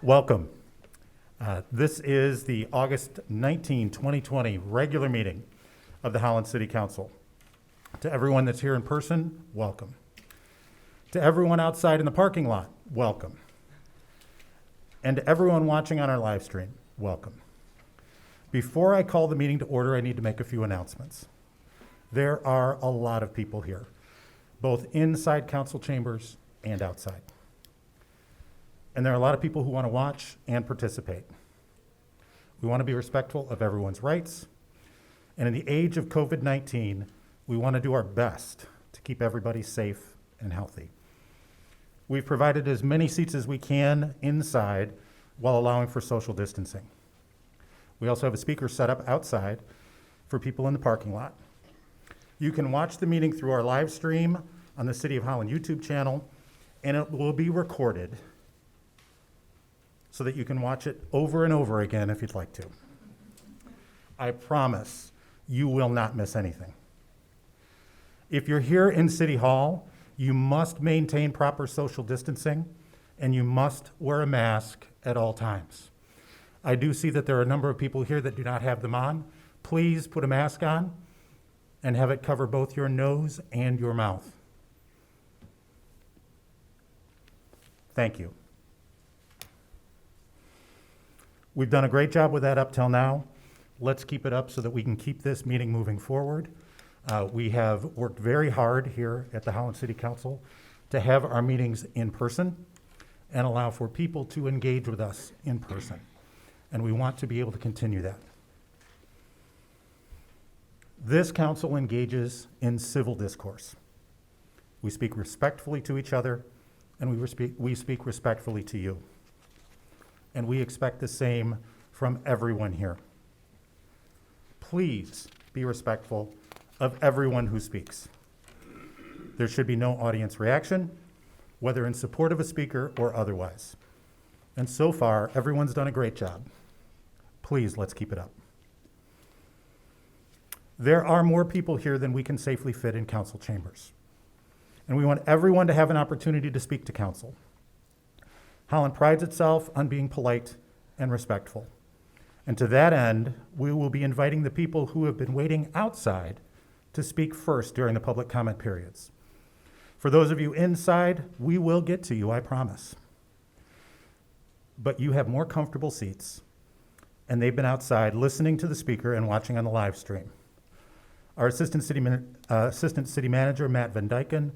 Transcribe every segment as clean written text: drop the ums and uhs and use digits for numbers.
Welcome. This is the August 19, 2020 regular meeting of the Holland City Council. To everyone that's here in person, welcome. To everyone outside in the parking lot, welcome. And to everyone watching on our live stream, welcome. Before I call the meeting to order, I need to make a few announcements. There are a lot of people here, both inside council chambers and outside. And there are a lot of people who want to watch and participate. We want to be respectful of everyone's rights. And in the age of COVID-19, we want to do our best to keep everybody safe and healthy. We've provided as many seats as we can inside while allowing for social distancing. We also have a speaker set up outside for people in the parking lot. You can watch the meeting through our live stream on the City of Holland YouTube channel, and it will be recorded so that you can watch it over and over again if you'd like to. I promise you will not miss anything. If you're here in City Hall, you must maintain proper social distancing and you must wear a mask at all times. I do see that there are a number of people here that do not have them on. Please put a mask on and have it cover both your nose and your mouth. Thank you. We've done a great job with that up till now. Let's keep it up so that we can keep this meeting moving forward. We have worked very hard here at the Holland City Council to have our meetings in person and allow for people to engage with us in person. And we want to be able to continue that. This council engages in civil discourse. We speak respectfully to each other, and we speak respectfully to you. And we expect the same from everyone here. Please be respectful of everyone who speaks. There should be no audience reaction, whether in support of a speaker or otherwise. And so far, everyone's done a great job. Please, let's keep it up. There are more people here than we can safely fit in council chambers. And we want everyone to have an opportunity to speak to council. Holland prides itself on being polite and respectful. And to that end, we will be inviting the people who have been waiting outside to speak first during the public comment periods. For those of you inside, we will get to you, I promise. But you have more comfortable seats, and they've been outside listening to the speaker and watching on the live stream. Our Assistant City Manager, Matt Van Dyken,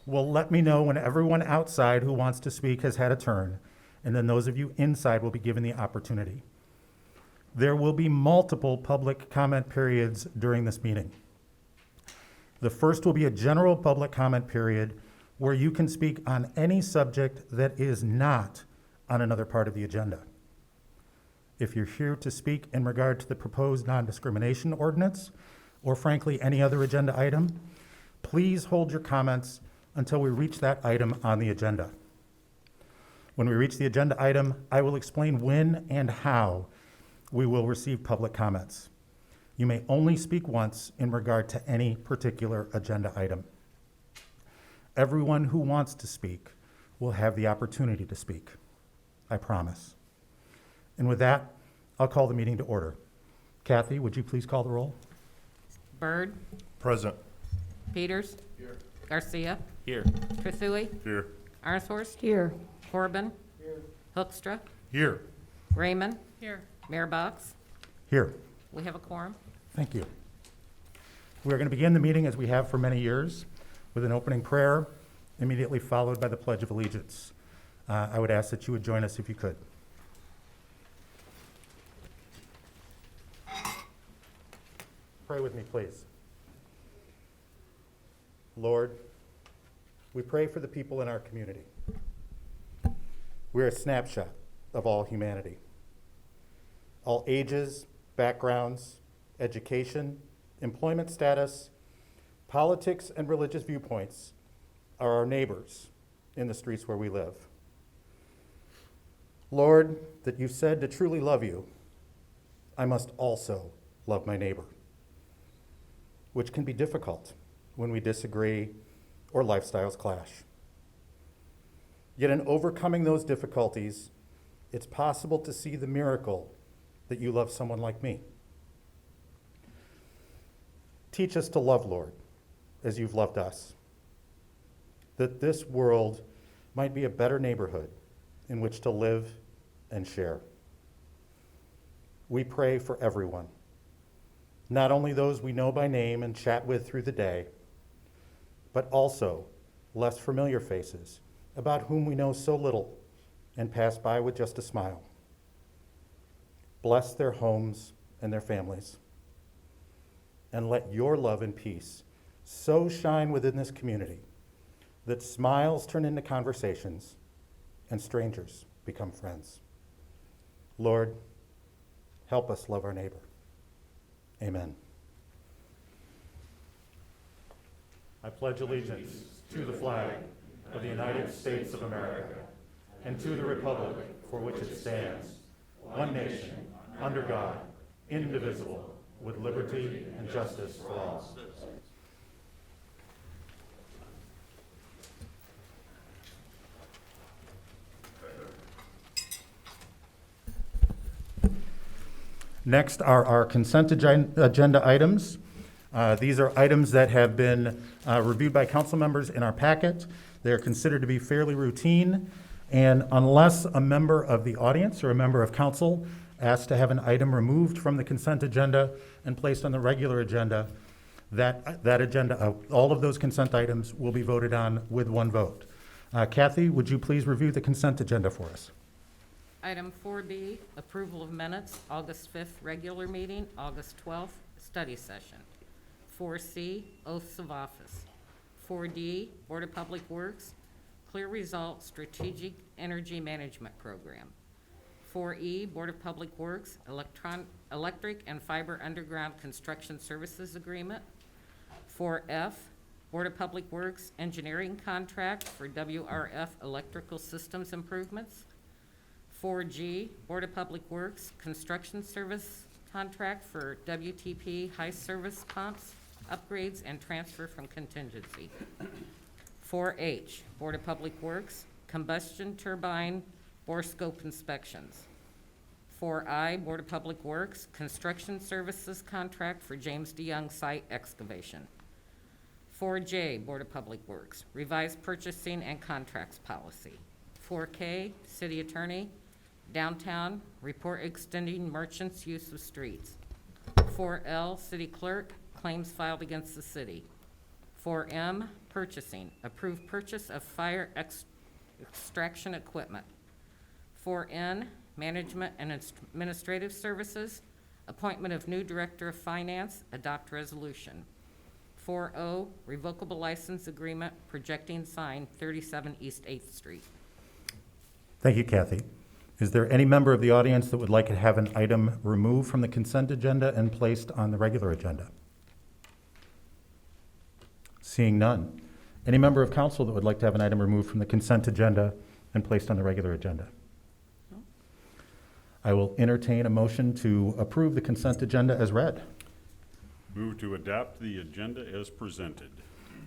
will let me know when everyone outside who wants to speak has had a turn, and then those of you inside will be given the opportunity. There will be multiple public comment periods during this meeting. The first will be a general public comment period where you can speak on any subject that is not on another part of the agenda. If you're here to speak in regard to the proposed non-discrimination ordinance, or frankly any other agenda item, please hold your comments until we reach that item on the agenda. When we reach the agenda item, I will explain when and how we will receive public comments. You may only speak once in regard to any particular agenda item. Everyone who wants to speak will have the opportunity to speak, I promise. And with that, I'll call the meeting to order. Kathy, would you please call the roll? Byrd. Present. Peters. Here. Garcia. Here. Trethewey. Here. Arnshorst. Here. Corbin. Here. Hoekstra. Here. Raymond. Here. Mayor Box. Here. We have a quorum. Thank you. We're going to begin the meeting as we have for many years with an opening prayer, immediately followed by the Pledge of Allegiance. I would ask that you would join us if you could. Pray with me, please. Lord, we pray for the people in our community. We're a snapshot of all humanity. All ages, backgrounds, education, employment status, politics, and religious viewpoints are our neighbors in the streets where we live. Lord, that you said to truly love you, I must also love my neighbor, which can be difficult when we disagree or lifestyles clash. Yet in overcoming those difficulties, It's possible to see the miracle that you love someone like me. Teach us to love, Lord, as you've loved us, that this world might be a better neighborhood in which to live and share. We pray for everyone, not only those we know by name and chat with through the day, but also less familiar faces about whom we know so little and pass by with just a smile. Bless their homes and their families, and let your love and peace so shine within this community that smiles turn into conversations and strangers become friends. Lord, help us love our neighbor. Amen. I pledge allegiance to the flag of the United States of America and to the republic for which it stands, one nation, under God, indivisible, with liberty and justice for all. Next are our consent agenda items. These are items that have been reviewed by council members in our packet. They are considered to be fairly routine, and unless a member of the audience or a member of council asks to have an item removed from the consent agenda and placed on the regular agenda, that agenda, all of those consent items will be voted on with one vote. Kathy, would you please review the consent agenda for us? Item 4B, approval of minutes, August 5th, regular meeting, August 12th, study session. 4C, oaths of office. 4D, Board of Public Works, Clear Result Strategic Energy Management Program. 4E, Board of Public Works, Electric and Fiber Underground Construction Services Agreement. 4F, Board of Public Works, Engineering Contract for WRF Electrical Systems Improvements. 4G, Board of Public Works, Construction Service Contract for WTP High Service Pumps, Upgrades and Transfer from Contingency. 4H, Board of Public Works, Combustion Turbine Bore Scope Inspections. 4I, Board of Public Works, Construction Services Contract for James DeYoung Site Excavation. 4J, Board of Public Works, Revised Purchasing and Contracts Policy. 4K, City Attorney, Downtown, Report Extending Merchants' Use of Streets. 4L, City Clerk, Claims Filed Against the City. 4M, Purchasing, Approved Purchase of Fire Extraction Equipment. 4N, Management and Administrative Services, Appointment of New Director of Finance, Adopt Resolution. 4O, Revocable License Agreement, Projecting Sign, 37 East 8th Street. Thank you, Kathy. Is there any member of the audience that would like to have an item removed from the consent agenda and placed on the regular agenda? Seeing none. Any member of council that would like to have an item removed from the consent agenda and placed on the regular agenda? No. I will entertain a motion to approve the consent agenda as read. Move to adopt the agenda as presented.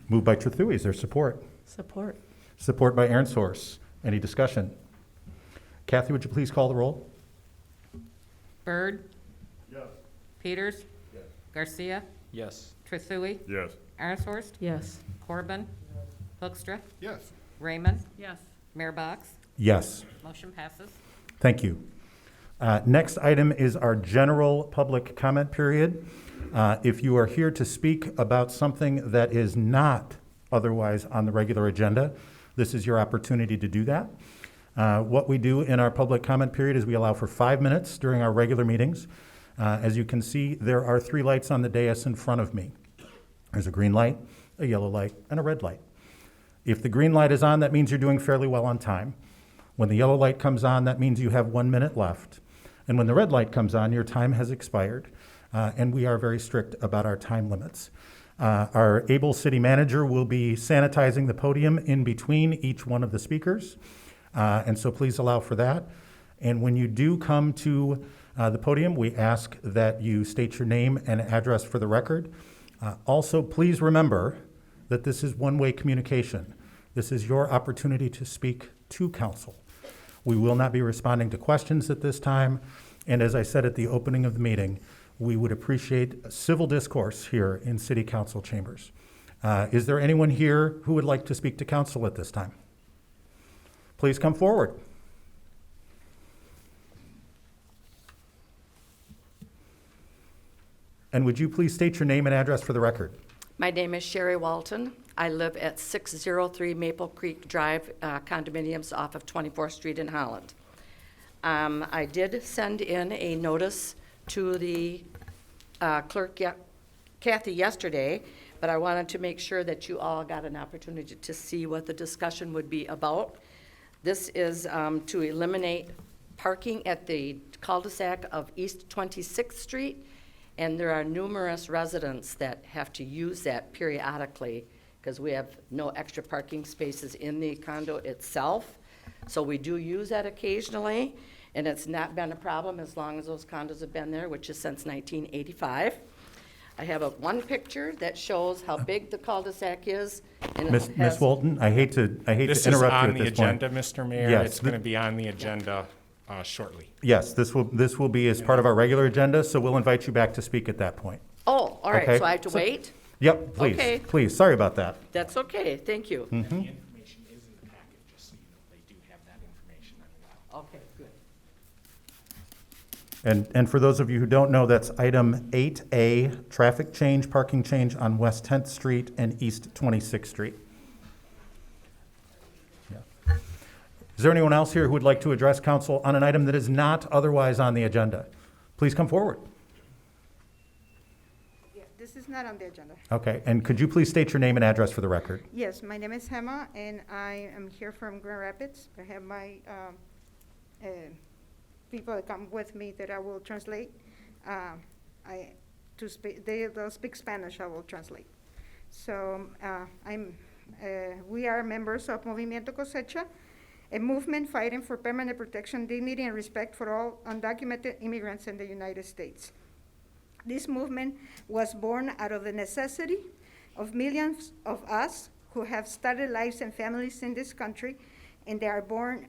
Moved by Trethewey. Is there support? Support. Support by Aaronsource. Any discussion? Kathy, would you please call the roll? Byrd? Yes. Peters? Yes. Garcia? Yes. Trethewey? Yes. Aaronshorst? Yes. Corbin? Hoekstra? Yes. Raymond? Yes. Mayor Box? Yes. Motion passes. Thank you. Next item is our general public comment period. If you are here to speak about something that is not otherwise on the regular agenda, this is your opportunity to do that. What we do in our public comment period is we allow for 5 minutes during our regular meetings. As you can see, there are 3 lights on the dais in front of me. There's a green light, a yellow light, and a red light. If the green light is on, that means you're doing fairly well on time. When the yellow light comes on, that means you have 1 minute left. And when the red light comes on, your time has expired. And we are very strict about our time limits. Our able city manager will be sanitizing the podium in between each one of the speakers. And so please allow for that. And when you do come to the podium, we ask that you state your name and address for the record. Also, please remember that this is one-way communication. This is your opportunity to speak to council. We will not be responding to questions at this time. And as I said at the opening of the meeting, we would appreciate civil discourse here in City Council chambers. Is there anyone here who would like to speak to council at this time? Please come forward. And would you please state your name and address for the record? My name is Sherry Walton. I live at 603 Maple Creek Drive, condominiums off of 24th Street in Holland. I did send in a notice to the clerk, Kathy, yesterday, but I wanted to make sure that you all got an opportunity to see what the discussion would be about. This is to eliminate parking at the cul-de-sac of East 26th Street, and there are numerous residents that have to use that periodically because we have no extra parking spaces in the condo itself. So we do use that occasionally, and it's not been a problem as long as those condos have been there, which is since 1985. I have one picture that shows how big the cul-de-sac is. And it Ms. has- Walton, I hate to This is interrupt you on at the this point. agenda, Mr. Mayor. Yes, It's going to be on the agenda shortly. Yes, this will be as part of our regular agenda, so we'll invite you back to speak at that point. Oh, all right, Okay. so I have to So- wait? Yep, please, Okay. please, sorry about that. That's okay, thank you. The information is in the packet, just so you know, they do have that information on file. Okay, good. And for those of you who don't know, that's item 8A, traffic change, parking change on West 10th Street and East 26th Street. Yeah. Is there anyone else here who would like to address council on an item that is not otherwise on the agenda? Please come forward. Yeah, this is not on the agenda. Okay, and could you please state your name and address for the record? Yes, my name is Hema, and I am here from Grand Rapids. I have my people that come with me that I will translate. They'll speak Spanish, I will translate. So we are members of Movimiento Cosecha, a movement fighting for permanent protection, dignity, and respect for all undocumented immigrants in the United States. This movement was born out of the necessity of millions of us who have started lives and families in this country, and they are born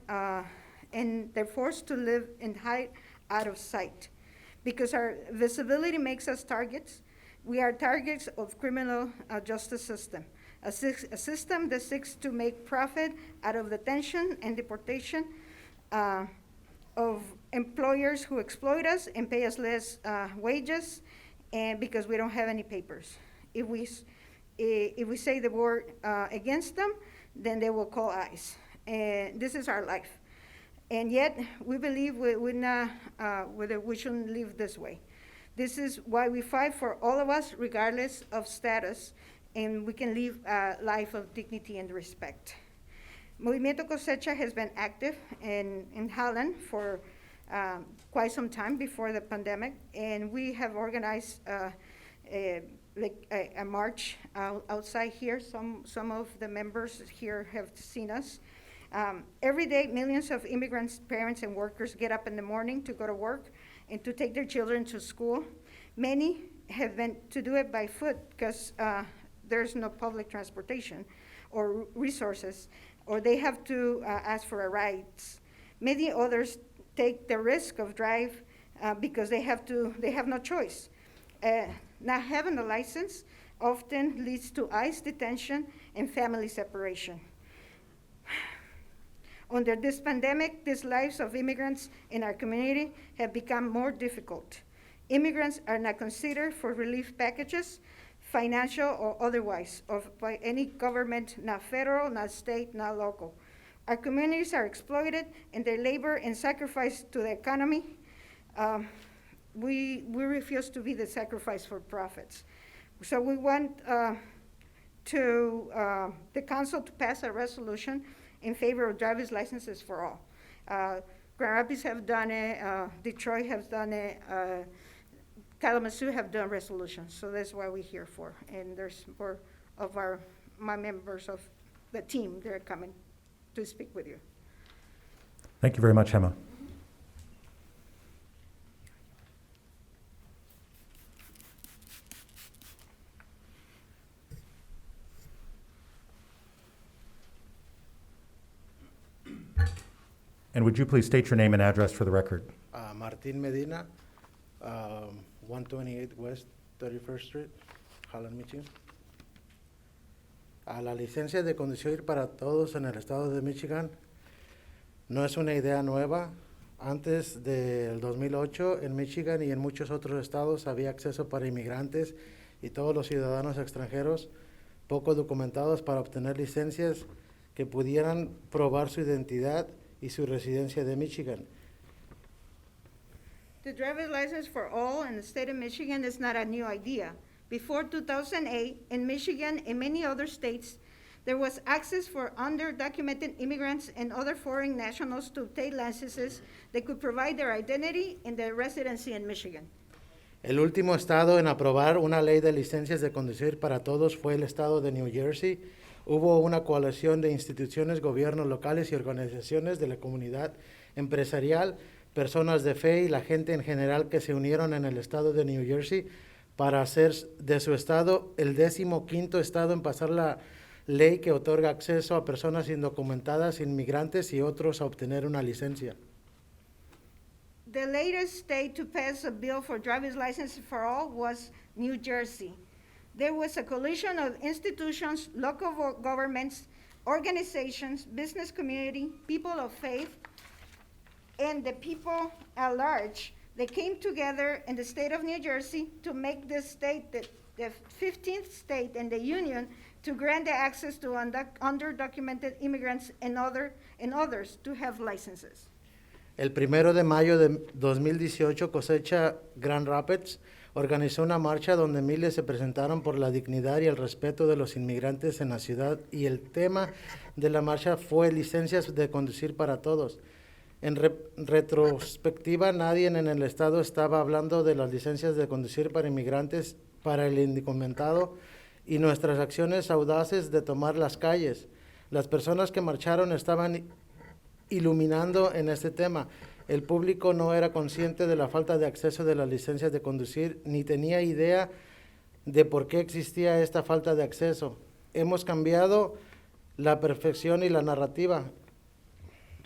and they're forced to live and hide out of sight. Because our visibility makes us targets, we are targets of criminal justice system, a system that seeks to make profit out of detention and deportation of employers who exploit us and pay us less wages, and because we don't have any papers. If we say the word against them, then they will call ICE. And this is our life. And yet, we believe we shouldn't live this way. This is why we fight for all of us, regardless of status, and we can live a life of dignity and respect. Movimiento Cosecha has been active in Holland for quite some time before the pandemic, and we have organized a march outside here. Some of the members here have seen us. Every day, millions of immigrants, parents, and workers get up in the morning to go to work and to take their children to school. Many have been to do it by foot because there's no public transportation or resources, or they have to ask for a ride. Many others take the risk of drive because they have no choice. Not having a license often leads to ICE detention and family separation. Under this pandemic, these lives of immigrants in our community have become more difficult. Immigrants are not considered for relief packages, financial or otherwise, by any government, not federal, not state, not local. Our communities are exploited and their labor and sacrifice to the economy. We refuse to be the sacrifice for profits. So we want the council to pass a resolution in favor of driver's licenses for all. Grand Rapids have done it, Detroit has done it, Kalamazoo have done resolutions, so that's what we're here for. And there's more of my members of the team, they're coming to speak with you. Thank you very much, Hema. And would you please state your name and address for the record? Martín Medina, 128 West 31st Street, Holland, Michigan. La licencia de conducir para todos en el estado de Michigan no es una idea nueva. Antes del 2008, en Michigan y en muchos otros estados había acceso para inmigrantes y todos los ciudadanos extranjeros poco documentados para obtener licencias que pudieran probar su identidad y su residencia de Michigan. The driver's license for all in the state of Michigan is not a new idea. Before 2008, in Michigan and many other states, there was access for undocumented immigrants and other foreign nationals to obtain licenses that could provide their identity and their residency in Michigan. El último estado en aprobar una ley de licencias de conducir para todos fue el estado de New Jersey. Hubo una coalición de instituciones, gobiernos locales y organizaciones de la comunidad empresarial, personas de fe y la gente en general que se unieron en el estado de New Jersey para hacer de su estado el 15º estado en pasar la ley que otorga acceso a personas indocumentadas, inmigrantes y otros a obtener una licencia. The latest state to pass a bill for driver's license for all was New Jersey. There was a coalition of institutions, local governments, organizations, business community, people of faith, and the people at large. They came together in the state of New Jersey to make this state the 15th state in the union to grant the access to underdocumented immigrants and others to have licenses. El 1 de mayo de 2018, Cosecha Grand Rapids organizó una marcha donde miles se presentaron por la dignidad y el respeto de los inmigrantes en la ciudad y el tema de la marcha fue licencias de conducir para todos. En retrospectiva, nadie en el estado estaba hablando de las licencias de conducir para inmigrantes, para el indocumentado y nuestras acciones audaces de tomar las calles. Las personas que marcharon estaban iluminando en este tema. El público no era consciente de la falta de acceso de las licencias de conducir ni tenía idea de por qué existía esta falta de acceso. Hemos cambiado la percepción y la narrativa.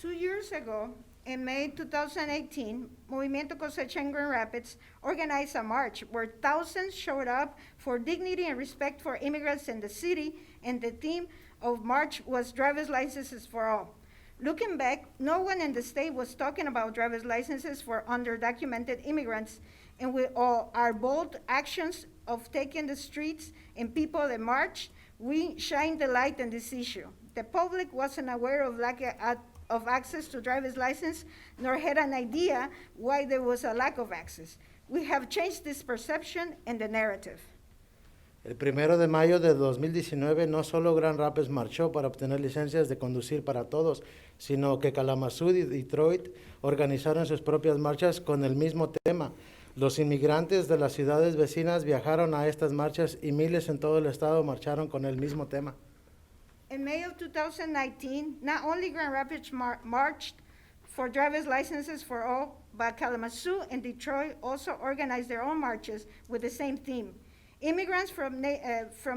2 years ago, in May 2018, Movimiento Cosecha in Grand Rapids organized a march where thousands showed up for dignity and respect for immigrants in the city, and the theme of march was driver's licenses for all. Looking back, no one in the state was talking about driver's licenses for underdocumented immigrants, and with all our bold actions of taking the streets and people that marched, we shined the light on this issue. The public wasn't aware of lack of access to driver's license, nor had an idea why there was a lack of access. We have changed this perception and the narrative. El 1 de mayo de 2019 no solo Grand Rapids marchó para obtener licencias de conducir para todos, sino que Kalamazoo y Detroit organizaron sus propias marchas con el mismo tema. Los inmigrantes de las ciudades vecinas viajaron a estas marchas y miles en todo el estado marcharon con el mismo tema. In May of 2019, not only Grand Rapids marched for driver's licenses for all, but Kalamazoo and Detroit also organized their own marches with the same theme. Immigrants from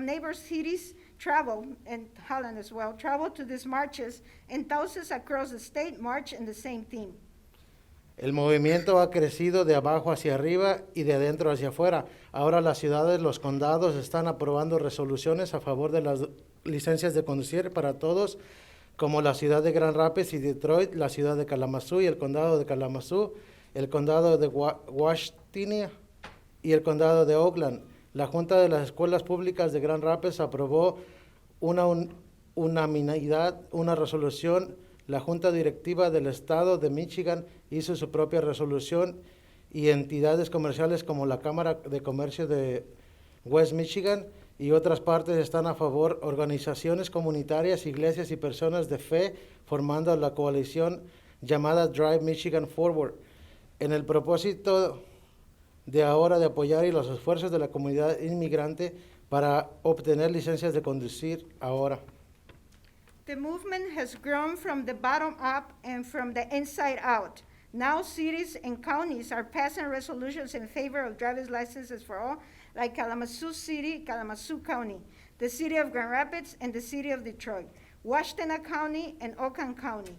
neighbor cities traveled, and Holland as well, traveled to these marches, and thousands across the state marched in the same theme. El movimiento ha crecido de abajo hacia arriba y de adentro hacia afuera. Ahora las ciudades, los condados están aprobando resoluciones a favor de las licencias de conducir para todos, como la ciudad de Grand Rapids y Detroit, la ciudad de Kalamazoo y el condado de Kalamazoo, el condado de Washington y el condado de Oakland. La Junta de las Escuelas Públicas de Grand Rapids aprobó unanimidad una resolución. La Junta Directiva del Estado de Michigan hizo su propia resolución y entidades comerciales como la Cámara de Comercio de West Michigan y otras partes están a favor. Organizaciones comunitarias, iglesias y personas de fe formando la coalición llamada Drive Michigan Forward. En el propósito de ahora de apoyar y los esfuerzos de la comunidad inmigrante para obtener licencias de conducir ahora. The movement has grown from the bottom up and from the inside out. Now cities and counties are passing resolutions in favor of driver's licenses for all, like Kalamazoo City, Kalamazoo County, the city of Grand Rapids, and the city of Detroit, Washtenaw County, and Oakland County.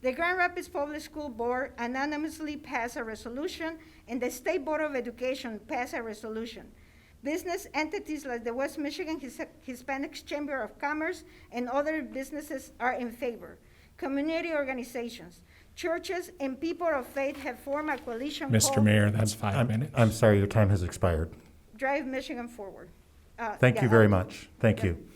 The Grand Rapids Public School Board unanimously passed a resolution, and the State Board of Education passed a resolution. Business entities like the West Michigan Hispanics Chamber of Commerce and other businesses are in favor. Community organizations, churches, and people of faith have formed a coalition Mr. called Mayor, that's 5 minutes. I'm sorry, your time has expired. Drive Michigan Forward. Thank Yeah, you very much. Thank yeah. you.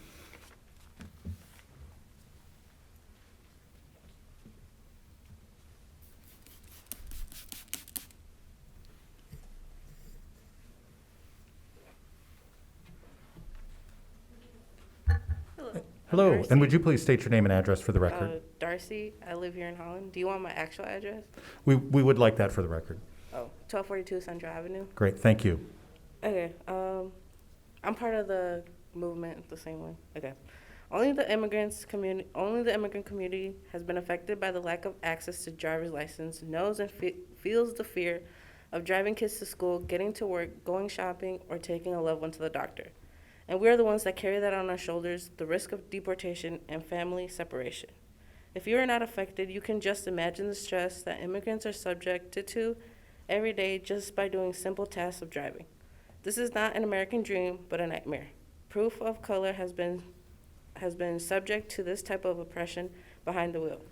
Hello, and would you please state your name and address for the record? Darcy, I live here in Holland. Do you want my actual address? We would like that for the record. Oh, 1242 Central Avenue. Great, thank you. Okay, I'm part of the movement the same way. Okay. Only the immigrant community has been affected by the lack of access to driver's license, knows and feels the fear of driving kids to school, getting to work, going shopping, or taking a loved one to the doctor. And we're the ones that carry that on our shoulders, the risk of deportation and family separation. If you are not affected, you can just imagine the stress that immigrants are subjected to every day just by doing simple tasks of driving. This is not an American dream, but a nightmare. Proof of color has been subject to this type of oppression behind the wheel.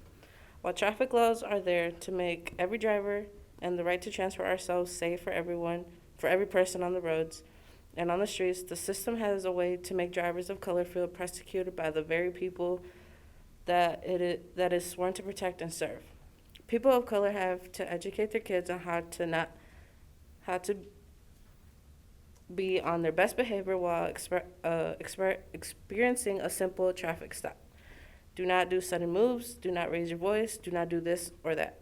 While traffic laws are there to make every driver and the right to transport ourselves safe for everyone, for every person on the roads and on the streets, the system has a way to make drivers of color feel persecuted by the very people that that is sworn to protect and serve. People of color have to educate their kids on how to be on their best behavior while experiencing a simple traffic stop. Do not do sudden moves, do not raise your voice, do not do this or that.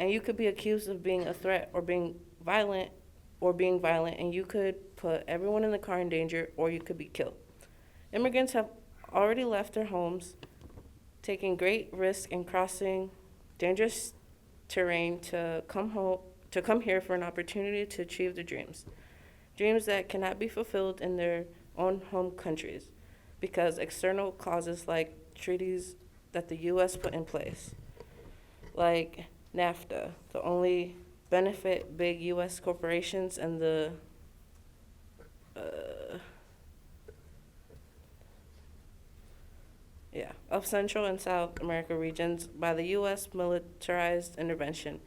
And you could be accused of being a threat or being violent, and you could put everyone in the car in danger, or you could be killed. Immigrants have already left their homes, taking great risk and crossing dangerous terrain to come here for an opportunity to achieve their dreams that cannot be fulfilled in their own home countries because external causes like treaties that the U.S. put in place, like NAFTA, the only benefit big U.S. corporations and the of Central and South America regions by the U.S. militarized intervention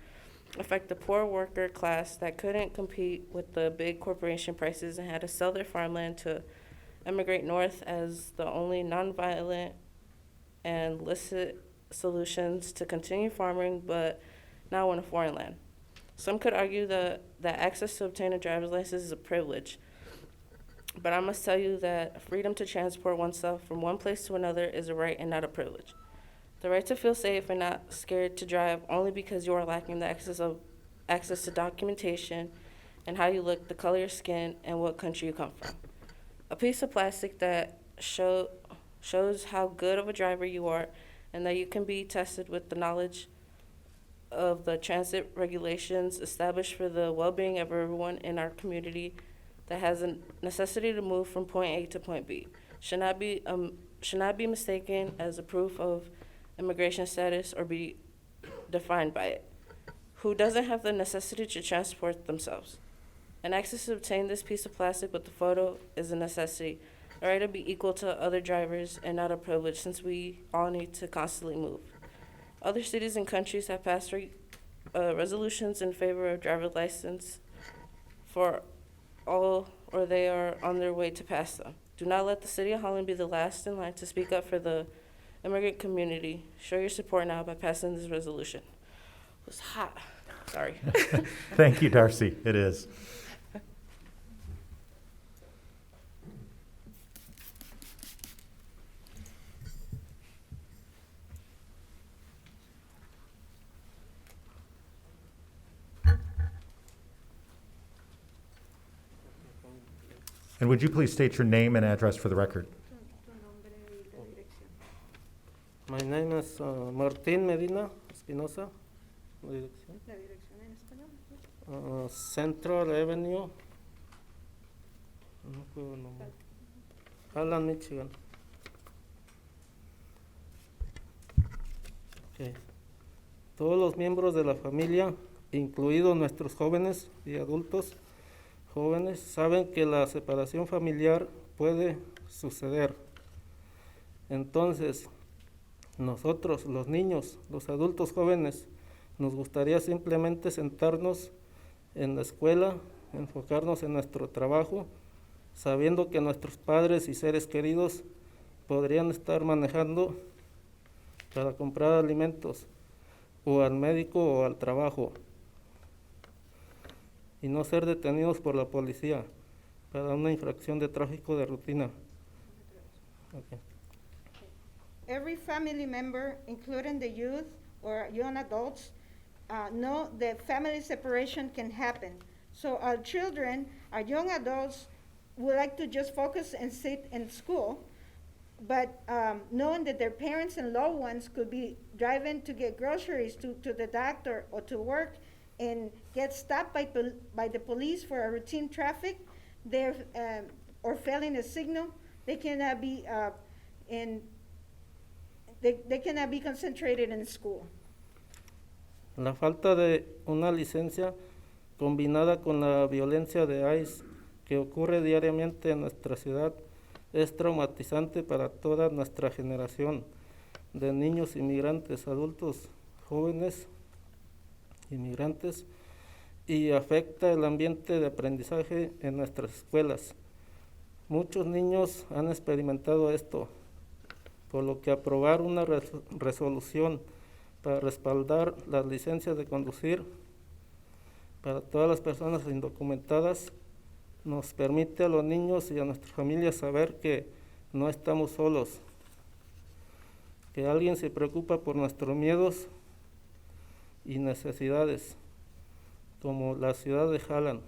affect the poor worker class that couldn't compete with the big corporation prices and had to sell their farmland to emigrate north as the only nonviolent and licit solutions to continue farming, but now in a foreign land. Some could argue that access to obtain a driver's license is a privilege, but I must tell you that freedom to transport oneself from one place to another is a right and not a privilege. The right to feel safe and not scared to drive only because you are lacking the access to documentation and how you look, the color of your skin, and what country you come from. A piece of plastic that shows how good of a driver you are and that you can be tested with the knowledge of the transit regulations established for the well-being of everyone in our community that has a necessity to move from point A to point B should not be mistaken as a proof of immigration status or be defined by it. Who doesn't have the necessity to transport themselves? An access to obtain this piece of plastic with the photo is a necessity. A right to be equal to other drivers and not a privilege, since we all need to constantly move. Other cities and countries have passed resolutions in favor of driver's license for all, or they are on their way to pass them. Do not let the city of Holland be the last in line to speak up for the immigrant community. Show your support now by passing this resolution. It was hot. Sorry. Thank you, Darcy. It is. And would you please state your name and address for the record? My name is Martin Medina Espinosa. Dirección. La dirección en español. Central Avenue. No puedo nombrar. Holland, Michigan. Okay. Todos los miembros de la familia, incluidos nuestros jóvenes y adultos jóvenes, saben que la separación familiar puede suceder. Entonces, nosotros, los niños, los adultos jóvenes, nos gustaría simplemente sentarnos en la escuela, enfocarnos en nuestro trabajo, sabiendo que nuestros padres y seres queridos podrían estar manejando para comprar alimentos, o al médico o al trabajo, y no ser detenidos por la policía para una infracción de tráfico de rutina. Okay. Every family member, including the youth or young adults, know that family separation can happen. So our children, our young adults, would like to just focus and sit in school, but knowing that their parents and loved ones could be driving to get groceries to the doctor or to work and get stopped by the police for a routine traffic, they're or failing a signal, they cannot be they cannot be concentrated in school. La falta de una licencia combinada con la violencia de ICE que ocurre diariamente en nuestra ciudad es traumatizante para toda nuestra generación de niños inmigrantes, adultos, jóvenes inmigrantes, y afecta el ambiente de aprendizaje en nuestras escuelas. Muchos niños han experimentado esto, por lo que aprobar una resolución para respaldar las licencias de conducir para todas las personas indocumentadas nos permite a los niños y a nuestras familias saber que no estamos solos, que alguien se preocupa por nuestros miedos y necesidades, como la ciudad de Holland.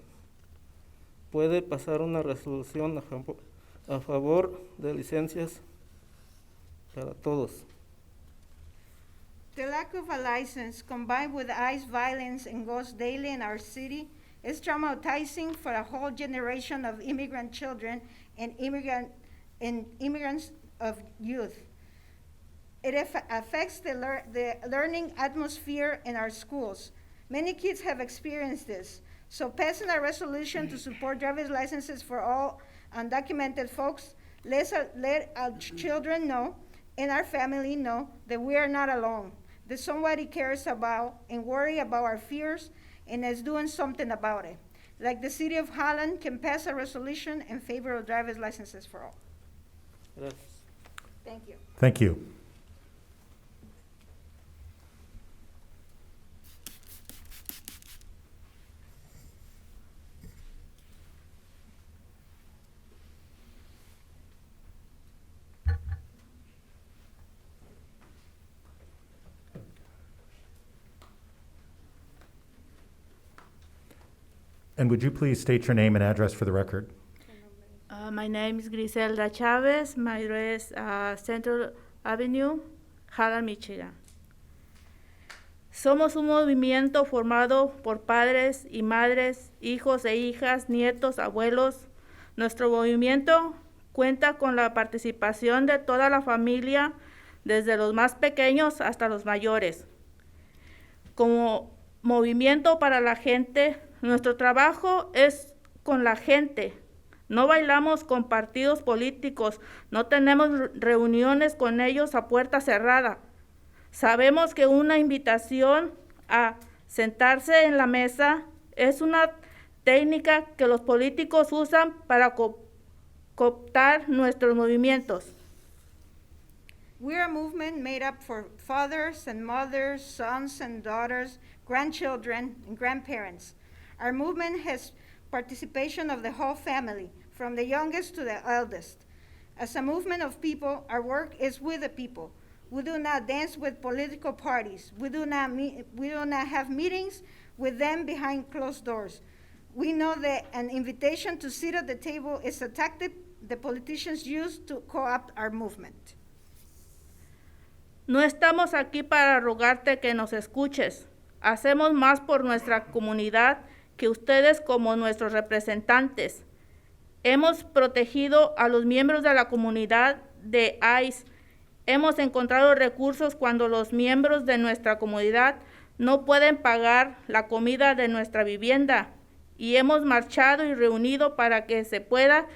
Puede pasar una resolución a favor de licencias para todos. The lack of a license combined with ICE violence and ghosts daily in our city is traumatizing for a whole generation of immigrant children and immigrants of youth. It affects the learning atmosphere in our schools. Many kids have experienced this. So passing a resolution to support driver's licenses for all undocumented folks, let our children know and our family know that we are not alone, that somebody cares about and worry about our fears and is doing something about it. Like the city of Holland can pass a resolution in favor of driver's licenses for all. Gracias. Thank you. Thank you. And would you please state your name and address for the record? My name is Griselda Chavez. My address is Central Avenue, Holland, Michigan. Somos un movimiento formado por padres y madres, hijos e hijas, nietos, abuelos. Nuestro movimiento cuenta con la participación de toda la familia, desde los más pequeños hasta los mayores. Como movimiento para la gente, nuestro trabajo es con la gente. No bailamos con partidos políticos, no tenemos reuniones con ellos a puerta cerrada. Sabemos que una invitación a sentarse en la mesa es una técnica que los políticos usan para cooptar nuestros movimientos. We are a movement made up for fathers and mothers, sons and daughters, grandchildren and grandparents. Our movement has participation of the whole family, from the youngest to the eldest. As a movement of people, our work is with the people. We do not dance with political parties. We do not have meetings with them behind closed doors. We know that an invitation to sit at the table is a tactic the politicians use to co-opt our movement. No estamos aquí para rogarte que nos escuches. Hacemos más por nuestra comunidad que ustedes como nuestros representantes. Hemos protegido a los miembros de la comunidad de ICE. Hemos encontrado recursos cuando los miembros de nuestra comunidad no pueden pagar la comida de nuestra vivienda y hemos marchado y reunido para que se pueda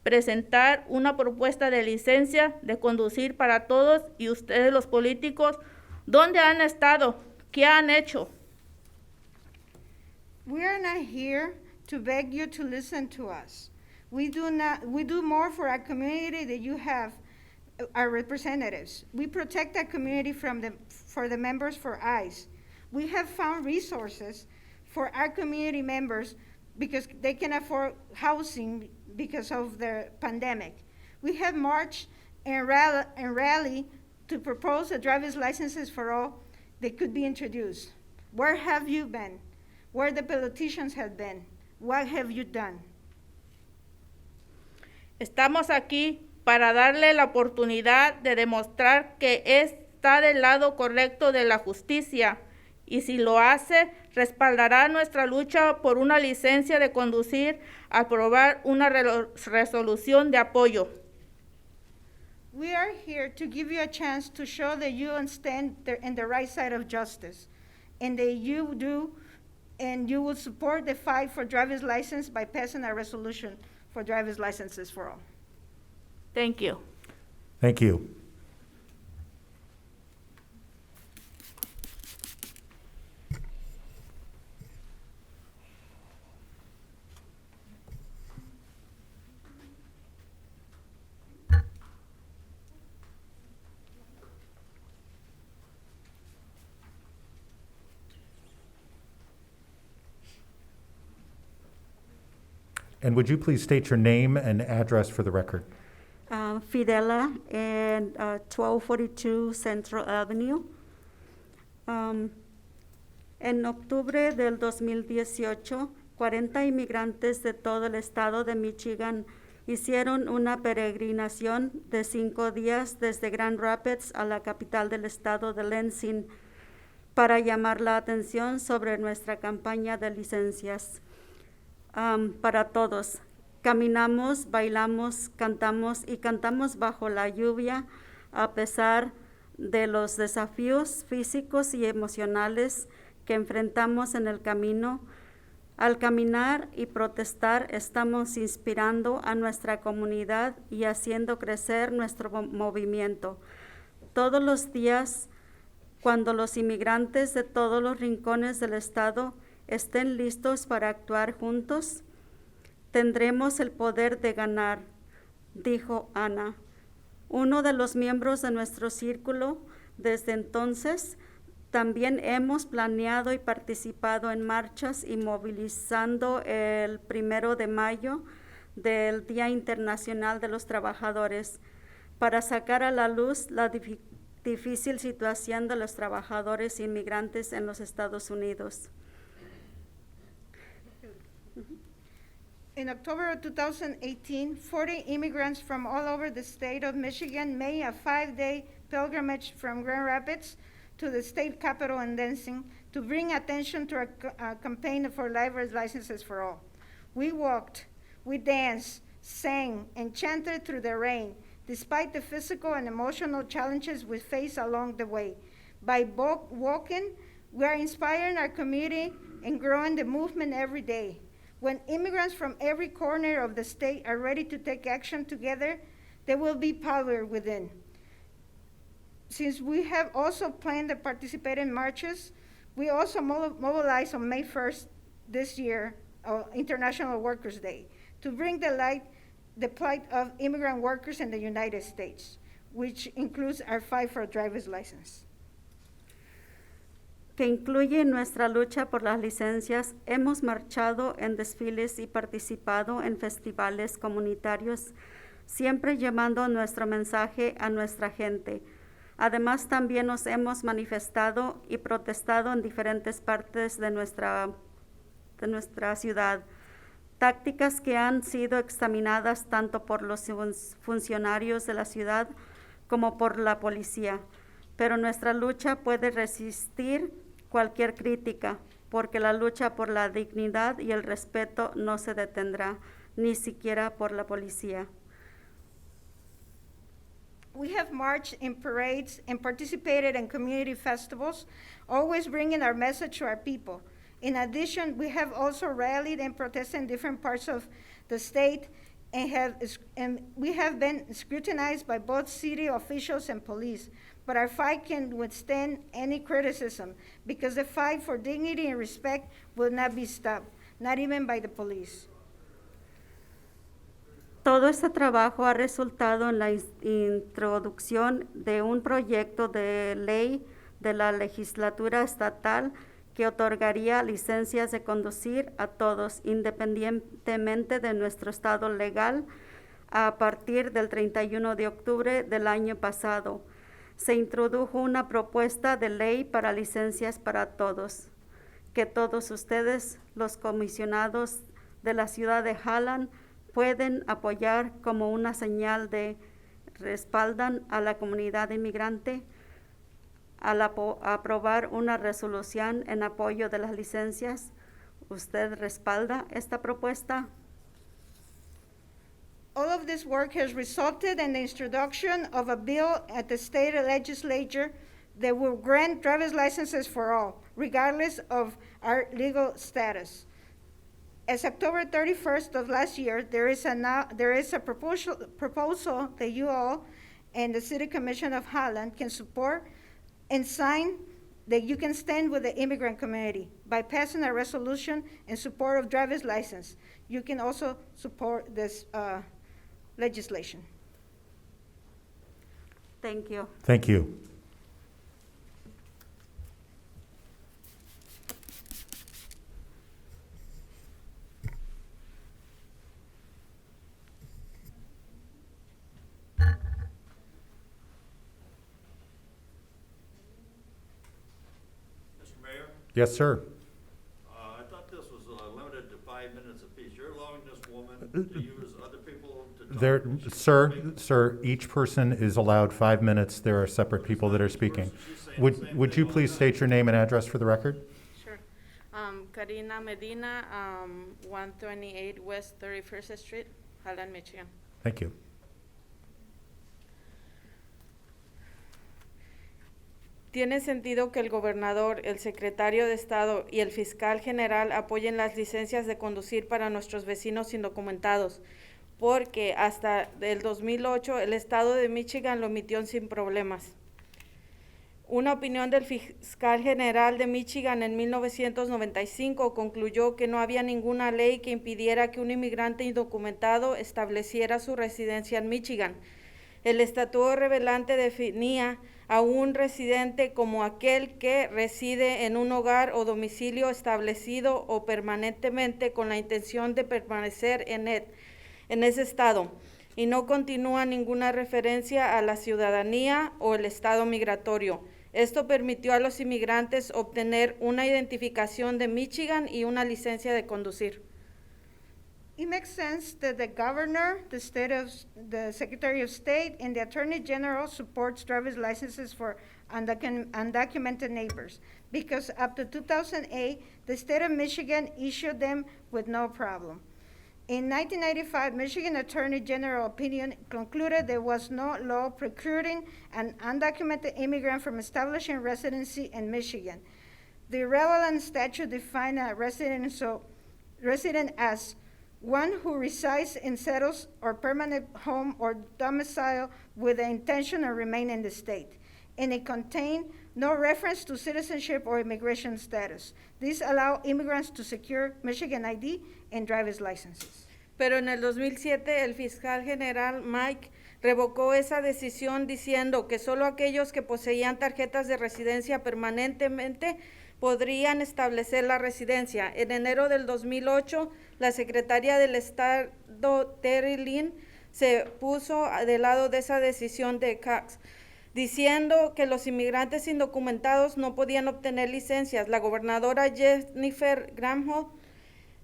presentar una propuesta de licencia de conducir para todos. Y ustedes, los políticos, ¿dónde han estado? ¿Qué han hecho? We are not here to beg you to listen to us. We do more for our community than you have, our representatives. We protect our community for the members for ICE. We have found resources for our community members because they can afford housing because of the pandemic. We have marched and rally to propose a driver's licenses for all that could be introduced. Where have you been? Where the politicians have been? What have you done? Estamos aquí para darle la oportunidad de demostrar que está del lado correcto de la justicia, y si lo hace, respaldará nuestra lucha por una licencia de conducir, aprobar una resolución de apoyo. We are here to give you a chance to show that you stand in the right side of justice, and that you do, and you will support the fight for driver's license by passing a resolution for driver's licenses for all. Thank you. Thank you. And would you please state your name and address for the record? Fidela and 1242 Central Avenue. En octubre del 2018, 40 inmigrantes de todo el estado de Michigan hicieron una peregrinación de 5 días desde Grand Rapids a la capital del estado de Lansing para llamar la atención sobre nuestra campaña de licencias para todos. Caminamos, bailamos, cantamos y cantamos bajo la lluvia a pesar de los desafíos físicos y emocionales que enfrentamos en el camino. Al caminar y protestar, estamos inspirando a nuestra comunidad y haciendo crecer nuestro movimiento. Todos los días, cuando los inmigrantes de todos los rincones del estado estén listos para actuar juntos, tendremos el poder de ganar, dijo Ana, uno de los miembros de nuestro círculo. Desde entonces, también hemos planeado y participado en marchas y movilizando el 1 de mayo del Día Internacional de los Trabajadores para sacar a la luz la difícil situación de los trabajadores inmigrantes en los Estados Unidos. In October of 2018, 40 immigrants from all over the state of Michigan made a 5-day pilgrimage from Grand Rapids to the state capital in Lansing to bring attention to our campaign for driver's licenses for all. We walked, we danced, sang, and chanted through the rain, despite the physical and emotional challenges we face along the way. By walking, we are inspiring our community and growing the movement every day. When immigrants from every corner of the state are ready to take action together, there will be power within. Since we have also planned to participate in marches, we also mobilized on May 1st this year, International Workers' Day, to bring the plight of immigrant workers in the United States, which includes our fight for a driver's license. Que incluye nuestra lucha por las licencias, hemos marchado en desfiles y participado en festivales comunitarios, siempre llevando nuestro mensaje a nuestra gente. Además, también nos hemos manifestado y protestado en diferentes partes de nuestra ciudad, tácticas que han sido examinadas tanto por los funcionarios de la ciudad como por la policía. Pero nuestra lucha puede resistir cualquier crítica, porque la lucha por la dignidad y el respeto no se detendrá, ni siquiera por la policía. We have marched in parades and participated in community festivals, always bringing our message to our people. In addition, we have also rallied and protested in different parts of the state and we have been scrutinized by both city officials and police. But our fight can withstand any criticism because the fight for dignity and respect will not be stopped, not even by the police. Todo este trabajo ha resultado en la introducción de un proyecto de ley de la legislatura estatal que otorgaría licencias de conducir a todos, independientemente de nuestro estado legal, a partir del 31 de octubre del año pasado. Se introdujo una propuesta de ley para licencias para todos, que todos ustedes, los comisionados de la ciudad de Holland, pueden apoyar como una señal de respaldan a la comunidad inmigrante al aprobar una resolución en apoyo de las licencias. ¿Usted respalda esta propuesta? All of this work has resulted in the introduction of a bill at the state legislature that will grant driver's licenses for all, regardless of our legal status. As October 31st of last year, there is a proposal that you all and the City Commission of Holland can support and sign that you can stand with the immigrant community by passing a resolution in support of driver's license. You can also support this legislation. Thank you. Thank you. Mr. Mayor, Yes, sir. I thought this was limited to 5 minutes apiece. You're allowing this woman to use other people to talk? There, She's sir, speaking? sir, each person is allowed 5 minutes. There are separate people that are speaking. She's saying the same Would thing you all please the state your name and address for the record? Sure. Karina Medina, 128 West 31st Street, Holland, Michigan. Thank you. Tiene sentido que el gobernador, el secretario de Estado y el fiscal general apoyen las licencias de conducir para nuestros vecinos indocumentados, porque hasta el 2008 el Estado de Michigan lo emitió sin problemas. Una opinión del fiscal general de Michigan en 1995 concluyó que no había ninguna ley que impidiera que un inmigrante indocumentado estableciera su residencia en Michigan. El estatuto relevante definía a un residente como aquel que reside en un hogar o domicilio establecido o permanentemente con la intención de permanecer en ese estado, y no continúa ninguna referencia a la ciudadanía o el estado migratorio. Esto permitió a los inmigrantes obtener una identificación de Michigan y una licencia de conducir. It makes sense that the governor, the Secretary of State, and the Attorney General supports driver's licenses for undocumented neighbors, because up to 2008, the state of Michigan issued them with no problem. In 1995, Michigan Attorney General opinion concluded there was no law precluding an undocumented immigrant from establishing residency in Michigan. The relevant statute defined a resident as one who resides in settles or permanent home or domicile with the intention of remaining in the state. And it contained no reference to citizenship or immigration status. These allow immigrants to secure Michigan ID and driver's licenses. Pero en el 2007 el fiscal general Mike revocó esa decisión diciendo que solo aquellos que poseían tarjetas de residencia permanentemente podrían establecer la residencia. En enero del 2008, la secretaria del Estado, Terry Lynn, se puso del lado de esa decisión de Cox, diciendo que los inmigrantes indocumentados no podían obtener licencias. La gobernadora Jennifer Granholm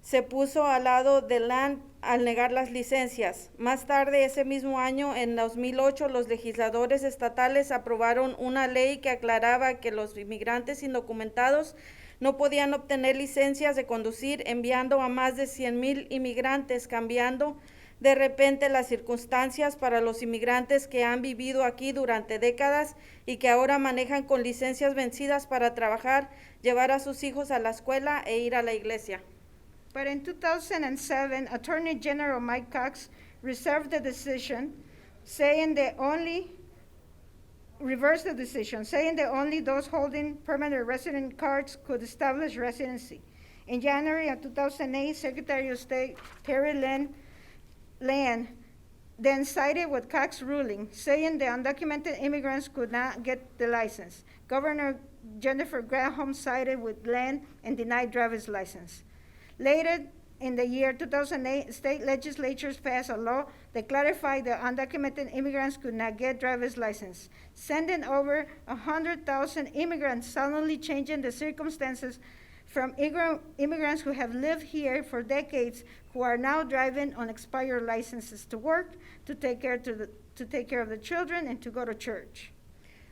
se puso al lado de Land al negar las licencias. Más tarde, ese mismo año, en 2008, los legisladores estatales aprobaron una ley que aclaraba que los inmigrantes indocumentados no podían obtener licencias de conducir, enviando a más de 100,000 inmigrantes, cambiando De repente las circunstancias para los inmigrantes que han vivido aquí durante décadas y que ahora manejan con licencias vencidas para trabajar, llevar a sus hijos a la escuela e ir a la iglesia. But in 2007, Attorney General Mike Cox reversed the decision, saying that only those holding permanent resident cards could establish residency. In January of 2008, Secretary of State Terry Land then sided with Cox's ruling, saying the undocumented immigrants could not get the license. Governor Jennifer Granholm sided with Land and denied driver's license. Later in the year 2008, state legislatures passed a law that clarified that undocumented immigrants could not get driver's license, sending over 100,000 immigrants, suddenly changing the circumstances from immigrants who have lived here for decades, who are now driving on expired licenses to work, to take care of the children, and to go to church.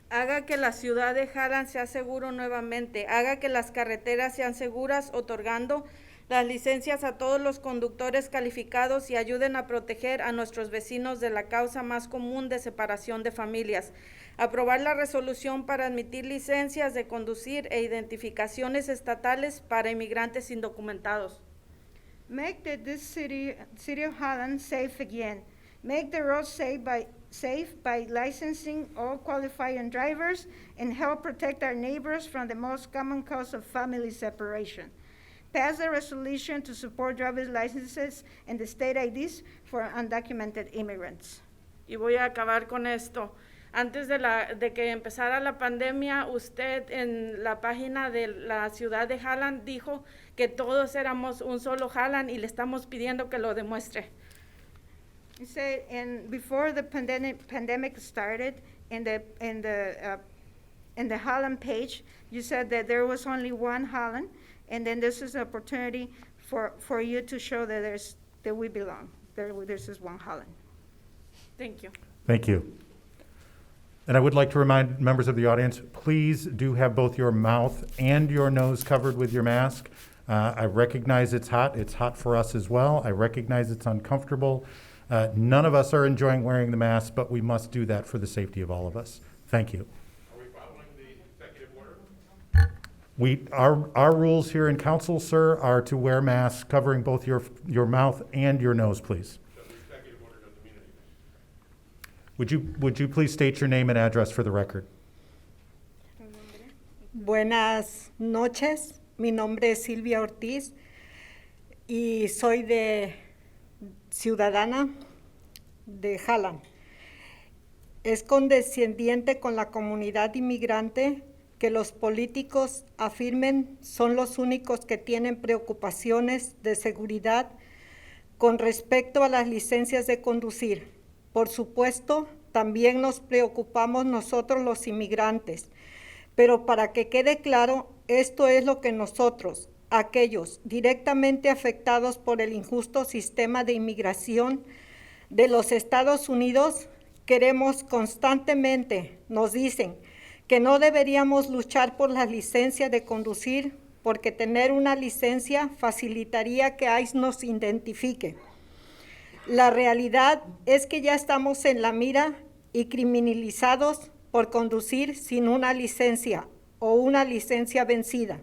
Haga que la ciudad de Holland sea seguro nuevamente. Haga que las carreteras sean seguras, otorgando las licencias a todos los conductores calificados y ayuden a proteger a nuestros vecinos de la causa más común de separación de familias. Aprobar la resolución para admitir licencias de conducir e identificaciones estatales para inmigrantes indocumentados. Make this city of Holland safe again. Make the roads safe by licensing all qualifying drivers and help protect our neighbors from the most common cause of family separation. Pass a resolution to support driver's licenses and the state IDs for undocumented immigrants. Y voy a acabar con esto. Antes de que empezara la pandemia, usted en la página de la ciudad de Holland dijo que todos éramos un solo Holland y le estamos pidiendo que lo demuestre. You said, and before the pandemic started, in the Holland page, you said that there was only one Holland, and then this is an opportunity for you to show that we belong. There's this one Holland. Thank you. Thank you. And I would like to remind members of the audience, please do have both your mouth and your nose covered with your mask. I recognize it's hot. It's hot for us as well. I recognize it's uncomfortable. None of us are enjoying wearing the mask, but we must do that for the safety of all of us. Thank you. Are we following the executive order? Our rules here in council, sir, are to wear masks covering both your mouth and your nose, please. So the executive order doesn't mean anything. Would you please state your name and address for the record? Buenas noches, mi nombre es Silvia Ortiz y soy de ciudadana de Holland. Es condescendiente con la comunidad inmigrante que los políticos afirmen son los únicos que tienen preocupaciones de seguridad con respecto a las licencias de conducir. Por supuesto, también nos preocupamos nosotros los inmigrantes, pero para que quede claro, esto es lo que nosotros, aquellos directamente afectados por el injusto sistema de inmigración de los Estados Unidos, queremos constantemente, nos dicen, que no deberíamos luchar por la licencia de conducir porque tener una licencia facilitaría que ICE nos identifique. La realidad es que ya estamos en la mira y criminalizados por conducir sin una licencia o una licencia vencida.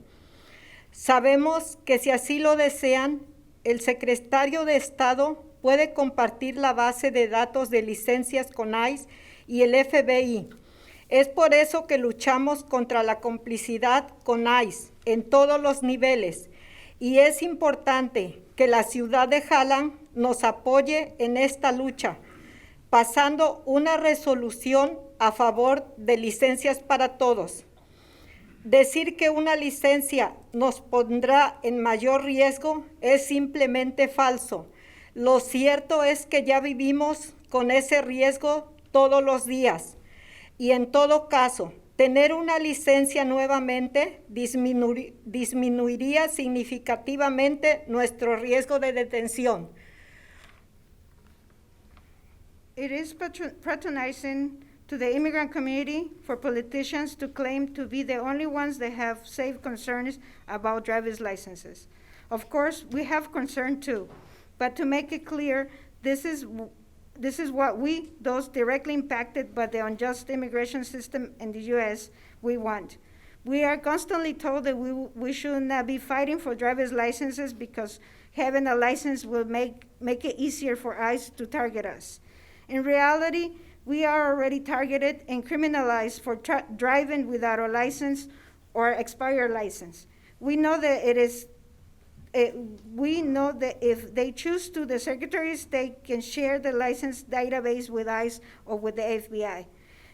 Sabemos que si así lo desean, el secretario de Estado puede compartir la base de datos de licencias con ICE y el FBI. Es por eso que luchamos contra la complicidad con ICE en todos los niveles y es importante que la ciudad de Holland nos apoye en esta lucha, pasando una resolución a favor de licencias para todos. Decir que una licencia nos pondrá en mayor riesgo es simplemente falso. Lo cierto es que ya vivimos con ese riesgo todos los días. Y en todo caso, tener una licencia nuevamente disminuiría significativamente nuestro riesgo de detención. It is patronizing to the immigrant community for politicians to claim to be the only ones that have safe concerns about driver's licenses. Of course, we have concern too, but to make it clear This is what we, those directly impacted by the unjust immigration system in the U.S., we want. We are constantly told that we should not be fighting for driver's licenses because having a license will make it easier for ICE to target us. In reality, we are already targeted and criminalized for driving without a license or expired license. We know that if they choose to, the Secretary of State can share the license database with ICE or with the FBI.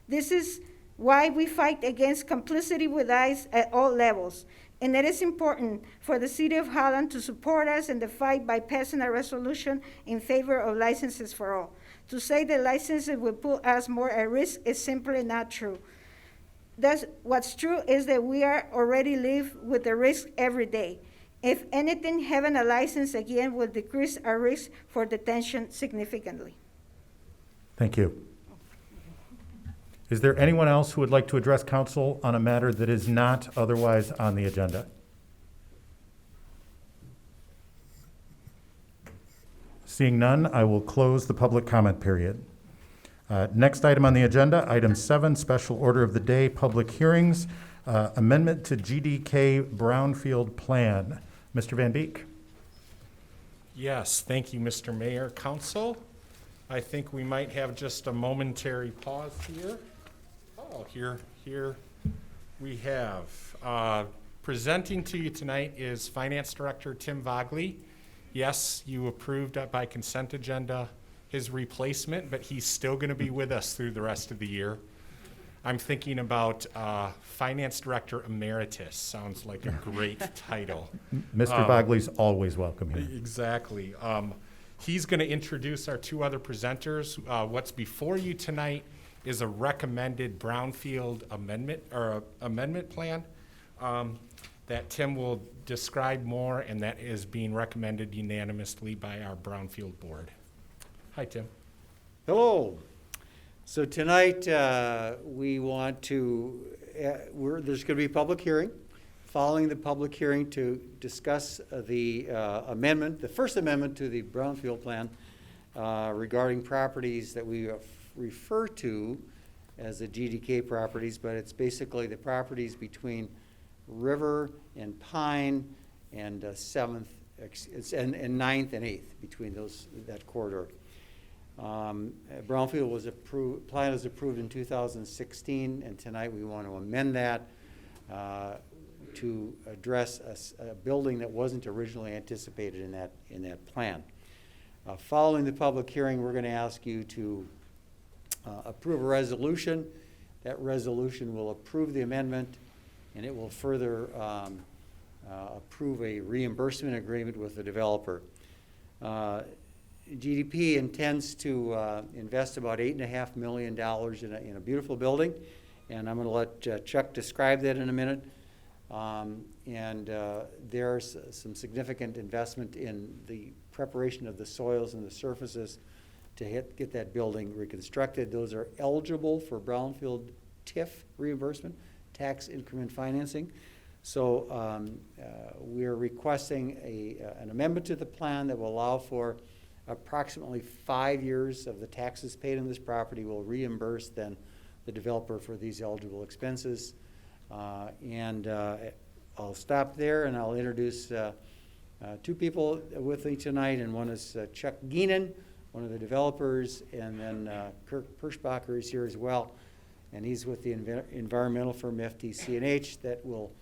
This is why we fight against complicity with ICE at all levels. And it is important for the City of Holland to support us in the fight by passing a resolution in favor of licenses for all. To say that licenses will put us more at risk is simply not true. What's true is that we are already live with the risk every day. If anything, having a license again will decrease our risk for detention significantly. Thank you. Is there anyone else who would like to address council on a matter that is not otherwise on the agenda? Seeing none, I will close the public comment period. Next item on the agenda, item 7, special order of the day, public hearings, amendment to GDK Brownfield Plan. Mr. Van Beek. Yes, thank you, Mr. Mayor, Council. I think we might have just a momentary pause here. Oh, here we have. Presenting to you tonight is Finance Director Tim Vogley. Yes, you approved by consent agenda his replacement, but he's still going to be with us through the rest of the year. I'm thinking about Finance Director Emeritus. Sounds like a great title. Mr. Vogley's always welcome here. Exactly. He's going to introduce our two other presenters. What's before you tonight is a recommended brownfield amendment plan that Tim will describe more, and that is being recommended unanimously by our brownfield board. Hi, Tim. Hello. So tonight we want to, there's going to be a public hearing. Following the public hearing to discuss the amendment, the first amendment to the brownfield plan regarding properties that we refer to as the GDK properties, but it's basically the properties between River and Pine and 7th and 9th and 8th, between that corridor. Brownfield was approved, plan was approved in 2016, and tonight we want to amend that to address a building that wasn't originally anticipated in that plan. Following the public hearing, we're going to ask you to approve a resolution. That resolution will approve the amendment, and it will further approve a reimbursement agreement with the developer. GDP intends to invest about $8.5 million in a beautiful building, and I'm going to let Chuck describe that in a minute. There's some significant investment in the preparation of the soils and the surfaces to get that building reconstructed. Those are eligible for brownfield TIF reimbursement, tax increment financing. So we're requesting an amendment to the plan that will allow for approximately 5 years of the taxes paid on this property will reimburse then the developer for these eligible expenses. I'll stop there and I'll introduce two people with me tonight, and one is Chuck Geenan, one of the developers, and then Kirk Perschbacher is here as well, and he's with the environmental firm FTC&H that will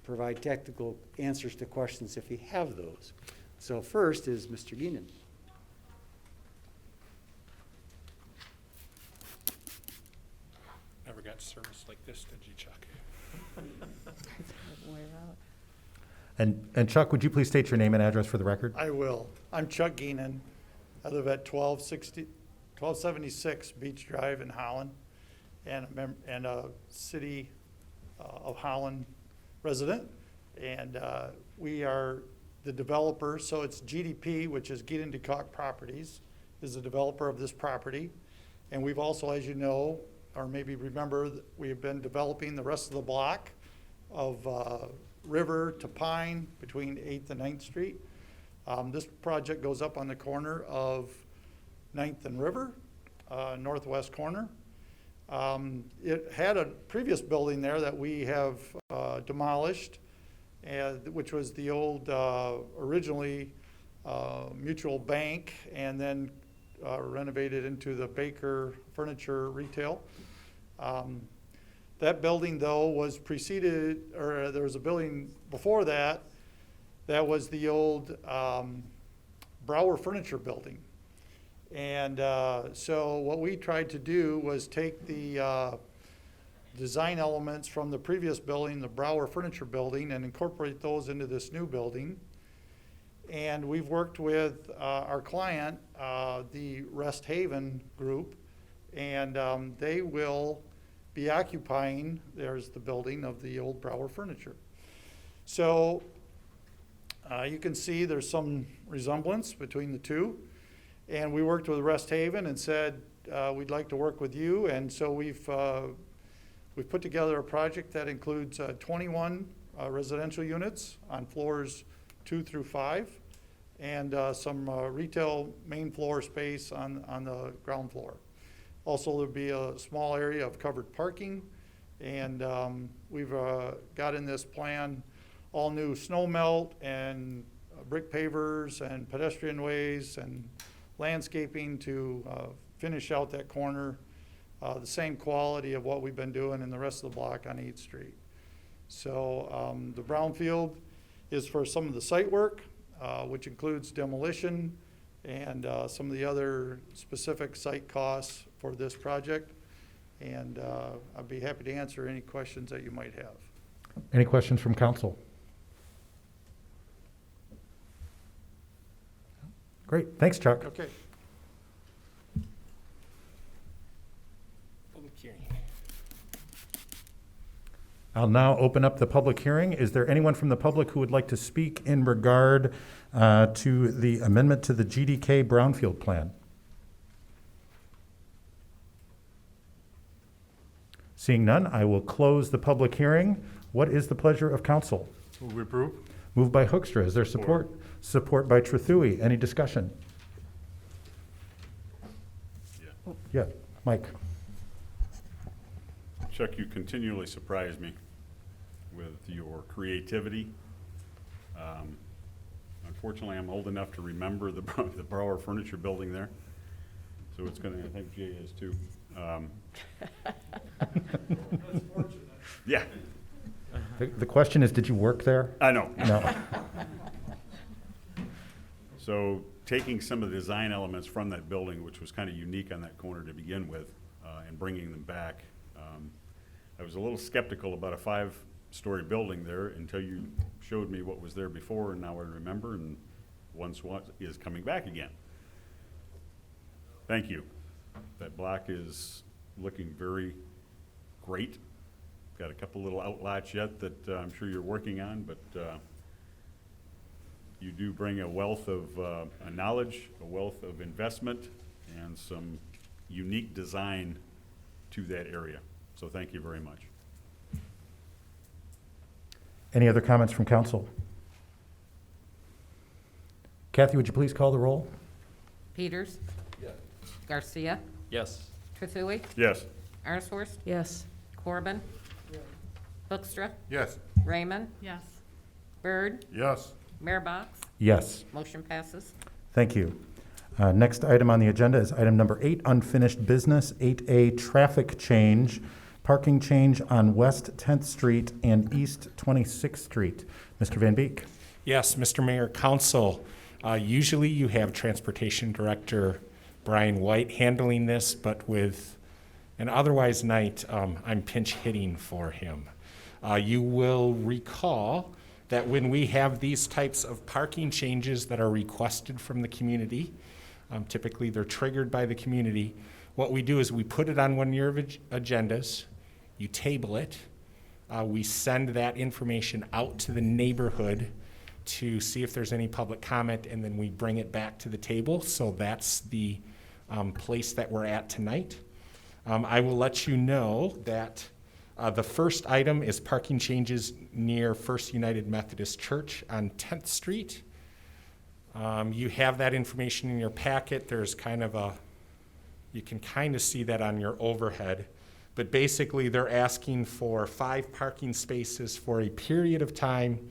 provide technical answers to questions if you have those. So first is Mr. Geenan. Never got service like this, did you, Chuck? And Chuck, would you please state your name and address for the record? I will. I'm Chuck Geenan. I live at 1276 Beach Drive in Holland, and a City of Holland resident. And we are the developer, so it's GDP, which is Geenan DeCock Properties, is the developer of this property. And we've also, as you know, or maybe remember, we have been developing the rest of the block of River to Pine between 8th and 9th Street. This project goes up on the corner of 9th and River, northwest corner. It had a previous building there that we have demolished, which was the old, originally Mutual Bank, and then renovated into the Baker Furniture Retail. That building, though, was preceded, or there was a building before that, that was the old Brower Furniture Building. And so what we tried to do was take the design elements from the previous building, the Brower Furniture Building, and incorporate those into this new building. And we've worked with our client, the Rest Haven Group, and they will be occupying, there's the building of the old Brower Furniture. So you can see there's some resemblance between the two. And we worked with Rest Haven and said, we'd like to work with you. And so we've put together a project that includes 21 residential units on floors 2 through 5, and some retail main floor space on the ground floor. Also, there'll be a small area of covered parking, and we've got in this plan all new snow melt and brick pavers and pedestrian ways and landscaping to finish out that corner, the same quality of what we've been doing in the rest of the block on 8th Street. So the brownfield is for some of the site work, which includes demolition and some of the other specific site costs for this project. And I'd be happy to answer any questions that you might have. Any questions from council? Great, thanks, Chuck. Okay. Public hearing. I'll now open up the public hearing. Is there anyone from the public who would like to speak in regard to the amendment to the GDK Brownfield Plan? Seeing none, I will close the public hearing. What is the pleasure of council? Move we approve? Moved by Hoekstra. Is there support? Support by Trethewey. Any discussion? Yeah, Mike. Chuck, you continually surprise me with your creativity. Unfortunately, I'm old enough to remember the Brower Furniture Building there, so it's going to, I think Jay is too. Yeah. The question is, did you work there? I know. No. So taking some of the design elements from that building, which was kind of unique on that corner to begin with, and bringing them back, I was a little skeptical about a 5-story building there until you showed me what was there before, and now I remember, and once is coming back again. Thank you. That block is looking very great. Got a couple little outlots yet that I'm sure you're working on, but you do bring a wealth of knowledge, a wealth of investment, and some unique design to that area. So thank you very much. Any other comments from council? Kathy, would you please call the roll? Peters. Yes. Garcia. Yes. Trethewey. Yes. Arnsworth. Yes. Corbin. Hoekstra. Yes. Raymond. Yes. Byrd. Yes. Mayor Box. Yes. Motion passes. Thank you. Next item on the agenda is item number 8, unfinished business, 8A, traffic change, parking change on West 10th Street and East 26th Street. Mr. Van Beek. Yes, Mr. Mayor, Council. Usually you have Transportation Director Brian White handling this, but with an otherwise night, I'm pinch hitting for him. You will recall that when we have these types of parking changes that are requested from the community, typically they're triggered by the community, what we do is we put it on one of your agendas, you table it, we send that information out to the neighborhood to see if there's any public comment, and then we bring it back to the table. So that's the place that we're at tonight. I will let you know that the first item is parking changes near First United Methodist Church on 10th Street. You have that information in your packet. There's you can kind of see that on your overhead. But basically, they're asking for 5 parking spaces for a period of time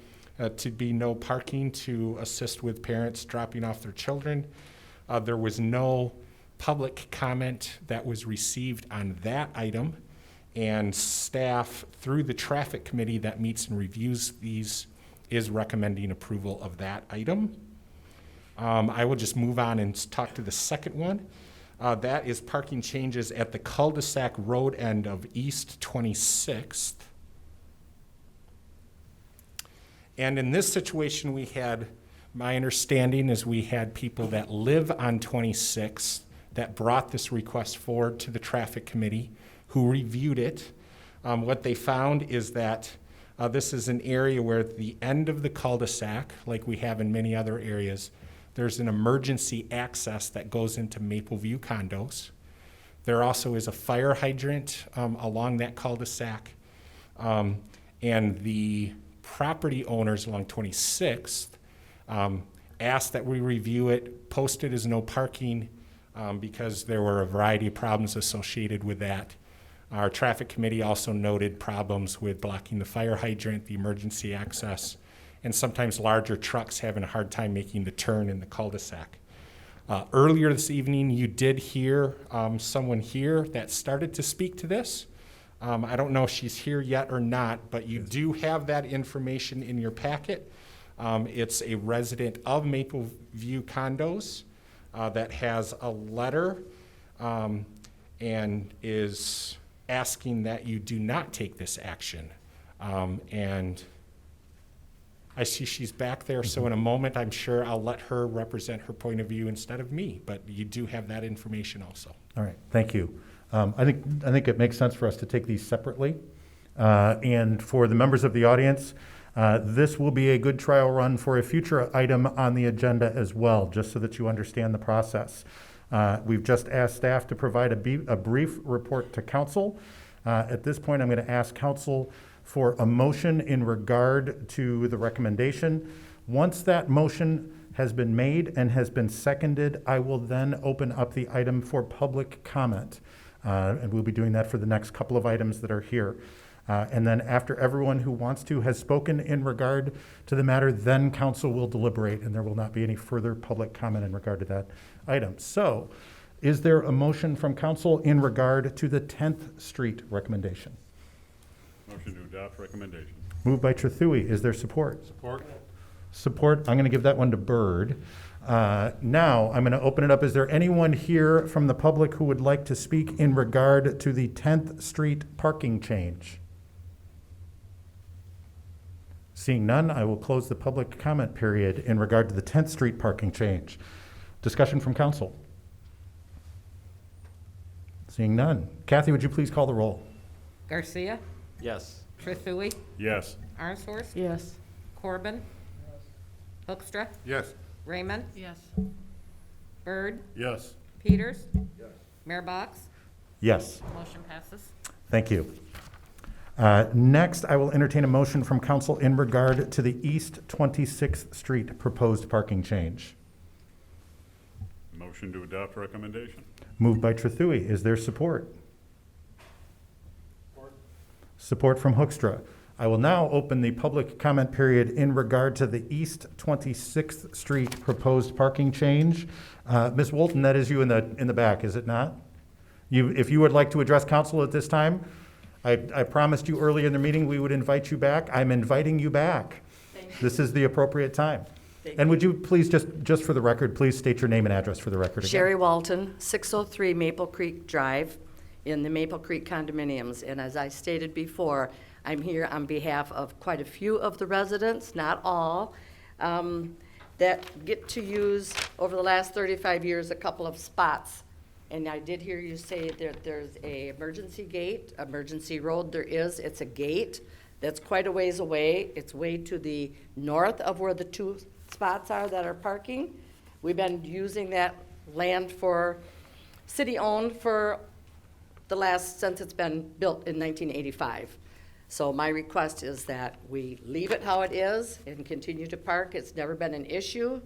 to be no parking to assist with parents dropping off their children. There was no public comment that was received on that item, and staff, through the traffic committee that meets and reviews these, is recommending approval of that item. I will just move on and talk to the second one. That is parking changes at the cul-de-sac road end of East 26th. And in this situation, my understanding is we had people that live on 26th that brought this request forward to the traffic committee, who reviewed it. What they found is that this is an area where at the end of the cul-de-sac, like we have in many other areas, there's an emergency access that goes into Maple View condos. There also is a fire hydrant along that cul-de-sac. And the property owners along 26th asked that we review it, post it as no parking, because there were a variety of problems associated with that. Our traffic committee also noted problems with blocking the fire hydrant, the emergency access, and sometimes larger trucks having a hard time making the turn in the cul-de-sac. Earlier this evening, you did hear someone here that started to speak to this. I don't know if she's here yet or not, but you do have that information in your packet. It's a resident of Maple View condos that has a letter and is asking that you do not take this action. And I see she's back there, so in a moment, I'm sure I'll let her represent her point of view instead of me, but you do have that information also. All right, thank you. I think it makes sense for us to take these separately. And for the members of the audience, this will be a good trial run for a future item on the agenda as well, just so that you understand the process. We've just asked staff to provide a brief report to council. At this point, I'm going to ask council for a motion in regard to the recommendation. Once that motion has been made and has been seconded, I will then open up the item for public comment. And we'll be doing that for the next couple of items that are here. And then after everyone who wants to has spoken in regard to the matter, then council will deliberate, and there will not be any further public comment in regard to that item. So, is there a motion from council in regard to the 10th Street recommendation? Motion to adopt recommendation. Moved by Trethewey. Is there support? Support. Support. I'm going to give that one to Byrd. Now, I'm going to open it up. Is there anyone here from the public who would like to speak in regard to the 10th Street parking change? Seeing none, I will close the public comment period in regard to the 10th Street parking change. Discussion from council. Seeing none. Kathy, would you please call the roll? Garcia, Yes. Trethewey, Yes. Arnshorst, Yes. Corbin, Hoekstra, Yes. Raymond, Yes. Byrd, Yes. Peters, Mayor Box. Yes. Motion passes. Thank you. Next, I will entertain a motion from council in regard to the East 26th Street proposed parking change. Motion to adopt recommendation. Moved by Trethewey. Is there support? Support from Hoekstra. I will now open the public comment period in regard to the East 26th Street proposed parking change. Ms. Wolton, that is you in the back, is it not? If you would like to address council at this time, I promised you earlier in the meeting we would invite you back. I'm inviting you back. This is the appropriate time. And would you please, just for the record, please state your name and address for the record again? Sherry Walton, 603 Maple Creek Drive in the Maple Creek condominiums. And as I stated before, I'm here on behalf of quite a few of the residents, not all, that get to use, over the last 35 years, a couple of spots. And I did hear you say that there's a emergency gate, emergency road. There is. It's a gate that's quite a ways away. It's way to the north of where the two spots are that are parking. We've been using that land for city-owned for since it's been built in 1985. So my request is that we leave it how it is and continue to park. It's never been an issue.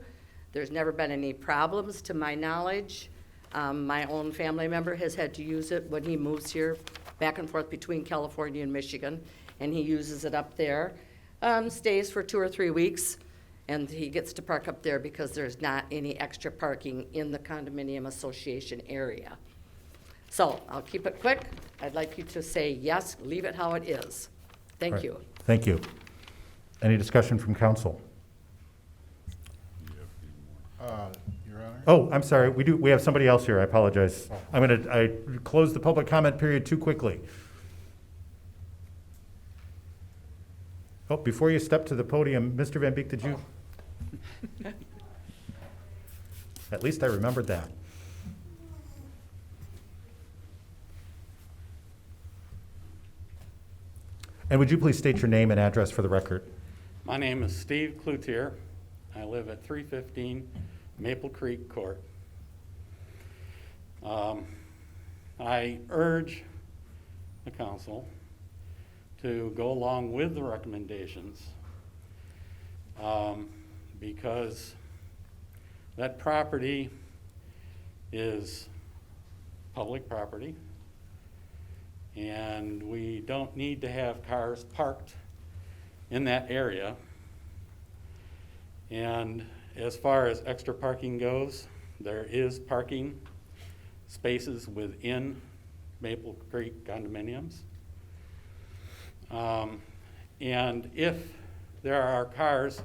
There's never been any problems to my knowledge. My own family member has had to use it when he moves here, back and forth between California and Michigan, and he uses it up there. Stays for 2 or 3 weeks, and he gets to park up there because there's not any extra parking in the condominium association area. So I'll keep it quick. I'd like you to say yes, leave it how it is. Thank Right. you. Thank you. Any discussion from council? Your Honor? Oh, I'm sorry, we have somebody else here, I apologize. I closed the public comment period too quickly. Oh, before you step to the podium, Mr. Van Beek, did you? At least I remembered that. And would you please state your name and address for the record? My name is Steve Cloutier. I live at 315 Maple Creek Court. I urge the council to go along with the recommendations because that property is public property, and we don't need to have cars parked in that area. And as far as extra parking goes, there is parking spaces within Maple Creek condominiums. And if there are cars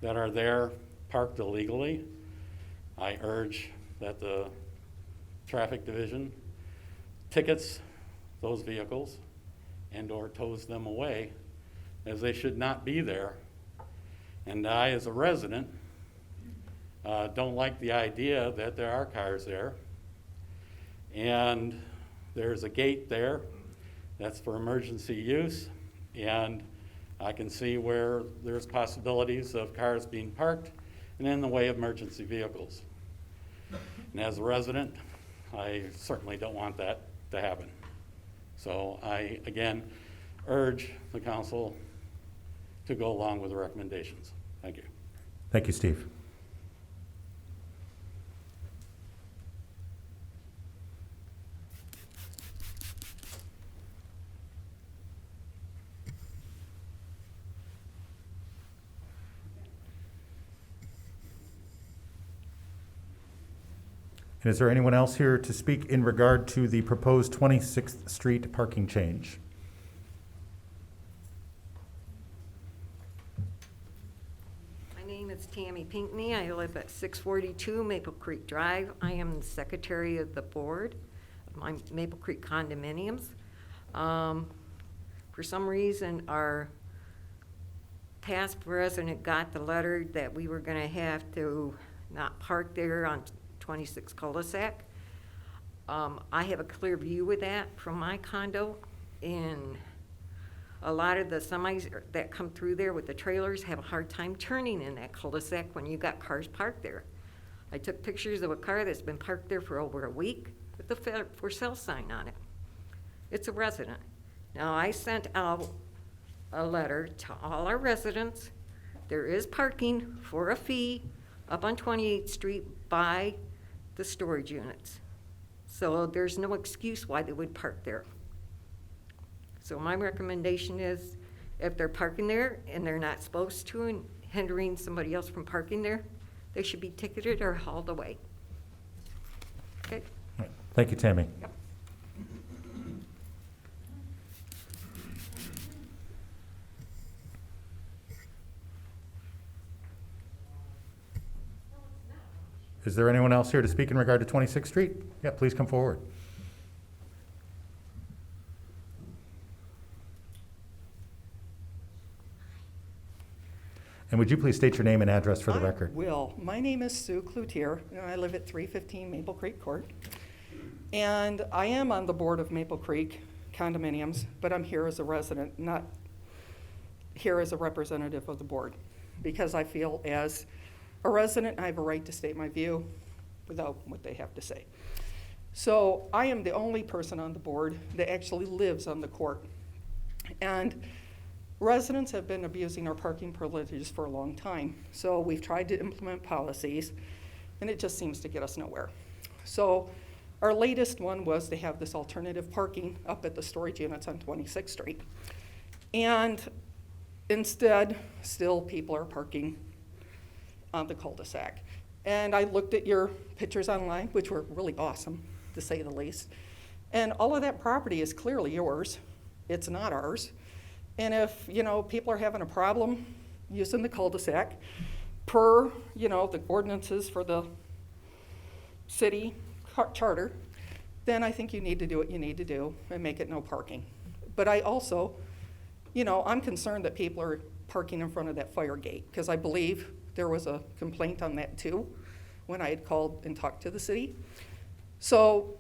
that are there parked illegally, I urge that the traffic division tickets those vehicles and/or tows them away, as they should not be there. And I, as a resident, don't like the idea that there are cars there. And there's a gate there that's for emergency use, and I can see where there's possibilities of cars being parked and in the way of emergency vehicles. And as a resident, I certainly don't want that to happen. So I, again, urge the council to go along with the recommendations. Thank you. Thank you, Steve. And is there anyone else here to speak in regard to the proposed 26th Street parking change? My name is Tammy Pinkney. I live at 642 Maple Creek Drive. I am the secretary of the board of my Maple Creek condominiums. For some reason, our past president got the letter that we were going to have to not park there on 26 cul-de-sac. I have a clear view with that from my condo, and a lot of the semis that come through there with the trailers have a hard time turning in that cul-de-sac when you got cars parked there. I took pictures of a car that's been parked there for over a week with the for sale sign on it. It's a resident. Now, I sent out a letter to all our residents. There is parking for a fee up on 28th Street by the storage units. So there's no excuse why they would park there. So my recommendation is, if they're parking there and they're not supposed to and hindering somebody else from parking there, they should be ticketed or hauled away. Okay? Thank you, Tammy. Yep. Is there anyone else here to speak in regard to 26th Street? Yeah, please come forward. And would you please state your name and address for the record? Will. My name is Sue Cloutier, and I live at 315 Maple Creek Court. And I am on the board of Maple Creek condominiums, but I'm here as a resident, not here as a representative of the board, because I feel as a resident, I have a right to state my view without what they have to say. So I am the only person on the board that actually lives on the court. And Residents have been abusing our parking privileges for a long time. So we've tried to implement policies, and it just seems to get us nowhere. So our latest one was to have this alternative parking up at the storage units on 26th Street. And instead, still people are parking on the cul-de-sac. And I looked at your pictures online, which were really awesome, to say the least. And all of that property is clearly yours. It's not ours. And if, people are having a problem using the cul-de-sac per, the ordinances for the city charter, then I think you need to do what you need to do and make it no parking. But I also, I'm concerned that people are parking in front of that fire gate, because I believe there was a complaint on that too when I had called and talked to the city. So,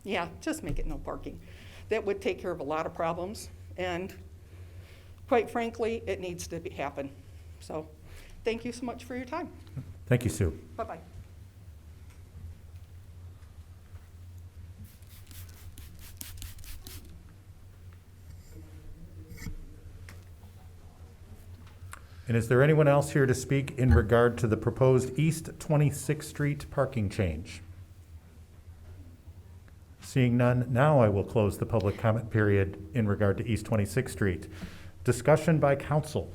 yeah, just make it no parking. That would take care of a lot of problems, and quite frankly, it needs to happen. So, thank you so much for your time. Thank you, Sue. Bye-bye. And is there anyone else here to speak in regard to the proposed East 26th Street parking change? Seeing none, now I will close the public comment period in regard to East 26th Street. Discussion by council.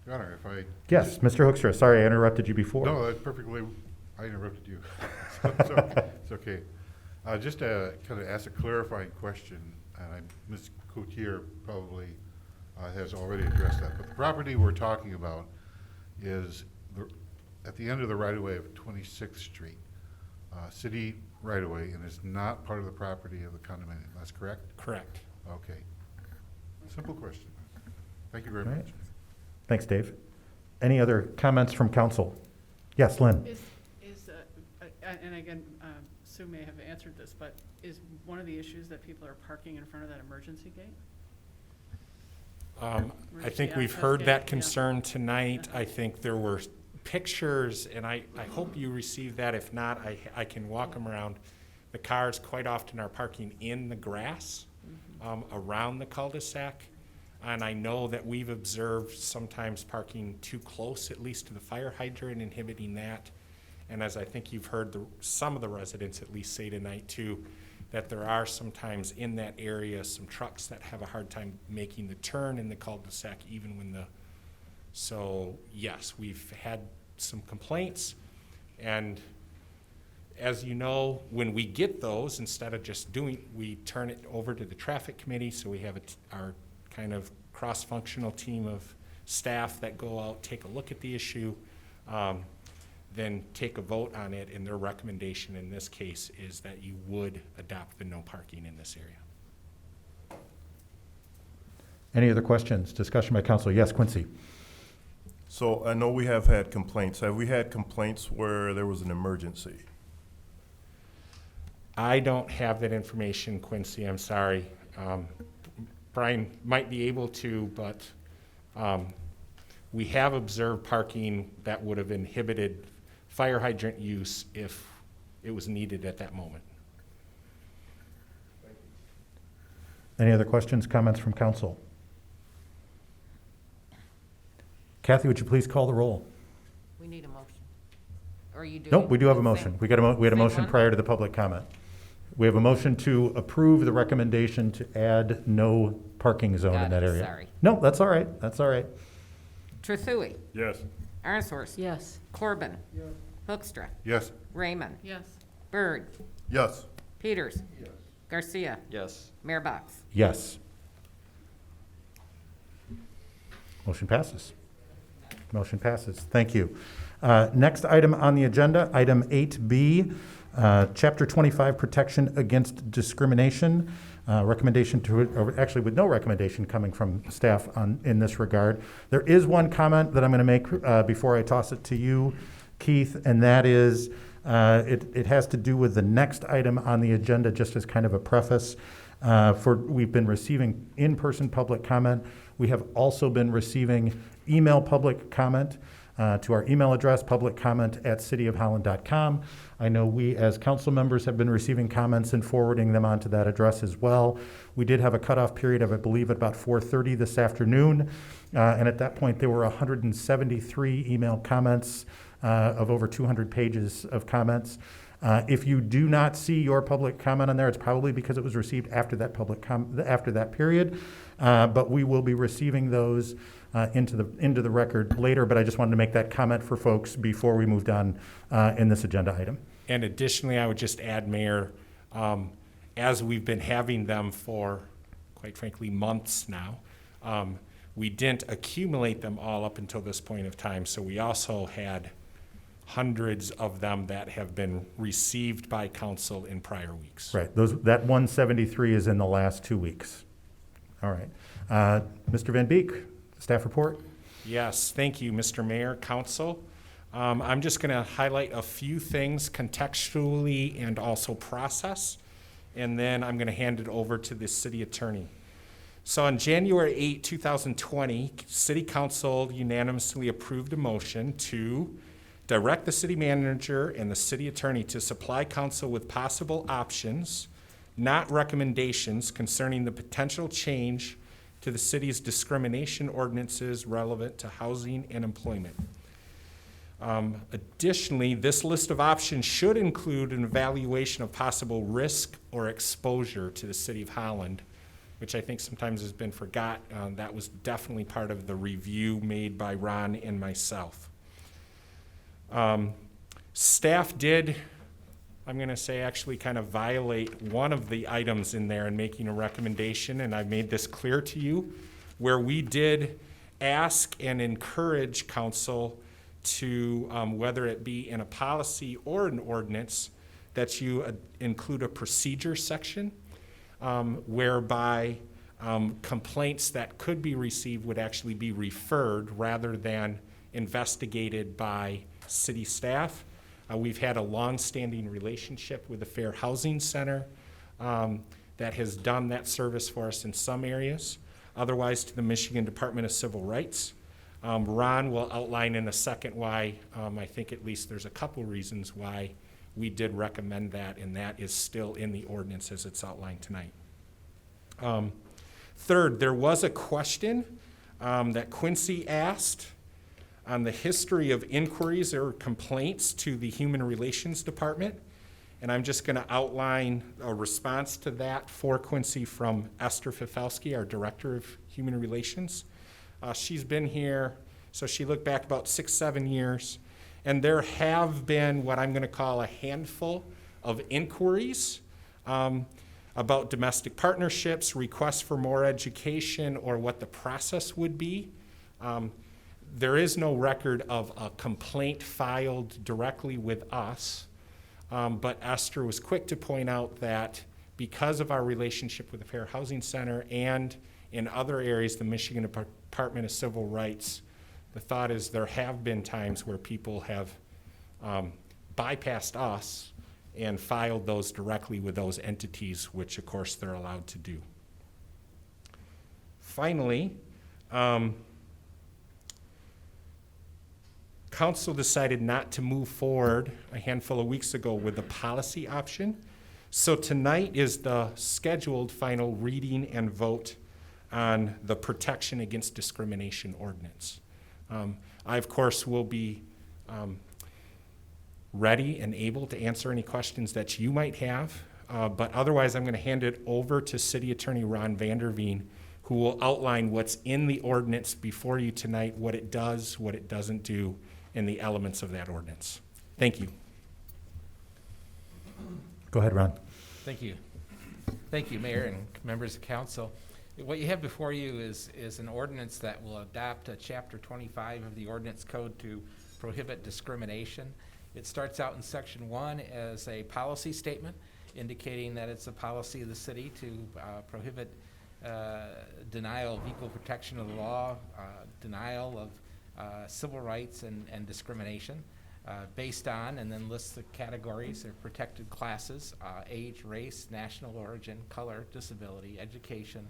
Your Honor, if I... Yes, Mr. Hoekstra, sorry I interrupted you before. No, that's perfectly, I interrupted you. It's okay. Just to kind of ask a clarifying question, and Ms. Coutier probably has already addressed that, but the property we're talking about is at the end of the right-of-way of 26th Street, city right-of-way, and is not part of the property of the condominium. That's correct? Correct. Okay. Simple question. Thank you very All right. much. Thanks, Dave. Any other comments from council? Yes, Lynn. And again, Sue may have answered this, but is one of the issues that people are parking in front of that emergency gate? I think we've heard that concern tonight. I think there were pictures, and I hope you received that. If not, I can walk them around. The cars quite often are parking in the grass around the cul-de-sac. And I know that we've observed sometimes parking too close, at least to the fire hydrant, inhibiting that. And as I think you've heard some of the residents at least say tonight too, that there are sometimes in that area some trucks that have a hard time making the turn in the cul-de-sac even when so yes, we've had some complaints, and as you know, when we get those, instead of just we turn it over to the traffic committee, so we have our kind of cross-functional team of staff that go out, take a look at the issue, then take a vote on it, and their recommendation in this case is that you would adopt the no parking in this area. Any other questions? Discussion by council. Yes, Quincy. So I know we have had complaints. Have we had complaints where there was an emergency? I don't have that information, Quincy, I'm sorry. Brian might be able to, but we have observed parking that would have inhibited fire hydrant use if it was needed at that moment. Any other questions, comments from council? Kathy, would you please call the roll? We need a motion. Or you do? Nope, we do have a motion. We had a motion prior to the public comment. We have a motion to approve the recommendation to add no parking zone in that area. Sorry. No, that's all right. That's all right. Trethewey. Yes. Arnshorst. Yes. Corbin. Hoekstra. Yes. Raymond. Yes. Byrd. Yes. Peters. Garcia. Yes. Mayor Box. Yes. Motion passes. Motion passes. Thank you. Next item on the agenda, item 8B, Chapter 25, Protection Against Discrimination. Recommendation to, actually with no recommendation coming from staff in this regard. There is one comment that I'm going to make before I toss it to you, Keith, and that is it has to do with the next item on the agenda, just as kind of a preface. We've been receiving in-person public comment. We have also been receiving email public comment. to our email address, publiccomment@cityofholland.com. I know we, as council members, have been receiving comments and forwarding them onto that address as well. We did have a cutoff period of, I believe, at about 4:30 this afternoon, and at that point, there were 173 email comments of over 200 pages of comments. If you do not see your public comment on there, it's probably because it was received after that after that period. But we will be receiving those into the record later. But I just wanted to make that comment for folks before we moved on in this agenda item. And additionally, I would just add, Mayor, as we've been having them for, quite frankly, months now, we didn't accumulate them all up until this point of time. So we also had hundreds of them that have been received by council in prior weeks. Right. That 173 is in the last 2 weeks. All right. Mr. Van Beek, staff report. Yes, thank you, Mr. Mayor, council. I'm just going to highlight a few things contextually and also process, and then I'm going to hand it over to the city attorney. So on January 8, 2020, City Council unanimously approved a motion to direct the city manager and the city attorney to supply council with possible options, not recommendations, concerning the potential change to the city's discrimination ordinances relevant to housing and employment. Additionally, this list of options should include an evaluation of possible risk or exposure to the city of Holland, which I think sometimes has been forgot. That was definitely part of the review made by Ron and myself. Staff did, I'm going to say, actually kind of violate one of the items in there in making a recommendation, and I've made this clear to you, where we did ask and encourage council to, whether it be in a policy or an ordinance, that you include a procedure section whereby complaints that could be received would actually be referred rather than investigated by city staff. We've had a long-standing relationship with the Fair Housing Center that has done that service for us in some areas. Otherwise, to the Michigan Department of Civil Rights. Ron will outline in a second why, I think at least there's a couple reasons why we did recommend that, and that is still in the ordinance as it's outlined tonight. Third, there was a question that Quincy asked on the history of inquiries or complaints to the Human Relations Department. And I'm just going to outline a response to that for Quincy from Esther Fifelski, our Director of Human Relations. She's been here, so she looked back about 6-7 years, and there have been what I'm going to call a handful of inquiries about domestic partnerships, requests for more education, or what the process would be. There is no record of a complaint filed directly with us, but Esther was quick to point out that because of our relationship with the Fair Housing Center and in other areas, the Michigan Department of Civil Rights, the thought is there have been times where people have bypassed us and filed those directly with those entities, which of course they're allowed to do. Finally, council decided not to move forward a handful of weeks ago with the policy option. So tonight is the scheduled final reading and vote on the protection against discrimination ordinance. I, of course, will be ready and able to answer any questions that you might have, but otherwise I'm going to hand it over to City Attorney Ron Vanderveen, who will outline what's in the ordinance before you tonight, what it does, what it doesn't do, and the elements of that ordinance. Thank you. Go ahead, Ron. Thank you. Thank you, Mayor and members of council. What you have before you is an ordinance that will adopt Chapter 25 of the Ordinance Code to prohibit discrimination. It starts out in Section 1 as a policy statement indicating that it's a policy of the city to prohibit denial of equal protection of the law, denial of civil rights and discrimination based on, and then lists the categories of protected classes, age, race, national origin, color, disability, education,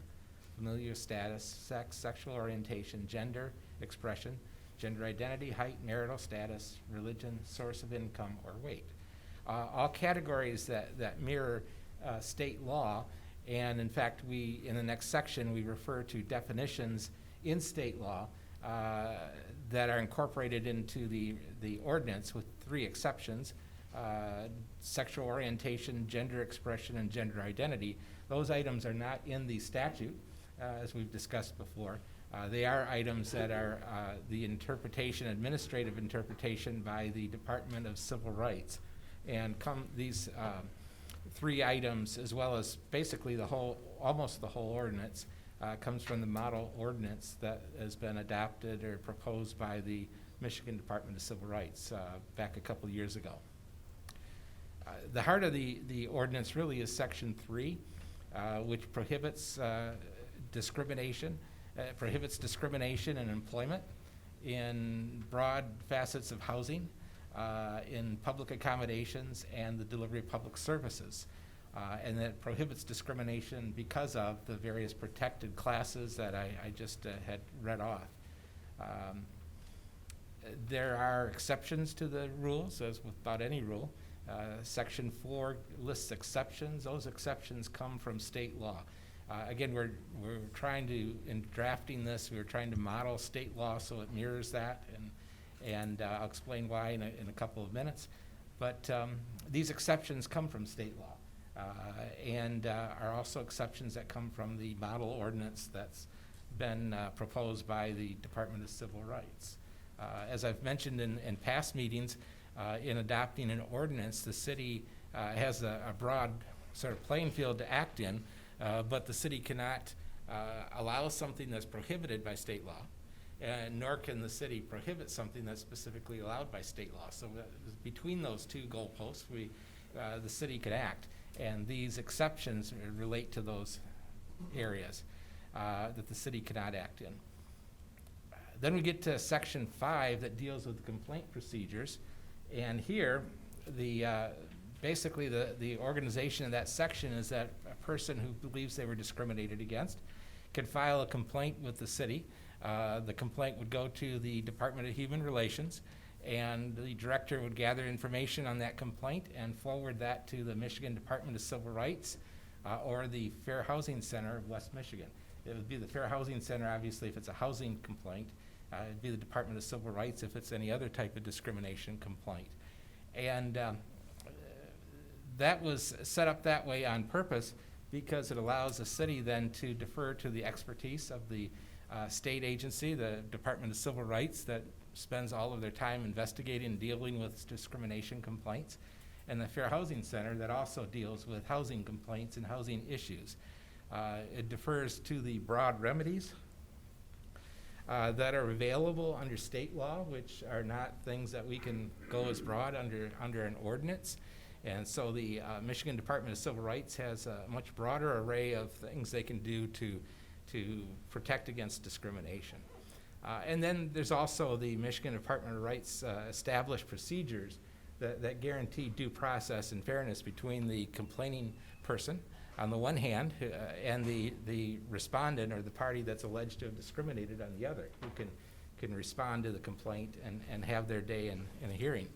familial status, sex, sexual orientation, gender, expression, gender identity, height, marital status, religion, source of income, or weight. All categories that mirror state law, and in fact, in the next section, we refer to definitions in state law that are incorporated into the ordinance with 3 exceptions: sexual orientation, gender expression, and gender identity. Those items are not in the statute, as we've discussed before. They are items that are the administrative interpretation by the Department of Civil Rights. And these 3 items, as well as basically almost the whole ordinance, comes from the model ordinance that has been adopted or proposed by the Michigan Department of Civil Rights back a couple years ago. The heart of the ordinance really is Section 3, which prohibits discrimination. Prohibits discrimination in employment, in broad facets of housing, in public accommodations, and the delivery of public services. And that prohibits discrimination because of the various protected classes that I just had read off. There are exceptions to the rules, as with about any rule. Section 4 lists exceptions. Those exceptions come from state law. Again, we're trying to, in drafting this, we're trying to model state law so it mirrors that, and I'll explain why in a couple of minutes. But these exceptions come from state law, and are also exceptions that come from the model ordinance that's been proposed by the Department of Civil Rights. As I've mentioned in past meetings, in adopting an ordinance, the city has a broad sort of playing field to act in. But the city cannot allow something that's prohibited by state law, nor can the city prohibit something that's specifically allowed by state law. So between those 2 goalposts, the city could act, and these exceptions relate to those areas that the city cannot act in. Then we get to Section 5 that deals with complaint procedures, and here basically the organization of that section is that a person who believes they were discriminated against can file a complaint with the city. The complaint would go to the Department of Human Relations, and the director would gather information on that complaint and forward that to the Michigan Department of Civil Rights or the Fair Housing Center of West Michigan. It would be the Fair Housing Center, obviously, if it's a housing complaint. It'd be the Department of Civil Rights if it's any other type of discrimination complaint. And that was set up that way on purpose because it allows the city then to defer to the expertise of the state agency, the Department of Civil Rights, that spends all of their time investigating and dealing with discrimination complaints, and the Fair Housing Center that also deals with housing complaints and housing issues. It defers to the broad remedies that are available under state law, which are not things that we can go as broad under an ordinance. And so the Michigan Department of Civil Rights has a much broader array of things they can do to protect against discrimination. And then there's also the Michigan Department of Rights established procedures that guarantee due process and fairness between the complaining person on the one hand and the respondent or the party that's alleged to have discriminated on the other, who can respond to the complaint and have their day in a hearing.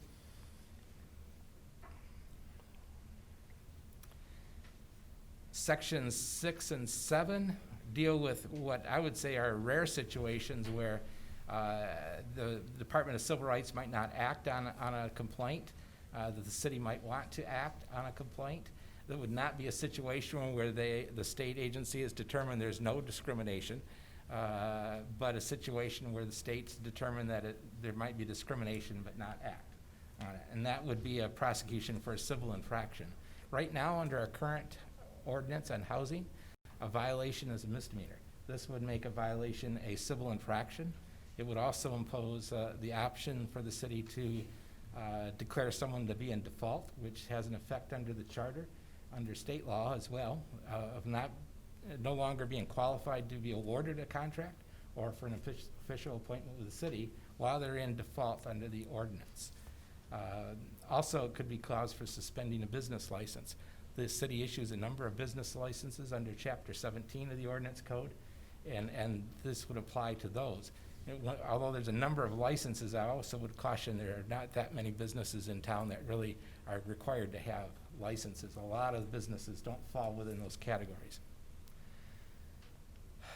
Sections 6 and 7 deal with what I would say are rare situations where the Department of Civil Rights might not act on a complaint, that the city might want to act on a complaint. That would not be a situation where the state agency has determined there's no discrimination, but a situation where the state's determined that there might be discrimination but not act on it. And that would be a prosecution for a civil infraction. Right now, under our current ordinance on housing, a violation is a misdemeanor. This would make a violation a civil infraction. It would also impose the option for the city to declare someone to be in default, which has an effect under the charter, under state law as well, of no longer being qualified to be awarded a contract or for an official appointment with the city while they're in default under the ordinance. Also, it could be cause for suspending a business license. The city issues a number of business licenses under Chapter 17 of the Ordinance Code, and this would apply to those. although there's a number of licenses, I also would caution there are not that many businesses in town that really are required to have licenses. A lot of businesses don't fall within those categories.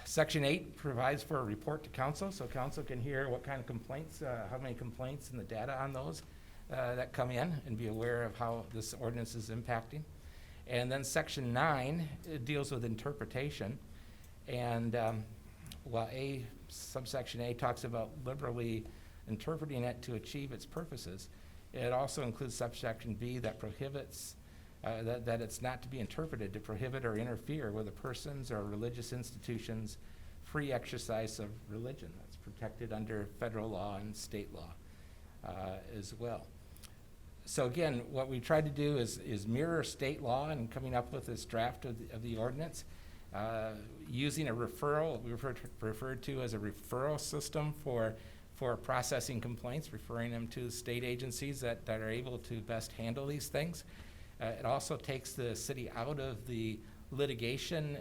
Section 8 provides for a report to council, so council can hear what kind of complaints, how many complaints and the data on those that come in, and be aware of how this ordinance is impacting. And then Section 9 deals with interpretation. And while subsection A talks about liberally interpreting it to achieve its purposes, it also includes subsection B that prohibits that it's not to be interpreted to prohibit or interfere with a person's or religious institution's free exercise of religion. That's protected under federal law and state law as well. So again, what we tried to do is mirror state law in coming up with this draft of the ordinance, using a referral, we referred to as a referral system for processing complaints, referring them to state agencies that are able to best handle these things. It also takes the city out of the litigation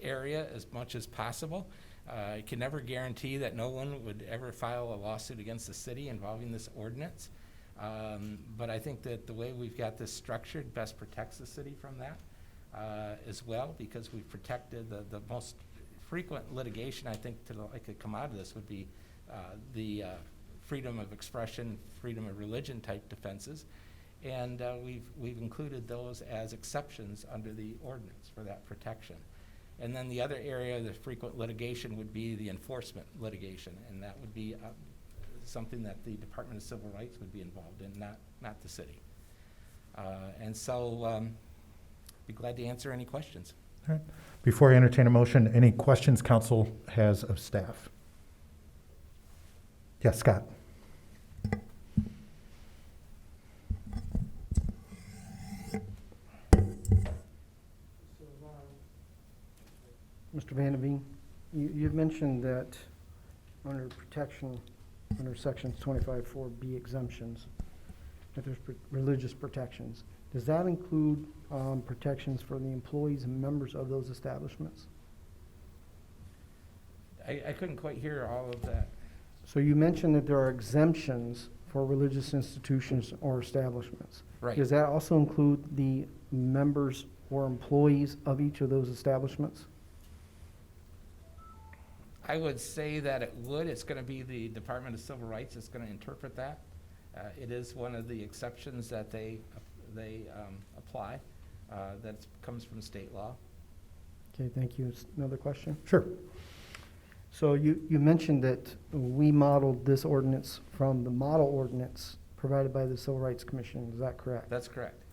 area as much as possible. I can never guarantee that no one would ever file a lawsuit against the city involving this ordinance. But I think that the way we've got this structured best protects the city from that as well, because we've protected the most frequent litigation, I think, could come out of this would be the freedom of expression, freedom of religion type defenses. And we've included those as exceptions under the ordinance for that protection. And then the other area, the frequent litigation, would be the enforcement litigation, and that would be something that the Department of Civil Rights would be involved in, not the city. And so be glad to answer any questions. All right. Before I entertain a motion, any questions council has of staff? Yes, Scott. Mr. Vanderveen, you've mentioned that under protection, under sections 25(4)B exemptions, that there's religious protections. Does that include protections for the employees and members of those establishments? I couldn't quite hear all of that. So you mentioned that there are exemptions for religious institutions or establishments. Right. Does that also include the members or employees of each of those establishments? I would say that it would. It's going to be the Department of Civil Rights that's going to interpret that. It is one of the exceptions that they apply that comes from state law. Okay, thank you. Another question? Sure. So you mentioned that we modeled this ordinance from the model ordinance provided by the Civil Rights Commission. Is that correct? That's correct.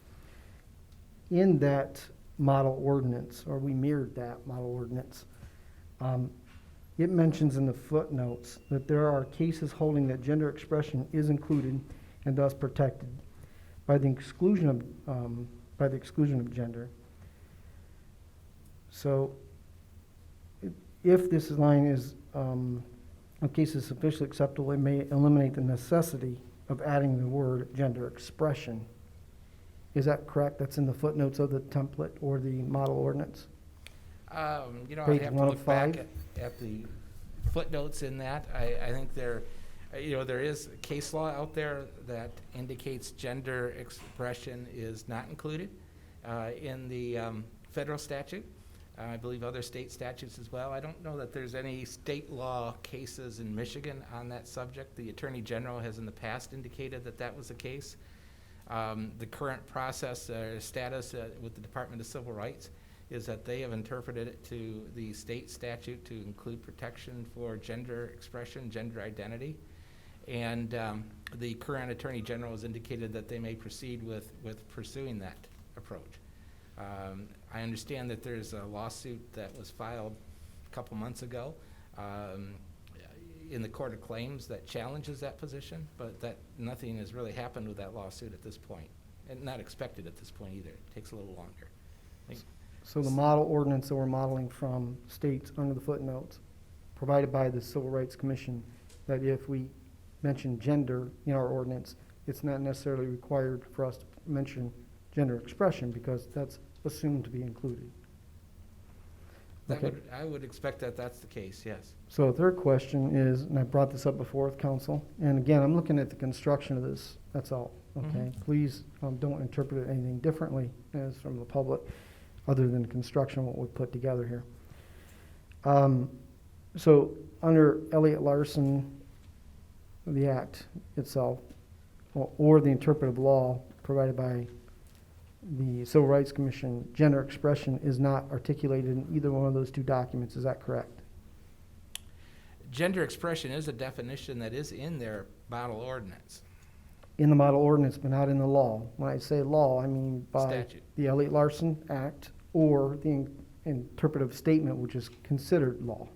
In that model ordinance, or we mirrored that model ordinance, it mentions in the footnotes that there are cases holding that gender expression is included and thus protected by the exclusion of gender. So, if this line is a case is sufficiently acceptable, it may eliminate the necessity of adding the word gender expression. Is that correct? That's in the footnotes of the template or the model ordinance? I'd Page have to 1 of look back 5. at the footnotes in that. I think there is case law out there that indicates gender expression is not included in the federal statute. I believe other state statutes as well. I don't know that there's any state law cases in Michigan on that subject. The Attorney General has in the past indicated that that was the case. The current process status with the Department of Civil Rights is that they have interpreted it to the state statute to include protection for gender expression, gender identity. And the current Attorney General has indicated that they may proceed with pursuing that approach. I understand that there's a lawsuit that was filed a couple months ago in the Court of Claims that challenges that position, but that nothing has really happened with that lawsuit at this point, and not expected at this point either. It takes a little longer. So the model ordinance that we're modeling from states under the footnotes provided by the Civil Rights Commission that if we mention gender in our ordinance, it's not necessarily required for us to mention gender expression because that's assumed to be included. Okay. I would expect that that's the case, yes. So the third question is, and I brought this up before with council, and again, I'm looking at the construction of this, that's all, okay? Please don't interpret it anything differently as from the public, other than construction, what we put together here. So under Elliott Larson, the act itself, or the interpretive law provided by the Civil Rights Commission, gender expression is not articulated in either one of those two documents, is that correct? Gender expression is a definition that is in their model ordinance. In the model ordinance, but not in the law. When I say law, I mean by Statute. the Elliott Larson Act or the interpretive statement, which is considered law.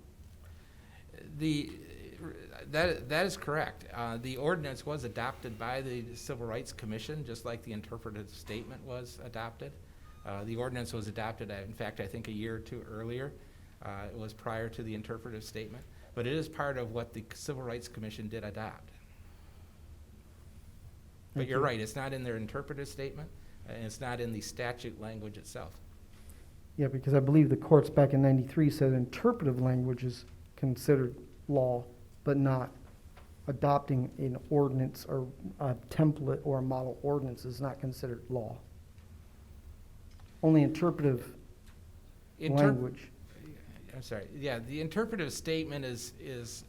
That is correct. The ordinance was adopted by the Civil Rights Commission, just like the interpretive statement was adopted. The ordinance was adopted, in fact, I think a year or two earlier. It was prior to the interpretive statement, but it is part of what the Civil Rights Commission did adopt. But Thank you're you. right, it's not in their interpretive statement, and it's not in the statute language itself. Yeah, because I believe the courts back in '93 said interpretive language is considered law, but not adopting an ordinance or a template or a model ordinance is not considered law. Only interpretive language. I'm sorry, yeah, the interpretive statement is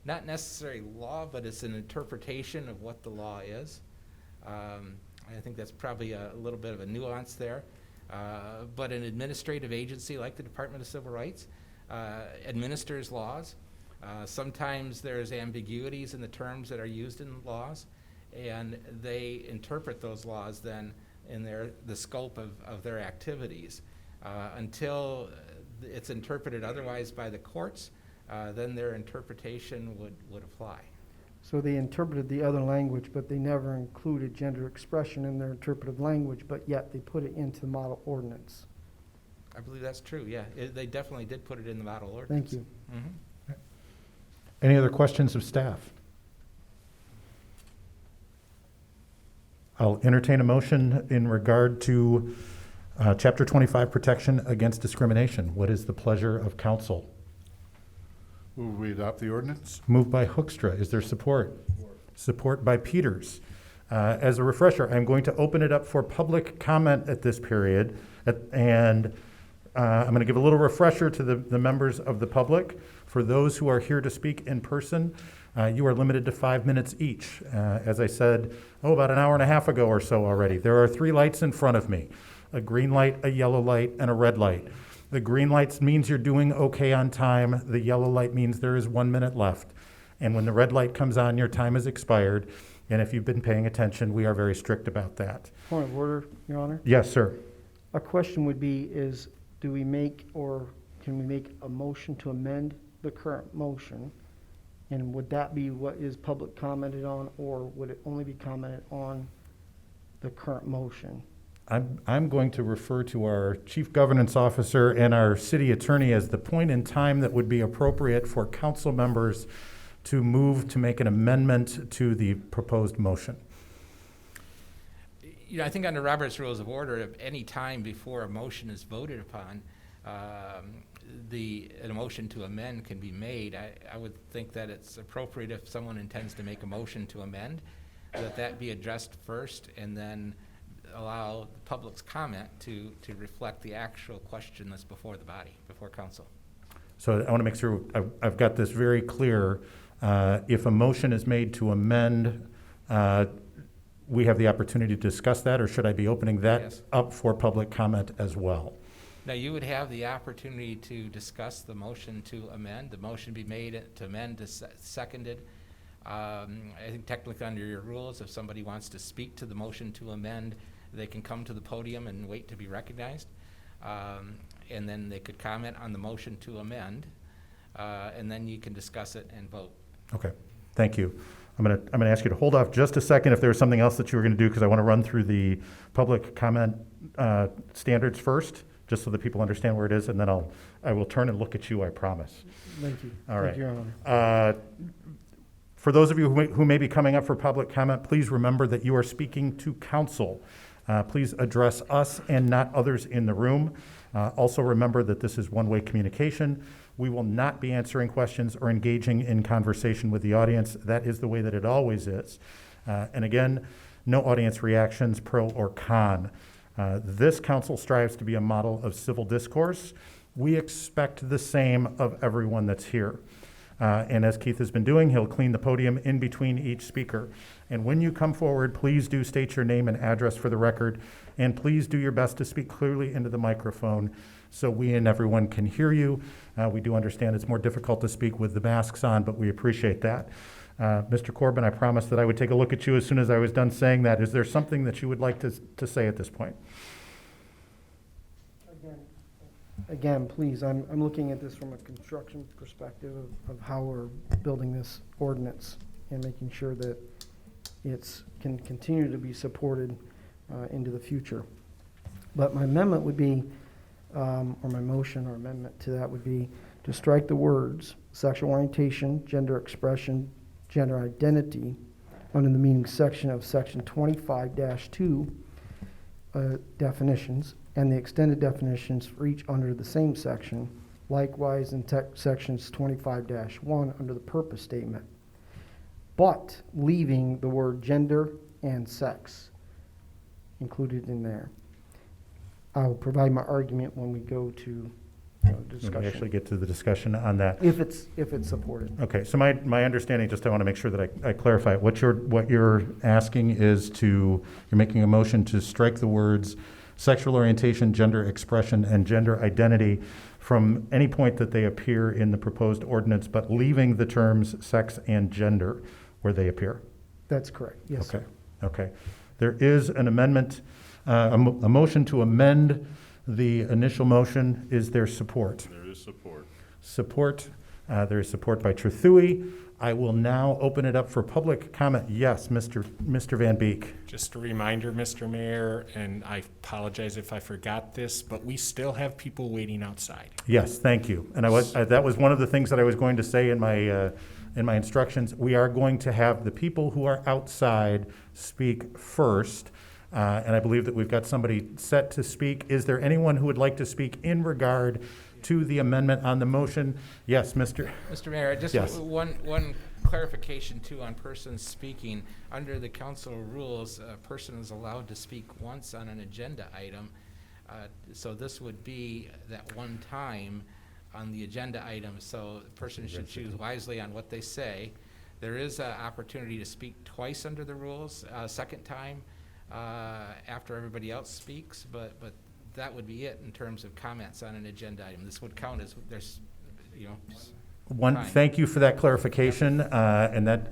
not necessarily law, but it's an interpretation of what the law is. I think that's probably a little bit of a nuance there. But an administrative agency like the Department of Civil Rights administers laws. Sometimes there's ambiguities in the terms that are used in laws, and they interpret those laws then in the scope of their activities. Until it's interpreted otherwise by the courts, then their interpretation would apply. So they interpreted the other language, but they never included gender expression in their interpretive language, but yet they put it into the model ordinance. I believe that's true, yeah. They definitely did put it in the model ordinance. Thank you. Mhm. Any other questions of staff? I'll entertain a motion in regard to Chapter 25, Protection Against Discrimination. What is the pleasure of council? Move we adopt the ordinance? Moved by Hoekstra. Is there support? Support by Peters. As a refresher, I'm going to open it up for public comment at this period. And I'm going to give a little refresher to the members of the public. For those who are here to speak in person, you are limited to 5 minutes each. As I said, about an hour and a half ago or so already, there are 3 lights in front of me: a green light, a yellow light, and a red light. The green light means you're doing okay on time. The yellow light means there is 1 minute left. And when the red light comes on, your time has expired. And if you've been paying attention, we are very strict about that. Point of order, Your Honor. Yes, sir. A question would be is, do we make or can we make a motion to amend the current motion? And would that be what is public commented on, or would it only be commented on the current motion? I'm going to refer to our chief governance officer and our city attorney as the point in time that would be appropriate for council members to move to make an amendment to the proposed motion. You know, I think under Robert's Rules of Order, at any time before a motion is voted upon, a motion to amend can be made. I would think that it's appropriate if someone intends to make a motion to amend, that be addressed first, and then allow the public's comment to reflect the actual question that's before the body, before council. So I want to make sure I've got this very clear. If a motion is made to amend, we have the opportunity to discuss that, or should I be opening that Yes. up for public comment as well? Now, you would have the opportunity to discuss the motion to amend. The motion be made to amend is seconded. I think technically under your rules, if somebody wants to speak to the motion to amend, they can come to the podium and wait to be recognized. And then they could comment on the motion to amend, and then you can discuss it and vote. Okay, thank you. I'm gonna ask you to hold off just a second if there's something else that you were gonna do, because I want to run through the public comment standards first, just so that people understand where it is, and then I will turn and look at you, I promise. Thank you. All right. Thank you, Your Honor. For those of you who may be coming up for public comment, please remember that you are speaking to council. Please address us and not others in the room. Also remember that this is one-way communication. We will not be answering questions or engaging in conversation with the audience. That is the way that it always is. And again, no audience reactions, pro or con. This council strives to be a model of civil discourse. We expect the same of everyone that's here. And as Keith has been doing, he'll clean the podium in between each speaker. And when you come forward, please do state your name and address for the record. And please do your best to speak clearly into the microphone so we and everyone can hear you. We do understand it's more difficult to speak with the masks on, but we appreciate that. Mr. Corbin, I promised that I would take a look at you as soon as I was done saying that. Is there something that you would like to say at this point? Again, please, I'm looking at this from a construction perspective of how we're building this ordinance and making sure that it's can continue to be supported into the future. But my amendment would be, or my motion or amendment to that would be to strike the words sexual orientation, gender expression, gender identity under the meaning section of section 25-2 definitions, and the extended definitions for each under the same section, likewise in sections 25-1 under the purpose statement, but leaving the word gender and sex included in there. I'll provide my argument when we go to discussion. When we actually get to the discussion on that. If it's supported. Okay, so my understanding, just I want to make sure that I clarify, what you're asking is you're making a motion to strike the words sexual orientation, gender expression, and gender identity from any point that they appear in the proposed ordinance, but leaving the terms sex and gender where they appear. That's correct, yes. Okay, okay. There is an amendment, a motion to amend the initial motion. Is there support? There is support. Support. There is support by Trethewey. I will now open it up for public comment. Yes, Mr. Van Beek. Just a reminder, Mr. Mayor, and I apologize if I forgot this, but we still have people waiting outside. Yes, thank you. And that was one of the things that I was going to say in my instructions. We are going to have the people who are outside speak first. And I believe that we've got somebody set to speak. Is there anyone who would like to speak in regard to the amendment on the motion? Yes, Mr. Mayor, just Yes. one clarification too on persons speaking. Under the council rules, a person is allowed to speak once on an agenda item. So this would be that one time on the agenda item. So the person should choose wisely on what they say. There is an opportunity to speak twice under the rules, second time after everybody else speaks, but that would be it in terms of comments on an agenda item. This would count as there's, time. Thank you for that clarification, and that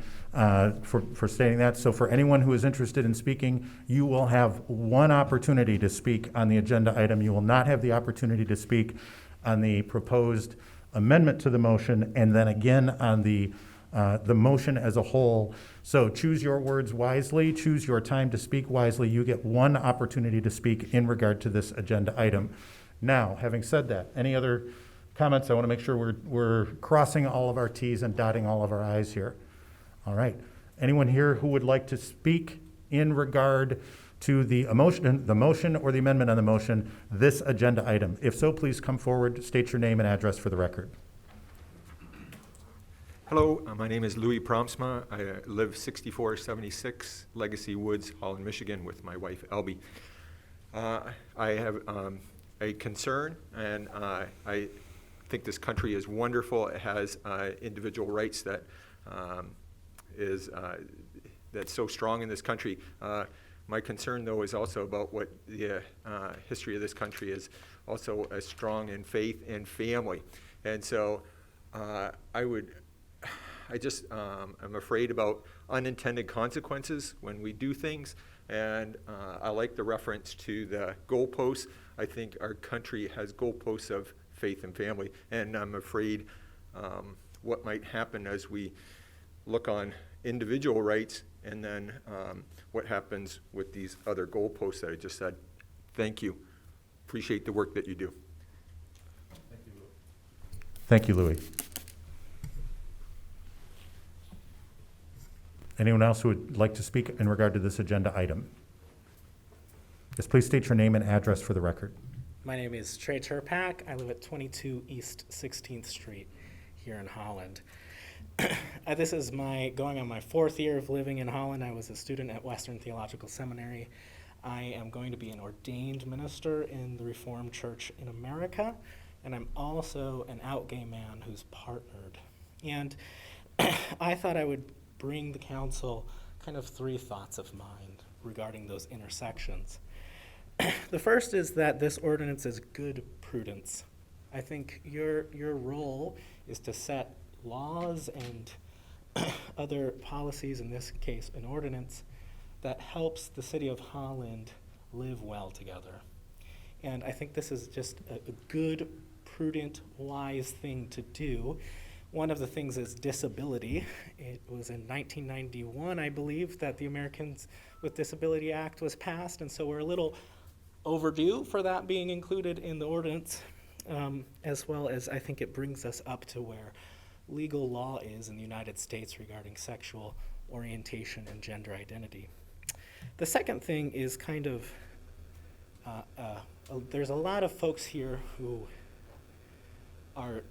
for stating that. So for anyone who is interested in speaking, you will have one opportunity to speak on the agenda item. You will not have the opportunity to speak on the proposed amendment to the motion, and then again on the motion as a whole. So choose your words wisely, choose your time to speak wisely. You get one opportunity to speak in regard to this agenda item. Now, having said that, any other comments? I want to make sure we're crossing all of our T's and dotting all of our I's here. All right. Anyone here who would like to speak in regard to the motion or the amendment on the motion, this agenda item? If so, please come forward, state your name and address for the record. Hello, my name is Louis Promsma. I live 6476 Legacy Woods, Holland, Michigan, with my wife, Elby. I have a concern, and I think this country is wonderful. It has individual rights that that's so strong in this country. My concern, though, is also about what the history of this country is also strong in faith and family. And so I'm afraid about unintended consequences when we do things, and I like the reference to the goalposts. I think our country has goalposts of faith and family, and I'm afraid what might happen as we look on individual rights and then what happens with these other goalposts that I just said. Thank you. Appreciate the work that you do. Thank you, Louis. Anyone else who would like to speak in regard to this agenda item? Yes, please state your name and address for the record. My name is Trey Turpak. I live at 22 East 16th Street here in Holland. This is going on my 4th year of living in Holland. I was a student at Western Theological Seminary. I am going to be an ordained minister in the Reformed Church in America, and I'm also an out gay man who's partnered. And I thought I would bring the council kind of 3 thoughts of mine regarding those intersections. The first is that this ordinance is good prudence. I think your role is to set laws and other policies, in this case an ordinance, that helps the city of Holland live well together. And I think this is just a good, prudent, wise thing to do. One of the things is disability. It was in 1991, I believe, that the Americans with Disability Act was passed, and so we're a little overdue for that being included in the ordinance, as well as I think it brings us up to where legal law is in the United States regarding sexual orientation and gender identity. The second thing is kind of, there's a lot of folks here who are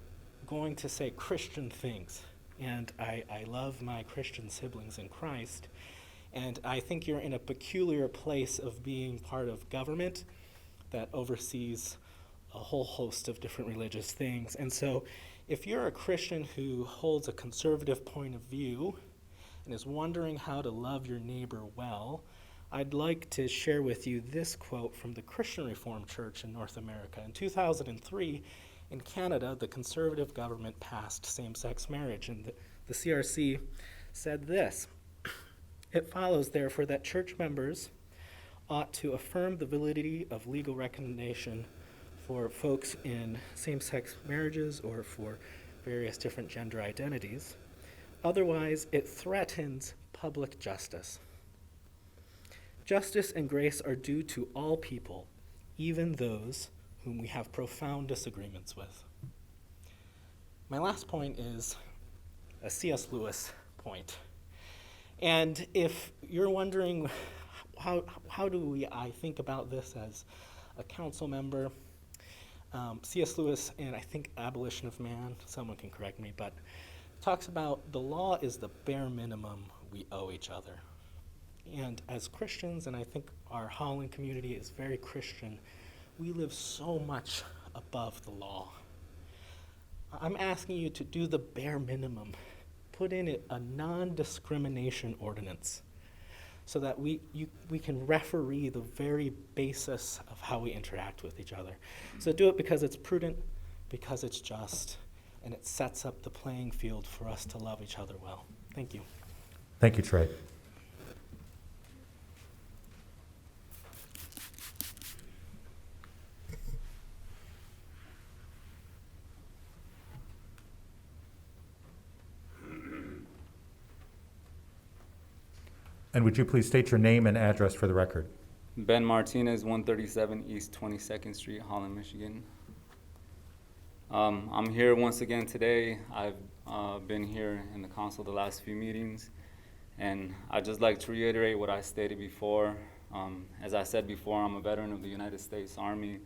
going to say Christian things, and I love my Christian siblings in Christ, and I think you're in a peculiar place of being part of government that oversees a whole host of different religious things. And so if you're a Christian who holds a conservative point of view and is wondering how to love your neighbor well, I'd like to share with you this quote from the Christian Reformed Church in North America. In 2003, in Canada, the conservative government passed same-sex marriage, and the CRC said this: "It follows, therefore, that church members ought to affirm the validity of legal recognition for folks in same-sex marriages or for various different gender identities. Otherwise, it threatens public justice. Justice and grace are due to all people, even those whom we have profound disagreements with." My last point is a C.S. Lewis point. And if you're wondering how do I think about this as a council member, C.S. Lewis, and I think Abolition of Man, someone can correct me, but talks about the law is the bare minimum we owe each other. And as Christians, and I think our Holland community is very Christian, we live so much above the law. I'm asking you to do the bare minimum. Put in a non-discrimination ordinance so that we can referee the very basis of how we interact with each other. So do it because it's prudent, because it's just, and it sets up the playing field for us to love each other well. Thank you. Thank you, Trey. And would you please state your name and address for the record? Ben Martinez, 137 East 22nd Street, Holland, Michigan. I'm here once again today. I've been here in the council the last few meetings, and I'd just like to reiterate what I stated before. As I said before, I'm a veteran of the United States Army.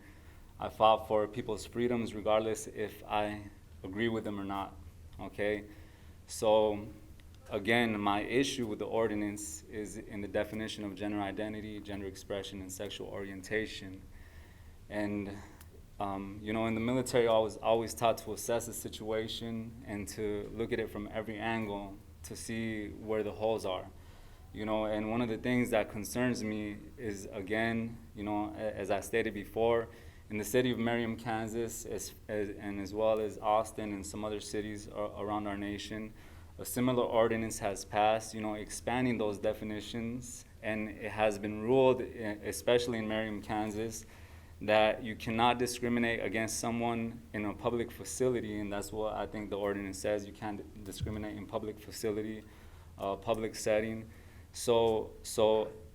I fought for people's freedoms regardless if I agree with them or not, okay? So, again, my issue with the ordinance is in the definition of gender identity, gender expression, and sexual orientation. And, you know, in the military, I was always taught to assess the situation and to look at it from every angle to see where the holes are. You know, and one of the things that concerns me is, again, you know, as I stated before, in the city of Merriam, Kansas, and as well as Austin and some other cities around our nation, a similar ordinance has passed, you know, expanding those definitions, and it has been ruled, especially in Merriam, Kansas, that you cannot discriminate against someone in a public facility, and that's what I think the ordinance says. You can't discriminate in public facility, public setting. So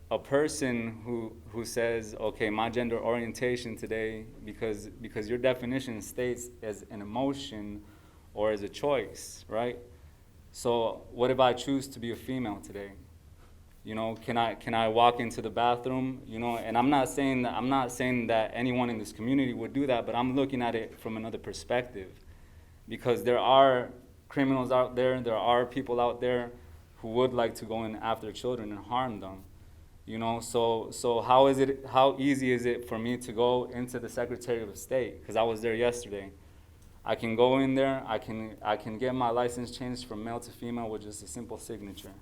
a person who says, okay, my gender orientation today, because your definition states as an emotion or as a choice, right? So what if I choose to be a female today? You know, can I walk into the bathroom? You know, and I'm not saying that anyone in this community would do that, but I'm looking at it from another perspective, because there are criminals out there, there are people out there who would like to go in after children and harm them. You know, so how easy is it for me to go into the Secretary of State? Because I was there yesterday. I can go in there, I can get my license changed from male to female with just a simple signature.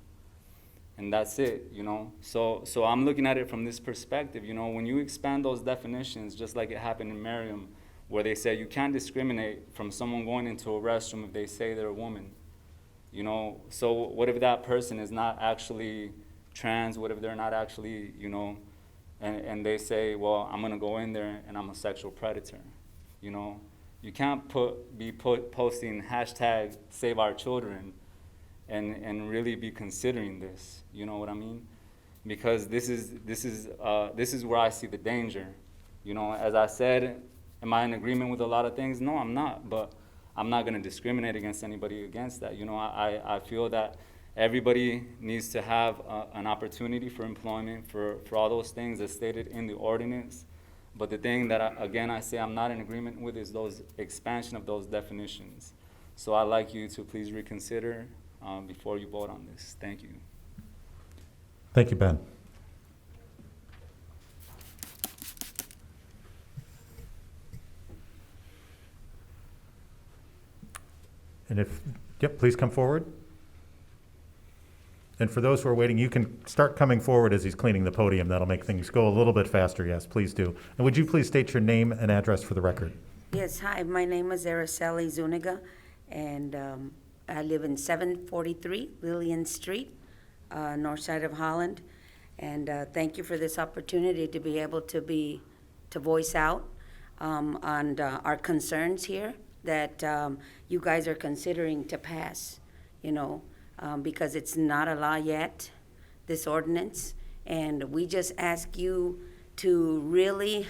And that's it, you know. So I'm looking at it from this perspective, you know, when you expand those definitions, just like it happened in Merriam, where they say you can't discriminate from someone going into a restroom if they say they're a woman. You know, so what if that person is not actually trans? What if they're not actually, you know, and they say, well, I'm gonna go in there and I'm a sexual predator, you know? You can't be posting hashtag Save Our Children and really be considering this, you know what I mean? Because this is where I see the danger. You know, as I said, am I in agreement with a lot of things? No, I'm not, but I'm not gonna discriminate against anybody against that. You know, I feel that everybody needs to have an opportunity for employment for all those things as stated in the ordinance. But the thing that, I say I'm not in agreement with is those expansion of those definitions. So I'd like you to please reconsider before you vote on this. Thank you. Thank you, Ben. And please come forward. And for those who are waiting, you can start coming forward as he's cleaning the podium. That'll make things go a little bit faster. Yes, please do. And would you please state your name and address for the record? Yes, hi, my name is Araceli Zuniga, and I live in 743 Lillian Street, north side of Holland. And thank you for this opportunity to be able to voice out on our concerns here that you guys are considering to pass, you know. Because it's not a law yet, this ordinance, and we just ask you to really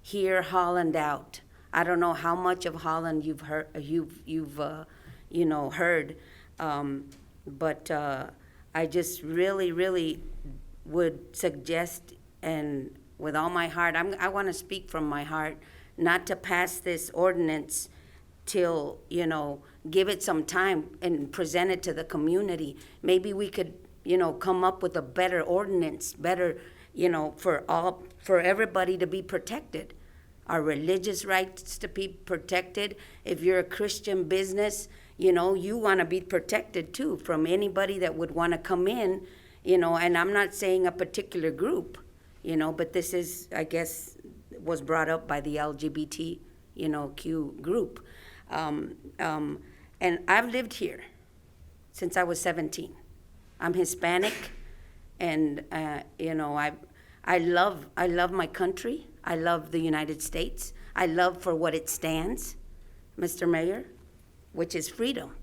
hear Holland out. I don't know how much of Holland you've heard, but I just really would suggest, and with all my heart, I want to speak from my heart, not to pass this ordinance till, you know, give it some time and present it to the community. Maybe we could, you know, come up with a better ordinance, better, you know, for everybody to be protected. Our religious rights to be protected. If you're a Christian business, you know, you want to be protected too from anybody that would want to come in, you know, and I'm not saying a particular group, you know, but this is, I guess, was brought up by the LGBT, you know, Q group. And I've lived here since I was 17. I'm Hispanic, and you know, I love my country. I love the United States. I love for what it stands, Mr. Mayor, which is freedom,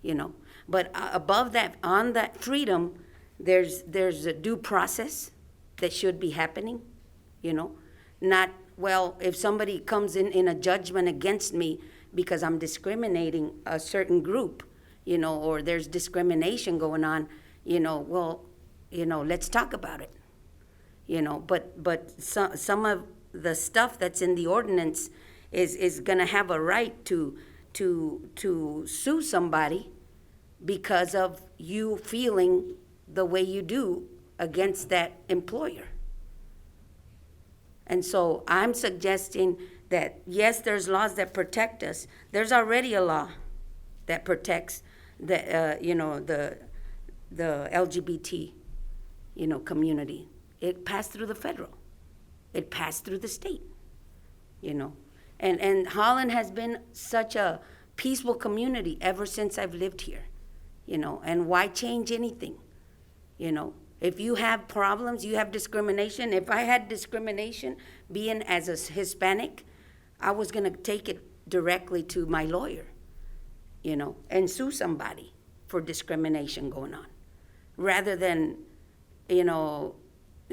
you know. But above that, on that freedom, there's a due process that should be happening, you know. Not, well, if somebody comes in a judgment against me because I'm discriminating a certain group, you know, or there's discrimination going on, you know, well, you know, let's talk about it, you know. But some of the stuff that's in the ordinance is gonna have a right to sue somebody because of you feeling the way you do against that employer. And so I'm suggesting that, yes, there's laws that protect us. There's already a law that protects the, you know, the LGBT, you know, community. It passed through the federal. It passed through the state, you know. And Holland has been such a peaceful community ever since I've lived here, you know. And why change anything, you know? If you have problems, you have discrimination. If I had discrimination being as a Hispanic, I was going to take it directly to my lawyer, you know, and sue somebody for discrimination going on. Rather than, you know,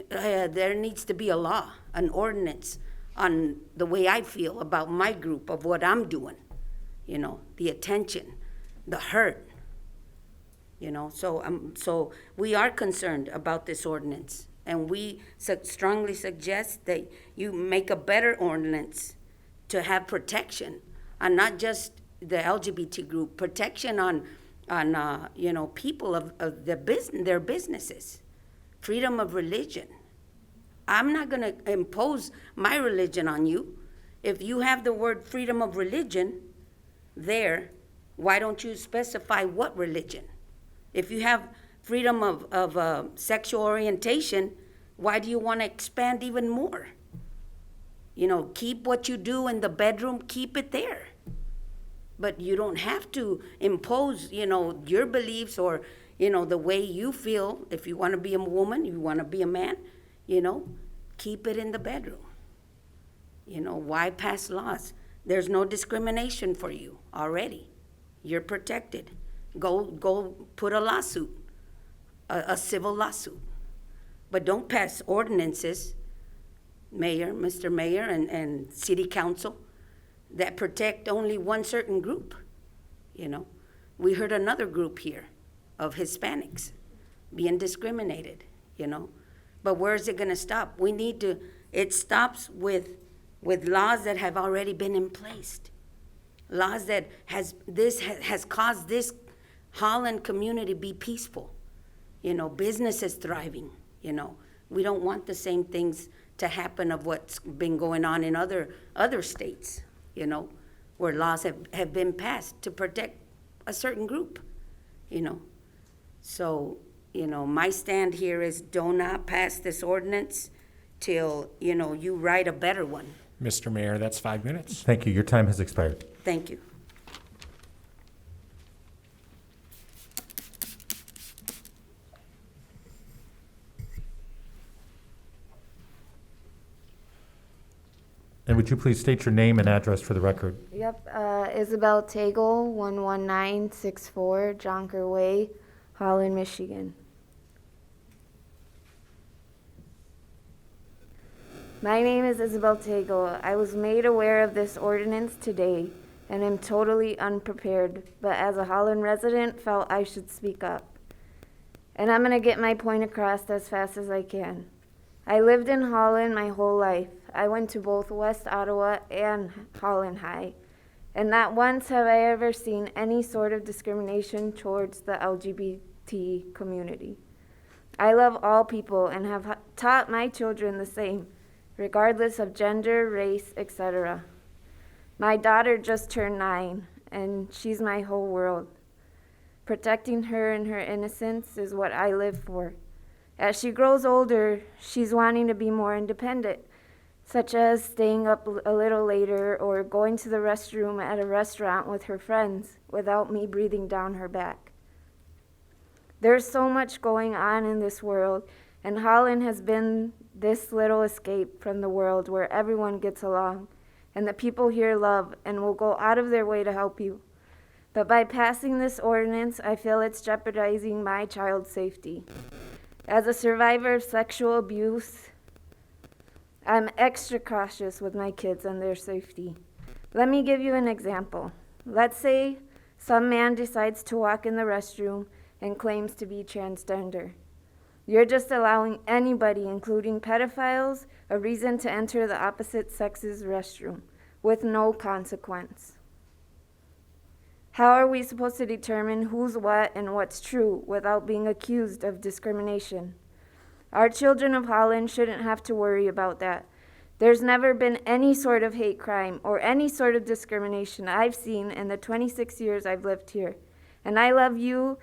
there needs to be a law, an ordinance on the way I feel about my group, of what I'm doing, you know, the attention, the hurt, you know. So we are concerned about this ordinance, and we strongly suggest that you make a better ordinance to have protection on not just the LGBT group, protection on you know, people of their businesses, freedom of religion. I'm not going to impose my religion on you. If you have the word freedom of religion there, why don't you specify what religion? If you have freedom of sexual orientation, why do you want to expand even more? You know, keep what you do in the bedroom, keep it there. But you don't have to impose, you know, your beliefs or, you know, the way you feel. If you want to be a woman, you want to be a man, you know, keep it in the bedroom. You know, why pass laws? There's no discrimination for you already. You're protected. Go put a lawsuit, a civil lawsuit. But don't pass ordinances, Mayor, Mr. Mayor, and City Council, that protect only one certain group, you know. We heard another group here of Hispanics being discriminated, you know. But where is it gonna stop? We need to, it stops with laws that have already been in place. Laws that has caused this Holland community be peaceful, you know, businesses thriving, you know. We don't want the same things to happen of what's been going on in other states, you know, where laws have been passed to protect a certain group, you know. So, you know, my stand here is do not pass this ordinance till, you know, you write a better one. Mr. Mayor, that's 5 minutes. Thank you. Your time has expired. Thank you. And would you please state your name and address for the record? Yep, Isabel Tagle, 11964 Jonker Way, Holland, Michigan. My name is Isabel Tagle. I was made aware of this ordinance today and am totally unprepared, but as a Holland resident, felt I should speak up. And I'm going to get my point across as fast as I can. I lived in Holland my whole life. I went to both West Ottawa and Holland High, and not once have I ever seen any sort of discrimination towards the LGBT community. I love all people and have taught my children the same, regardless of gender, race, etc. My daughter just turned 9, and she's my whole world. Protecting her and her innocence is what I live for. As she grows older, she's wanting to be more independent, such as staying up a little later or going to the restroom at a restaurant with her friends without me breathing down her back. There's so much going on in this world, and Holland has been this little escape from the world where everyone gets along, and the people here love and will go out of their way to help you. But by passing this ordinance, I feel it's jeopardizing my child's safety. As a survivor of sexual abuse, I'm extra cautious with my kids and their safety. Let me give you an example. Let's say some man decides to walk in the restroom and claims to be transgender. You're just allowing anybody, including pedophiles, a reason to enter the opposite sex's restroom with no consequence. How are we supposed to determine who's what and what's true without being accused of discrimination? Our children of Holland shouldn't have to worry about that. There's never been any sort of hate crime or any sort of discrimination I've seen in the 26 years I've lived here. And I love you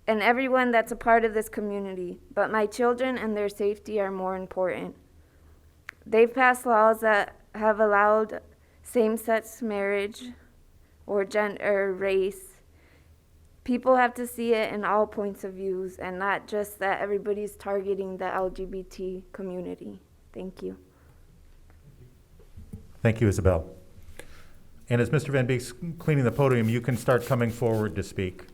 and everyone that's a part of this community, but my children and their safety are more important. They've passed laws that have allowed same-sex marriage or gender or race. People have to see it in all points of views and not just that everybody's targeting the LGBT community. Thank you. Thank you, Isabel. And as Mr. Van Beek's cleaning the podium, you can start coming forward to speak.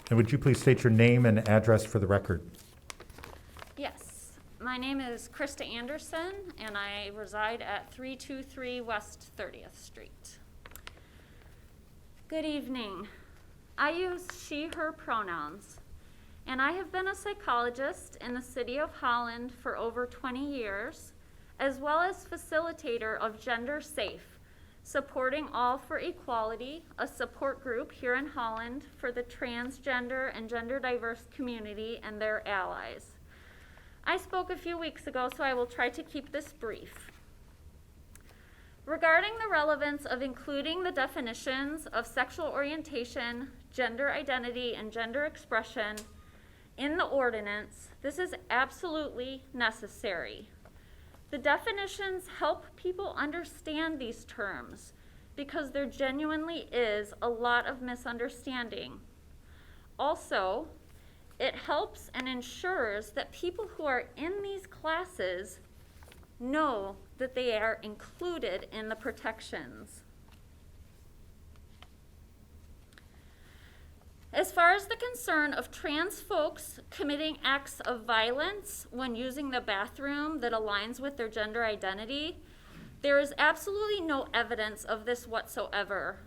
And would you please state your name and address for the record? Yes, my name is Krista Anderson, and I reside at 323 West 30th Street. Good evening. I use she, her pronouns, and I have been a psychologist in the city of Holland for over 20 years, as well as facilitator of Gender Safe, Supporting All for Equality, a support group here in Holland for the transgender and gender diverse community and their allies. I spoke a few weeks ago, so I will try to keep this brief. Regarding the relevance of including the definitions of sexual orientation, gender identity, and gender expression in the ordinance, this is absolutely necessary. The definitions help people understand these terms because there genuinely is a lot of misunderstanding. Also, it helps and ensures that people who are in these classes know that they are included in the protections. As far as the concern of trans folks committing acts of violence when using the bathroom that aligns with their gender identity, there is absolutely no evidence of this whatsoever.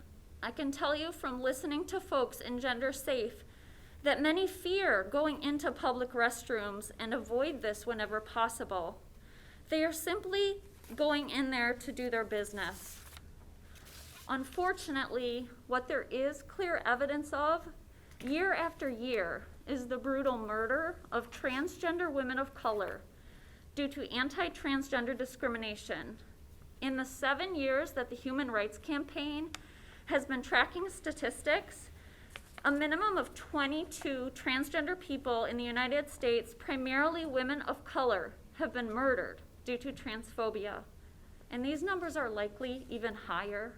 I can tell you from listening to folks in Gender Safe that many fear going into public restrooms and avoid this whenever possible. They are simply going in there to do their business. Unfortunately, what there is clear evidence of year after year is the brutal murder of transgender women of color due to anti-transgender discrimination. In the 7 years that the Human Rights Campaign has been tracking statistics, a minimum of 22 transgender people in the United States, primarily women of color, have been murdered due to transphobia. And these numbers are likely even higher.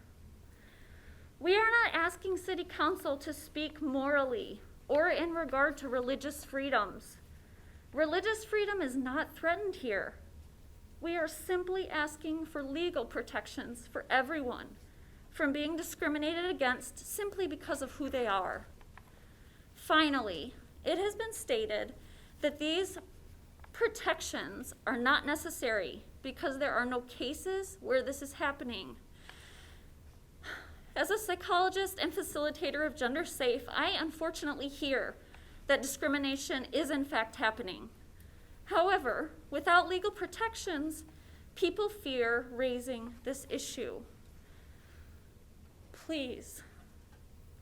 We are not asking City Council to speak morally or in regard to religious freedoms. Religious freedom is not threatened here. We are simply asking for legal protections for everyone from being discriminated against simply because of who they are. Finally, it has been stated that these protections are not necessary because there are no cases where this is happening. As a psychologist and facilitator of Gender Safe, I unfortunately hear that discrimination is in fact happening. However, without legal protections, people fear raising this issue. Please,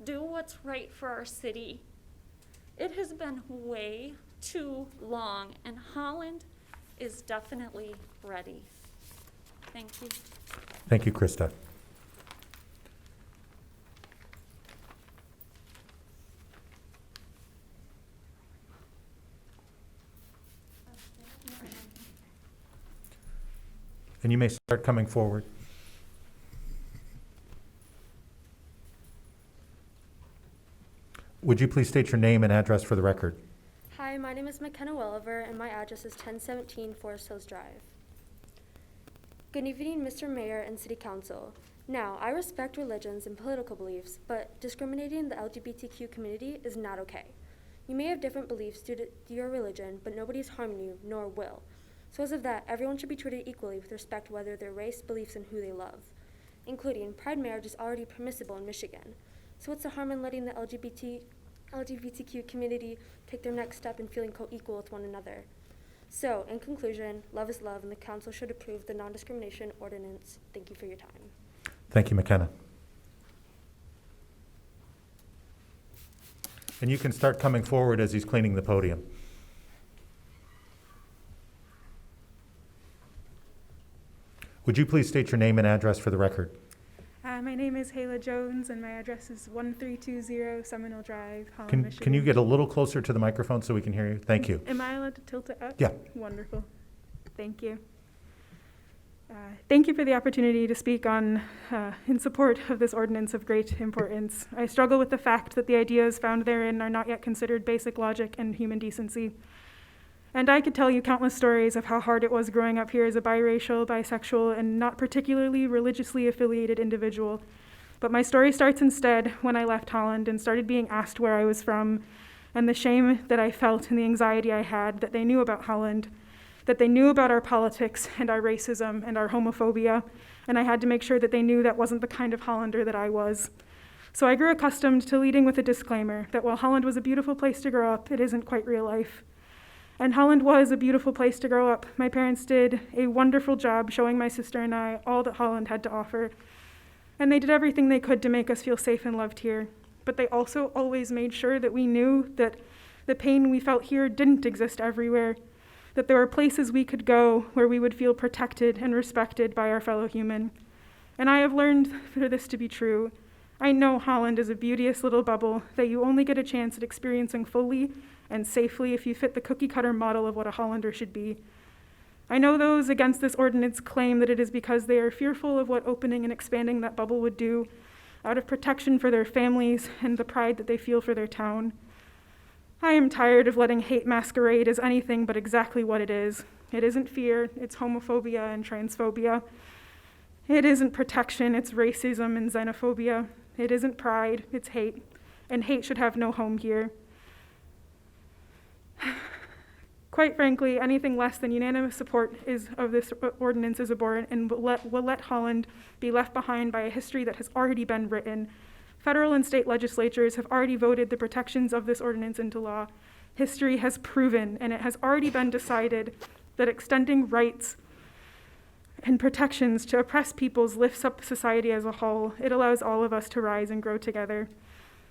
do what's right for our city. It has been way too long, and Holland is definitely ready. Thank you. Thank you, Krista. And you may start coming forward. Would you please state your name and address for the record? Hi, my name is McKenna Welliver, and my address is 1017 Forest Hills Drive. Good evening, Mr. Mayor and City Council. Now, I respect religions and political beliefs, but discriminating the LGBTQ community is not okay. You may have different beliefs due to your religion, but nobody's harming you, nor will. So as of that, everyone should be treated equally with respect to whether their race, beliefs, and who they love, including pride marriage is already permissible in Michigan. So what's the harm in letting the LGBTQ community take their next step in feeling co-equal with one another? So, in conclusion, love is love, and the council should approve the non-discrimination ordinance. Thank you for your time. Thank you, McKenna. And you can start coming forward as he's cleaning the podium. Would you please state your name and address for the record? My name is Hayla Jones, and my address is 1320 Seminole Drive, Holland, Michigan. Can you get a little closer to the microphone so we can hear you? Thank you. Am I allowed to tilt it up? Yeah. Wonderful. Thank you. Thank you for the opportunity to speak on in support of this ordinance of great importance. I struggle with the fact that the ideas found therein are not yet considered basic logic and human decency. And I could tell you countless stories of how hard it was growing up here as a biracial, bisexual, and not particularly religiously affiliated individual. But my story starts instead when I left Holland and started being asked where I was from, and the shame that I felt and the anxiety I had that they knew about Holland, that they knew about our politics and our racism and our homophobia, and I had to make sure that they knew that wasn't the kind of Hollander that I was. So I grew accustomed to leading with a disclaimer that while Holland was a beautiful place to grow up, it isn't quite real life. And Holland was a beautiful place to grow up. My parents did a wonderful job showing my sister and I all that Holland had to offer. And they did everything they could to make us feel safe and loved here. But they also always made sure that we knew that the pain we felt here didn't exist everywhere, that there were places we could go where we would feel protected and respected by our fellow human. And I have learned for this to be true. I know Holland is a beauteous little bubble that you only get a chance at experiencing fully and safely if you fit the cookie-cutter model of what a Hollander should be. I know those against this ordinance claim that it is because they are fearful of what opening and expanding that bubble would do, out of protection for their families and the pride that they feel for their town. I am tired of letting hate masquerade as anything but exactly what it is. It isn't fear, it's homophobia and transphobia. It isn't protection, it's racism and xenophobia. It isn't pride, it's hate, and hate should have no home here. Quite frankly, anything less than unanimous support of this ordinance is abhorrent and will let Holland be left behind by a history that has already been written. Federal and state legislatures have already voted the protections of this ordinance into law. History has proven, and it has already been decided, that extending rights and protections to oppressed peoples lifts up society as a whole. It allows all of us to rise and grow together.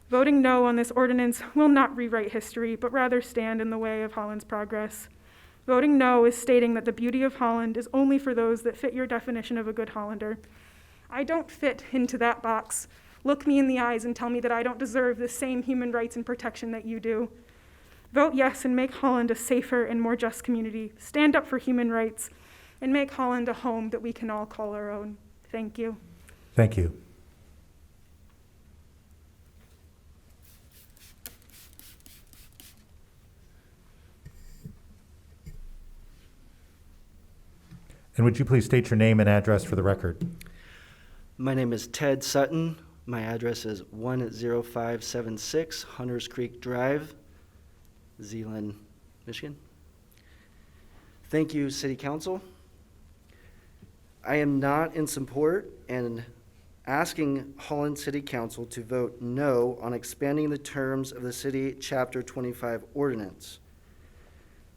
Voting no on this ordinance will not rewrite history, but rather stand in the way of Holland's progress. Voting no is stating that the beauty of Holland is only for those that fit your definition of a good Hollander. I don't fit into that box. Look me in the eyes and tell me that I don't deserve the same human rights and protection that you do. Vote yes and make Holland a safer and more just community. Stand up for human rights and make Holland a home that we can all call our own. Thank you. Thank you. And would you please state your name and address for the record? My name is Ted Sutton. My address is 10576 Hunters Creek Drive, Zeeland, Michigan. Thank you, City Council. I am not in support and asking Holland City Council to vote no on expanding the terms of the City Chapter 25 ordinance.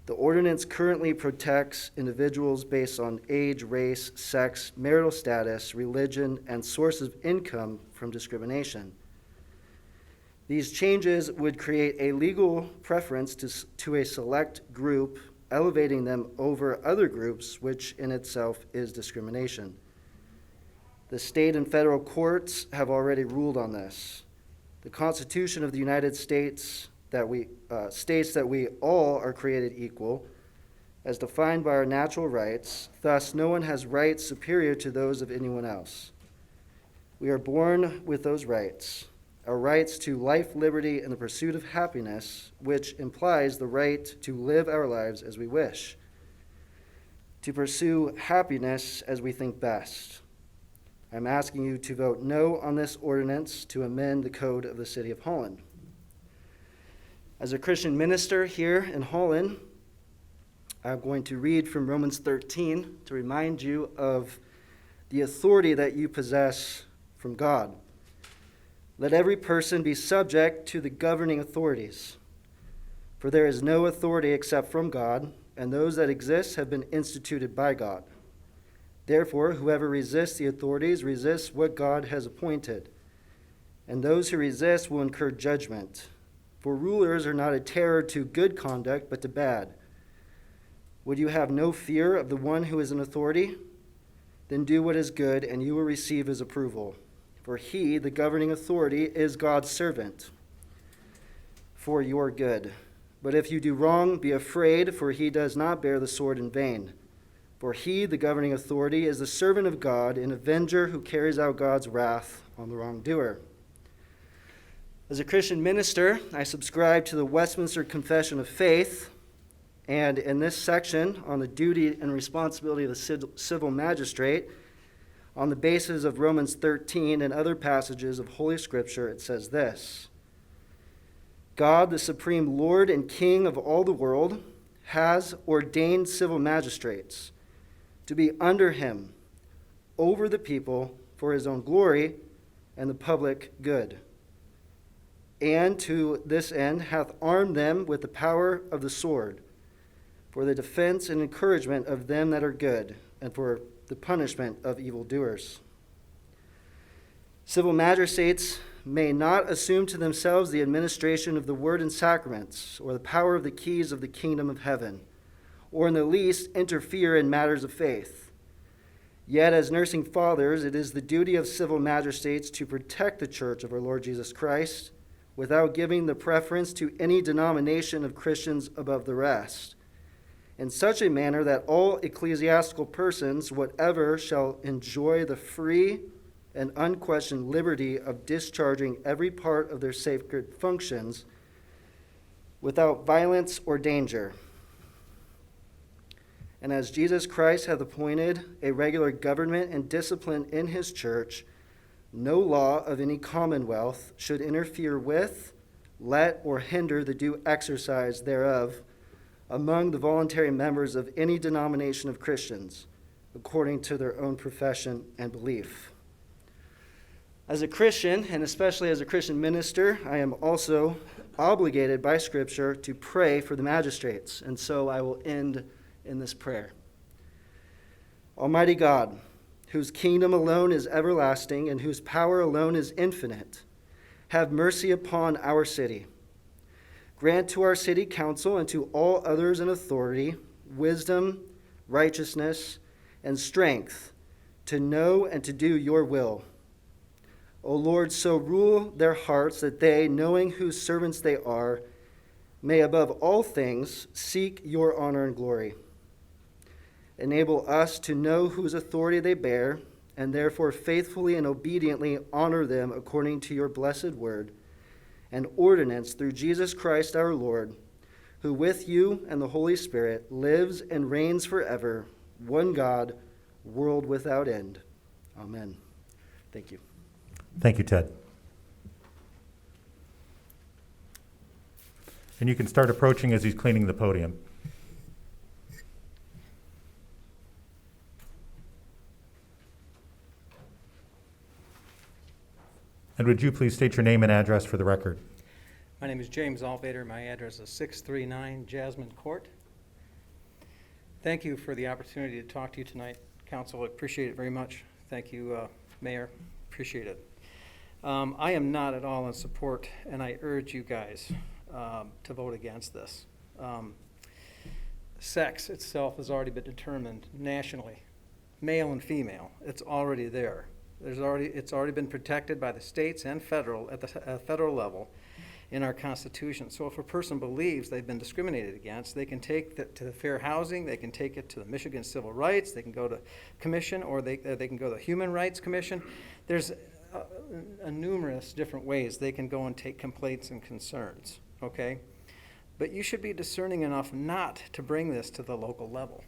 The ordinance currently protects individuals based on age, race, sex, marital status, religion, and source of income from discrimination. These changes would create a legal preference to a select group, elevating them over other groups, which in itself is discrimination. The state and federal courts have already ruled on this. The Constitution of the United States states that we all are created equal, as defined by our natural rights. Thus, no one has rights superior to those of anyone else. We are born with those rights, our rights to life, liberty, and the pursuit of happiness, which implies the right to live our lives as we wish, to pursue happiness as we think best. I'm asking you to vote no on this ordinance to amend the code of the City of Holland. As a Christian minister here in Holland, I'm going to read from Romans 13 to remind you of the authority that you possess from God. Let every person be subject to the governing authorities, for there is no authority except from God, and those that exist have been instituted by God. Therefore, whoever resists the authorities resists what God has appointed, and those who resist will incur judgment. For rulers are not a terror to good conduct, but to bad. Would you have no fear of the one who is in authority? Then do what is good, and you will receive his approval. For he, the governing authority, is God's servant for your good. But if you do wrong, be afraid, for he does not bear the sword in vain. For he, the governing authority, is the servant of God, an avenger who carries out God's wrath on the wrongdoer. As a Christian minister, I subscribe to the Westminster Confession of Faith, and in this section on the duty and responsibility of the civil magistrate, on the basis of Romans 13 and other passages of Holy Scripture, it says this: God, the supreme Lord and King of all the world, has ordained civil magistrates to be under him, over the people, for his own glory and the public good. And to this end hath armed them with the power of the sword, for the defense and encouragement of them that are good, and for the punishment of evildoers. Civil magistrates may not assume to themselves the administration of the word and sacraments, or the power of the keys of the kingdom of heaven, or in the least interfere in matters of faith. Yet, as nursing fathers, it is the duty of civil magistrates to protect the church of our Lord Jesus Christ, without giving the preference to any denomination of Christians above the rest, in such a manner that all ecclesiastical persons, whatever, shall enjoy the free and unquestioned liberty of discharging every part of their sacred functions without violence or danger. And as Jesus Christ hath appointed a regular government and discipline in his church, no law of any commonwealth should interfere with, let, or hinder the due exercise thereof among the voluntary members of any denomination of Christians, according to their own profession and belief. As a Christian, and especially as a Christian minister, I am also obligated by Scripture to pray for the magistrates, and so I will end in this prayer. Almighty God, whose kingdom alone is everlasting and whose power alone is infinite, have mercy upon our city. Grant to our city council and to all others in authority wisdom, righteousness, and strength to know and to do your will. O Lord, so rule their hearts that they, knowing whose servants they are, may above all things seek your honor and glory. Enable us to know whose authority they bear, and therefore faithfully and obediently honor them according to your blessed word and ordinance through Jesus Christ our Lord, who with you and the Holy Spirit lives and reigns forever, one God, world without end. Amen. Thank you. Thank you, Ted. And you can start approaching as he's cleaning the podium. And would you please state your name and address for the record? My name is James Alvader. My address is 639 Jasmine Court. Thank you for the opportunity to talk to you tonight, Council. I appreciate it very much. Thank you, Mayor. Appreciate it. I am not at all in support, and I urge you guys to vote against this. Sex itself has already been determined nationally, male and female. It's already there. It's already been protected by the states and federal at the federal level in our Constitution. So if a person believes they've been discriminated against, they can take that to the Fair Housing, they can take it to the Michigan Civil Rights, they can go to commission, or they can go to the Human Rights Commission. There's numerous different ways they can go and take complaints and concerns, okay? But you should be discerning enough not to bring this to the local level.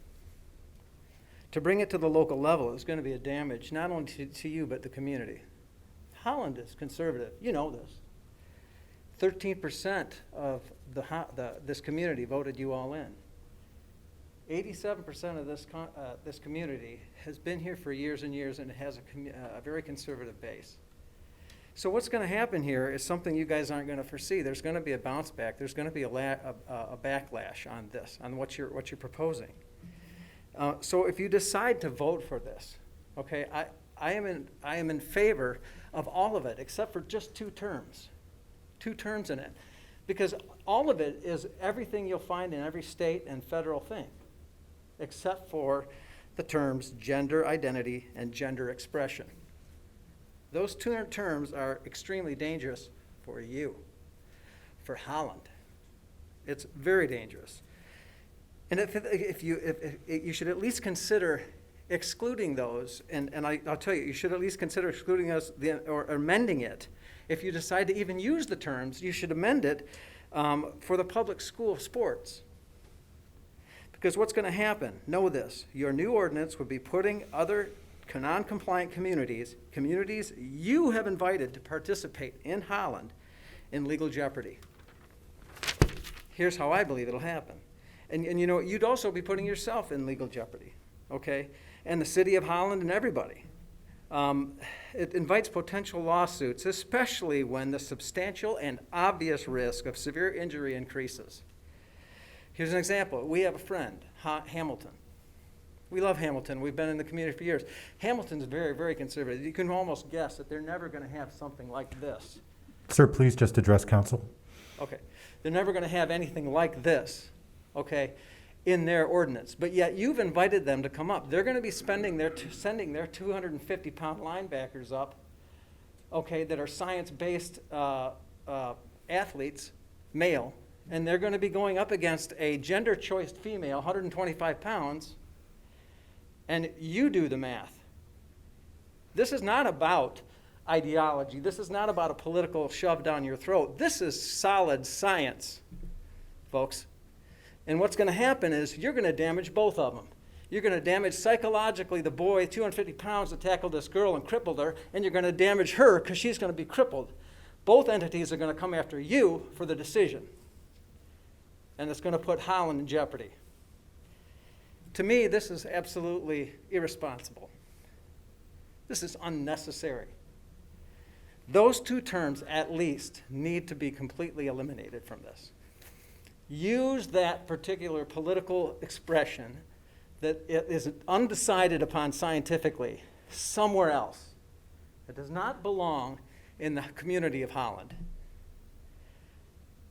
To bring it to the local level is going to be a damage not only to you, but the community. Holland is conservative. You know this. 13% of this community voted you all in. 87% of this community has been here for years and years, and it has a very conservative base. So what's going to happen here is something you guys aren't going to foresee. There's going to be a bounce back. There's going to be a backlash on this, on what you're proposing. So if you decide to vote for this, okay, I am in favor of all of it except for just 2 terms. 2 terms in it, because all of it is everything you'll find in every state and federal thing, except for the terms gender identity and gender expression. Those 2 terms are extremely dangerous for you, for Holland. It's very dangerous. And if you should at least consider excluding those, and I'll tell you, you should at least consider excluding those or amending it. If you decide to even use the terms, you should amend it for the public school sports. Because what's going to happen, know this, your new ordinance would be putting other non-compliant communities you have invited to participate in Holland, in legal jeopardy. Here's how I believe it'll happen. And you know, you'd also be putting yourself in legal jeopardy, okay? And the city of Holland and everybody. It invites potential lawsuits, especially when the substantial and obvious risk of severe injury increases. Here's an example. We have a friend, Hamilton. We love Hamilton. We've been in the community for years. Hamilton's very, very conservative. You can almost guess that they're never going to have something like this. Sir, please just address council. Okay. They're never going to have anything like this, okay, in their ordinance. But yet you've invited them to come up. They're going to be sending their 250-pound linebackers up, okay, that are science-based athletes, male, and they're going to be going up against a gender-choiced female, 125 pounds, and you do the math. This is not about ideology. This is not about a political shove down your throat. This is solid science, folks. And what's going to happen is you're going to damage both of them. You're going to damage psychologically the boy, 250 pounds, that tackled this girl and crippled her, and you're going to damage her because she's going to be crippled. Both entities are going to come after you for the decision. And it's going to put Holland in jeopardy. To me, this is absolutely irresponsible. This is unnecessary. Those two terms, at least, need to be completely eliminated from this. Use that particular political expression that is undecided upon scientifically somewhere else. It does not belong in the community of Holland.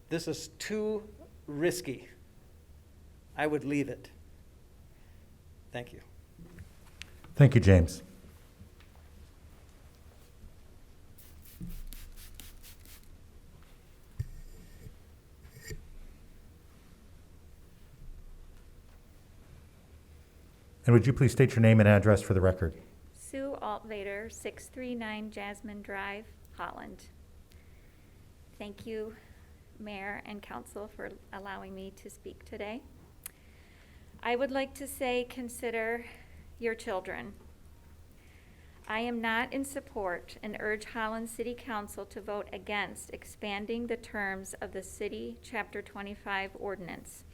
This is too risky. I would leave it. Thank you. Thank you, James. And would you please state your name and address for the record? Sue Altvader, 639 Jasmine Drive, Holland. Thank you, Mayor and Council, for allowing me to speak today. I would like to say, consider your children. I am not in support and urge Holland City Council to vote against expanding the terms of the City Chapter 25 ordinance.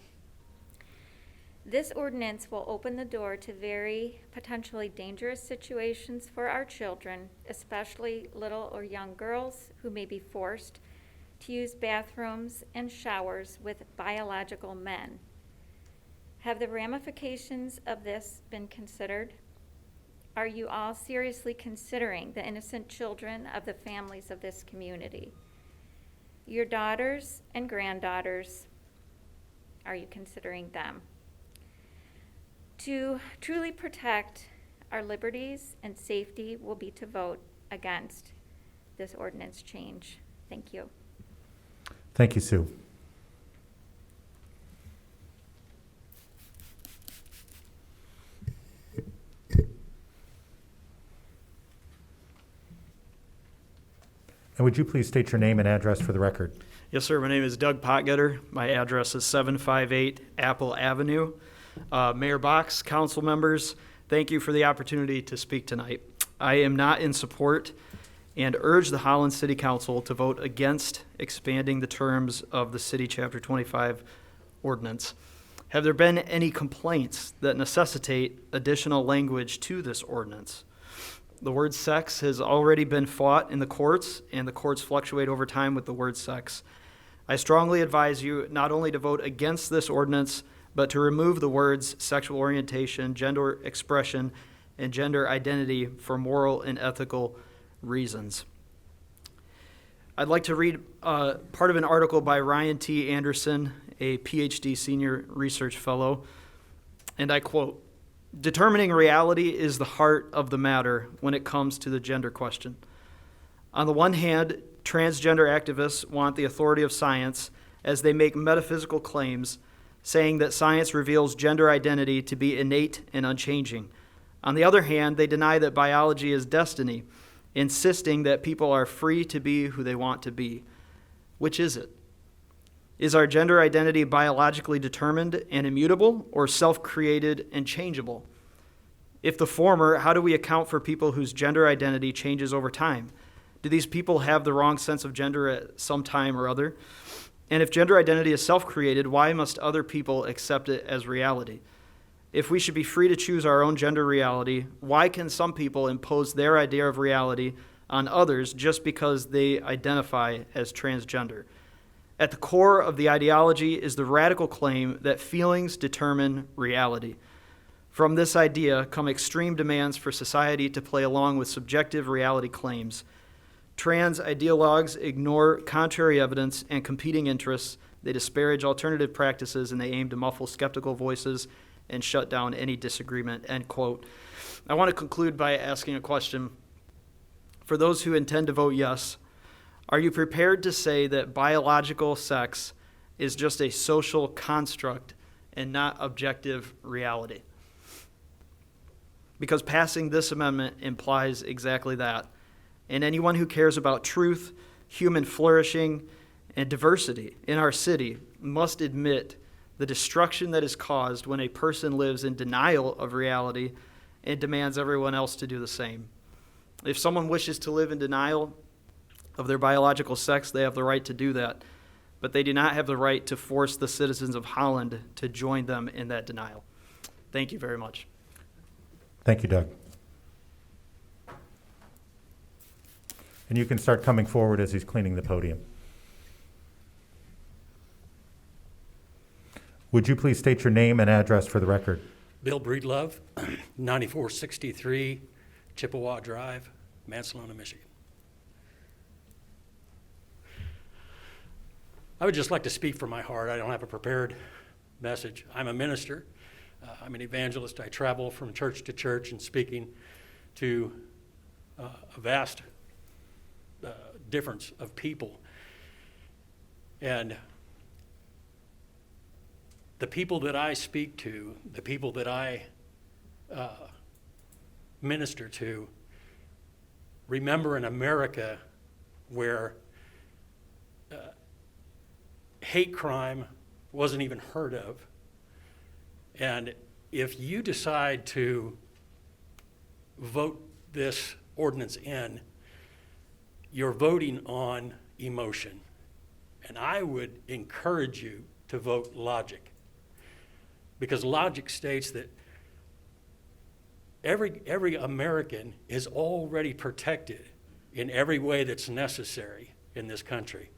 This ordinance will open the door to very potentially dangerous situations for our children, especially little or young girls who may be forced to use bathrooms and showers with biological men. Have the ramifications of this been considered? Are you all seriously considering the innocent children of the families of this community? Your daughters and granddaughters, are you considering them? To truly protect our liberties and safety will be to vote against this ordinance change. Thank you. Thank you, Sue. And would you please state your name and address for the record? Yes, sir. My name is Doug Potgetter. My address is 758 Apple Avenue. Mayor Box, council members, thank you for the opportunity to speak tonight. I am not in support and urge the Holland City Council to vote against expanding the terms of the City Chapter 25 ordinance. Have there been any complaints that necessitate additional language to this ordinance? The word sex has already been fought in the courts, and the courts fluctuate over time with the word sex. I strongly advise you not only to vote against this ordinance, but to remove the words sexual orientation, gender expression, and gender identity for moral and ethical reasons. I'd like to read part of an article by Ryan T. Anderson, a PhD senior research fellow, and I quote, "Determining reality is the heart of the matter when it comes to the gender question. On the one hand, transgender activists want the authority of science as they make metaphysical claims, saying that science reveals gender identity to be innate and unchanging. On the other hand, they deny that biology is destiny, insisting that people are free to be who they want to be. Which is it? Is our gender identity biologically determined and immutable, or self-created and changeable? If the former, how do we account for people whose gender identity changes over time? Do these people have the wrong sense of gender at some time or other? And if gender identity is self-created, why must other people accept it as reality? If we should be free to choose our own gender reality, why can some people impose their idea of reality on others just because they identify as transgender? At the core of the ideology is the radical claim that feelings determine reality. From this idea come extreme demands for society to play along with subjective reality claims. Trans ideologues ignore contrary evidence and competing interests. They disparage alternative practices, and they aim to muffle skeptical voices and shut down any disagreement, end quote. I want to conclude by asking a question. For those who intend to vote yes, are you prepared to say that biological sex is just a social construct and not objective reality? Because passing this amendment implies exactly that. And anyone who cares about truth, human flourishing, and diversity in our city must admit the destruction that is caused when a person lives in denial of reality and demands everyone else to do the same. If someone wishes to live in denial of their biological sex, they have the right to do that, but they do not have the right to force the citizens of Holland to join them in that denial. Thank you very much. Thank you, Doug. And you can start coming forward as he's cleaning the podium. Would you please state your name and address for the record? Bill Breedlove, 9463 Chippewa Drive, Mansalona, Michigan. I would just like to speak from my heart. I don't have a prepared message. I'm a minister. I'm an evangelist. I travel from church to church and speaking to a vast difference of people. And the people that I speak to, the people that I minister to, remember an America where hate crime wasn't even heard of. And if you decide to vote this ordinance in, you're voting on emotion. And I would encourage you to vote logic. Because logic states that every American is already protected in every way that's necessary in this country.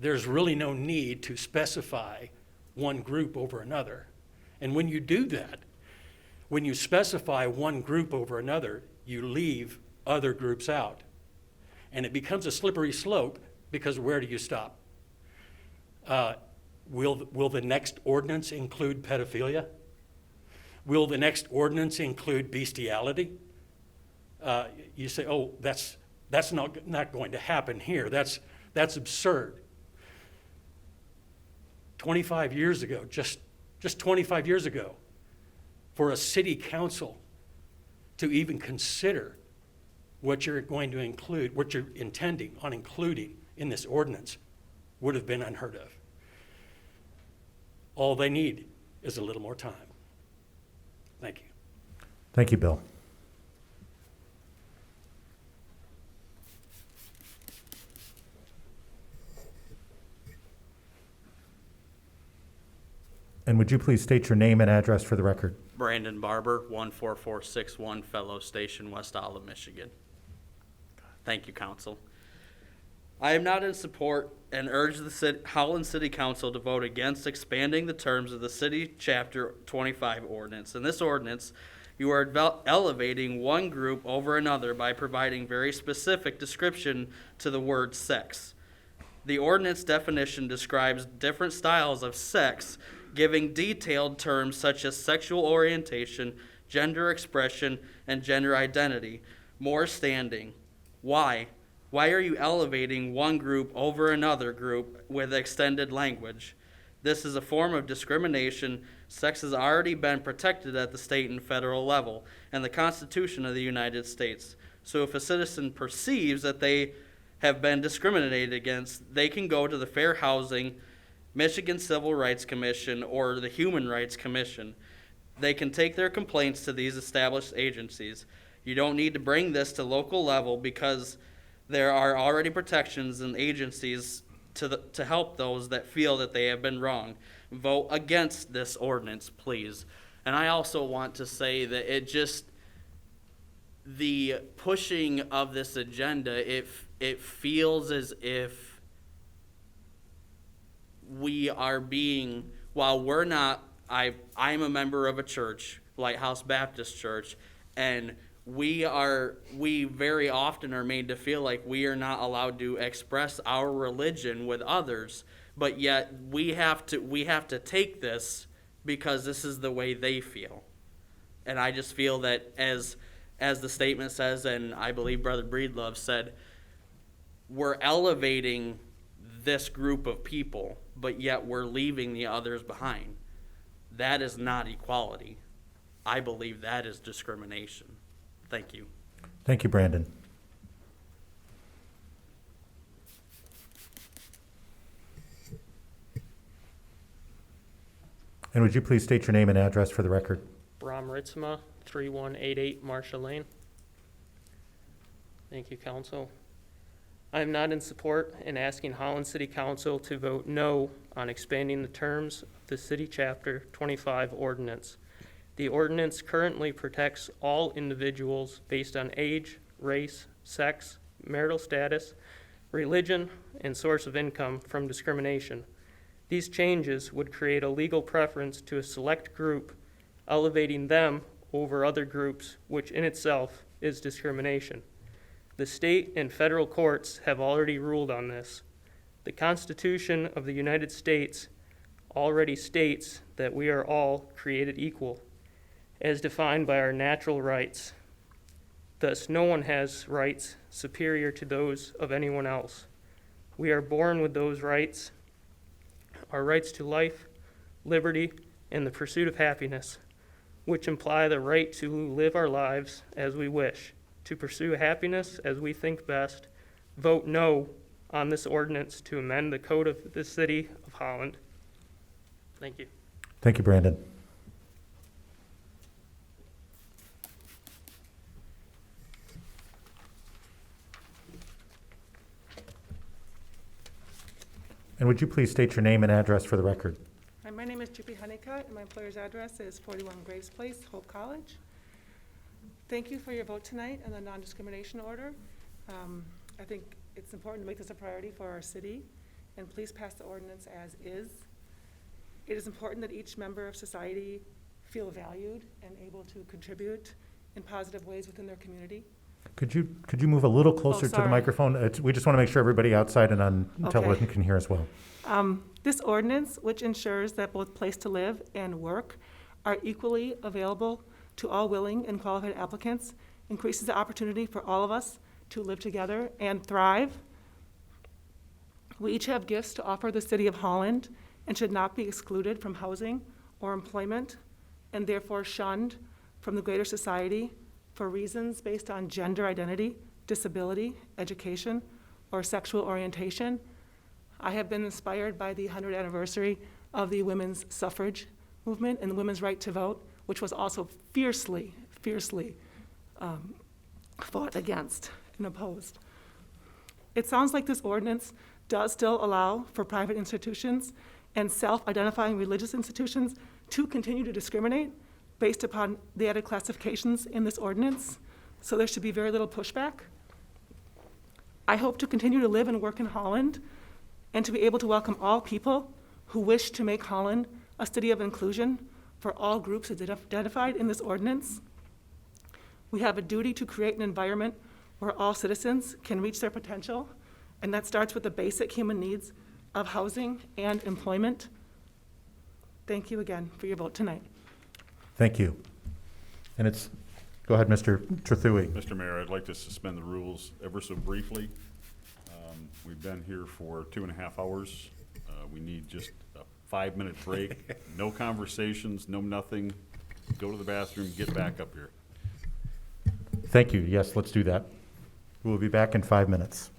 There's really no need to specify one group over another. And when you do that, when you specify one group over another, you leave other groups out. And it becomes a slippery slope, because where do you stop? Will the next ordinance include pedophilia? Will the next ordinance include bestiality? You say, oh, that's not going to happen here. That's absurd. 25 years ago, just 25 years ago, for a city council to even consider what you're going to include, what you're intending on including in this ordinance, would have been unheard of. All they need is a little more time. Thank you. Thank you, Bill. And would you please state your name and address for the record? Brandon Barber, 14461 Fellow Station, West Olive, Michigan. Thank you, Council. I am not in support and urge the Holland City Council to vote against expanding the terms of the City Chapter 25 ordinance. In this ordinance, you are elevating one group over another by providing very specific description to the word sex. The ordinance definition describes different styles of sex, giving detailed terms such as sexual orientation, gender expression, and gender identity more standing. Why? Why are you elevating one group over another group with extended language? This is a form of discrimination. Sex has already been protected at the state and federal level and the Constitution of the United States. So if a citizen perceives that they have been discriminated against, they can go to the Fair Housing, Michigan Civil Rights Commission, or the Human Rights Commission. They can take their complaints to these established agencies. You don't need to bring this to local level because There are already protections and agencies to help those that feel that they have been wrong. Vote against this ordinance, please. And I also want to say that the pushing of this agenda, it feels as if we are being, while we're not, I'm a member of a church, Lighthouse Baptist Church, and we very often are made to feel like we are not allowed to express our religion with others, but yet we have to take this because this is the way they feel. And I just feel that as the statement says, and I believe Brother Breedlove said, we're elevating this group of people, but yet we're leaving the others behind. That is not equality. I believe that is discrimination. Thank you. Thank you, Brandon. And would you please state your name and address for the record? Bram Ritzma, 3188 Marshall Lane. Thank you, Council. I am not in support in asking Holland City Council to vote no on expanding the terms of the City Chapter 25 ordinance. The ordinance currently protects all individuals based on age, race, sex, marital status, religion, and source of income from discrimination. These changes would create a legal preference to a select group, elevating them over other groups, which in itself is discrimination. The state and federal courts have already ruled on this. The Constitution of the United States already states that we are all created equal, as defined by our natural rights. Thus, no one has rights superior to those of anyone else. We are born with those rights, our rights to life, liberty, and the pursuit of happiness, which imply the right to live our lives as we wish, to pursue happiness as we think best. Vote no on this ordinance to amend the code of the City of Holland. Thank you. Thank you, Brandon. And would you please state your name and address for the record? Hi, my name is Chippy Honeycutt, and my employer's address is 41 Graves Place, Hope College. Thank you for your vote tonight on the non-discrimination order. I think it's important to make this a priority for our city, and please pass the ordinance as is. It is important that each member of society feel valued and able to contribute in positive ways within their community. Could you move a little closer to the microphone? We just want to make sure everybody outside and on television can hear as well. This ordinance, which ensures that both place to live and work are equally available to all willing and qualified applicants, increases the opportunity for all of us to live together and thrive. We each have gifts to offer the City of Holland and should not be excluded from housing or employment, and therefore shunned from the greater society for reasons based on gender identity, disability, education, or sexual orientation. I have been inspired by the 100th anniversary of the women's suffrage movement and the women's right to vote, which was also fiercely fought against and opposed. It sounds like this ordinance does still allow for private institutions and self-identifying religious institutions to continue to discriminate based upon the added classifications in this ordinance, so there should be very little pushback. I hope to continue to live and work in Holland and to be able to welcome all people who wish to make Holland a city of inclusion for all groups identified in this ordinance. We have a duty to create an environment where all citizens can reach their potential, and that starts with the basic human needs of housing and employment. Thank you again for your vote tonight. Thank you. And go ahead, Mr. Trethewey. Mr. Mayor, I'd like to suspend the rules ever so briefly. We've been here for 2.5 hours. We need just a 5-minute break. No conversations, no nothing. Go to the bathroom, get back up here. Thank you. Yes, let's do that. We'll be back in 5 minutes.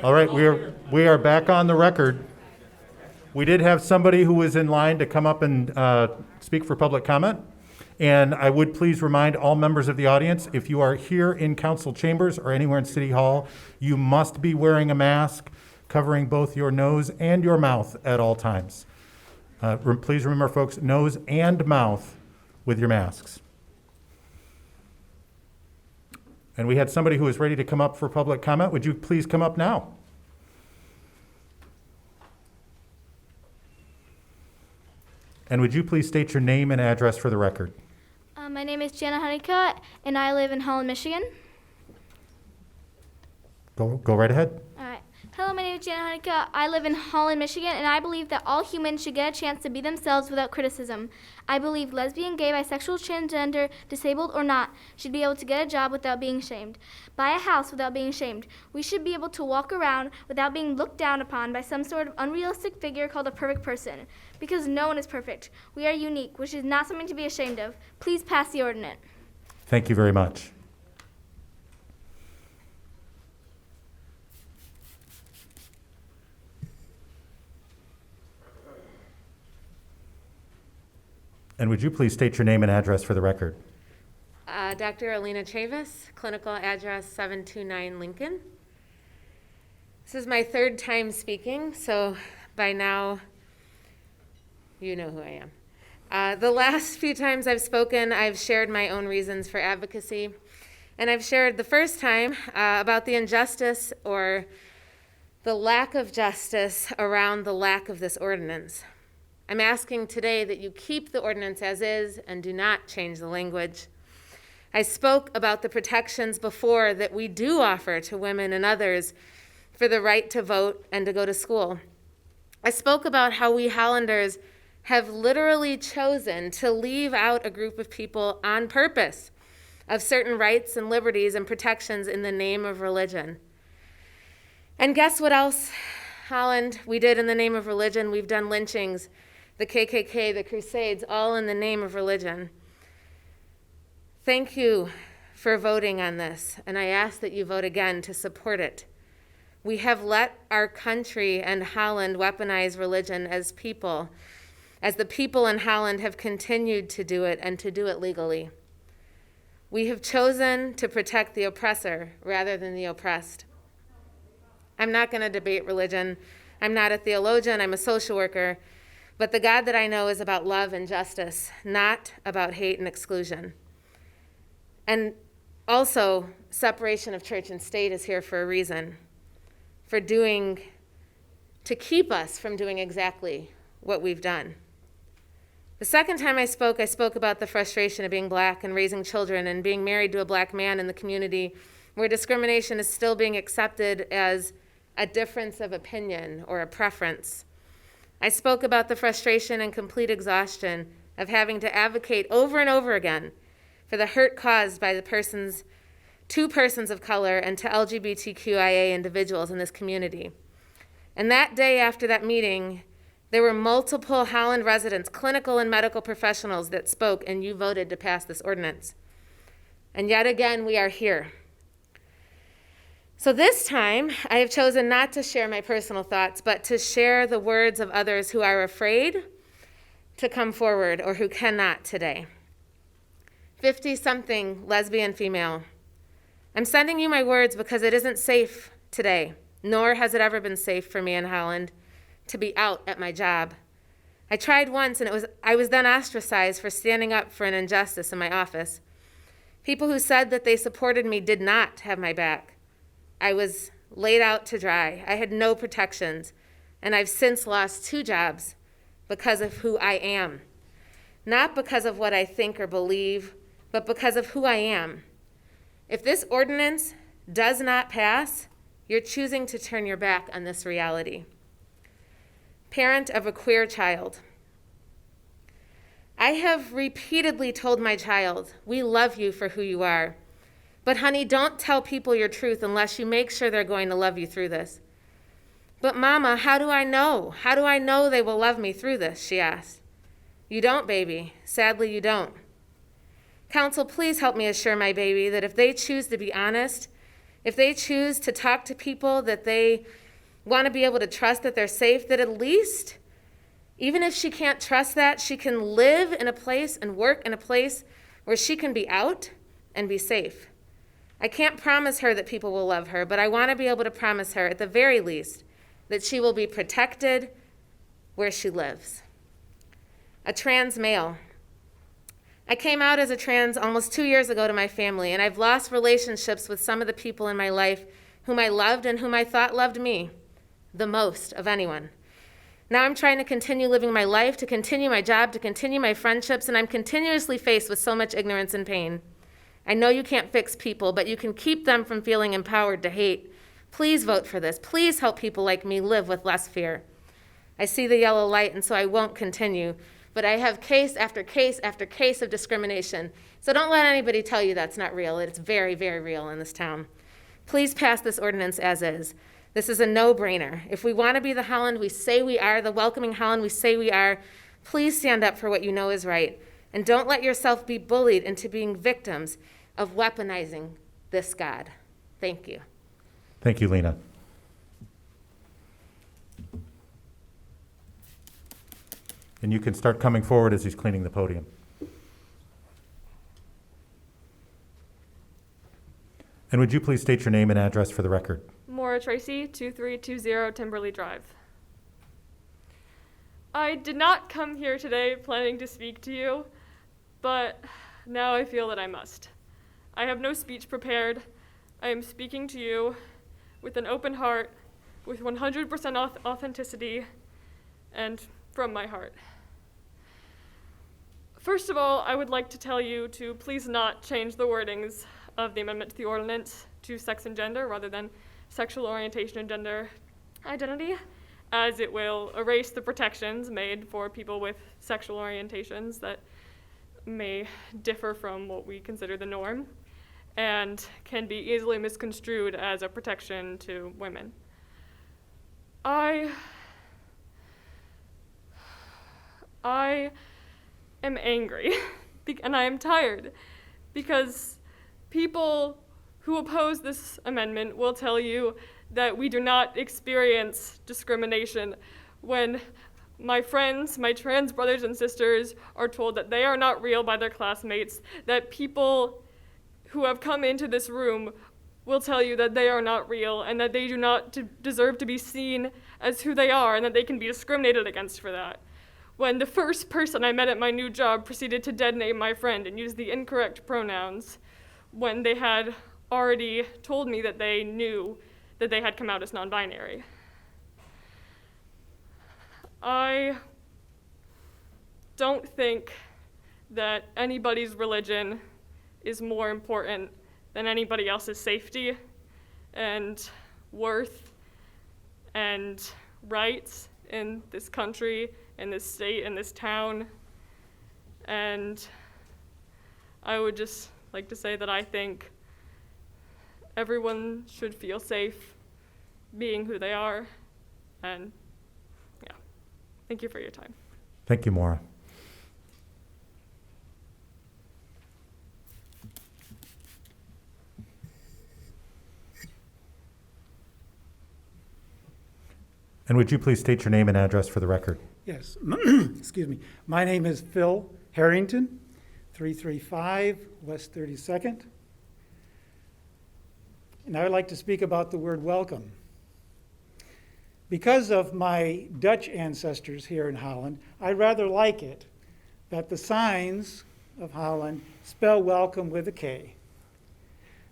All right, we are back on the record. We did have somebody who was in line to come up and speak for public comment. And I would please remind all members of the audience, if you are here in council chambers or anywhere in City Hall, you must be wearing a mask covering both your nose and your mouth at all times. Please remember, folks, nose and mouth with your masks. And we had somebody who was ready to come up for public comment. Would you please come up now? And would you please state your name and address for the record? My name is Jana Honeycutt, and I live in Holland, Michigan. Go right ahead. All right. Hello, my name is Jana Honeycutt. I live in Holland, Michigan, and I believe that all humans should get a chance to be themselves without criticism. I believe lesbian, gay, bisexual, transgender, disabled, or not, should be able to get a job without being shamed, buy a house without being shamed. We should be able to walk around without being looked down upon by some sort of unrealistic figure called a perfect person. Because no one is perfect. We are unique, which is not something to be ashamed of. Please pass the ordinance. Thank you very much. And would you please state your name and address for the record? Dr. Alina Chavis, clinical address 729 Lincoln. This is my third time speaking, so by now you know who I am. The last few times I've spoken, I've shared my own reasons for advocacy. And I've shared the first time about the injustice or the lack of justice around the lack of this ordinance. I'm asking today that you keep the ordinance as is and do not change the language. I spoke about the protections before that we do offer to women and others for the right to vote and to go to school. I spoke about how we Hollanders have literally chosen to leave out a group of people on purpose of certain rights and liberties and protections in the name of religion. And guess what else, Holland, we did in the name of religion? We've done lynchings, the KKK, the Crusades, all in the name of religion. Thank you for voting on this, and I ask that you vote again to support it. We have let our country and Holland weaponize religion as the people in Holland have continued to do it and to do it legally. We have chosen to protect the oppressor rather than the oppressed. I'm not going to debate religion. I'm not a theologian, I'm a social worker. But the God that I know is about love and justice, not about hate and exclusion. And also, separation of church and state is here for a reason, to keep us from doing exactly what we've done. The second time I spoke about the frustration of being black and raising children and being married to a black man in the community where discrimination is still being accepted as a difference of opinion or a preference. I spoke about the frustration and complete exhaustion of having to advocate over and over again for the hurt caused by two persons of color and to LGBTQIA individuals in this community. And that day after that meeting, there were multiple Holland residents, clinical and medical professionals that spoke, and you voted to pass this ordinance. And yet again, we are here. So this time, I have chosen not to share my personal thoughts, but to share the words of others who are afraid to come forward or who cannot today. 50-something lesbian female. I'm sending you my words because it isn't safe today, nor has it ever been safe for me in Holland to be out at my job. I tried once, and I was then ostracized for standing up for an injustice in my office. People who said that they supported me did not have my back. I was laid out to dry. I had no protections, and I've since lost 2 jobs because of who I am. Not because of what I think or believe, but because of who I am. If this ordinance does not pass, you're choosing to turn your back on this reality. Parent of a queer child. I have repeatedly told my child, we love you for who you are. But honey, don't tell people your truth unless you make sure they're going to love you through this. But Mama, how do I know? How do I know they will love me through this? She asked. You don't, baby. Sadly, you don't. Counsel, please help me assure my baby that if they choose to be honest, if they choose to talk to people that they want to be able to trust that they're safe, that at least, even if she can't trust that, she can live in a place and work in a place where she can be out and be safe. I can't promise her that people will love her, but I want to be able to promise her, at the very least, that she will be protected where she lives. A trans male. I came out as a trans almost 2 years ago to my family, and I've lost relationships with some of the people in my life whom I loved and whom I thought loved me the most of anyone. Now I'm trying to continue living my life, to continue my job, to continue my friendships, and I'm continuously faced with so much ignorance and pain. I know you can't fix people, but you can keep them from feeling empowered to hate. Please vote for this. Please help people like me live with less fear. I see the yellow light, and so I won't continue. But I have case after case after case of discrimination. So don't let anybody tell you that's not real. It's very, very real in this town. Please pass this ordinance as is. This is a no-brainer. If we want to be the Holland we say we are, the welcoming Holland we say we are, please stand up for what you know is right. And don't let yourself be bullied into being victims of weaponizing this God. Thank you. Thank you, Lena. And you can start coming forward as he's cleaning the podium. And would you please state your name and address for the record? Maura Tracy, 2320 Timberley Drive. I did not come here today planning to speak to you, but now I feel that I must. I have no speech prepared. I am speaking to you with an open heart, with 100% authenticity, and from my heart. First of all, I would like to tell you to please not change the wordings of the amendment to the ordinance to sex and gender rather than sexual orientation and gender identity, as it will erase the protections made for people with sexual orientations that may differ from what we consider the norm and can be easily misconstrued as a protection to women. I am angry and I am tired because people who oppose this amendment will tell you that we do not experience discrimination when my friends, my trans brothers and sisters, are told that they are not real by their classmates, that people who have come into this room will tell you that they are not real and that they do not deserve to be seen as who they are and that they can be discriminated against for that. When the first person I met at my new job proceeded to dead name my friend and use the incorrect pronouns when they had already told me that they knew that they had come out as non-binary. I don't think that anybody's religion is more important than anybody else's safety and worth and rights in this country, in this state, in this town. And I would just like to say that I think everyone should feel safe being who they are. And yeah, thank you for your time. Thank you, Maura. And would you please state your name and address for the record? Yes, excuse me. My name is Phil Harrington, 335 West 32nd. And I would like to speak about the word welcome. Because of my Dutch ancestors here in Holland, I rather like it that the signs of Holland spell welcome with a K.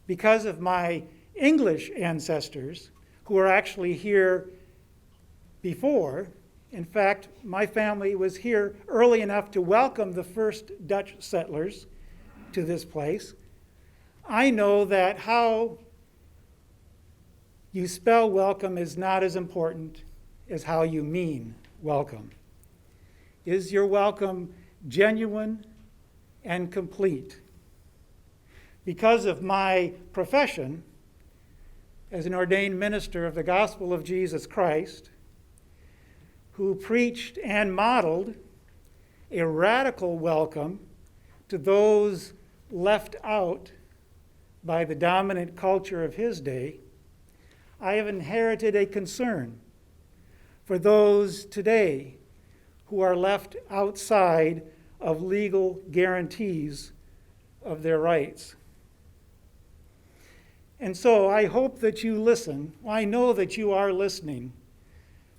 Because of my English ancestors, who are actually here before, in fact, my family was here early enough to welcome the first Dutch settlers to this place. I know that how you spell welcome is not as important as how you mean welcome. Is your welcome genuine and complete? Because of my profession as an ordained minister of the gospel of Jesus Christ, who preached and modeled a radical welcome to those left out by the dominant culture of his day, I have inherited a concern for those today who are left outside of legal guarantees of their rights. And so I hope that you listen. I know that you are listening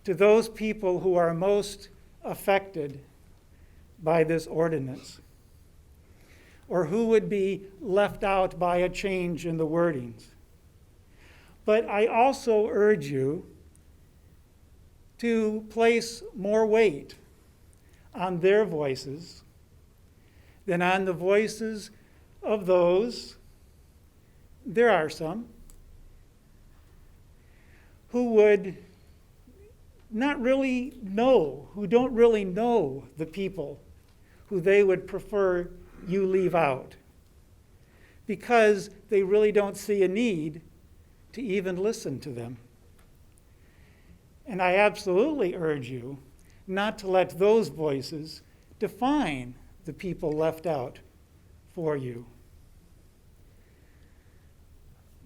to those people who are most affected by this ordinance, or who would be left out by a change in the wordings. But I also urge you to place more weight on their voices than on the voices of those, there are some, who would not really know, who don't really know the people who they would prefer you leave out, because they really don't see a need to even listen to them. And I absolutely urge you not to let those voices define the people left out for you.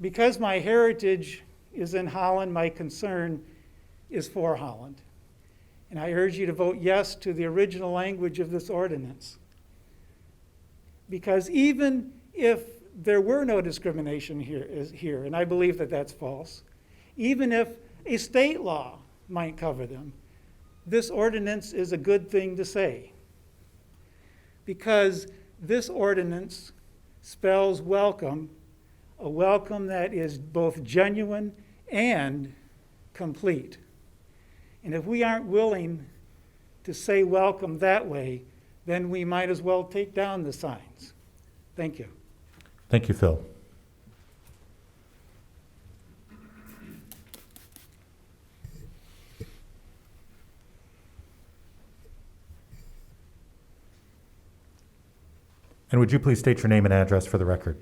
Because my heritage is in Holland, my concern is for Holland. And I urge you to vote yes to the original language of this ordinance. Because even if there were no discrimination here, and I believe that that's false, even if a state law might cover them, this ordinance is a good thing to say. Because this ordinance spells welcome, a welcome that is both genuine and complete. And if we aren't willing to say welcome that way, then we might as well take down the signs. Thank you. Thank you, Phil. And would you please state your name and address for the record?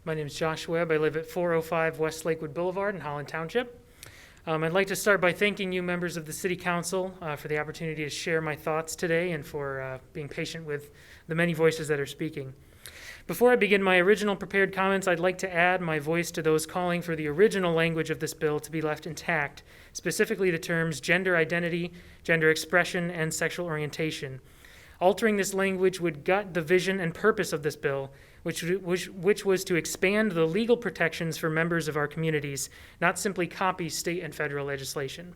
My name is Josh Webb. I live at 405 West Lakewood Boulevard in Holland Township. I'd like to start by thanking you, members of the City Council, for the opportunity to share my thoughts today and for being patient with the many voices that are speaking. Before I begin my original prepared comments, I'd like to add my voice to those calling for the original language of this bill to be left intact, specifically the terms gender identity, gender expression, and sexual orientation. Altering this language would gut the vision and purpose of this bill, which was to expand the legal protections for members of our communities, not simply copy state and federal legislation.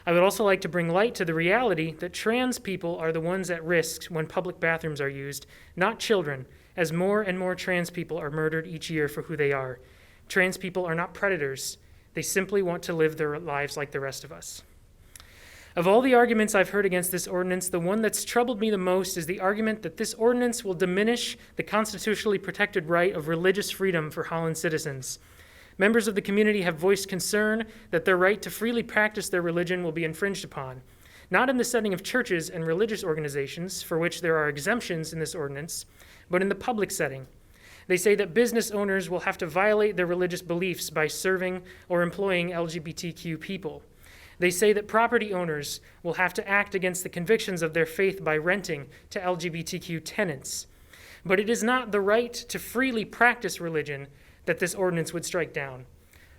I would also like to bring light to the reality that trans people are the ones at risk when public bathrooms are used, not children, as more and more trans people are murdered each year for who they are. Trans people are not predators. They simply want to live their lives like the rest of us. Of all the arguments I've heard against this ordinance, the one that's troubled me the most is the argument that this ordinance will diminish the constitutionally protected right of religious freedom for Holland citizens. Members of the community have voiced concern that their right to freely practice their religion will be infringed upon, not in the setting of churches and religious organizations, for which there are exemptions in this ordinance, but in the public setting. They say that business owners will have to violate their religious beliefs by serving or employing LGBTQ people. They say that property owners will have to act against the convictions of their faith by renting to LGBTQ tenants. But it is not the right to freely practice religion that this ordinance would strike down.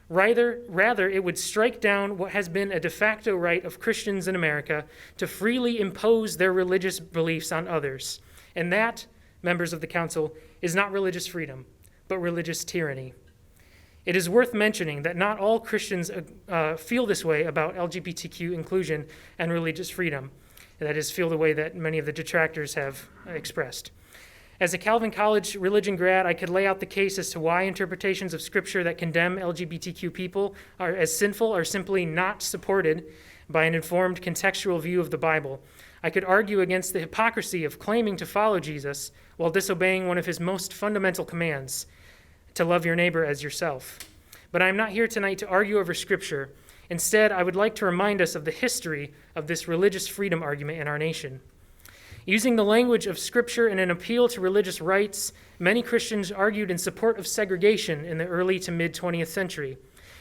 Rather, it would strike down what has been a de facto right of Christians in America to freely impose their religious beliefs on others. And that, members of the council, is not religious freedom, but religious tyranny. It is worth mentioning that not all Christians feel this way about LGBTQ inclusion and religious freedom. That is, feel the way that many of the detractors have expressed. As a Calvin College religion grad, I could lay out the case as to why interpretations of Scripture that condemn LGBTQ people are as sinful are simply not supported by an informed contextual view of the Bible. I could argue against the hypocrisy of claiming to follow Jesus while disobeying one of his most fundamental commands, to love your neighbor as yourself. But I am not here tonight to argue over Scripture. Instead, I would like to remind us of the history of this religious freedom argument in our nation. Using the language of Scripture in an appeal to religious rights, many Christians argued in support of segregation in the early to mid-20th century.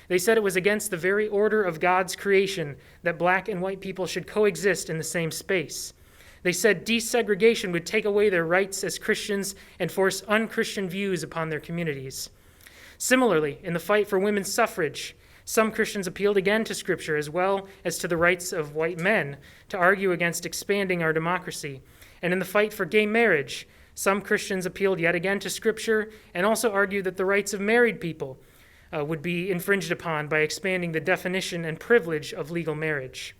They said it was against the very order of God's creation that black and white people should coexist in the same space. They said desegregation would take away their rights as Christians and force unchristian views upon their communities. Similarly, in the fight for women's suffrage, some Christians appealed again to Scripture as well as to the rights of white men to argue against expanding our democracy. And in the fight for gay marriage, some Christians appealed yet again to Scripture and also argued that the rights of married people would be infringed upon by expanding the definition and privilege of legal marriage.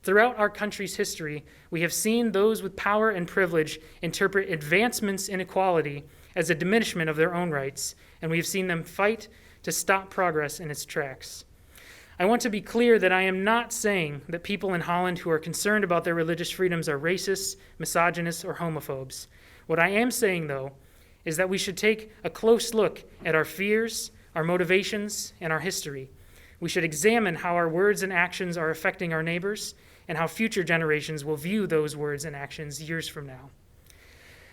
Throughout our country's history, we have seen those with power and privilege interpret advancements in equality as a diminishment of their own rights, and we have seen them fight to stop progress in its tracks. I want to be clear that I am not saying that people in Holland who are concerned about their religious freedoms are racists, misogynists, or homophobes. What I am saying, though, is that we should take a close look at our fears, our motivations, and our history. We should examine how our words and actions are affecting our neighbors and how future generations will view those words and actions years from now.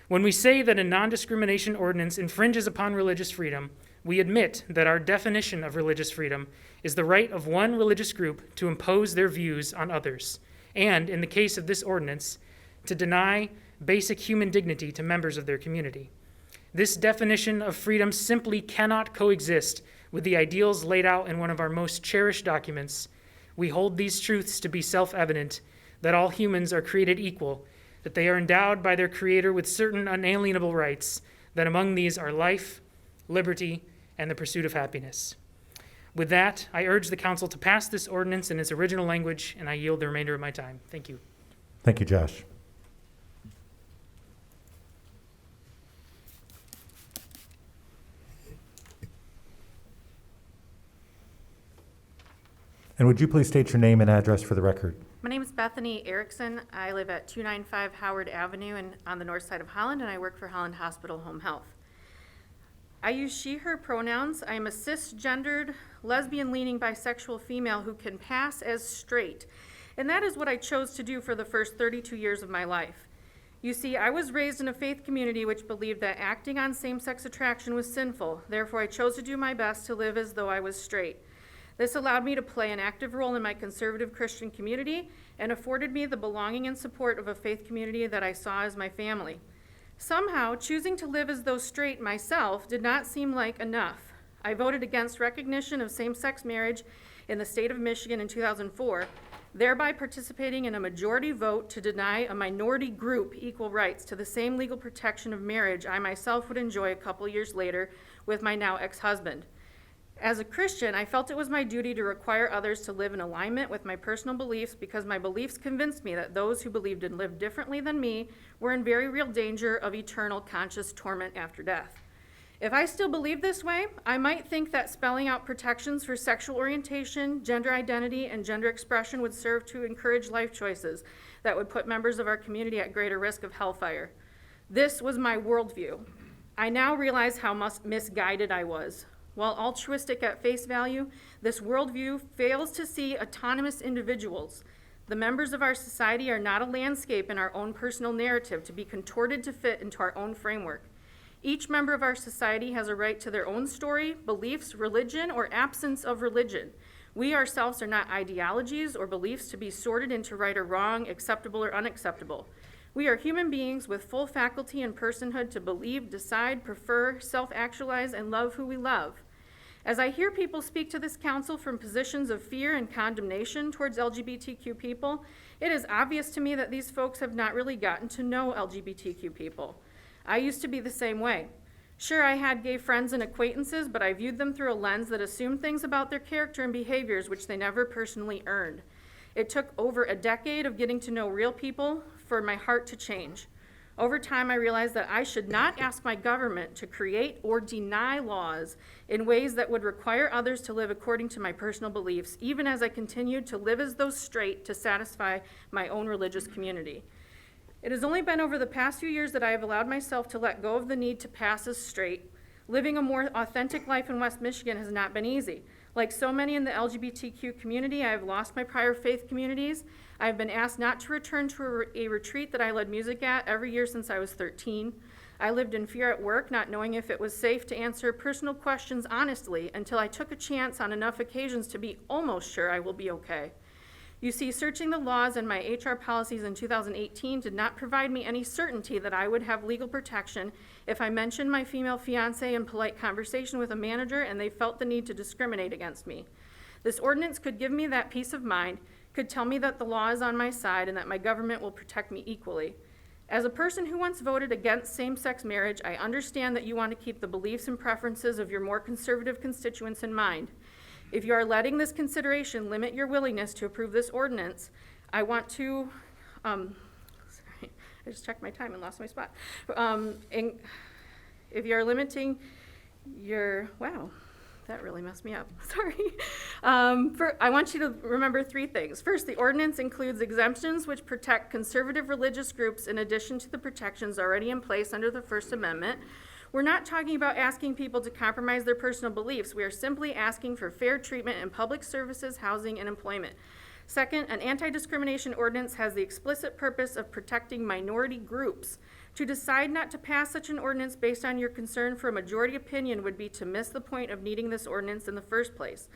When we say that a non-discrimination ordinance infringes upon religious freedom, we admit that our definition of religious freedom is the right of one religious group to impose their views on others, and, in the case of this ordinance, to deny basic human dignity to members of their community. This definition of freedom simply cannot coexist with the ideals laid out in one of our most cherished documents. We hold these truths to be self-evident, that all humans are created equal, that they are endowed by their Creator with certain unalienable rights, that among these are life, liberty, and the pursuit of happiness. With that, I urge the council to pass this ordinance in its original language, and I yield the remainder of my time. Thank you. Thank you, Josh. And would you please state your name and address for the record? My name is Bethany Erickson. I live at 295 Howard Avenue and on the north side of Holland, and I work for Holland Hospital Home Health. I use she, her pronouns. I am a cisgendered, lesbian-leaning bisexual female who can pass as straight, and that is what I chose to do for the first 32 years of my life. You see, I was raised in a faith community which believed that acting on same-sex attraction was sinful. Therefore, I chose to do my best to live as though I was straight. This allowed me to play an active role in my conservative Christian community and afforded me the belonging and support of a faith community that I saw as my family. Somehow, choosing to live as though straight myself did not seem like enough. I voted against recognition of same-sex marriage in the state of Michigan in 2004, thereby participating in a majority vote to deny a minority group equal rights to the same legal protection of marriage I myself would enjoy a couple years later with my now ex-husband. As a Christian, I felt it was my duty to require others to live in alignment with my personal beliefs because my beliefs convinced me that those who believed and lived differently than me were in very real danger of eternal conscious torment after death. If I still believed this way, I might think that spelling out protections for sexual orientation, gender identity, and gender expression would serve to encourage life choices that would put members of our community at greater risk of hellfire. This was my worldview. I now realize how misguided I was. While altruistic at face value, this worldview fails to see autonomous individuals. The members of our society are not a landscape in our own personal narrative to be contorted to fit into our own framework. Each member of our society has a right to their own story, beliefs, religion, or absence of religion. We ourselves are not ideologies or beliefs to be sorted into right or wrong, acceptable or unacceptable. We are human beings with full faculty and personhood to believe, decide, prefer, self-actualize, and love who we love. As I hear people speak to this council from positions of fear and condemnation towards LGBTQ people, it is obvious to me that these folks have not really gotten to know LGBTQ people. I used to be the same way. Sure, I had gay friends and acquaintances, but I viewed them through a lens that assumed things about their character and behaviors which they never personally earned. It took over a decade of getting to know real people for my heart to change. Over time, I realized that I should not ask my government to create or deny laws in ways that would require others to live according to my personal beliefs, even as I continued to live as though straight to satisfy my own religious community. It has only been over the past few years that I have allowed myself to let go of the need to pass as straight. Living a more authentic life in West Michigan has not been easy. Like so many in the LGBTQ community, I have lost my prior faith communities. I have been asked not to return to a retreat that I led music at every year since I was 13. I lived in fear at work, not knowing if it was safe to answer personal questions honestly until I took a chance on enough occasions to be almost sure I will be okay. You see, searching the laws and my HR policies in 2018 did not provide me any certainty that I would have legal protection if I mentioned my female fiance in polite conversation with a manager and they felt the need to discriminate against me. This ordinance could give me that peace of mind, could tell me that the law is on my side and that my government will protect me equally. As a person who once voted against same-sex marriage, I understand that you want to keep the beliefs and preferences of your more conservative constituents in mind. If you are letting this consideration limit your willingness to approve this ordinance, I want to, sorry, I just checked my time and lost my spot. If you are limiting your, wow, that really messed me up, sorry. I want you to remember three things. First, the ordinance includes exemptions which protect conservative religious groups in addition to the protections already in place under the First Amendment. We're not talking about asking people to compromise their personal beliefs. We are simply asking for fair treatment in public services, housing, and employment. Second, an anti-discrimination ordinance has the explicit purpose of protecting minority groups. To decide not to pass such an ordinance based on your concern for a majority opinion would be to miss the point of needing this ordinance in the first place.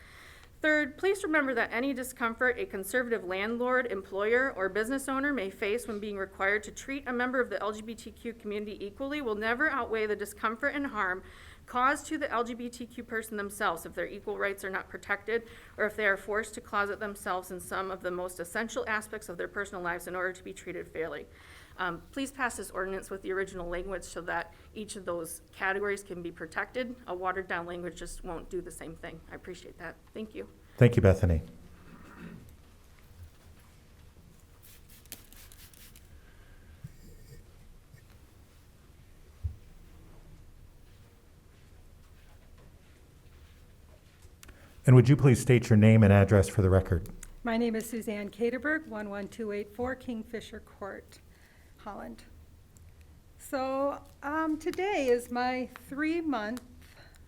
Third, please remember that any discomfort a conservative landlord, employer, or business owner may face when being required to treat a member of the LGBTQ community equally will never outweigh the discomfort and harm caused to the LGBTQ person themselves if their equal rights are not protected or if they are forced to closet themselves in some of the most essential aspects of their personal lives in order to be treated fairly. Please pass this ordinance with the original language so that each of those categories can be protected. A watered down language just won't do the same thing. I appreciate that. Thank you. Thank you, Bethany. And would you please state your name and address for the record? My name is Suzanne Katerberg, 11284 Kingfisher Court, Holland. So today is my 3-month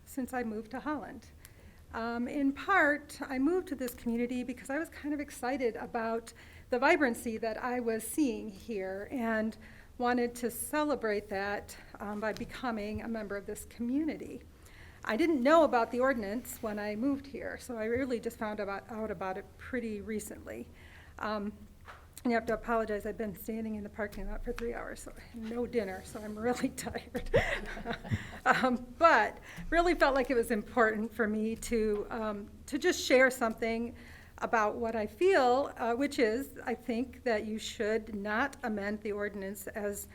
since I moved to Holland. In part, I moved to this community because I was kind of excited about the vibrancy that I was seeing here and wanted to celebrate that by becoming a member of this community. I didn't know about the ordinance when I moved here, so I really just found out about it pretty recently. And you have to apologize, I've been standing in the parking lot for 3 hours, so no dinner, so I'm really tired. But really felt like it was important for me to just share something about what I feel, which is, I think that you should not amend the ordinance as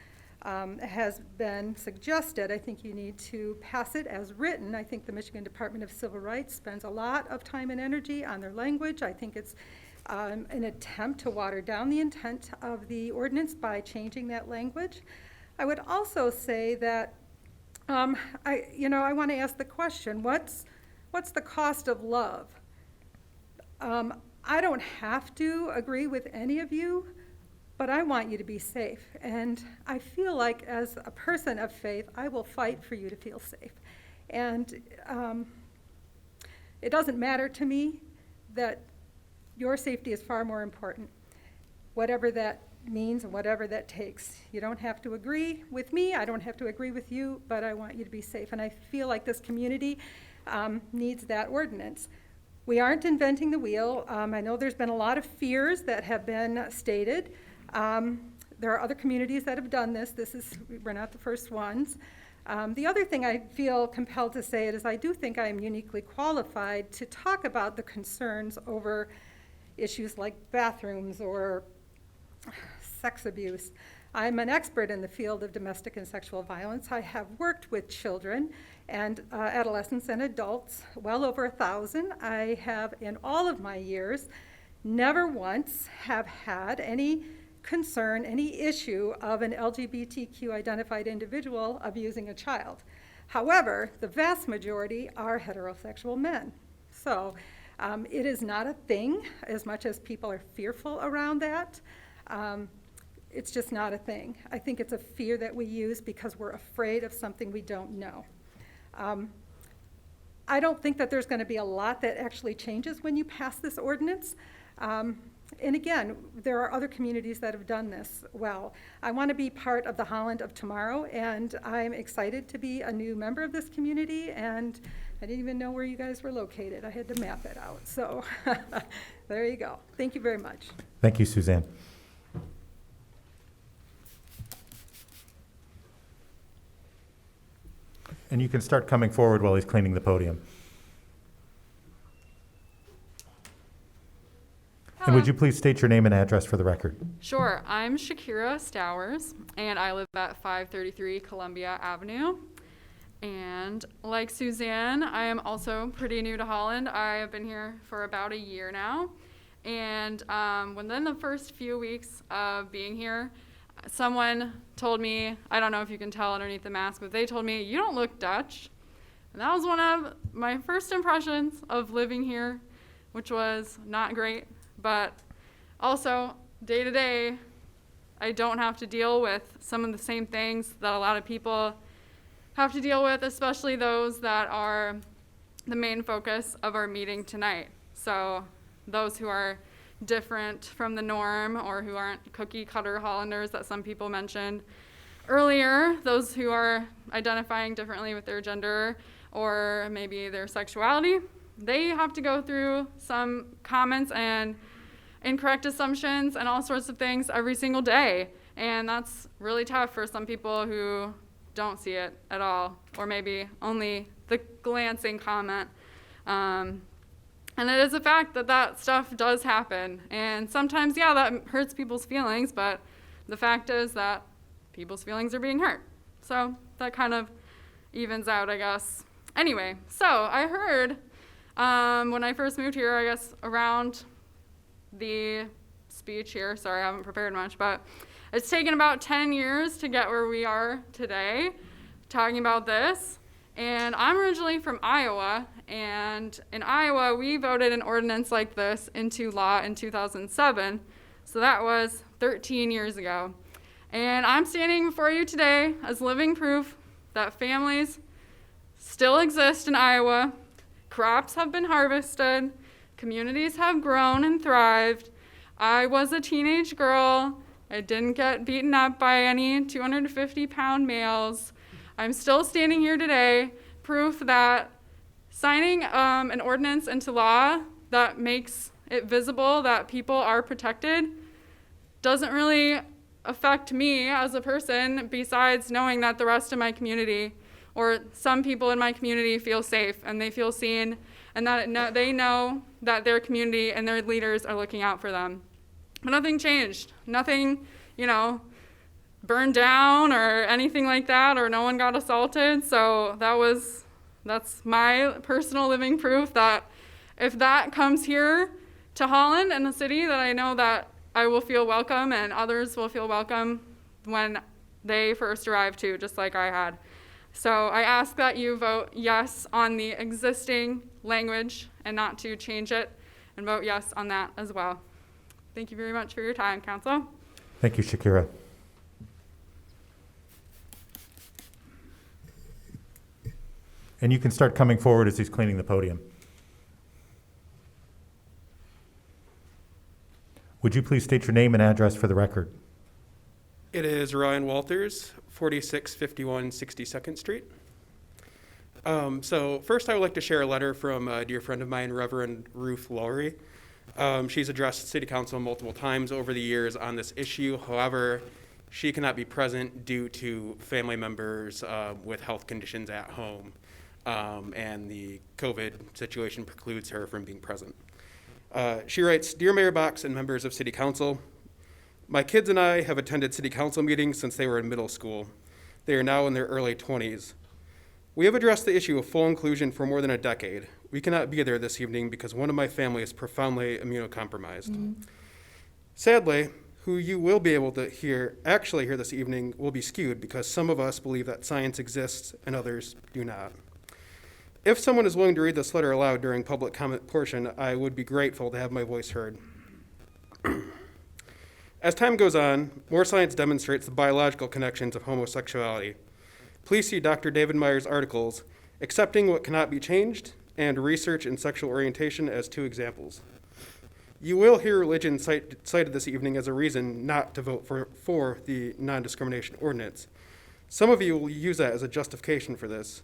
has been suggested. I think you need to pass it as written. I think the Michigan Department of Civil Rights spends a lot of time and energy on their language. I think it's an attempt to water down the intent of the ordinance by changing that language. I would also say that I want to ask the question, what's the cost of love? I don't have to agree with any of you, but I want you to be safe. And I feel like as a person of faith, I will fight for you to feel safe. And it doesn't matter to me that your safety is far more important, whatever that means and whatever that takes. You don't have to agree with me, I don't have to agree with you, but I want you to be safe. And I feel like this community needs that ordinance. We aren't inventing the wheel. I know there's been a lot of fears that have been stated. There are other communities that have done this. We're not the first ones. The other thing I feel compelled to say is I do think I am uniquely qualified to talk about the concerns over issues like bathrooms or sex abuse. I'm an expert in the field of domestic and sexual violence. I have worked with children and adolescents and adults, well over 1,000. I have, in all of my years, never once have had any concern, any issue of an LGBTQ identified individual abusing a child. However, the vast majority are heterosexual men. So it is not a thing, as much as people are fearful around that. It's just not a thing. I think it's a fear that we use because we're afraid of something we don't know. I don't think that there's going to be a lot that actually changes when you pass this ordinance. And again, there are other communities that have done this well. I want to be part of the Holland of tomorrow, and I'm excited to be a new member of this community, and I didn't even know where you guys were located. I had to map it out. So there you go. Thank you very much. Thank you, Suzanne. And you can start coming forward while he's cleaning the podium. And would you please state your name and address for the record? Sure. I'm Shakira Stowers, and I live at 533 Columbia Avenue. And like Suzanne, I am also pretty new to Holland. I have been here for about a year now. And within the first few weeks of being here, someone told me, I don't know if you can tell underneath the mask, but they told me, "You don't look Dutch." And that was one of my first impressions of living here, which was not great. But also, day to day, I don't have to deal with some of the same things that a lot of people have to deal with, especially those that are the main focus of our meeting tonight. So those who are different from the norm or who aren't cookie cutter Hollanders that some people mentioned earlier, those who are identifying differently with their gender or maybe their sexuality, they have to go through some comments and incorrect assumptions and all sorts of things every single day. And that's really tough for some people who don't see it at all, or maybe only the glancing comment. And it is a fact that that stuff does happen. And sometimes, yeah, that hurts people's feelings, but the fact is that people's feelings are being hurt. So that kind of evens out, I guess. Anyway, so I heard when I first moved here, I guess around the speech here, sorry, I haven't prepared much, but it's taken about 10 years to get where we are today talking about this. And I'm originally from Iowa, and in Iowa, we voted an ordinance like this into law in 2007. So that was 13 years ago. And I'm standing before you today as living proof that families still exist in Iowa. Crops have been harvested. Communities have grown and thrived. I was a teenage girl. I didn't get beaten up by any 250-pound males. I'm still standing here today, proof that signing an ordinance into law that makes it visible that people are protected doesn't really affect me as a person, besides knowing that the rest of my community or some people in my community feel safe and they feel seen, and that they know that their community and their leaders are looking out for them. But nothing changed. Nothing, burned down or anything like that, or no one got assaulted. So that's my personal living proof that if that comes here to Holland and the city, that I know that I will feel welcome and others will feel welcome when they first arrive too, just like I had. So I ask that you vote yes on the existing language and not to change it, and vote yes on that as well. Thank you very much for your time, Council. Thank you, Shakira. And you can start coming forward as he's cleaning the podium. Would you please state your name and address for the record? It is Ryan Walters, 4651 62nd Street. So first I would like to share a letter from a dear friend of mine, Reverend Ruth Lowry. She's addressed City Council multiple times over the years on this issue. However, she cannot be present due to family members with health conditions at home, and the COVID situation precludes her from being present. She writes, Dear Mayor Box and members of City Council, my kids and I have attended City Council meetings since they were in middle school. They are now in their early 20s. We have addressed the issue of full inclusion for more than a decade. We cannot be there this evening because one of my family is profoundly immunocompromised. Sadly, who you will be able to actually hear this evening will be skewed because some of us believe that science exists and others do not. If someone is willing to read this letter aloud during public comment portion, I would be grateful to have my voice heard. As time goes on, more science demonstrates the biological connections of homosexuality. Please see Dr. David Meyer's articles, Accepting What Cannot Be Changed, and Research in Sexual Orientation as two examples. You will hear religion cited this evening as a reason not to vote for the non-discrimination ordinance. Some of you will use that as a justification for this.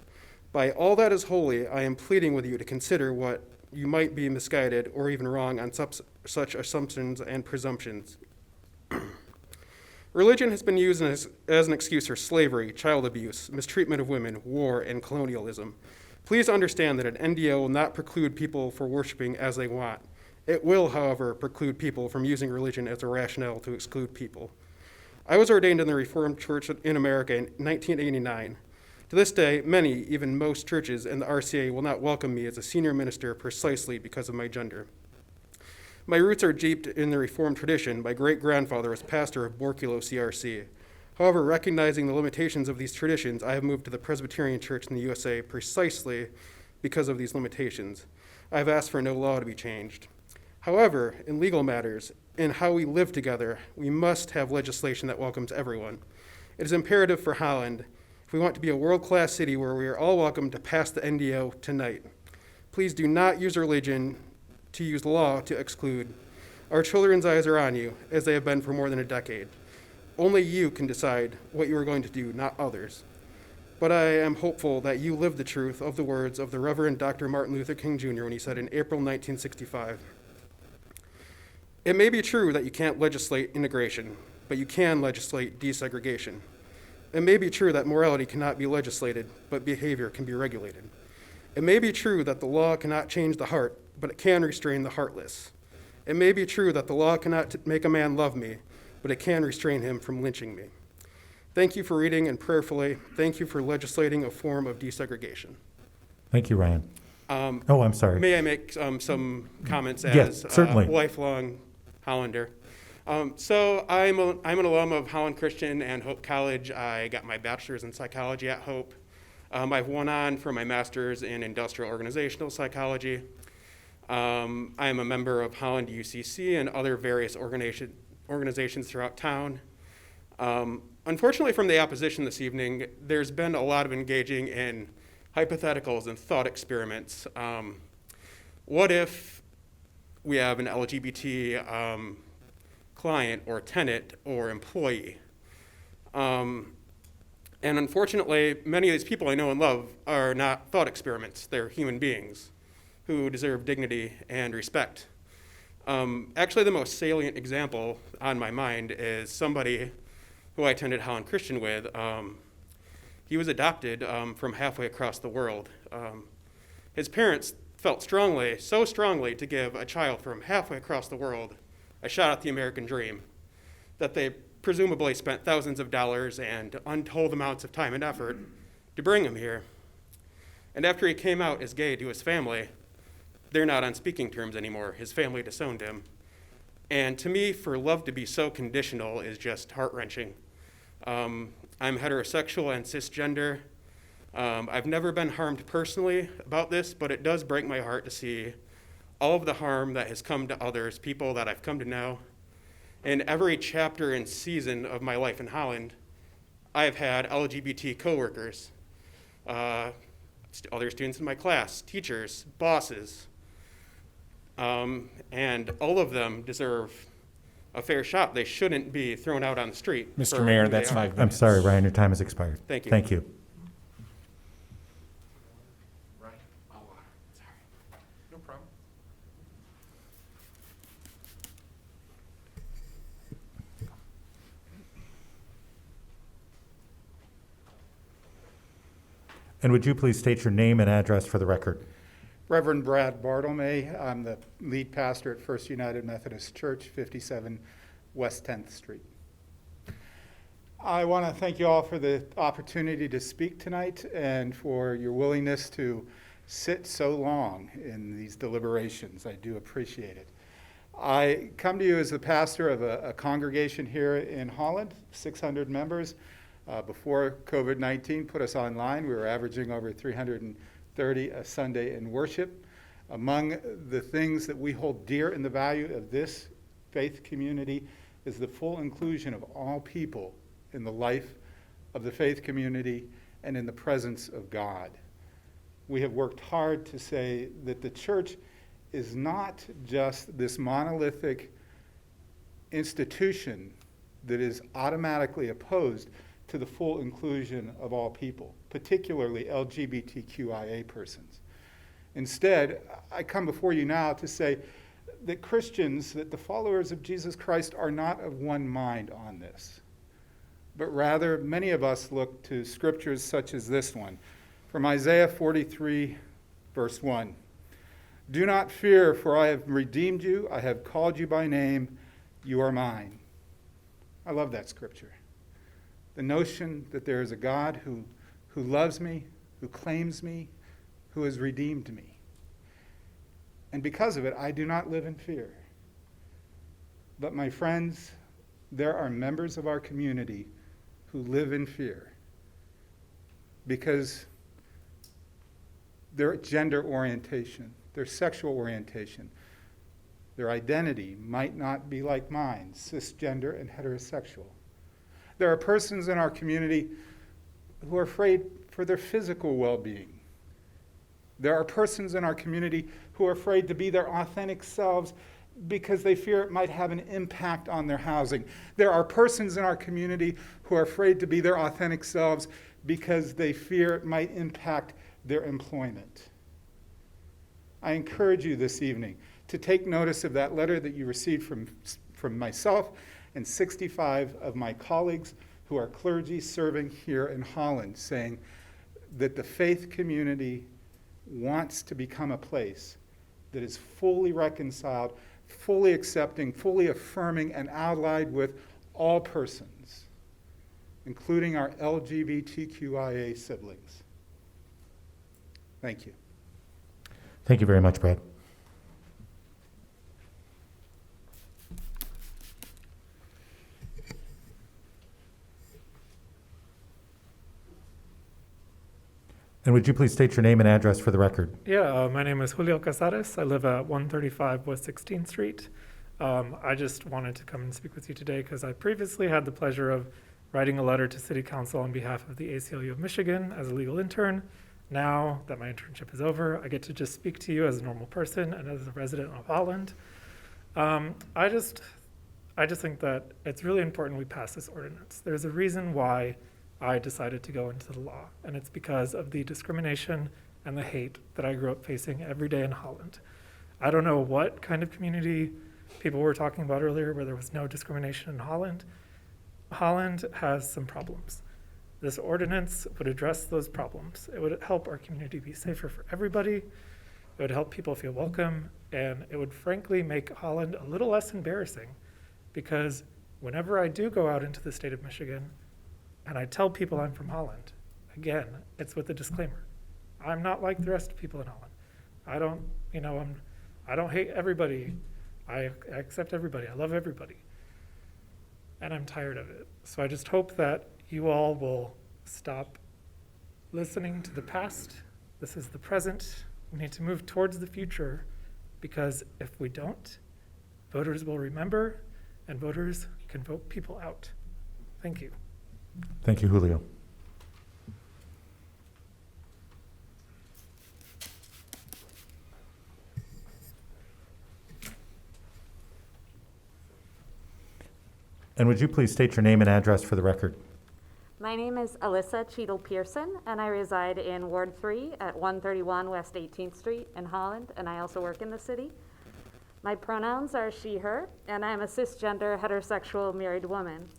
By all that is holy, I am pleading with you to consider what you might be misguided or even wrong on such assumptions and presumptions. Religion has been used as an excuse for slavery, child abuse, mistreatment of women, war, and colonialism. Please understand that an NDO will not preclude people from worshiping as they want. It will, however, preclude people from using religion as a rationale to exclude people. I was ordained in the Reformed Church in America in 1989. To this day, many, even most churches in the RCA will not welcome me as a senior minister precisely because of my gender. My roots are deep in the Reformed tradition. My great-grandfather was pastor of Borculo CRC. However, recognizing the limitations of these traditions, I have moved to the Presbyterian Church in the USA precisely because of these limitations. I have asked for no law to be changed. However, in legal matters, in how we live together, we must have legislation that welcomes everyone. It is imperative for Holland, if we want to be a world-class city where we are all welcome, to pass the NDO tonight. Please do not use religion to use law to exclude. Our children's eyes are on you, as they have been for more than a decade. Only you can decide what you are going to do, not others. But I am hopeful that you live the truth of the words of the Reverend Dr. Martin Luther King Jr. when he said in April 1965, it may be true that you can't legislate integration, but you can legislate desegregation. It may be true that morality cannot be legislated, but behavior can be regulated. It may be true that the law cannot change the heart, but it can restrain the heartless. It may be true that the law cannot make a man love me, but it can restrain him from lynching me. Thank you for reading and prayerfully, thank you for legislating a form of desegregation. Thank you, Ryan. I'm sorry. May I make some comments Yes, as certainly. a lifelong Hollander? So I'm an alum of Holland Christian and Hope College. I got my bachelor's in psychology at Hope. I've went on for my master's in industrial organizational psychology. I am a member of Holland UCC and other various organizations throughout town. Unfortunately, from the opposition this evening, there's been a lot of engaging in hypotheticals and thought experiments. What if we have an LGBT client or tenant or employee? And unfortunately, many of these people I know and love are not thought experiments. They're human beings who deserve dignity and respect. Actually, the most salient example on my mind is somebody who I attended Holland Christian with. He was adopted from halfway across the world. His parents felt strongly, so strongly, to give a child from halfway across the world a shot at the American dream that they presumably spent thousands of dollars and untold amounts of time and effort to bring him here. And after he came out as gay to his family, they're not on speaking terms anymore. His family disowned him. And to me, for love to be so conditional is just heart-wrenching. I'm heterosexual and cisgender. I've never been harmed personally about this, but it does break my heart to see all of the harm that has come to others, people that I've come to know. In every chapter and season of my life in Holland, I have had LGBT coworkers, other students in my class, teachers, bosses, and all of them deserve a fair shot. They shouldn't be thrown out on the street. Mr. Mayor, that's 5 minutes. I'm sorry, Ryan, your time has expired. Thank you. Thank you. No problem. And would you please state your name and address for the record? Reverend Brad Bartlemay. I'm the lead pastor at First United Methodist Church, 57 West 10th Street. I want to thank you all for the opportunity to speak tonight and for your willingness to sit so long in these deliberations. I do appreciate it. I come to you as the pastor of a congregation here in Holland, 600 members. Before COVID-19 put us online, we were averaging over 330 a Sunday in worship. Among the things that we hold dear in the value of this faith community is the full inclusion of all people in the life of the faith community and in the presence of God. We have worked hard to say that the church is not just this monolithic institution that is automatically opposed to the full inclusion of all people, particularly LGBTQIA persons. Instead, I come before you now to say that Christians, that the followers of Jesus Christ are not of one mind on this, but rather many of us look to scriptures such as this one, from Isaiah 43, verse 1. Do not fear, for I have redeemed you, I have called you by name, you are mine. I love that scripture. The notion that there is a God who loves me, who claims me, who has redeemed me. And because of it, I do not live in fear. But my friends, there are members of our community who live in fear because their gender orientation, their sexual orientation, their identity might not be like mine, cisgender and heterosexual. There are persons in our community who are afraid for their physical well-being. There are persons in our community who are afraid to be their authentic selves because they fear it might have an impact on their housing. There are persons in our community who are afraid to be their authentic selves because they fear it might impact their employment. I encourage you this evening to take notice of that letter that you received from myself and 65 of my colleagues who are clergy serving here in Holland, saying that the faith community wants to become a place that is fully reconciled, fully accepting, fully affirming, and allied with all persons, including our LGBTQIA siblings. Thank you. Thank you very much, Brad. And would you please state your name and address for the record? Yeah, my name is Julio Casares. I live at 135 West 16th Street. I just wanted to come and speak with you today because I previously had the pleasure of writing a letter to City Council on behalf of the ACLU of Michigan as a legal intern. Now that my internship is over, I get to just speak to you as a normal person and as a resident of Holland. I just think that it's really important we pass this ordinance. There's a reason why I decided to go into the law, and it's because of the discrimination and the hate that I grew up facing every day in Holland. I don't know what kind of community people were talking about earlier where there was no discrimination in Holland. Holland has some problems. This ordinance would address those problems. It would help our community be safer for everybody. It would help people feel welcome, and it would frankly make Holland a little less embarrassing, because whenever I do go out into the state of Michigan and I tell people I'm from Holland, again, it's with a disclaimer. I'm not like the rest of people in Holland. I don't, I don't hate everybody. I accept everybody. I love everybody. And I'm tired of it. So I just hope that you all will stop listening to the past. This is the present. We need to move towards the future, because if we don't, voters will remember, and voters can vote people out. Thank you. Thank you, Julio. And would you please state your name and address for the record? My name is Alyssa Cheadle Pearson, and I reside in Ward 3 at 131 West 18th Street in Holland, and I also work in the city. My pronouns are she, her, and I am a cisgender, heterosexual, married woman.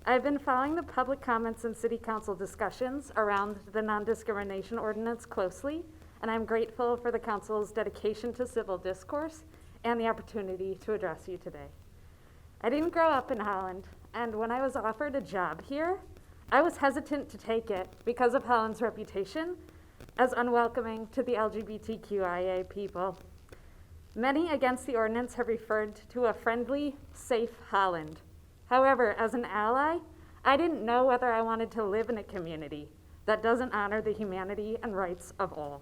I've been following the public comments and city council discussions around the non-discrimination ordinance closely, and I'm grateful for the council's dedication to civil discourse and the opportunity to address you today. I didn't grow up in Holland, and when I was offered a job here, I was hesitant to take it because of Holland's reputation as unwelcoming to the LGBTQIA people. Many against the ordinance have referred to a friendly, safe Holland. However, as an ally, I didn't know whether I wanted to live in a community that doesn't honor the humanity and rights of all.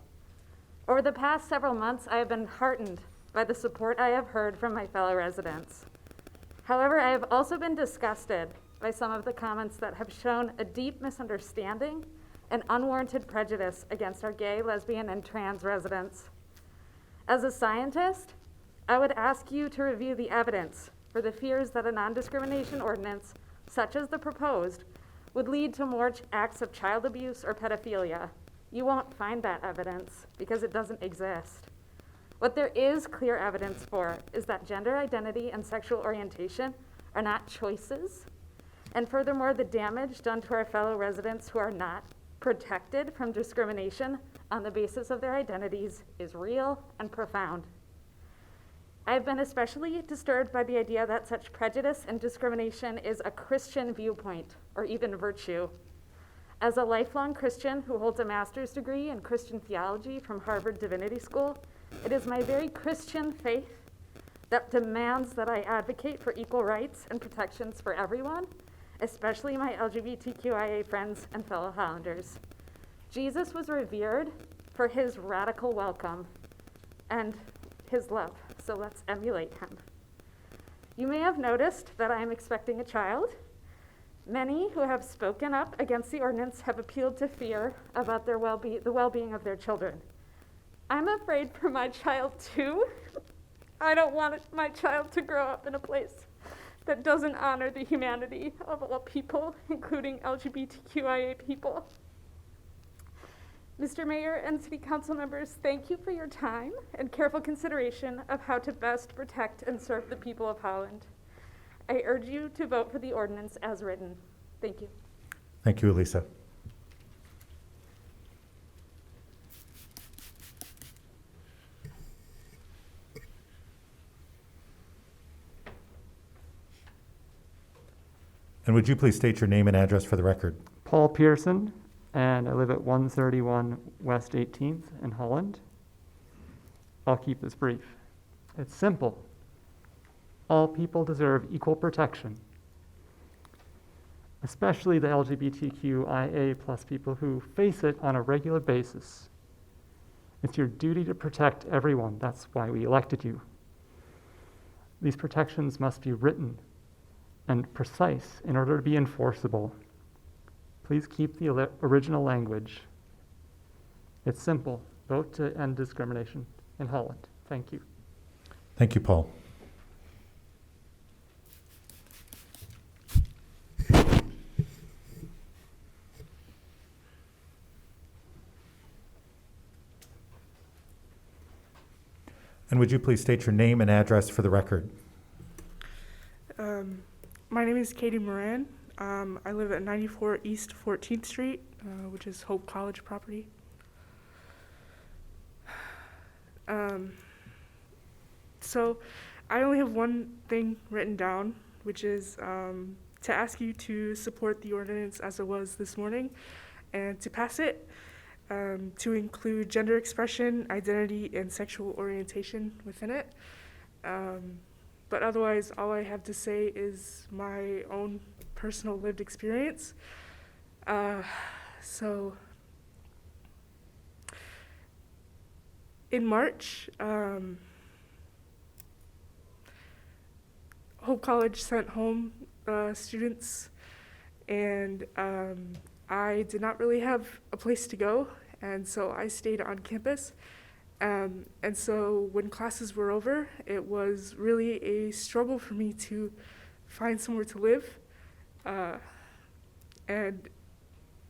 Over the past several months, I have been heartened by the support I have heard from my fellow residents. However, I have also been disgusted by some of the comments that have shown a deep misunderstanding and unwarranted prejudice against our gay, lesbian, and trans residents. As a scientist, I would ask you to review the evidence for the fears that a non-discrimination ordinance, such as the proposed, would lead to more acts of child abuse or pedophilia. You won't find that evidence because it doesn't exist. What there is clear evidence for is that gender identity and sexual orientation are not choices. And furthermore, the damage done to our fellow residents who are not protected from discrimination on the basis of their identities is real and profound. I've been especially disturbed by the idea that such prejudice and discrimination is a Christian viewpoint or even virtue. As a lifelong Christian who holds a master's degree in Christian theology from Harvard Divinity School, it is my very Christian faith that demands that I advocate for equal rights and protections for everyone, especially my LGBTQIA friends and fellow Hollanders. Jesus was revered for his radical welcome and his love, so let's emulate him. You may have noticed that I am expecting a child. Many who have spoken up against the ordinance have appealed to fear about the well-being of their children. I'm afraid for my child too. I don't want my child to grow up in a place that doesn't honor the humanity of all people, including LGBTQIA people. Mr. Mayor and City Council members, thank you for your time and careful consideration of how to best protect and serve the people of Holland. I urge you to vote for the ordinance as written. Thank you. Thank you, Elisa. And would you please state your name and address for the record? Paul Pearson, and I live at 131 West 18th in Holland. I'll keep this brief. It's simple. All people deserve equal protection, especially the LGBTQIA plus people who face it on a regular basis. It's your duty to protect everyone. That's why we elected you. These protections must be written and precise in order to be enforceable. Please keep the original language. It's simple. Vote to end discrimination in Holland. Thank you. Thank you, Paul. And would you please state your name and address for the record? My name is Katie Moran. I live at 94 East 14th Street, which is Hope College property. So I only have one thing written down, which is to ask you to support the ordinance as it was this morning and to pass it, to include gender expression, identity, and sexual orientation within it. But otherwise, all I have to say is my own personal lived experience. So in March, Hope College sent home students, and I did not really have a place to go, and so I stayed on campus. And so when classes were over, it was really a struggle for me to find somewhere to live. And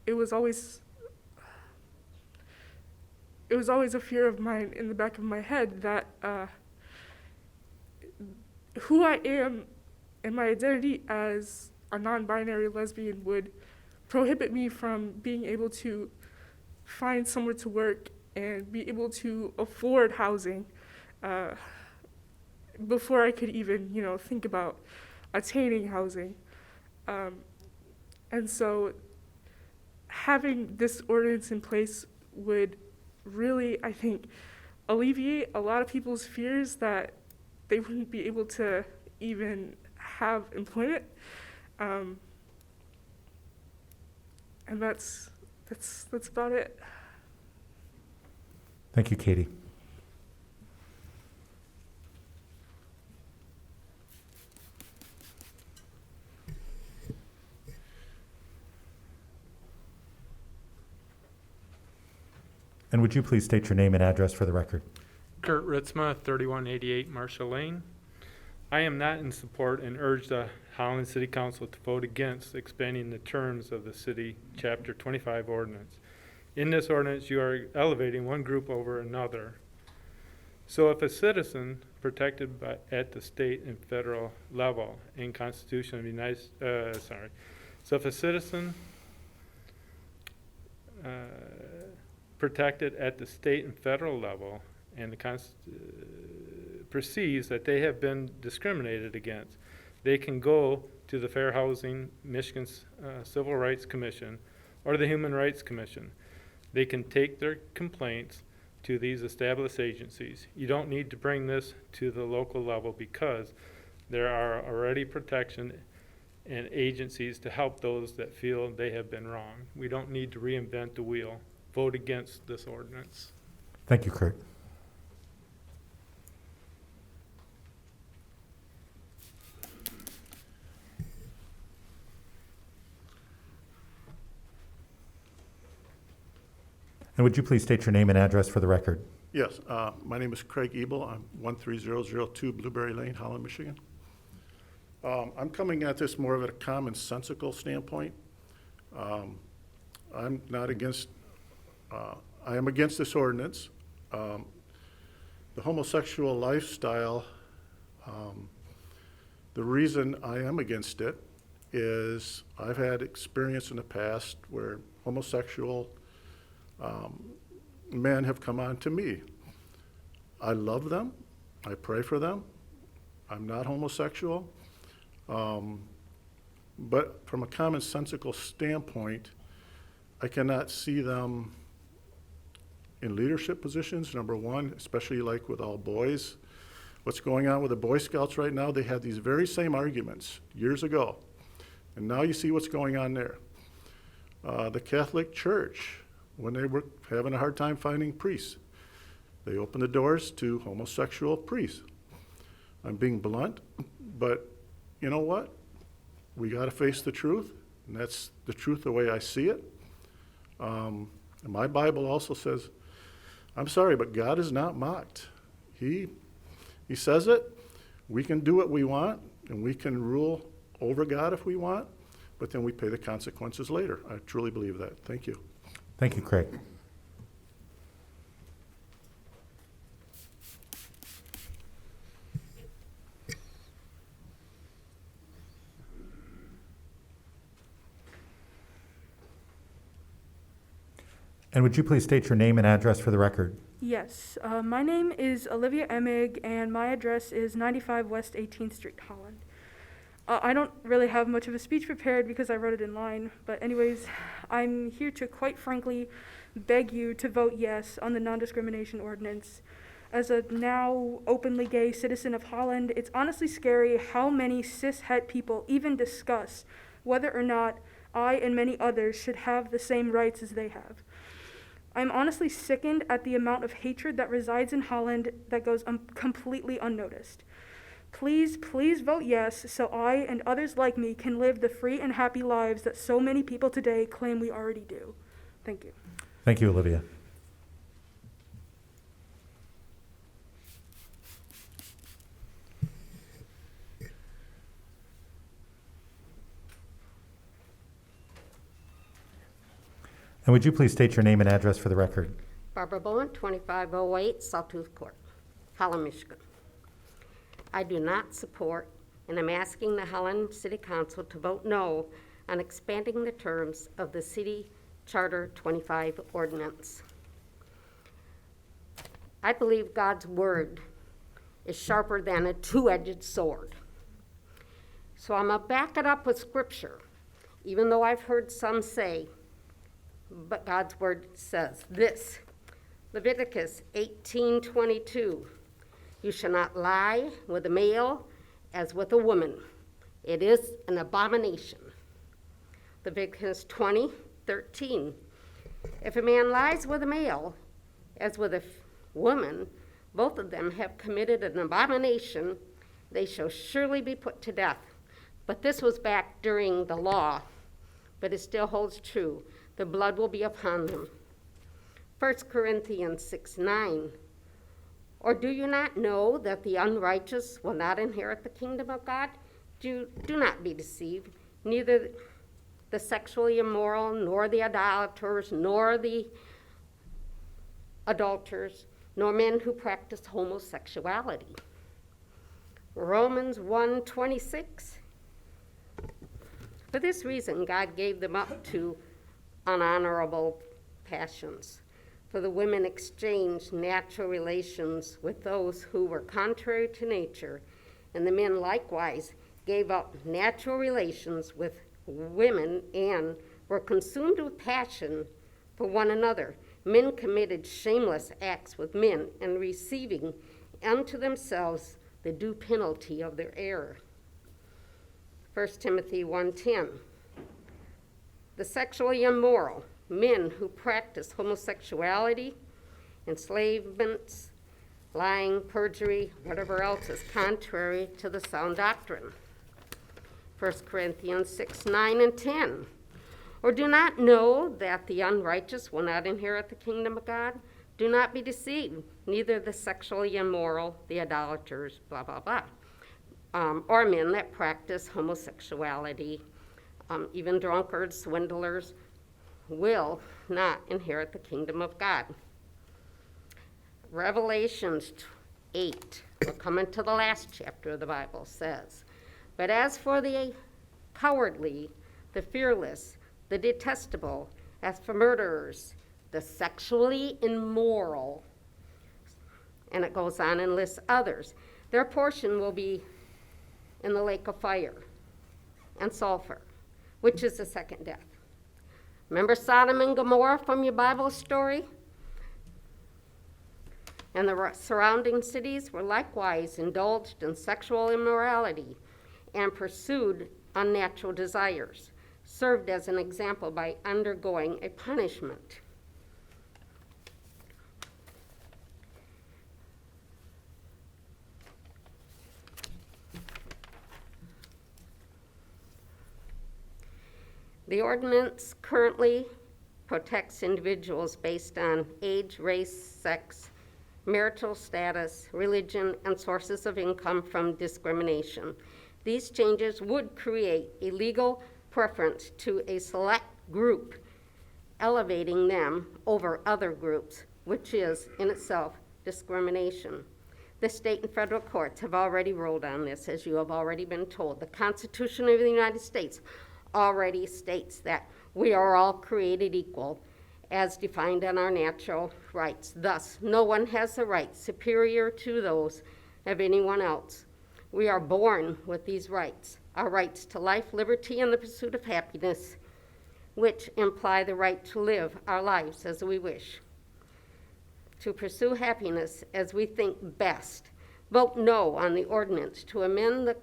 it was always a fear of mine in the back of my head that who I am and my identity as a non-binary lesbian would prohibit me from being able to find somewhere to work and be able to afford housing before I could even, think about attaining housing. And so having this ordinance in place would really, I think, alleviate a lot of people's fears that they wouldn't be able to even have employment. And that's about it. Thank you, Katie. And would you please state your name and address for the record? Kurt Ritzma, 3188 Marshall Lane. I am not in support and urge the Holland City Council to vote against expanding the terms of the city Chapter 25 ordinance. In this ordinance, you are elevating one group over another. So if a citizen protected at the state and federal level in Constitution of the United so if a citizen protected at the state and federal level and perceives that they have been discriminated against, they can go to the Fair Housing Michigan Civil Rights Commission or the Human Rights Commission. They can take their complaints to these established agencies. You don't need to bring this to the local level because there are already protection and agencies to help those that feel they have been wrong. We don't need to reinvent the wheel. Vote against this ordinance. Thank you, Kurt. And would you please state your name and address for the record? Yes, my name is Craig Ebel. I'm 13002 Blueberry Lane, Holland, Michigan. I'm coming at this more of a commonsensical standpoint. I'm not against, I am against this ordinance. The homosexual lifestyle, the reason I am against it is I've had experience in the past where homosexual men have come on to me. I love them. I pray for them. I'm not homosexual. But from a commonsensical standpoint, I cannot see them in leadership positions, number one, especially like with all boys. What's going on with the Boy Scouts right now, they had these very same arguments years ago. And now you see what's going on there. The Catholic Church, when they were having a hard time finding priests, they opened the doors to homosexual priests. I'm being blunt, but you know what? We got to face the truth, and that's the truth the way I see it. And my Bible also says, I'm sorry, but God is not mocked. He says it. We can do what we want, and we can rule over God if we want, but then we pay the consequences later. I truly believe that. Thank you. Thank you, Craig. And would you please state your name and address for the record? Yes, my name is Olivia Emig, and my address is 95 West 18th Street, Holland. I don't really have much of a speech prepared because I wrote it in line, but anyways, I'm here to quite frankly beg you to vote yes on the non-discrimination ordinance. As a now openly gay citizen of Holland, it's honestly scary how many cis-het people even discuss whether or not I and many others should have the same rights as they have. I'm honestly sickened at the amount of hatred that resides in Holland that goes completely unnoticed. Please, please vote yes so I and others like me can live the free and happy lives that so many people today claim we already do. Thank you. Thank you, Olivia. And would you please state your name and address for the record? Barbara Bowen, 2508 Sawtooth Court, Holland, Michigan. I do not support, and I'm asking the Holland City Council to vote no on expanding the terms of the City Charter 25 ordinance. I believe God's word is sharper than a two-edged sword. So I'm going to back it up with scripture, even though I've heard some say, but God's word says this. Leviticus 18:22, you shall not lie with a male as with a woman. It is an abomination. Leviticus 20:13, if a man lies with a male as with a woman, both of them have committed an abomination. They shall surely be put to death. But this was back during the law, but it still holds true. The blood will be upon them. 1 Corinthians 6:9, or do you not know that the unrighteous will not inherit the kingdom of God? Do not be deceived. Neither the sexually immoral, nor the idolaters, nor the adulterers, nor men who practice homosexuality. Romans 1:26, for this reason God gave them up to unhonorable passions. For the women exchanged natural relations with those who were contrary to nature, and the men likewise gave up natural relations with women and were consumed with passion for one another. Men committed shameless acts with men and receiving unto themselves the due penalty of their error. 1 Timothy 1:10, the sexually immoral, men who practice homosexuality, enslavements, lying, perjury, whatever else is contrary to the sound doctrine. 1 Corinthians 6:9 and 10. Or do not know that the unrighteous will not inherit the kingdom of God? Do not be deceived, neither the sexually immoral, the idolaters, blah, blah, blah, or men that practice homosexuality, even drunkards, swindlers, will not inherit the kingdom of God. Revelations 8, we're coming to the last chapter of the Bible, says, but as for the cowardly, the fearless, the detestable, as for murderers, the sexually immoral, and it goes on and lists others, their portion will be in the lake of fire and sulfur, which is the second death. Remember Sodom and Gomorrah from your Bible story? And the surrounding cities were likewise indulged in sexual immorality and pursued unnatural desires, served as an example by undergoing a punishment. The ordinance currently protects individuals based on age, race, sex, marital status, religion, and sources of income from discrimination. These changes would create a legal preference to a select group, elevating them over other groups, which is in itself discrimination. The state and federal courts have already ruled on this, as you have already been told. The Constitution of the United States already states that we are all created equal as defined in our natural rights. Thus, no one has a right superior to those of anyone else. We are born with these rights, our rights to life, liberty, and the pursuit of happiness, which imply the right to live our lives as we wish, to pursue happiness as we think best. Vote no on the ordinance to amend the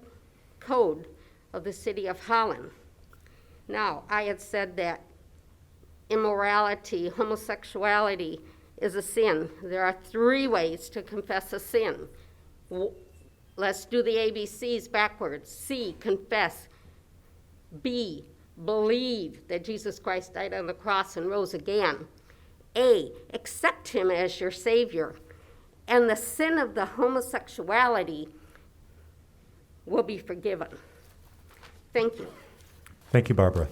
code of the City of Holland. Now, I had said that immorality, homosexuality is a sin. There are 3 ways to confess a sin. Let's do the ABCs backwards. C, confess. B, believe that Jesus Christ died on the cross and rose again. A, accept him as your Savior. And the sin of the homosexuality will be forgiven. Thank you. Thank you, Barbara.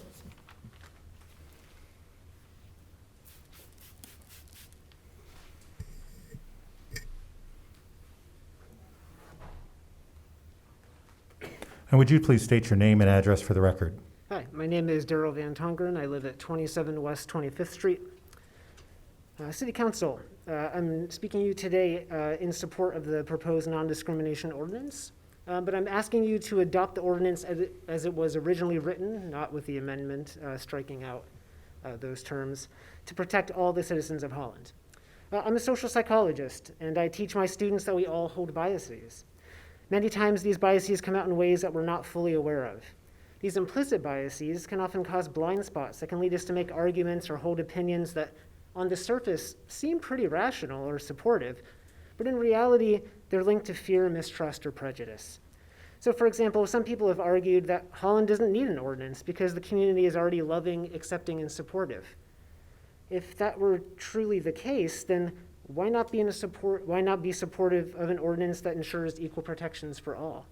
And would you please state your name and address for the record? Hi, my name is Daryl Van Tongeren. I live at 27 West 25th Street. City Council, I'm speaking to you today in support of the proposed non-discrimination ordinance, but I'm asking you to adopt the ordinance as it was originally written, not with the amendment striking out those terms, to protect all the citizens of Holland. I'm a social psychologist, and I teach my students that we all hold biases. Many times these biases come out in ways that we're not fully aware of. These implicit biases can often cause blind spots that can lead us to make arguments or hold opinions that on the surface seem pretty rational or supportive, but in reality, they're linked to fear, mistrust, or prejudice. So for example, some people have argued that Holland doesn't need an ordinance because the community is already loving, accepting, and supportive. If that were truly the case, then why not be supportive of an ordinance that ensures equal protections for all?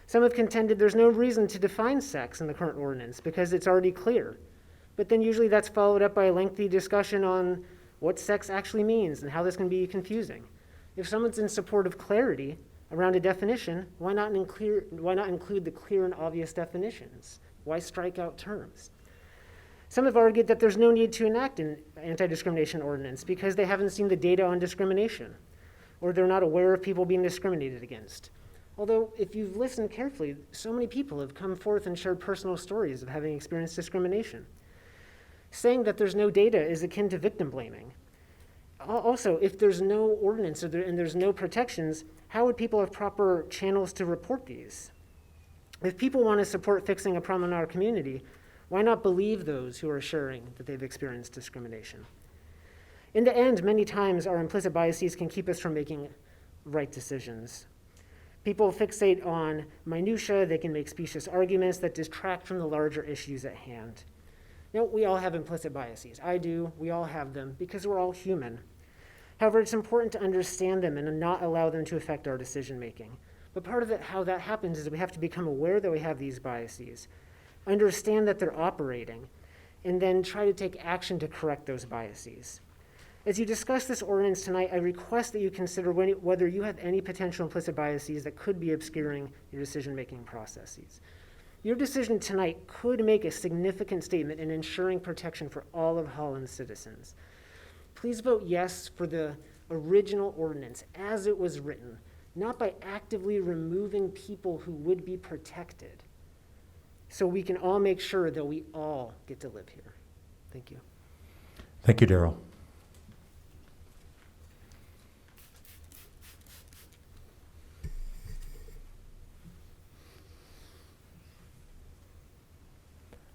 Some have contended there's no reason to define sex in the current ordinance because it's already clear. But then usually that's followed up by a lengthy discussion on what sex actually means and how this can be confusing. If someone's in support of clarity around a definition, why not include the clear and obvious definitions? Why strike out terms? Some have argued that there's no need to enact an anti-discrimination ordinance because they haven't seen the data on discrimination, or they're not aware of people being discriminated against. Although, if you've listened carefully, so many people have come forth and shared personal stories of having experienced discrimination. Saying that there's no data is akin to victim blaming. Also, if there's no ordinance and there's no protections, how would people have proper channels to report these? If people want to support fixing a problem in our community, why not believe those who are sharing that they've experienced discrimination? In the end, many times our implicit biases can keep us from making right decisions. People fixate on minutia, they can make specious arguments that distract from the larger issues at hand. Now, we all have implicit biases. I do, we all have them, because we're all human. However, it's important to understand them and not allow them to affect our decision making. But part of how that happens is we have to become aware that we have these biases, understand that they're operating, and then try to take action to correct those biases. As you discuss this ordinance tonight, I request that you consider whether you have any potential implicit biases that could be obscuring your decision-making processes. Your decision tonight could make a significant statement in ensuring protection for all of Holland's citizens. Please vote yes for the original ordinance as it was written, not by actively removing people who would be protected, so we can all make sure that we all get to live here. Thank you. Thank you, Daryl.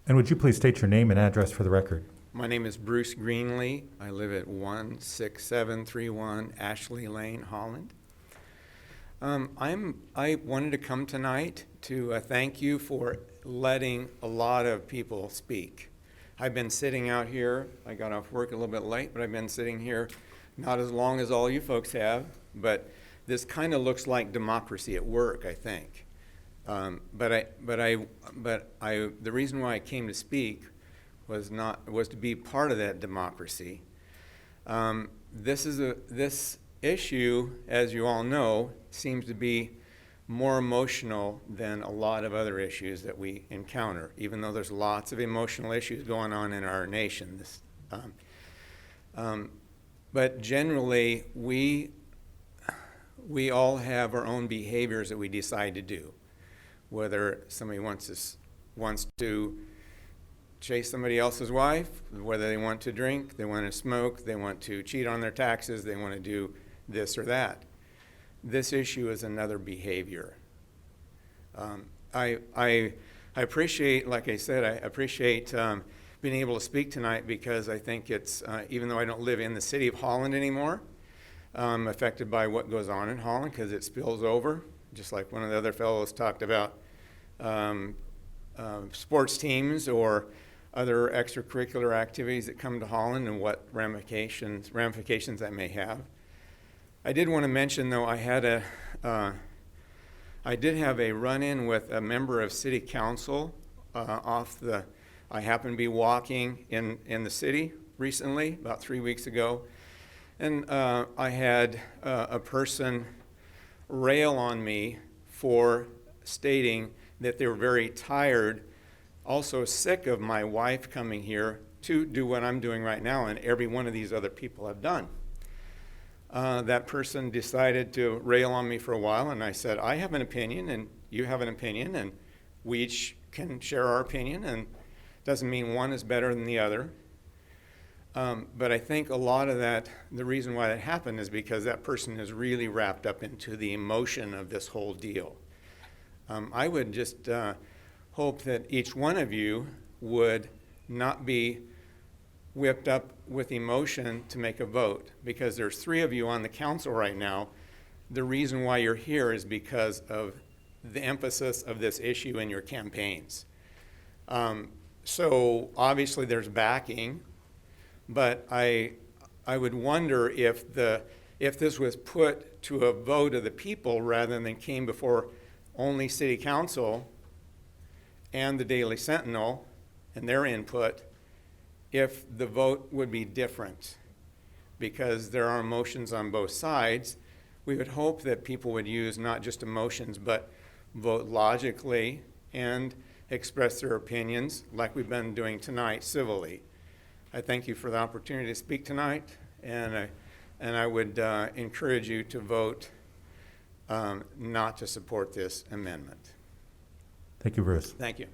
And would you please state your name and address for the record? My name is Bruce Greenlee. I live at 16731 Ashley Lane, Holland. I wanted to come tonight to thank you for letting a lot of people speak. I've been sitting out here. I got off work a little bit late, but I've been sitting here not as long as all you folks have, but this kind of looks like democracy at work, I think. The reason why I came to speak was to be part of that democracy. This issue, as you all know, seems to be more emotional than a lot of other issues that we encounter, even though there's lots of emotional issues going on in our nation. But generally, we all have our own behaviors that we decide to do. Whether somebody wants to chase somebody else's wife, whether they want to drink, they want to smoke, they want to cheat on their taxes, they want to do this or that. This issue is another behavior. I appreciate, like I said, I appreciate being able to speak tonight because I think it's, even though I don't live in the city of Holland anymore, I'm affected by what goes on in Holland because it spills over, just like one of the other fellows talked about sports teams or other extracurricular activities that come to Holland and what ramifications that may have. I did want to mention, though, I did have a run-in with a member of City Council I happened to be walking in the city recently, about 3 weeks ago, and I had a person rail on me for stating that they were very tired, also sick of my wife coming here to do what I'm doing right now and every one of these other people have done. That person decided to rail on me for a while, and I said, I have an opinion and you have an opinion, and we each can share our opinion, and doesn't mean one is better than the other. But I think a lot of that, the reason why that happened is because that person is really wrapped up into the emotion of this whole deal. I would just hope that each one of you would not be whipped up with emotion to make a vote, because there's 3 of you on the council right now. The reason why you're here is because of the emphasis of this issue in your campaigns. So obviously there's backing, but I would wonder if this was put to a vote of the people rather than came before only City Council and the Daily Sentinel and their input, if the vote would be different, because there are emotions on both sides. We would hope that people would use not just emotions, but vote logically and express their opinions like we've been doing tonight civilly. I thank you for the opportunity to speak tonight, and I would encourage you to vote not to support this amendment. Thank you, Bruce. Thank you.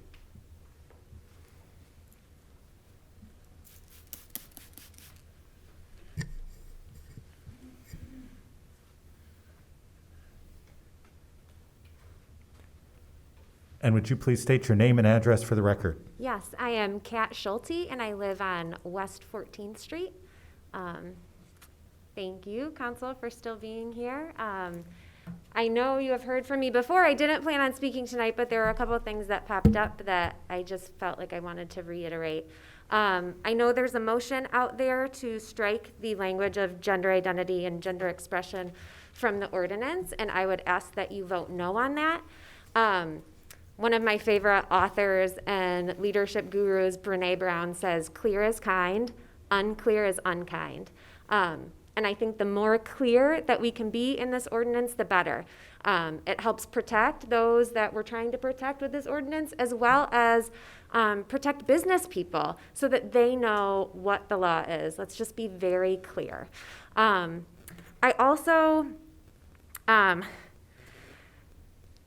And would you please state your name and address for the record? Yes, I am Kat Schulte, and I live on West 14th Street. Thank you, Council, for still being here. I know you have heard from me before. I didn't plan on speaking tonight, but there are a couple of things that popped up that I just felt like I wanted to reiterate. I know there's a motion out there to strike the language of gender identity and gender expression from the ordinance, and I would ask that you vote no on that. One of my favorite authors and leadership gurus, Brene Brown, says, clear is kind, unclear is unkind. And I think the more clear that we can be in this ordinance, the better. It helps protect those that we're trying to protect with this ordinance, as well as protect business people so that they know what the law is. Let's just be very clear. I also,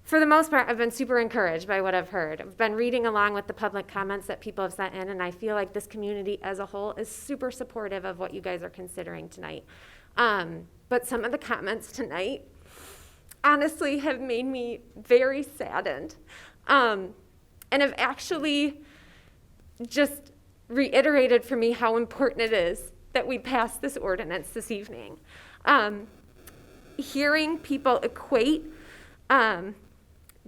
for the most part, I've been super encouraged by what I've heard. I've been reading along with the public comments that people have sent in, and I feel like this community as a whole is super supportive of what you guys are considering tonight. But some of the comments tonight honestly have made me very saddened, and have actually just reiterated for me how important it is that we pass this ordinance this evening. Hearing people equate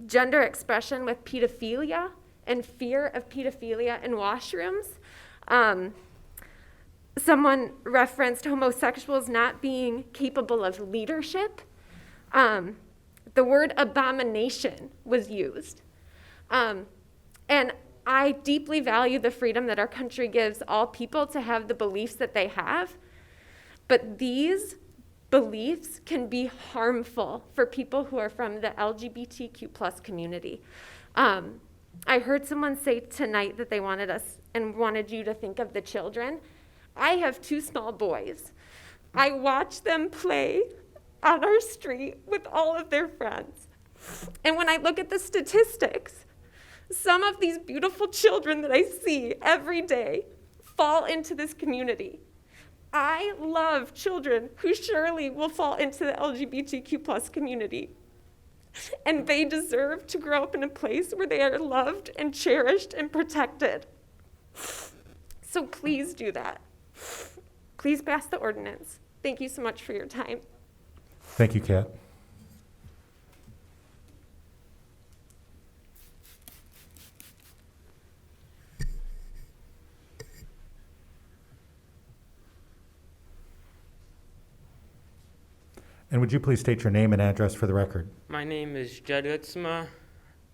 gender expression with pedophilia and fear of pedophilia in washrooms. Someone referenced homosexuals not being capable of leadership. The word abomination was used. And I deeply value the freedom that our country gives all people to have the beliefs that they have. But these beliefs can be harmful for people who are from the LGBTQ plus community. I heard someone say tonight that they wanted us and wanted you to think of the children. I have 2 small boys. I watch them play on our street with all of their friends. And when I look at the statistics, some of these beautiful children that I see every day fall into this community. I love children who surely will fall into the LGBTQ plus community. And they deserve to grow up in a place where they are loved and cherished and protected. So please do that. Please pass the ordinance. Thank you so much for your time. Thank you, Kat. And would you please state your name and address for the record? My name is Judd Utsma,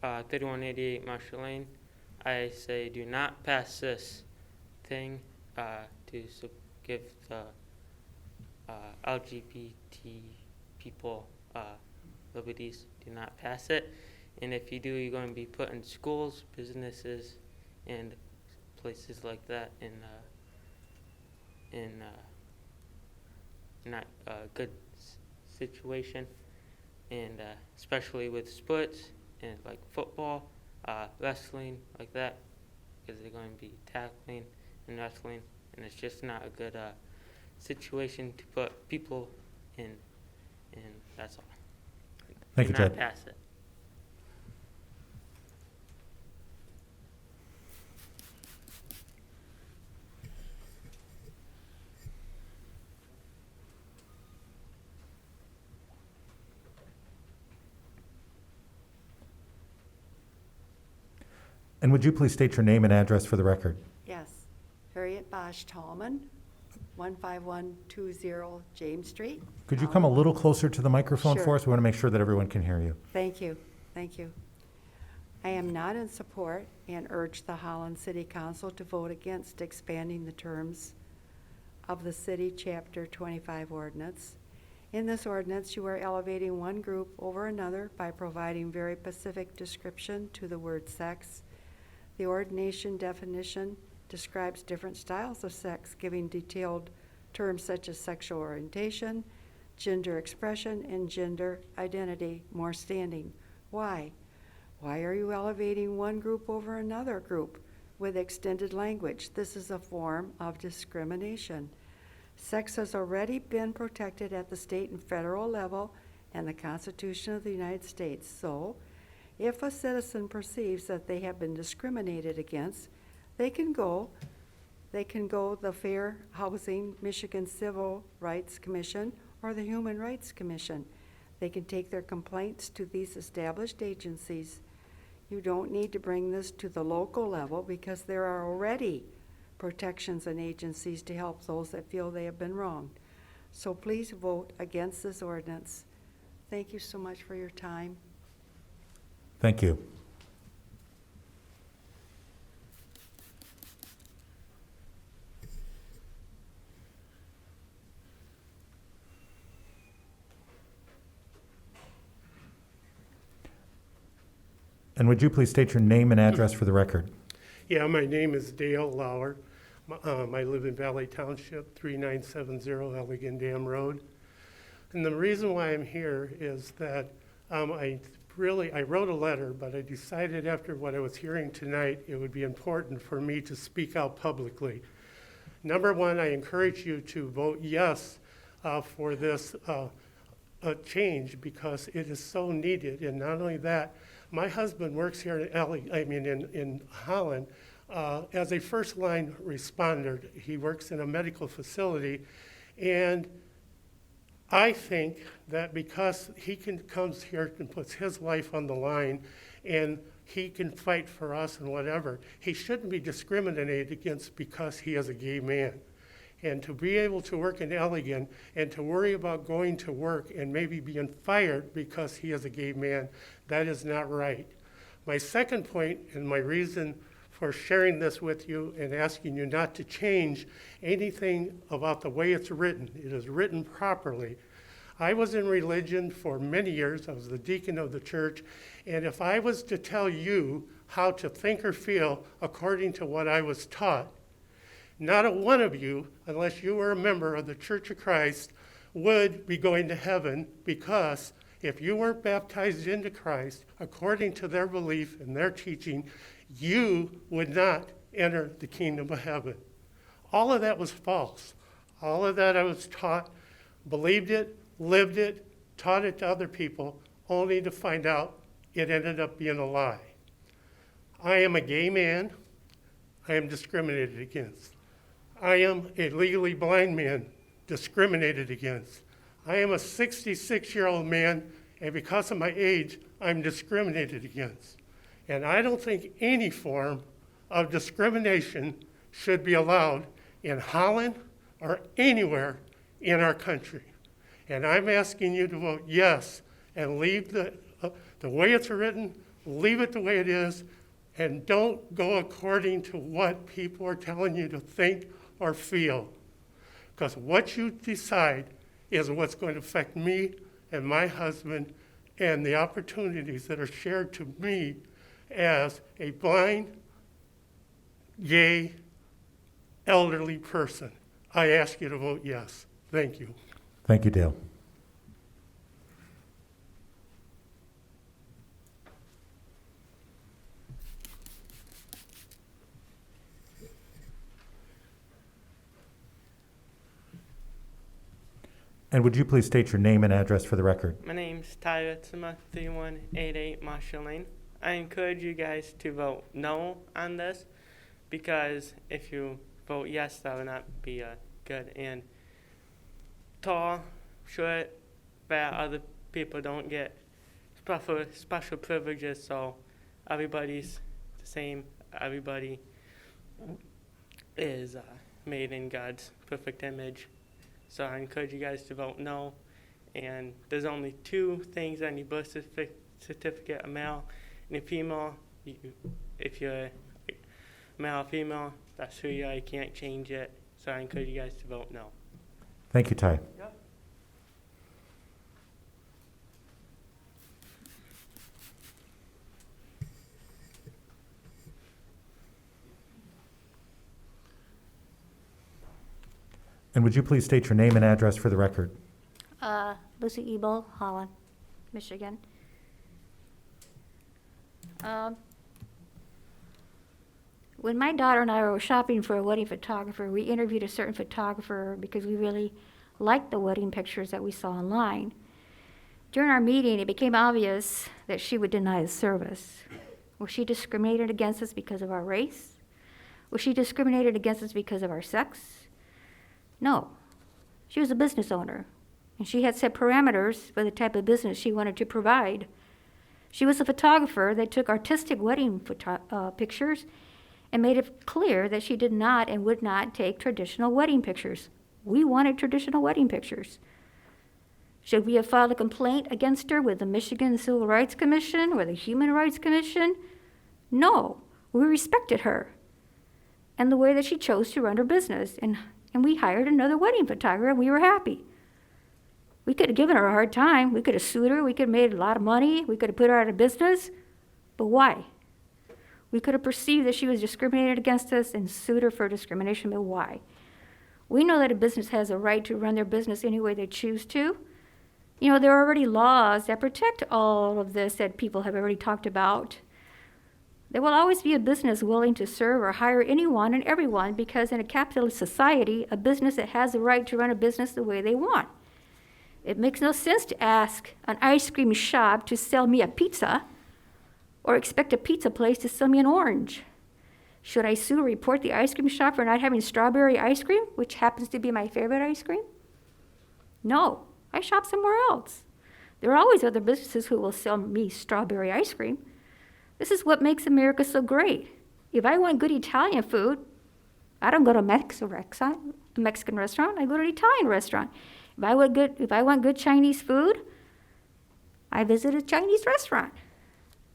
3188 Marshall Lane. I say do not pass this thing give the LGBT people liberties. Do not pass it. And if you do, you're going to be put in schools, businesses, and places like that in not a good situation, and especially with sports and like football, wrestling, like that, because they're going to be tackling and wrestling, and it's just not a good situation to put people in, and that's all. Thank you, Do not Ted. pass it. And would you please state your name and address for the record? Yes, Harriet Bosch Tallman, 15120 James Street. Could you come a little closer to the microphone Sure. for us? We want to make sure that everyone can hear you. Thank you, thank you. I am not in support and urge the Holland City Council to vote against expanding the terms of the city Chapter 25 ordinance. In this ordinance, you are elevating one group over another by providing very specific description to the word sex. The ordination definition describes different styles of sex, giving detailed terms such as sexual orientation, gender expression, and gender identity more standing. Why? Why are you elevating one group over another group with extended language? This is a form of discrimination. Sex has already been protected at the state and federal level and the Constitution of the United States. So, if a citizen perceives that they have been discriminated against, they can go the Fair Housing Michigan Civil Rights Commission or the Human Rights Commission. They can take their complaints to these established agencies. You don't need to bring this to the local level because there are already protections and agencies to help those that feel they have been wronged. So please vote against this ordinance. Thank you so much for your time. Thank you. And would you please state your name and address for the record? Yeah, my name is Dale Lauer. I live in Valley Township, 3970 Elegant Dam Road. And the reason why I'm here is that I wrote a letter, but I decided after what I was hearing tonight, it would be important for me to speak out publicly. Number one, I encourage you to vote yes for this change because it is so needed. And not only that, my husband works here in Holland as a first-line responder. He works in a medical facility, and I think that because he comes here and puts his life on the line and he can fight for us and whatever, he shouldn't be discriminated against because he is a gay man. And to be able to work in Elgin and to worry about going to work and maybe being fired because he is a gay man, that is not right. My second point and my reason for sharing this with you and asking you not to change anything about the way it's written. It is written properly. I was in religion for many years. I was the deacon of the church. And if I was to tell you how to think or feel according to what I was taught, not a one of you, unless you were a member of the Church of Christ, would be going to heaven, because if you weren't baptized into Christ, according to their belief and their teaching, you would not enter the kingdom of heaven. All of that was false. All of that I was taught, believed it, lived it, taught it to other people, only to find out it ended up being a lie. I am a gay man. I am discriminated against. I am a legally blind man, discriminated against. I am a 66-year-old man, and because of my age, I'm discriminated against. And I don't think any form of discrimination should be allowed in Holland or anywhere in our country. And I'm asking you to vote yes and leave the way it's written, leave it the way it is, and don't go according to what people are telling you to think or feel. Because what you decide is what's going to affect me and my husband and the opportunities that are shared to me as a blind, gay, elderly person. I ask you to vote yes. Thank you. Thank you, Dale. And would you please state your name and address for the record? My name's Tyler Tsima, 3188 Marshall Lane. I encourage you guys to vote no on this, because if you vote yes, that would not be good. And tall, short, fat, other people don't get special privileges, so everybody's the same. Everybody is made in God's perfect image. So I encourage you guys to vote no. And there's only two things on your birth certificate, a male and a female. If you're male or female, that's who you are. You can't change it. So I encourage you guys to vote no. Thank you, Ty. Yep. And would you please state your name and address for the record? Lucy Ebel, Holland, Michigan. When my daughter and I were shopping for a wedding photographer, we interviewed a certain photographer because we really liked the wedding pictures that we saw online. During our meeting, it became obvious that she would deny the service. Was she discriminated against us because of our race? Was she discriminated against us because of our sex? No. She was a business owner, and she had set parameters for the type of business she wanted to provide. She was a photographer that took artistic wedding pictures and made it clear that she did not and would not take traditional wedding pictures. We wanted traditional wedding pictures. Should we have filed a complaint against her with the Michigan Civil Rights Commission or the Human Rights Commission? No. We respected her and the way that she chose to run her business, and we hired another wedding photographer, and we were happy. We could have given her a hard time. We could have sued her. We could have made a lot of money. We could have put her out of business. But why? We could have perceived that she was discriminated against us and sued her for discrimination, but why? We know that a business has a right to run their business any way they choose to. You know, there are already laws that protect all of this that people have already talked about. There will always be a business willing to serve or hire anyone and everyone, because in a capitalist society, a business that has the right to run a business the way they want. It makes no sense to ask an ice cream shop to sell me a pizza or expect a pizza place to sell me an orange. Should I sue or report the ice cream shop for not having strawberry ice cream, which happens to be my favorite ice cream? No, I shop somewhere else. There are always other businesses who will sell me strawberry ice cream. This is what makes America so great. If I want good Italian food, I don't go to a Mexican restaurant, I go to an Italian restaurant. If I want good Chinese food, I visit a Chinese restaurant.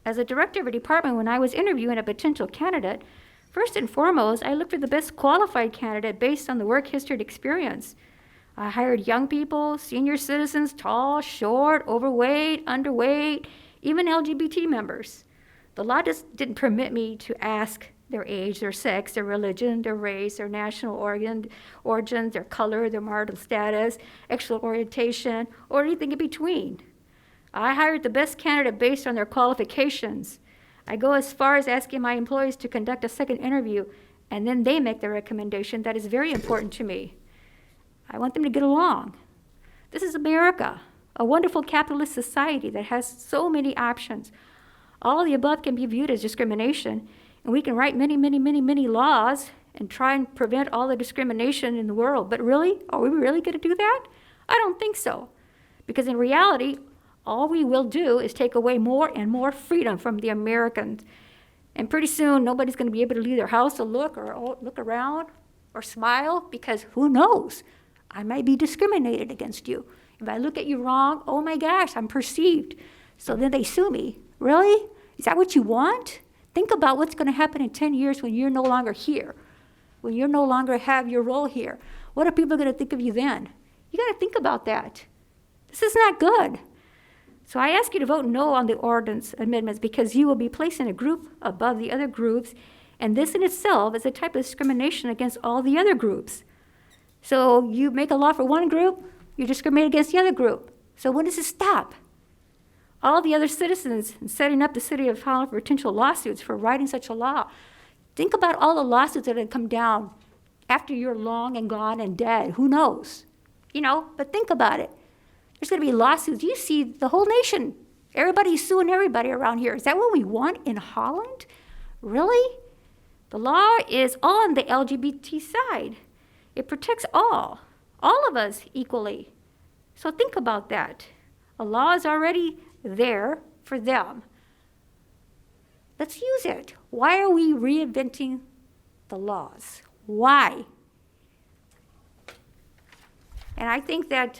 As a director of a department, when I was interviewing a potential candidate, first and foremost, I looked for the best qualified candidate based on the work history and experience. I hired young people, senior citizens, tall, short, overweight, underweight, even LGBT members. The law just didn't permit me to ask their age, their sex, their religion, their race, their national origin, their color, their marital status, sexual orientation, or anything in between. I hired the best candidate based on their qualifications. I go as far as asking my employees to conduct a second interview, and then they make the recommendation. That is very important to me. I want them to get along. This is America, a wonderful capitalist society that has so many options. All of the above can be viewed as discrimination, and we can write many, many, many, many laws and try and prevent all the discrimination in the world. But really, are we really going to do that? I don't think so. Because in reality, all we will do is take away more and more freedom from the Americans. And pretty soon, nobody's going to be able to leave their house to look or look around or smile, because who knows? I might be discriminated against you. If I look at you wrong, oh my gosh, I'm perceived. So then they sue me. Really? Is that what you want? Think about what's going to happen in 10 years when you're no longer here, when you no longer have your role here. What are people going to think of you then? You got to think about that. This is not good. So I ask you to vote no on the ordinance amendments, because you will be placing a group above the other groups, and this in itself is a type of discrimination against all the other groups. So you make a law for one group, you discriminate against the other group. So when does it stop? All the other citizens setting up the city of Holland for potential lawsuits for writing such a law. Think about all the lawsuits that have come down after you're long and gone and dead. Who knows? But think about it. There's going to be lawsuits. You see the whole nation. Everybody's suing everybody around here. Is that what we want in Holland? Really? The law is on the LGBT side. It protects all of us equally. So think about that. A law is already there for them. Let's use it. Why are we reinventing the laws? Why? And I think that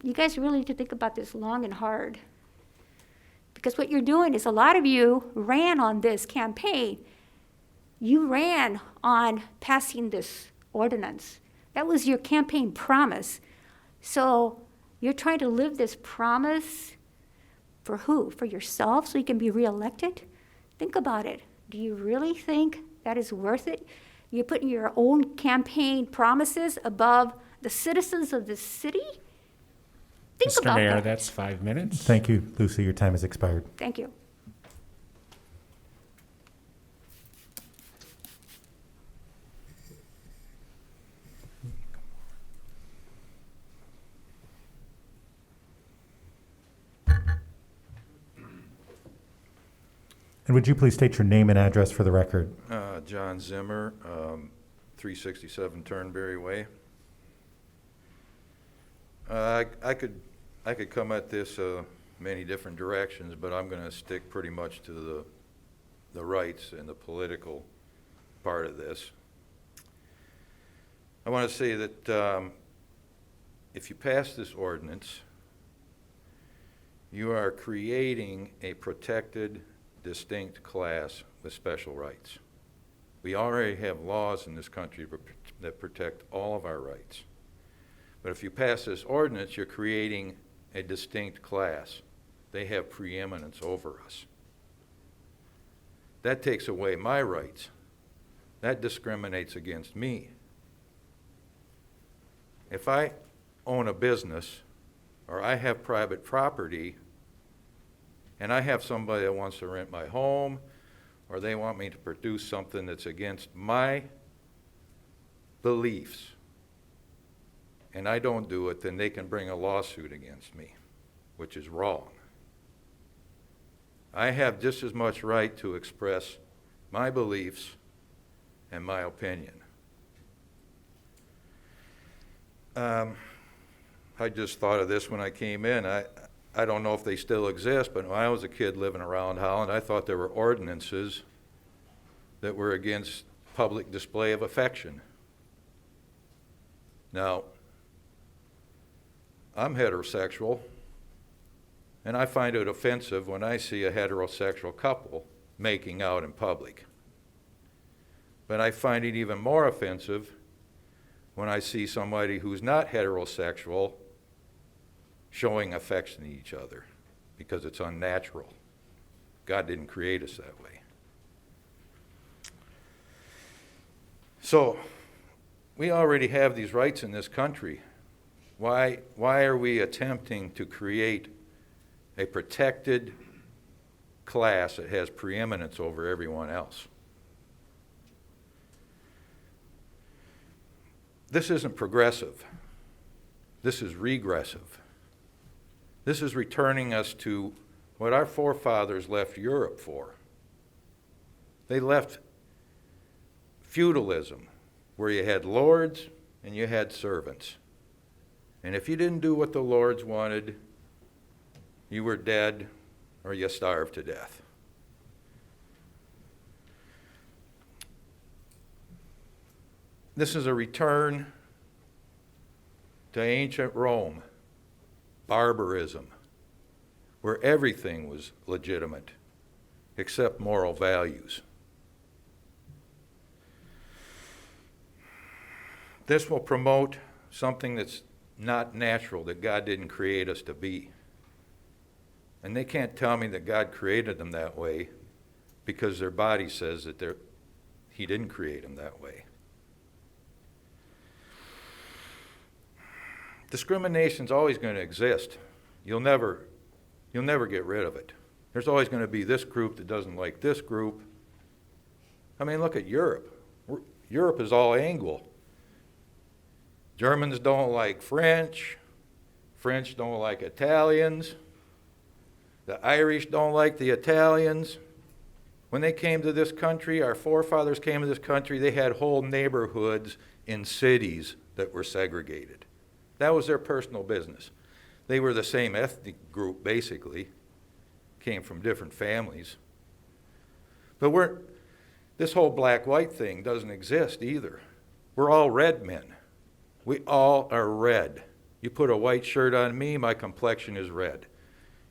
you guys really need to think about this long and hard. Because what you're doing is, a lot of you ran on this campaign. You ran on passing this ordinance. That was your campaign promise. So you're trying to live this promise for who? For yourself, so you can be reelected? Think about it. Do you really think that is worth it? You're putting your own campaign promises above the citizens of the city? Think Mr. about Mayor, that. that's 5 minutes. Thank you, Lucy. Your time has expired. Thank you. And would you please state your name and address for the record? John Zimmer, 367 Turnberry Way. I could come at this many different directions, but I'm going to stick pretty much to the rights and the political part of this. I want to say that if you pass this ordinance, you are creating a protected, distinct class with special rights. We already have laws in this country that protect all of our rights. But if you pass this ordinance, you're creating a distinct class. They have preeminence over us. That takes away my rights. That discriminates against me. If I own a business or I have private property and I have somebody that wants to rent my home, or they want me to produce something that's against my beliefs, and I don't do it, then they can bring a lawsuit against me, which is wrong. I have just as much right to express my beliefs and my opinion. I just thought of this when I came in. I don't know if they still exist, but when I was a kid living around Holland, I thought there were ordinances that were against public display of affection. Now, I'm heterosexual, and I find it offensive when I see a heterosexual couple making out in public. But I find it even more offensive when I see somebody who's not heterosexual showing affection to each other, because it's unnatural. God didn't create us that way. So, we already have these rights in this country. Why are we attempting to create a protected class that has preeminence over everyone else? This isn't progressive. This is regressive. This is returning us to what our forefathers left Europe for. They left feudalism, where you had lords and you had servants. And if you didn't do what the lords wanted, you were dead or you starved to death. This is a return to ancient Rome, barbarism, where everything was legitimate except moral values. This will promote something that's not natural, that God didn't create us to be. And they can't tell me that God created them that way because their body says that He didn't create them that way. Discrimination's always going to exist. You'll never get rid of it. There's always going to be this group that doesn't like this group. I mean, look at Europe. Europe is all Anglo. Germans don't like French. French don't like Italians. The Irish don't like the Italians. When they came to this country, our forefathers came to this country, they had whole neighborhoods in cities that were segregated. That was their personal business. They were the same ethnic group, basically. Came from different families. But this whole black-white thing doesn't exist either. We're all red men. We all are red. You put a white shirt on me, my complexion is red.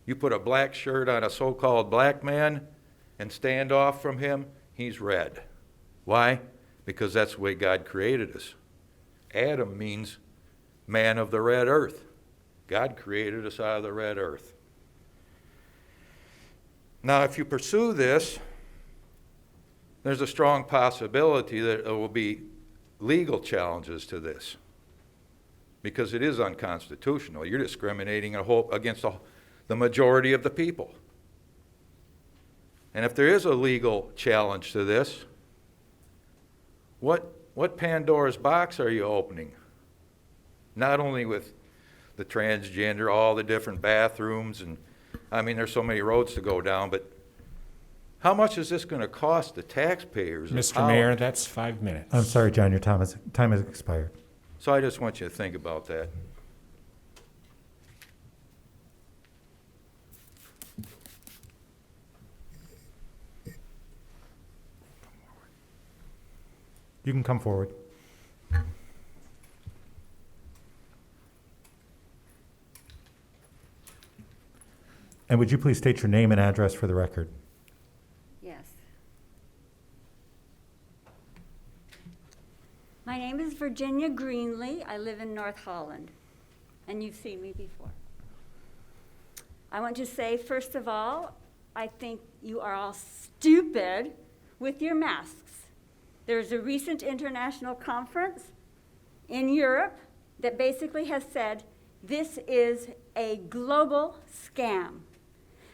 You put a black shirt on a so-called black man and stand off from him, he's red. Why? Because that's the way God created us. Adam means man of the red earth. God created us out of the red earth. Now, if you pursue this, there's a strong possibility that there will be legal challenges to this, because it is unconstitutional. You're discriminating against the majority of the people. And if there is a legal challenge to this, what Pandora's box are you opening? Not only with the transgender, all the different bathrooms, and I mean, there's so many roads to go down, but how much is this going to cost the taxpayers? Mr. Mayor, that's 5 minutes. I'm sorry, John, your time has expired. So I just want you to think about that. You can come forward. And would you please state your name and address for the record? Yes. My name is Virginia Greenlee. I live in North Holland, and you've seen me before. I want to say, first of all, I think you are all stupid with your masks. There's a recent international conference in Europe that basically has said this is a global scam.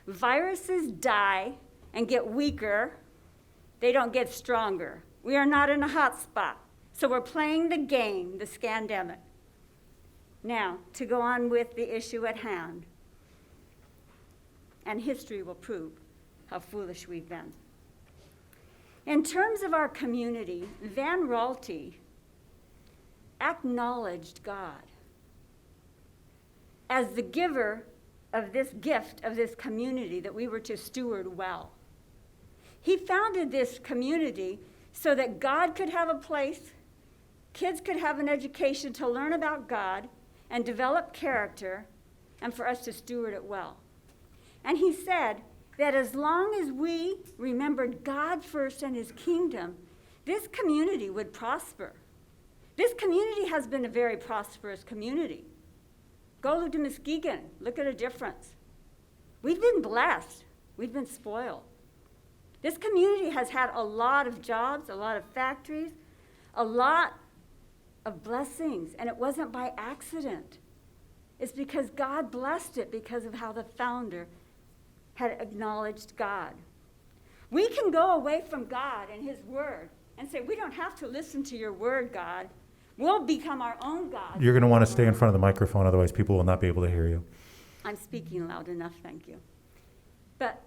Viruses die and get weaker. They don't get stronger. We are not in a hot spot. So we're playing the game, the scandemic. Now, to go on with the issue at hand. And history will prove how foolish we've been. In terms of our community, Van Raalte acknowledged God as the giver of this gift of this community that we were to steward well. He founded this community so that God could have a place, kids could have an education to learn about God and develop character, and for us to steward it well. And he said that as long as we remembered God first and his kingdom, this community would prosper. This community has been a very prosperous community. Go look to Muskegon, look at a difference. We've been blessed, we've been spoiled. This community has had a lot of jobs, a lot of factories, a lot of blessings, and it wasn't by accident. It's because God blessed it because of how the founder had acknowledged God. We can go away from God and his word and say, we don't have to listen to your word, God. We'll become our own God. You're going to want to stay in front of the microphone, otherwise people will not be able to hear you. I'm speaking loud enough, thank you. But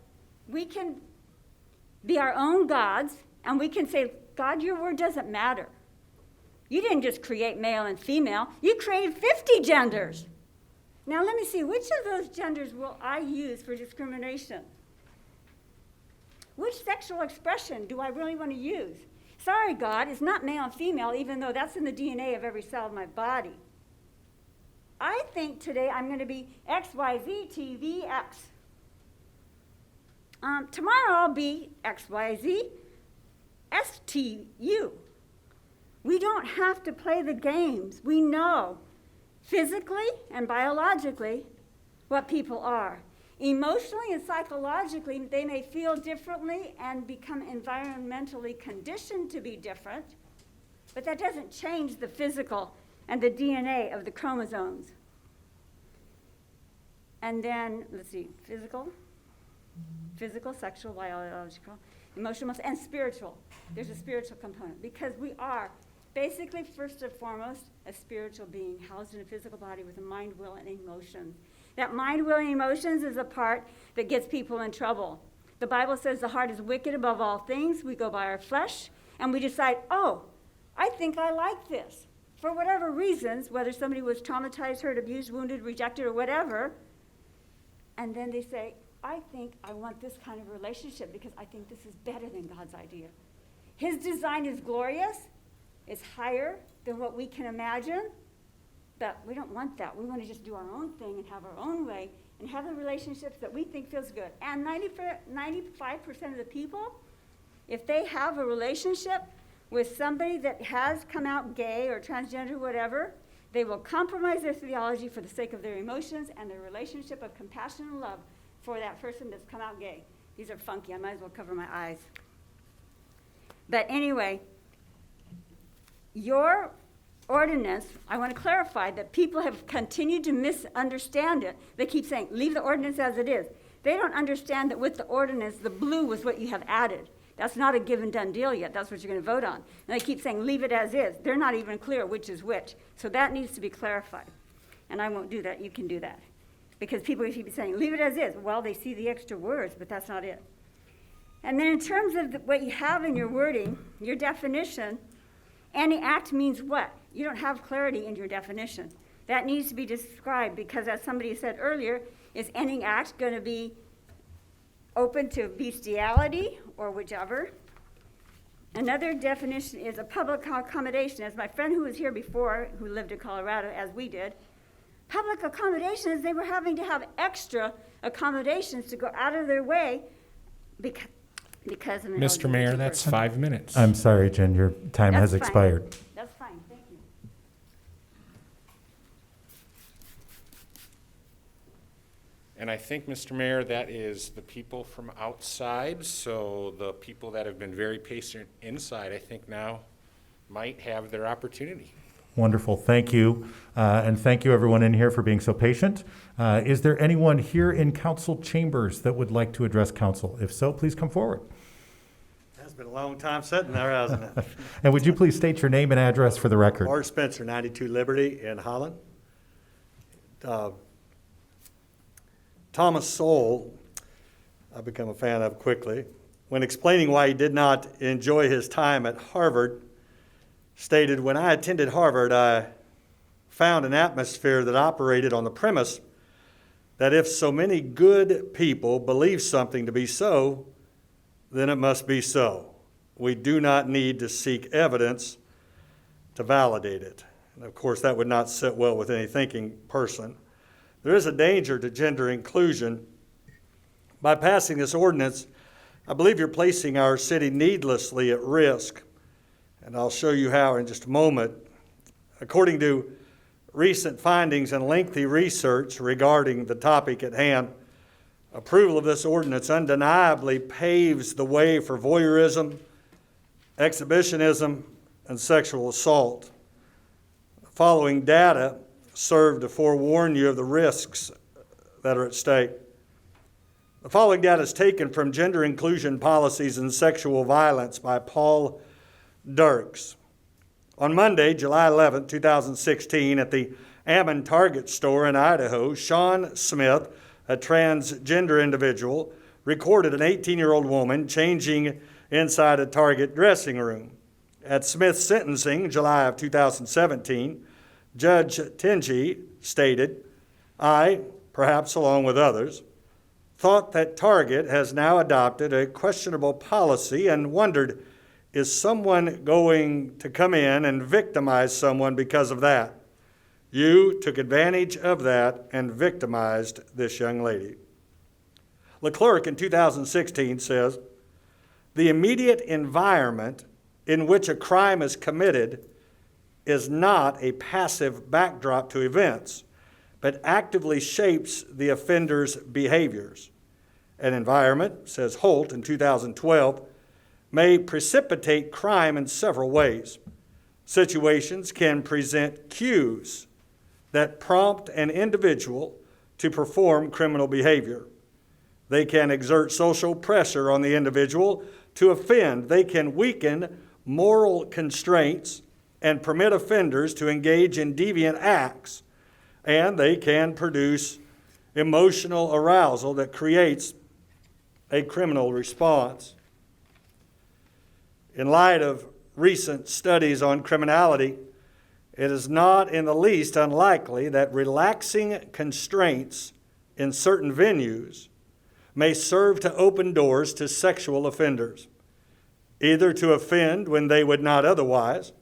we can be our own gods, and we can say, God, your word doesn't matter. You didn't just create male and female. You created 50 genders. Now let me see, which of those genders will I use for discrimination? Which sexual expression do I really want to use? Sorry, God, it's not male and female, even though that's in the DNA of every cell of my body. I think today I'm going to be XYZTVX. Tomorrow I'll be XYZSTU. We don't have to play the games. We know physically and biologically what people are. Emotionally and psychologically, they may feel differently and become environmentally conditioned to be different, but that doesn't change the physical and the DNA of the chromosomes. And then, let's see, physical, sexual, biological, emotional, and spiritual. There's a spiritual component because we are basically, first and foremost, a spiritual being housed in a physical body with a mind, will, and emotions. That mind, will, and emotions is a part that gets people in trouble. The Bible says the heart is wicked above all things. We go by our flesh, and we decide, oh, I think I like this. For whatever reasons, whether somebody was traumatized, hurt, abused, wounded, rejected, or whatever, and then they say, I think I want this kind of relationship because I think this is better than God's idea. His design is glorious. It's higher than what we can imagine, but we don't want that. We want to just do our own thing and have our own way and have the relationships that we think feels good. And 95% of the people, if they have a relationship with somebody that has come out gay or transgender or whatever, they will compromise their theology for the sake of their emotions and their relationship of compassion and love for that person that's come out gay. These are funky. I might as well cover my eyes. But anyway, your ordinance, I want to clarify that people have continued to misunderstand it. They keep saying, leave the ordinance as it is. They don't understand that with the ordinance, the blue was what you have added. That's not a given done deal yet. That's what you're going to vote on. And they keep saying, leave it as is. They're not even clear which is which. So that needs to be clarified. And I won't do that. You can do that. Because people keep saying, leave it as is. Well, they see the extra words, but that's not it. And then in terms of what you have in your wording, your definition, any act means what? You don't have clarity in your definition. That needs to be described because, as somebody said earlier, is any act going to be open to bestiality or whichever? Another definition is a public accommodation. As my friend who was here before, who lived in Colorado, as we did, public accommodations, they were having to have extra accommodations to go out of their way because of an Mr. LGBT Mayor, that's person. 5 minutes. I'm sorry, Jen, your time has That's fine. expired. That's fine, thank you. And I think, Mr. Mayor, that is the people from outside. So the people that have been very patient inside, I think now might have their opportunity. Wonderful, thank you. And thank you everyone in here for being so patient. Is there anyone here in council chambers that would like to address council? If so, please come forward. It's been a long time sitting there, hasn't it? And would you please state your name and address for the record? Art Spencer, 92 Liberty in Holland. Thomas Sowell, I've become a fan of quickly, when explaining why he did not enjoy his time at Harvard, stated, when I attended Harvard, I found an atmosphere that operated on the premise that if so many good people believe something to be so, then it must be so. We do not need to seek evidence to validate it. And of course, that would not sit well with any thinking person. There is a danger to gender inclusion. By passing this ordinance, I believe you're placing our city needlessly at risk. And I'll show you how in just a moment. According to recent findings and lengthy research regarding the topic at hand, approval of this ordinance undeniably paves the way for voyeurism, exhibitionism, and sexual assault. The following data serve to forewarn you of the risks that are at stake. The following data is taken from Gender Inclusion Policies and Sexual Violence by Paul Dirks. On Monday, July 11, 2016, at the Ammon Target store in Idaho, Sean Smith, a transgender individual, recorded an 18-year-old woman changing inside a Target dressing room. At Smith's sentencing, July of 2017, Judge Tenji stated, "I, perhaps along with others, thought that Target has now adopted a questionable policy and wondered, is someone going to come in and victimize someone because of that? You took advantage of that and victimized this young lady." Leclerc in 2016 says, "The immediate environment in which a crime is committed is not a passive backdrop to events, but actively shapes the offender's behaviors. An environment," says Holt in 2012, "may precipitate crime in several ways. Situations can present cues that prompt an individual to perform criminal behavior. They can exert social pressure on the individual to offend. They can weaken moral constraints and permit offenders to engage in deviant acts. And they can produce emotional arousal that creates a criminal response." In light of recent studies on criminality, it is not in the least unlikely that relaxing constraints in certain venues may serve to open doors to sexual offenders, either to offend when they would not otherwise,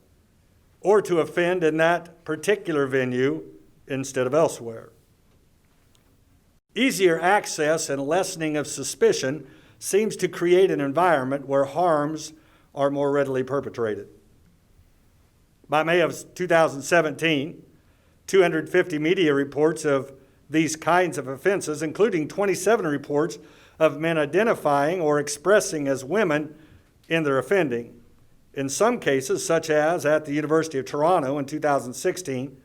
or to offend in that particular venue instead of elsewhere. Easier access and lessening of suspicion seems to create an environment where harms are more readily perpetrated. By May of 2017, 250 media reports of these kinds of offenses, including 27 reports of men identifying or expressing as women in their offending. In some cases, such as at the University of Toronto in 2016,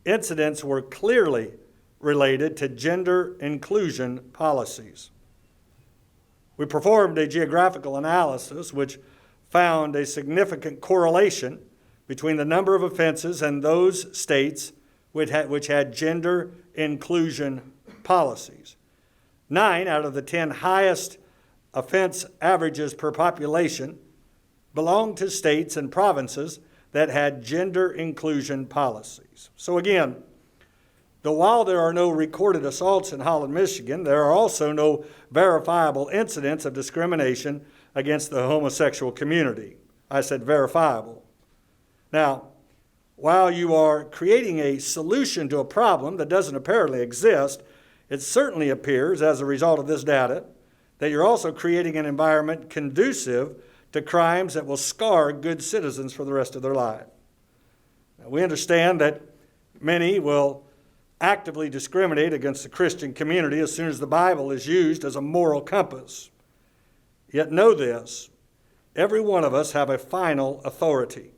incidents were clearly related to gender inclusion policies. We performed a geographical analysis which found a significant correlation between the number of offenses and those states which had gender inclusion policies. 9 out of the 10 highest offense averages per population belonged to states and provinces that had gender inclusion policies. So again, though while there are no recorded assaults in Holland, Michigan, there are also no verifiable incidents of discrimination against the homosexual community. I said verifiable. Now, while you are creating a solution to a problem that doesn't apparently exist, it certainly appears, as a result of this data, that you're also creating an environment conducive to crimes that will scar good citizens for the rest of their life. Now, we understand that many will actively discriminate against the Christian community as soon as the Bible is used as a moral compass. Yet know this, every one of us have a final authority.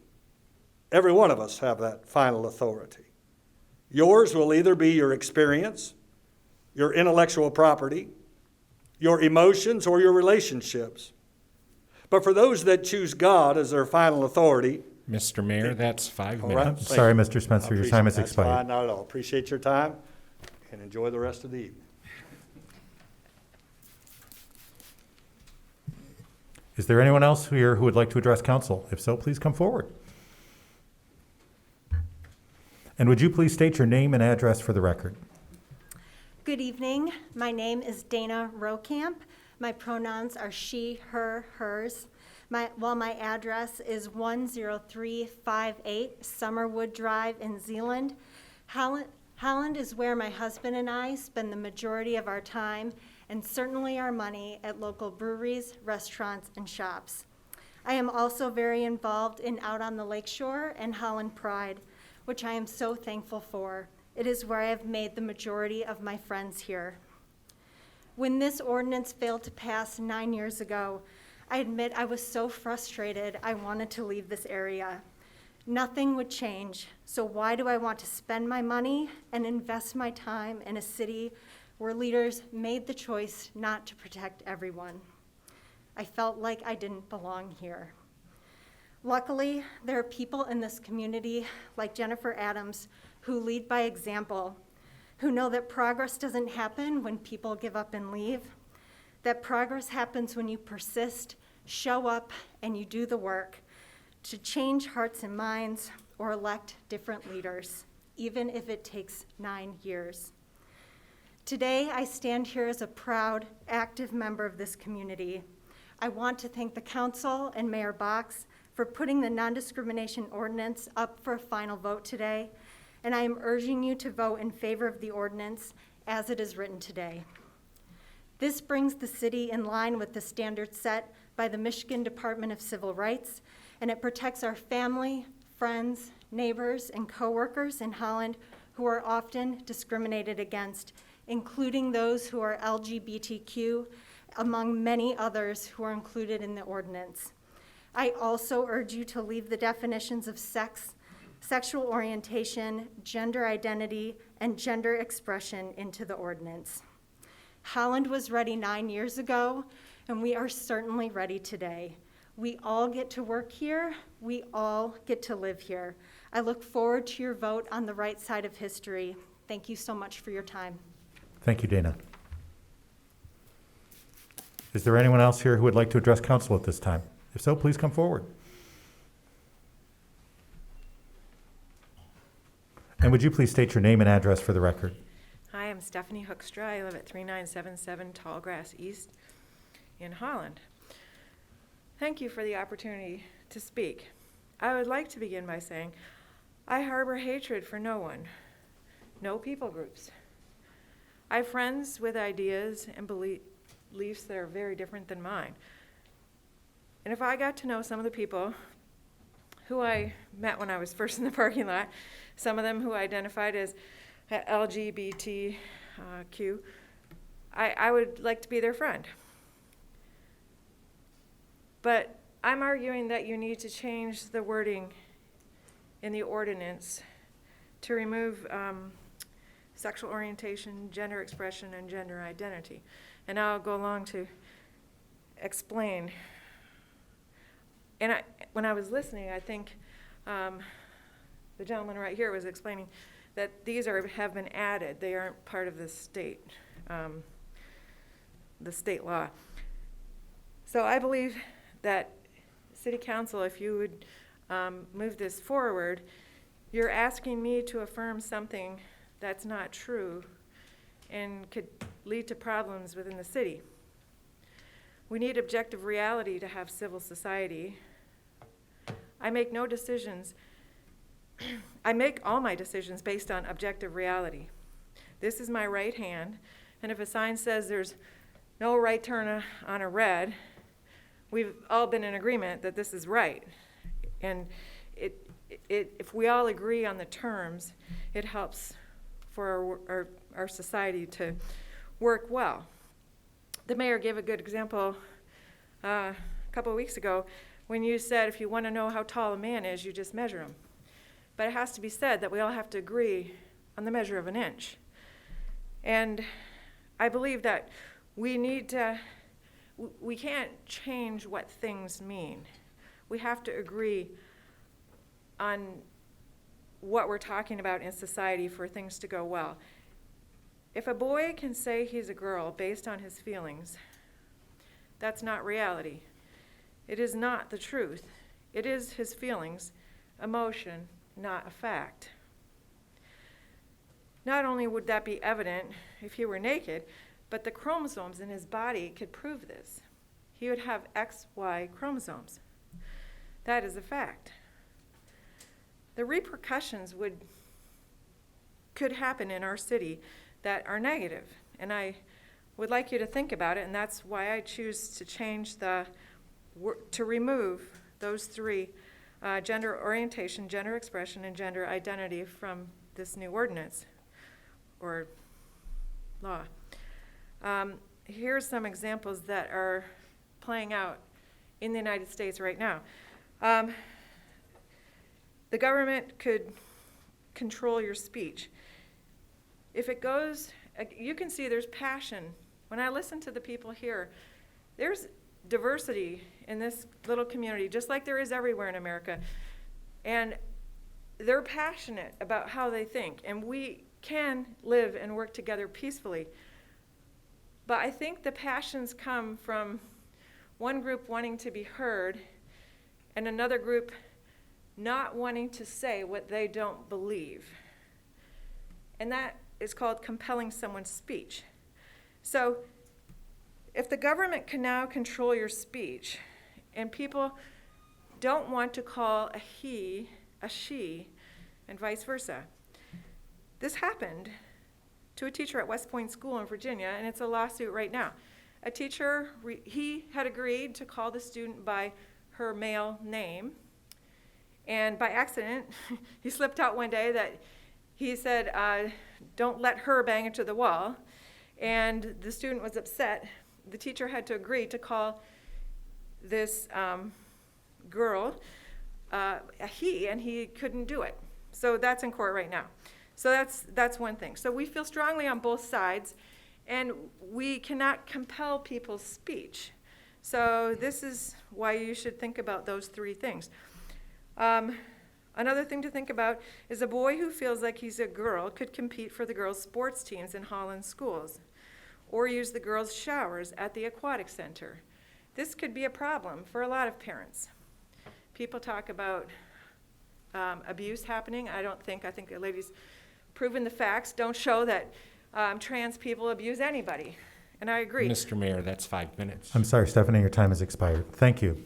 Every one of us have that final authority. Yours will either be your experience, your intellectual property, your emotions, or your relationships. But for those that choose God as their final authority, Mr. Mayor, that's 5 All right. minutes. Sorry, Mr. Spencer, your time has That's expired. fine, not at all. Appreciate your time, and enjoy the rest of the evening. Is there anyone else here who would like to address council? If so, please come forward. And would you please state your name and address for the record? Good evening. My name is Dana Rokamp. My pronouns are she, her, hers. My address is 10358 Summerwood Drive in Zeeland. Holland is where my husband and I spend the majority of our time and certainly our money at local breweries, restaurants, and shops. I am also very involved in Out on the Lakeshore and Holland Pride, which I am so thankful for. It is where I have made the majority of my friends here. When this ordinance failed to pass 9 years ago, I admit I was so frustrated I wanted to leave this area. Nothing would change, so why do I want to spend my money and invest my time in a city where leaders made the choice not to protect everyone? I felt like I didn't belong here. Luckily, there are people in this community like Jennifer Adams who lead by example, who know that progress doesn't happen when people give up and leave, that progress happens when you persist, show up, and you do the work to change hearts and minds or elect different leaders, even if it takes 9 years. Today, I stand here as a proud, active member of this community. I want to thank the council and Mayor Box for putting the non-discrimination ordinance up for a final vote today, and I am urging you to vote in favor of the ordinance as it is written today. This brings the city in line with the standards set by the Michigan Department of Civil Rights, and it protects our family, friends, neighbors, and coworkers in Holland who are often discriminated against, including those who are LGBTQ, among many others who are included in the ordinance. I also urge you to leave the definitions of sex, sexual orientation, gender identity, and gender expression into the ordinance. Holland was ready 9 years ago, and we are certainly ready today. We all get to work here. We all get to live here. I look forward to your vote on the right side of history. Thank you so much for your time. Thank you, Dana. Is there anyone else here who would like to address council at this time? If so, please come forward. And would you please state your name and address for the record? Hi, I'm Stephanie Hoekstra. I live at 3977 Tallgrass East in Holland. Thank you for the opportunity to speak. I would like to begin by saying I harbor hatred for no one, no people groups. I have friends with ideas and beliefs that are very different than mine. And if I got to know some of the people who I met when I was first in the parking lot, some of them who identified as LGBTQ, I would like to be their friend. But I'm arguing that you need to change the wording in the ordinance to remove sexual orientation, gender expression, and gender identity. And I'll go along to explain. And when I was listening, I think the gentleman right here was explaining that these have been added. They aren't part of the state law. So I believe that City Council, if you would move this forward, you're asking me to affirm something that's not true and could lead to problems within the city. We need objective reality to have civil society. I make no decisions. I make all my decisions based on objective reality. This is my right hand, and if a sign says there's no right turn on a red, we've all been in agreement that this is right. And if we all agree on the terms, it helps for our society to work well. The mayor gave a good example a couple of weeks ago when you said if you want to know how tall a man is, you just measure him. But it has to be said that we all have to agree on the measure of an inch. And I believe that we can't change what things mean. We have to agree on what we're talking about in society for things to go well. If a boy can say he's a girl based on his feelings, that's not reality. It is not the truth. It is his feelings, emotion, not a fact. Not only would that be evident if he were naked, but the chromosomes in his body could prove this. He would have XY chromosomes. That is a fact. The repercussions could happen in our city that are negative, and I would like you to think about it, and that's why I choose to change to remove those three, gender orientation, gender expression, and gender identity from this new ordinance or law. Here's some examples that are playing out in the United States right now. the government could control your speech. If it goes, you can see there's passion. When I listen to the people here, there's diversity in this little community, just like there is everywhere in America. And they're passionate about how they think, and we can live and work together peacefully. But I think the passions come from one group wanting to be heard and another group not wanting to say what they don't believe. And that is called compelling someone's speech. So if the government can now control your speech, and people don't want to call a he a she, and vice versa. This happened to a teacher at West Point School in Virginia, and it's a lawsuit right now. A teacher, he had agreed to call the student by her male name, and by accident, he slipped out one day that he said, don't let her bang into the wall, and the student was upset. The teacher had to agree to call this girl a he, and he couldn't do it. So that's in court right now. So that's one thing. So we feel strongly on both sides, and we cannot compel people's speech. So this is why you should think about those three things. Another thing to think about is a boy who feels like he's a girl could compete for the girls' sports teams in Holland schools, or use the girls' showers at the aquatic center. This could be a problem for a lot of parents. People talk about abuse happening. I think the lady's proven the facts don't show that trans people abuse anybody. And I agree. Mr. Mayor, that's 5 minutes. I'm sorry, Stephanie, your time has expired. Thank you.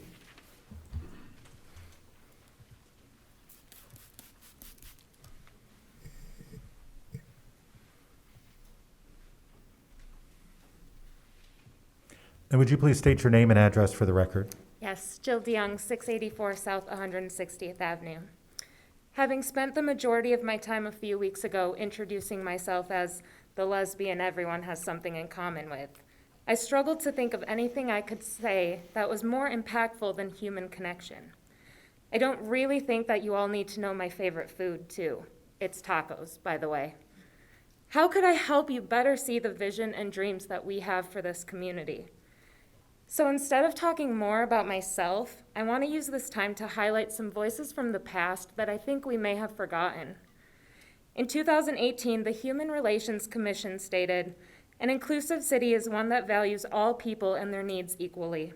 And would you please state your name and address for the record? Yes, Jill DeYoung, 684 South 160th Avenue. Having spent the majority of my time a few weeks ago introducing myself as the lesbian everyone has something in common with, I struggled to think of anything I could say that was more impactful than human connection. I don't really think that you all need to know my favorite food, too. It's tacos, by the way. How could I help you better see the vision and dreams that we have for this community? So instead of talking more about myself, I want to use this time to highlight some voices from the past that I think we may have forgotten. In 2018, the Human Relations Commission stated, "An inclusive city is one that values all people and their needs equally."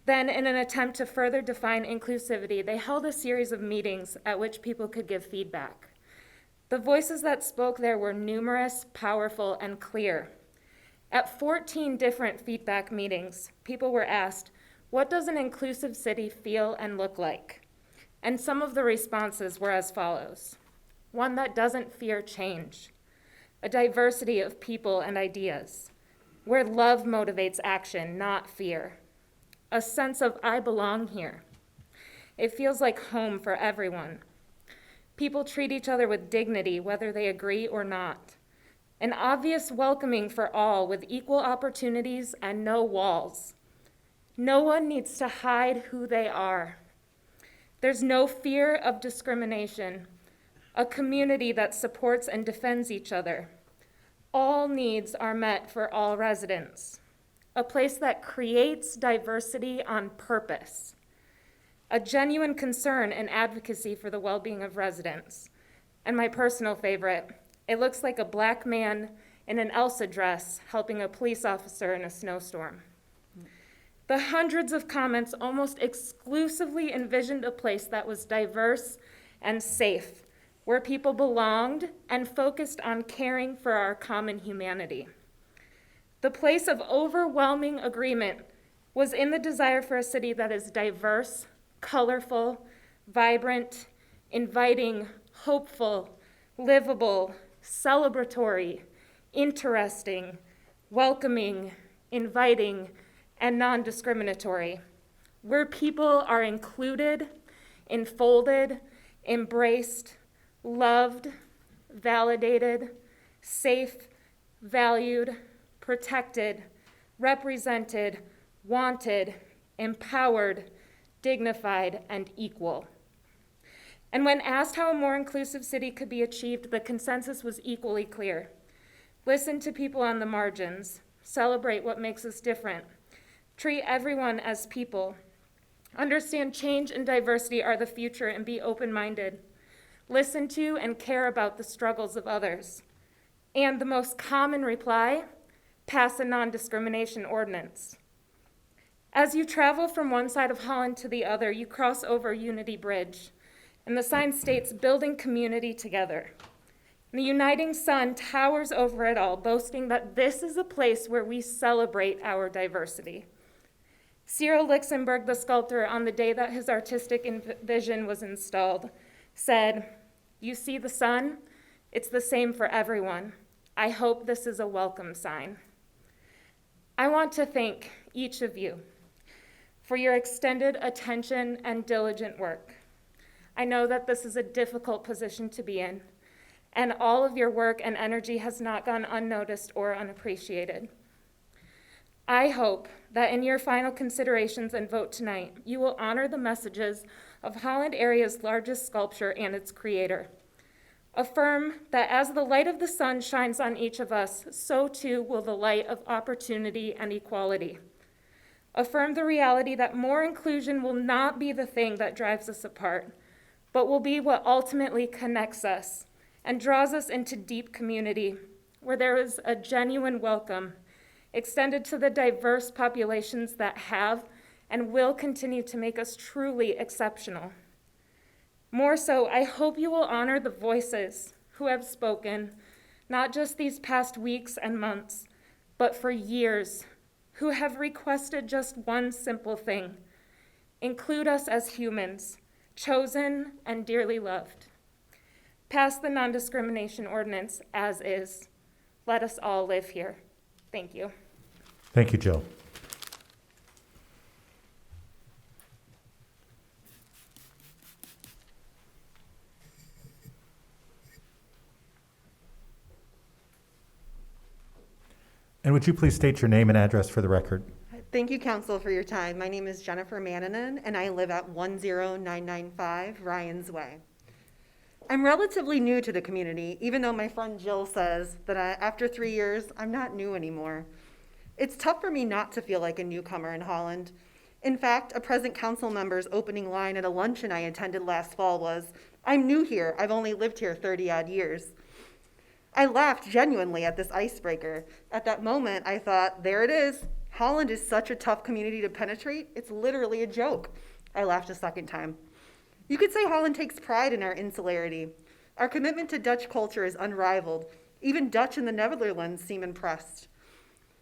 Then, in an attempt to further define inclusivity, they held a series of meetings at which people could give feedback. The voices that spoke there were numerous, powerful, and clear. At 14 different feedback meetings, people were asked, what does an inclusive city feel and look like? And some of the responses were as follows. One that doesn't fear change. A diversity of people and ideas. Where love motivates action, not fear. A sense of I belong here. It feels like home for everyone. People treat each other with dignity, whether they agree or not. An obvious welcoming for all with equal opportunities and no walls. No one needs to hide who they are. There's no fear of discrimination. A community that supports and defends each other. All needs are met for all residents. A place that creates diversity on purpose. A genuine concern and advocacy for the well-being of residents. And my personal favorite, it looks like a black man in an Elsa dress helping a police officer in a snowstorm. The hundreds of comments almost exclusively envisioned a place that was diverse and safe, where people belonged and focused on caring for our common humanity. The place of overwhelming agreement was in the desire for a city that is diverse, colorful, vibrant, inviting, hopeful, livable, celebratory, interesting, welcoming, inviting, and non-discriminatory, where people are included, enfolded, embraced, loved, validated, safe, valued, protected, represented, wanted, empowered, dignified, and equal. And when asked how a more inclusive city could be achieved, the consensus was equally clear. Listen to people on the margins. Celebrate what makes us different. Treat everyone as people. Understand change and diversity are the future and be open-minded. Listen to and care about the struggles of others. And the most common reply, pass a non-discrimination ordinance. As you travel from one side of Holland to the other, you cross over Unity Bridge, and the sign states, building community together. And the uniting sun towers over it all, boasting that this is a place where we celebrate our diversity. Cyril Lichtenberg, the sculptor, on the day that his artistic vision was installed, said, "You see the sun? It's the same for everyone. I hope this is a welcome sign." I want to thank each of you for your extended attention and diligent work. I know that this is a difficult position to be in, and all of your work and energy has not gone unnoticed or unappreciated. I hope that in your final considerations and vote tonight, you will honor the messages of Holland area's largest sculpture and its creator. Affirm that as the light of the sun shines on each of us, so too will the light of opportunity and equality. Affirm the reality that more inclusion will not be the thing that drives us apart, but will be what ultimately connects us and draws us into deep community, where there is a genuine welcome extended to the diverse populations that have and will continue to make us truly exceptional. More so, I hope you will honor the voices who have spoken, not just these past weeks and months, but for years, who have requested just one simple thing: include us as humans, chosen and dearly loved. Pass the non-discrimination ordinance as is. Let us all live here. Thank you. Thank you, Jill. And would you please state your name and address for the record? Thank you, Council, for your time. My name is Jennifer Mannanen, and I live at 10995 Ryan's Way. I'm relatively new to the community, even though my friend Jill says that after 3 years, I'm not new anymore. It's tough for me not to feel like a newcomer in Holland. In fact, a present council member's opening line at a luncheon I attended last fall was, "I'm new here. I've only lived here 30-odd years." I laughed genuinely at this icebreaker. At that moment, I thought, there it is. Holland is such a tough community to penetrate, it's literally a joke. I laughed a second time. You could say Holland takes pride in our insularity. Our commitment to Dutch culture is unrivaled. Even Dutch in the Netherlands seem impressed.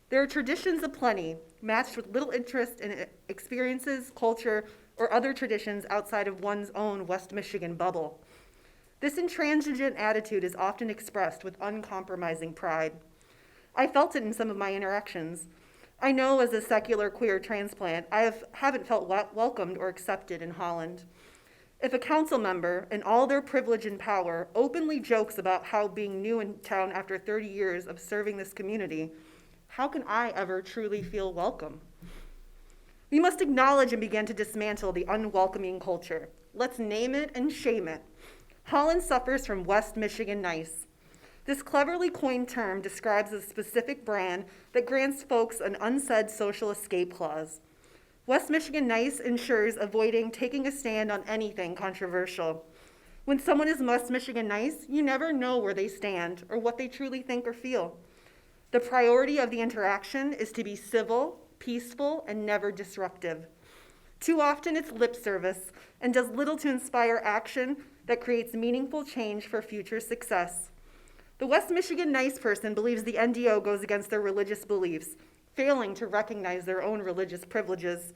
There are traditions aplenty, matched with little interest in experiences, culture, or other traditions outside of one's own West Michigan bubble. This intransigent attitude is often expressed with uncompromising pride. I felt it in some of my interactions. I know as a secular queer transplant, I haven't felt welcomed or accepted in Holland. If a council member, in all their privilege and power, openly jokes about how being new in town after 30 years of serving this community, how can I ever truly feel welcome? We must acknowledge and begin to dismantle the unwelcoming culture. Let's name it and shame it. Holland suffers from West Michigan nice. This cleverly coined term describes a specific brand that grants folks an unsaid social escape clause. West Michigan nice ensures avoiding taking a stand on anything controversial. When someone is West Michigan nice, you never know where they stand or what they truly think or feel. The priority of the interaction is to be civil, peaceful, and never disruptive. Too often it's lip service and does little to inspire action that creates meaningful change for future success. The West Michigan nice person believes the NDO goes against their religious beliefs, failing to recognize their own religious privileges.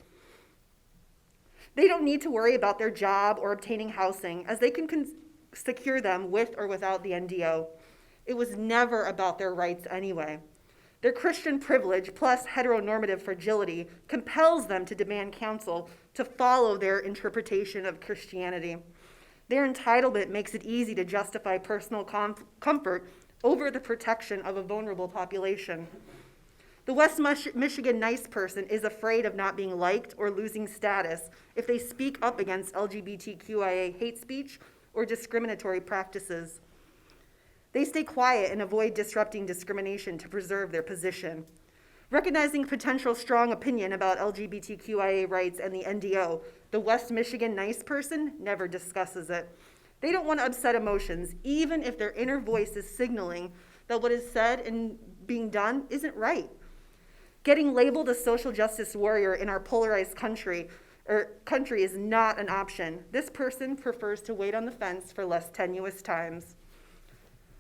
They don't need to worry about their job or obtaining housing, as they can secure them with or without the NDO. It was never about their rights anyway. Their Christian privilege plus heteronormative fragility compels them to demand counsel to follow their interpretation of Christianity. Their entitlement makes it easy to justify personal comfort over the protection of a vulnerable population. The West Michigan nice person is afraid of not being liked or losing status if they speak up against LGBTQIA hate speech or discriminatory practices. They stay quiet and avoid disrupting discrimination to preserve their position. Recognizing potential strong opinion about LGBTQIA rights and the NDO, the West Michigan nice person never discusses it. They don't want to upset emotions, even if their inner voice is signaling that what is said and being done isn't right. Getting labeled a social justice warrior in our polarized country is not an option. This person prefers to wait on the fence for less tenuous times.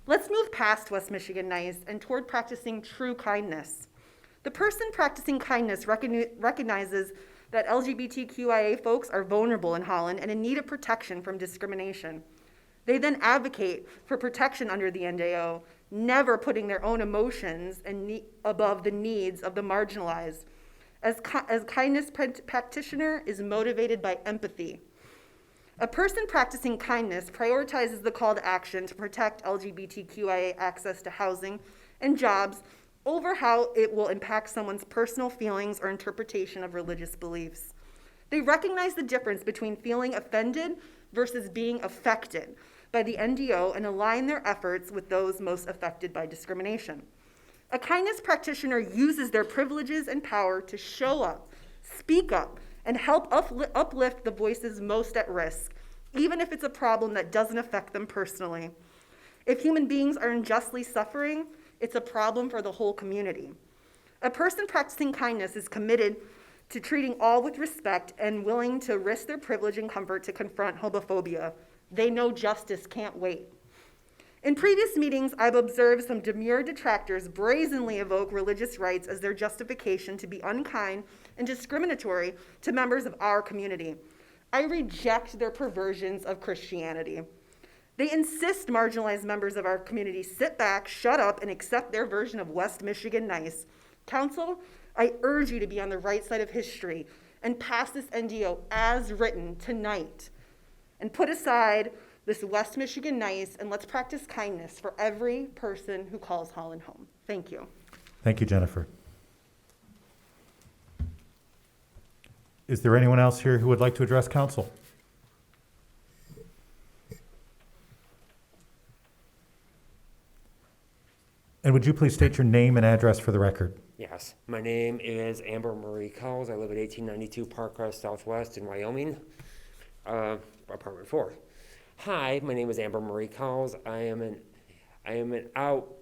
Let's move past West Michigan nice and toward practicing true kindness. The person practicing kindness recognizes that LGBTQIA folks are vulnerable in Holland and in need of protection from discrimination. They then advocate for protection under the NDO, never putting their own emotions above the needs of the marginalized. As kindness practitioner is motivated by empathy. A person practicing kindness prioritizes the call to action to protect LGBTQIA access to housing and jobs over how it will impact someone's personal feelings or interpretation of religious beliefs. They recognize the difference between feeling offended versus being affected by the NDO and align their efforts with those most affected by discrimination. A kindness practitioner uses their privileges and power to show up, speak up, and help uplift the voices most at risk, even if it's a problem that doesn't affect them personally. If human beings are unjustly suffering, it's a problem for the whole community. A person practicing kindness is committed to treating all with respect and willing to risk their privilege and comfort to confront homophobia. They know justice can't wait. In previous meetings, I've observed some demure detractors brazenly evoke religious rights as their justification to be unkind and discriminatory to members of our community. I reject their perversions of Christianity. They insist marginalized members of our community sit back, shut up, and accept their version of West Michigan nice. Council, I urge you to be on the right side of history and pass this NDO as written tonight. And put aside this West Michigan nice, and let's practice kindness for every person who calls Holland home. Thank you. Thank you, Jennifer. Is there anyone else here who would like to address council? And would you please state your name and address for the record? Yes, my name is Amber Marie Cowles. I live at 1892 Parkcrest Southwest in Wyoming, apartment 4. Hi, my name is Amber Marie Cowles. I am an out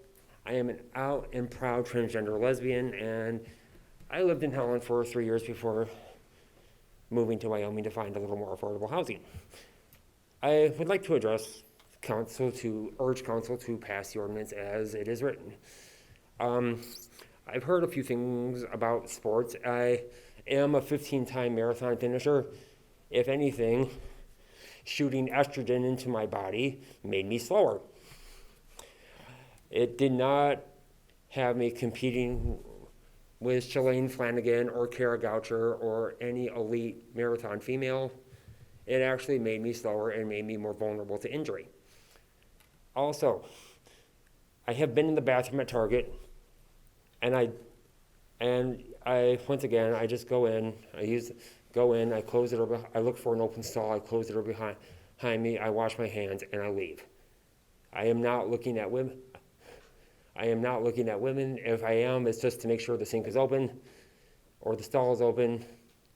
and proud transgender lesbian, and I lived in Holland for 3 years before moving to Wyoming to find a little more affordable housing. I would like to address council to urge council to pass the ordinance as it is written. I've heard a few things about sports. I am a 15-time marathon finisher. If anything, shooting estrogen into my body made me slower. It did not have me competing with Shalane Flanagan or Kara Goucher or any elite marathon female. It actually made me slower and made me more vulnerable to injury. Also, I have been in the bathroom at Target, and I once again, I just go in, I close the door, I look for an open stall, I close the door behind me, I wash my hands, and I leave. I am not looking at women. If I am, it's just to make sure the sink is open or the stall is open,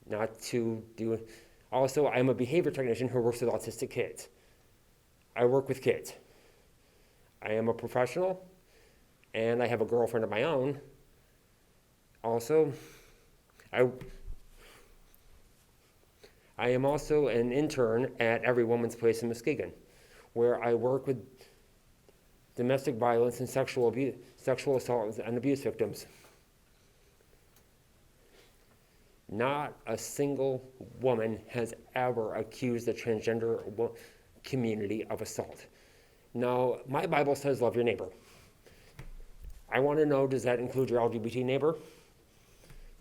not to do it. Also, I'm a behavior technician who works with autistic kids. I work with kids. I am a professional, and I have a girlfriend of my own. Also, I am also an intern at Every Woman's Place in Muskegon, where I work with domestic violence and sexual assault and abuse victims. Not a single woman has ever accused the transgender community of assault. Now, my Bible says love your neighbor. I want to know, does that include your LGBT neighbor?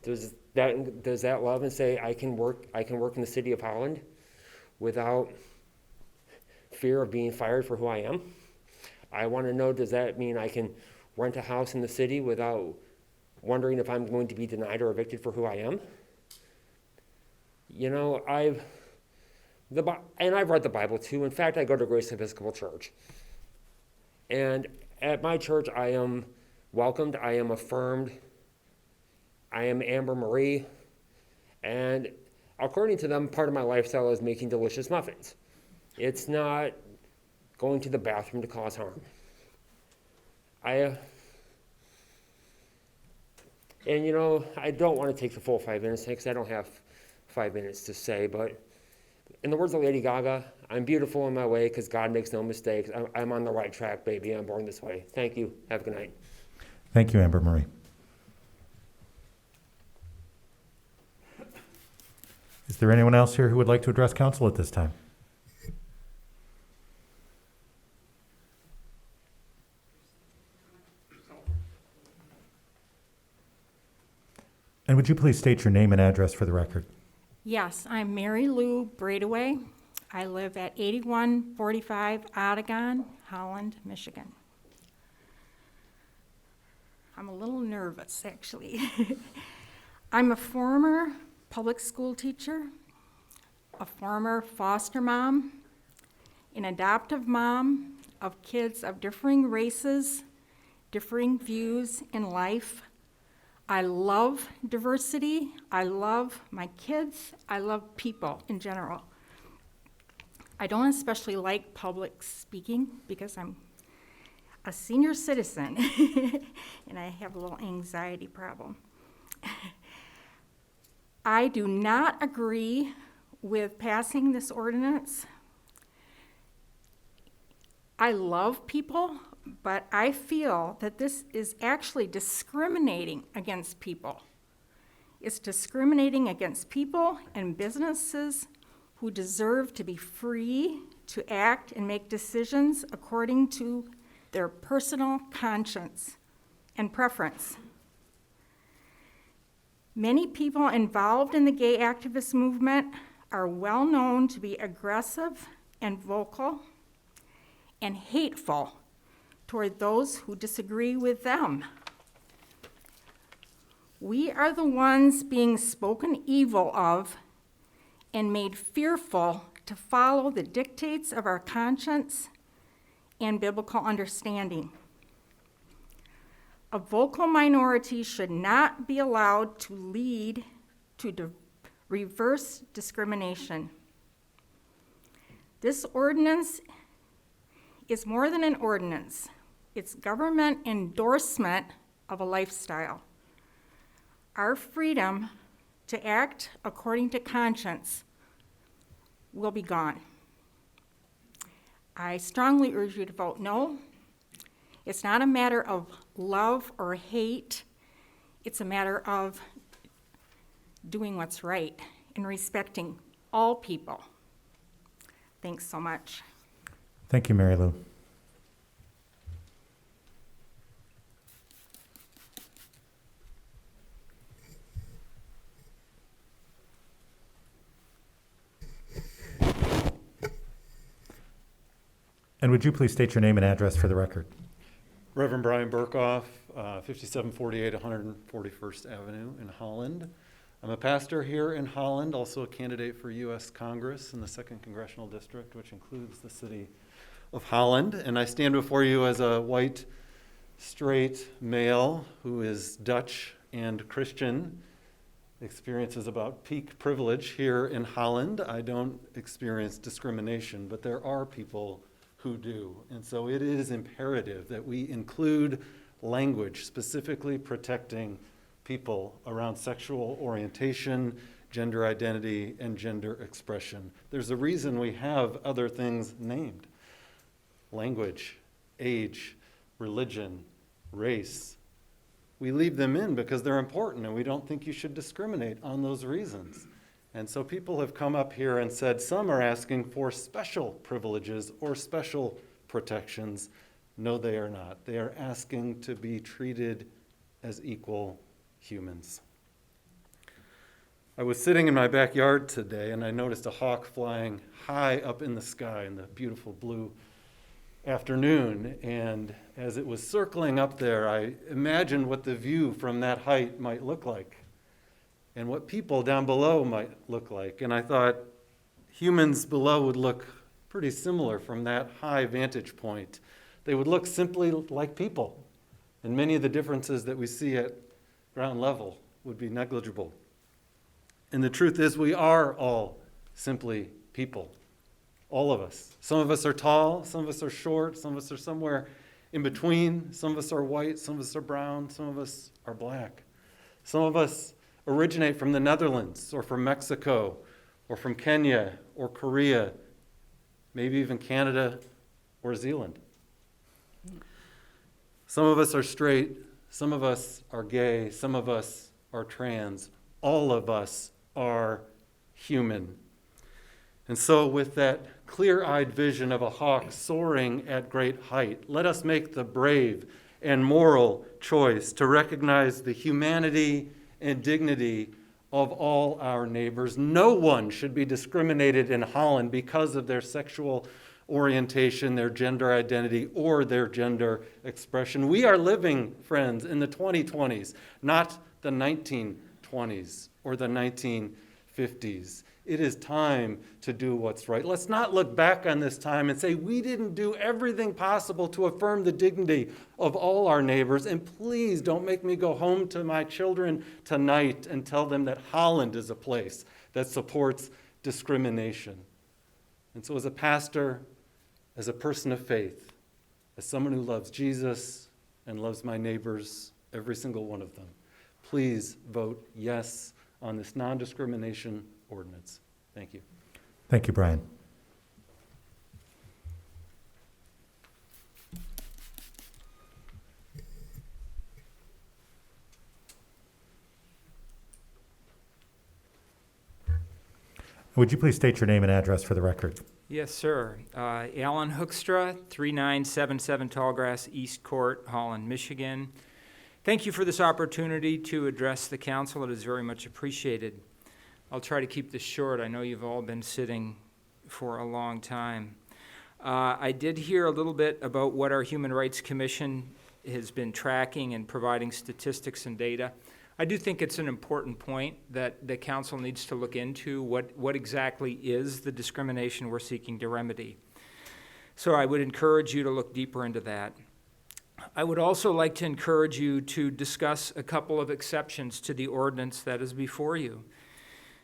Does that love and say I can work in the city of Holland without fear of being fired for who I am? I want to know, does that mean I can rent a house in the city without wondering if I'm going to be denied or evicted for who I am? You know, And I've read the Bible too. In fact, I go to Grace Episcopal Church. And at my church, I am welcomed, I am affirmed, I am Amber Marie, and according to them, part of my lifestyle is making delicious muffins. It's not going to the bathroom to cause harm. And you know, I don't want to take the full 5 minutes because I don't have 5 minutes to say, but in the words of Lady Gaga, I'm beautiful in my way because God makes no mistakes. I'm on the right track, baby. I'm born this way. Thank you. Have a good night. Thank you, Amber Marie. Is there anyone else here who would like to address council at this time? And would you please state your name and address for the record? Yes, I'm Mary Lou Braidaway. I live at 8145 Otagon, Holland, Michigan. I'm a little nervous, actually. I'm a former public school teacher, a former foster mom, an adoptive mom of kids of differing races, differing views in life. I love diversity. I love my kids. I love people in general. I don't especially like public speaking because I'm a senior citizen and I have a little anxiety problem. I do not agree with passing this ordinance. I love people, but I feel that this is actually discriminating against people. It's discriminating against people and businesses who deserve to be free to act and make decisions according to their personal conscience and preference. Many people involved in the gay activist movement are well known to be aggressive and vocal and hateful toward those who disagree with them. We are the ones being spoken evil of and made fearful to follow the dictates of our conscience and biblical understanding. A vocal minority should not be allowed to lead to reverse discrimination. This ordinance is more than an ordinance. It's government endorsement of a lifestyle. Our freedom to act according to conscience will be gone. I strongly urge you to vote no. It's not a matter of love or hate. It's a matter of doing what's right and respecting all people. Thanks so much. Thank you, Mary Lou. And would you please state your name and address for the record? Reverend Brian Burkhoff, 5748 141st Avenue in Holland. I'm a pastor here in Holland, also a candidate for U.S. Congress in the 2nd Congressional District, which includes the city of Holland. And I stand before you as a white, straight male who is Dutch and Christian, experiences about peak privilege here in Holland. I don't experience discrimination, but there are people who do. And so it is imperative that we include language specifically protecting people around sexual orientation, gender identity, and gender expression. There's a reason we have other things named: language, age, religion, race. We leave them in because they're important and we don't think you should discriminate on those reasons. And so people have come up here and said some are asking for special privileges or special protections. No, they are not. They are asking to be treated as equal humans. I was sitting in my backyard today and I noticed a hawk flying high up in the sky in the beautiful blue afternoon. And as it was circling up there, I imagined what the view from that height might look like and what people down below might look like. And I thought, humans below would look pretty similar from that high vantage point. They would look simply like people, and many of the differences that we see at ground level would be negligible. And the truth is, we are all simply people, all of us. Some of us are tall, some of us are short, some of us are somewhere in between, some of us are white, some of us are brown, some of us are black. Some of us originate from the Netherlands or from Mexico or from Kenya or Korea, maybe even Canada or Zealand. Some of us are straight, some of us are gay, some of us are trans. All of us are human. And so with that clear-eyed vision of a hawk soaring at great height, let us make the brave and moral choice to recognize the humanity and dignity of all our neighbors. No one should be discriminated in Holland because of their sexual orientation, their gender identity, or their gender expression. We are living, friends, in the 2020s, not the 1920s or the 1950s. It is time to do what's right. Let's not look back on this time and say we didn't do everything possible to affirm the dignity of all our neighbors. And please don't make me go home to my children tonight and tell them that Holland is a place that supports discrimination. And so as a pastor, as a person of faith, as someone who loves Jesus and loves my neighbors, every single one of them, please vote yes on this non-discrimination ordinance. Thank you. Thank you, Brian. Would you please state your name and address for the record? Yes, sir. Alan Hoekstra, 3977 Tallgrass East Court, Holland, Michigan. Thank you for this opportunity to address the council. It is very much appreciated. I'll try to keep this short. I know you've all been sitting for a long time. I did hear a little bit about what our Human Rights Commission has been tracking and providing statistics and data. I do think it's an important point that the council needs to look into what exactly is the discrimination we're seeking to remedy. So I would encourage you to look deeper into that. I would also like to encourage you to discuss a couple of exceptions to the ordinance that is before you.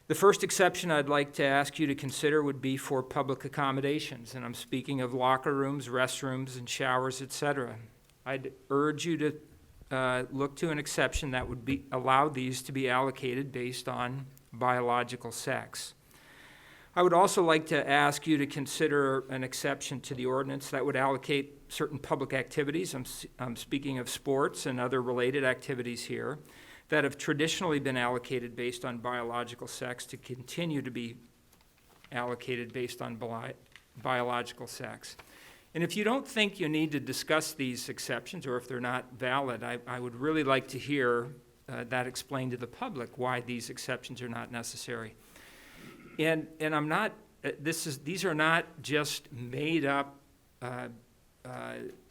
The first exception I'd like to ask you to consider would be for public accommodations, and I'm speaking of locker rooms, restrooms, and showers, etc. I'd urge you to look to an exception that would allow these to be allocated based on biological sex. I would also like to ask you to consider an exception to the ordinance that would allocate certain public activities, I'm speaking of sports and other related activities here, that have traditionally been allocated based on biological sex to continue to be allocated based on biological sex. And if you don't think you need to discuss these exceptions or if they're not valid, I would really like to hear that explained to the public why these exceptions are not necessary. And I'm not, these are not just made up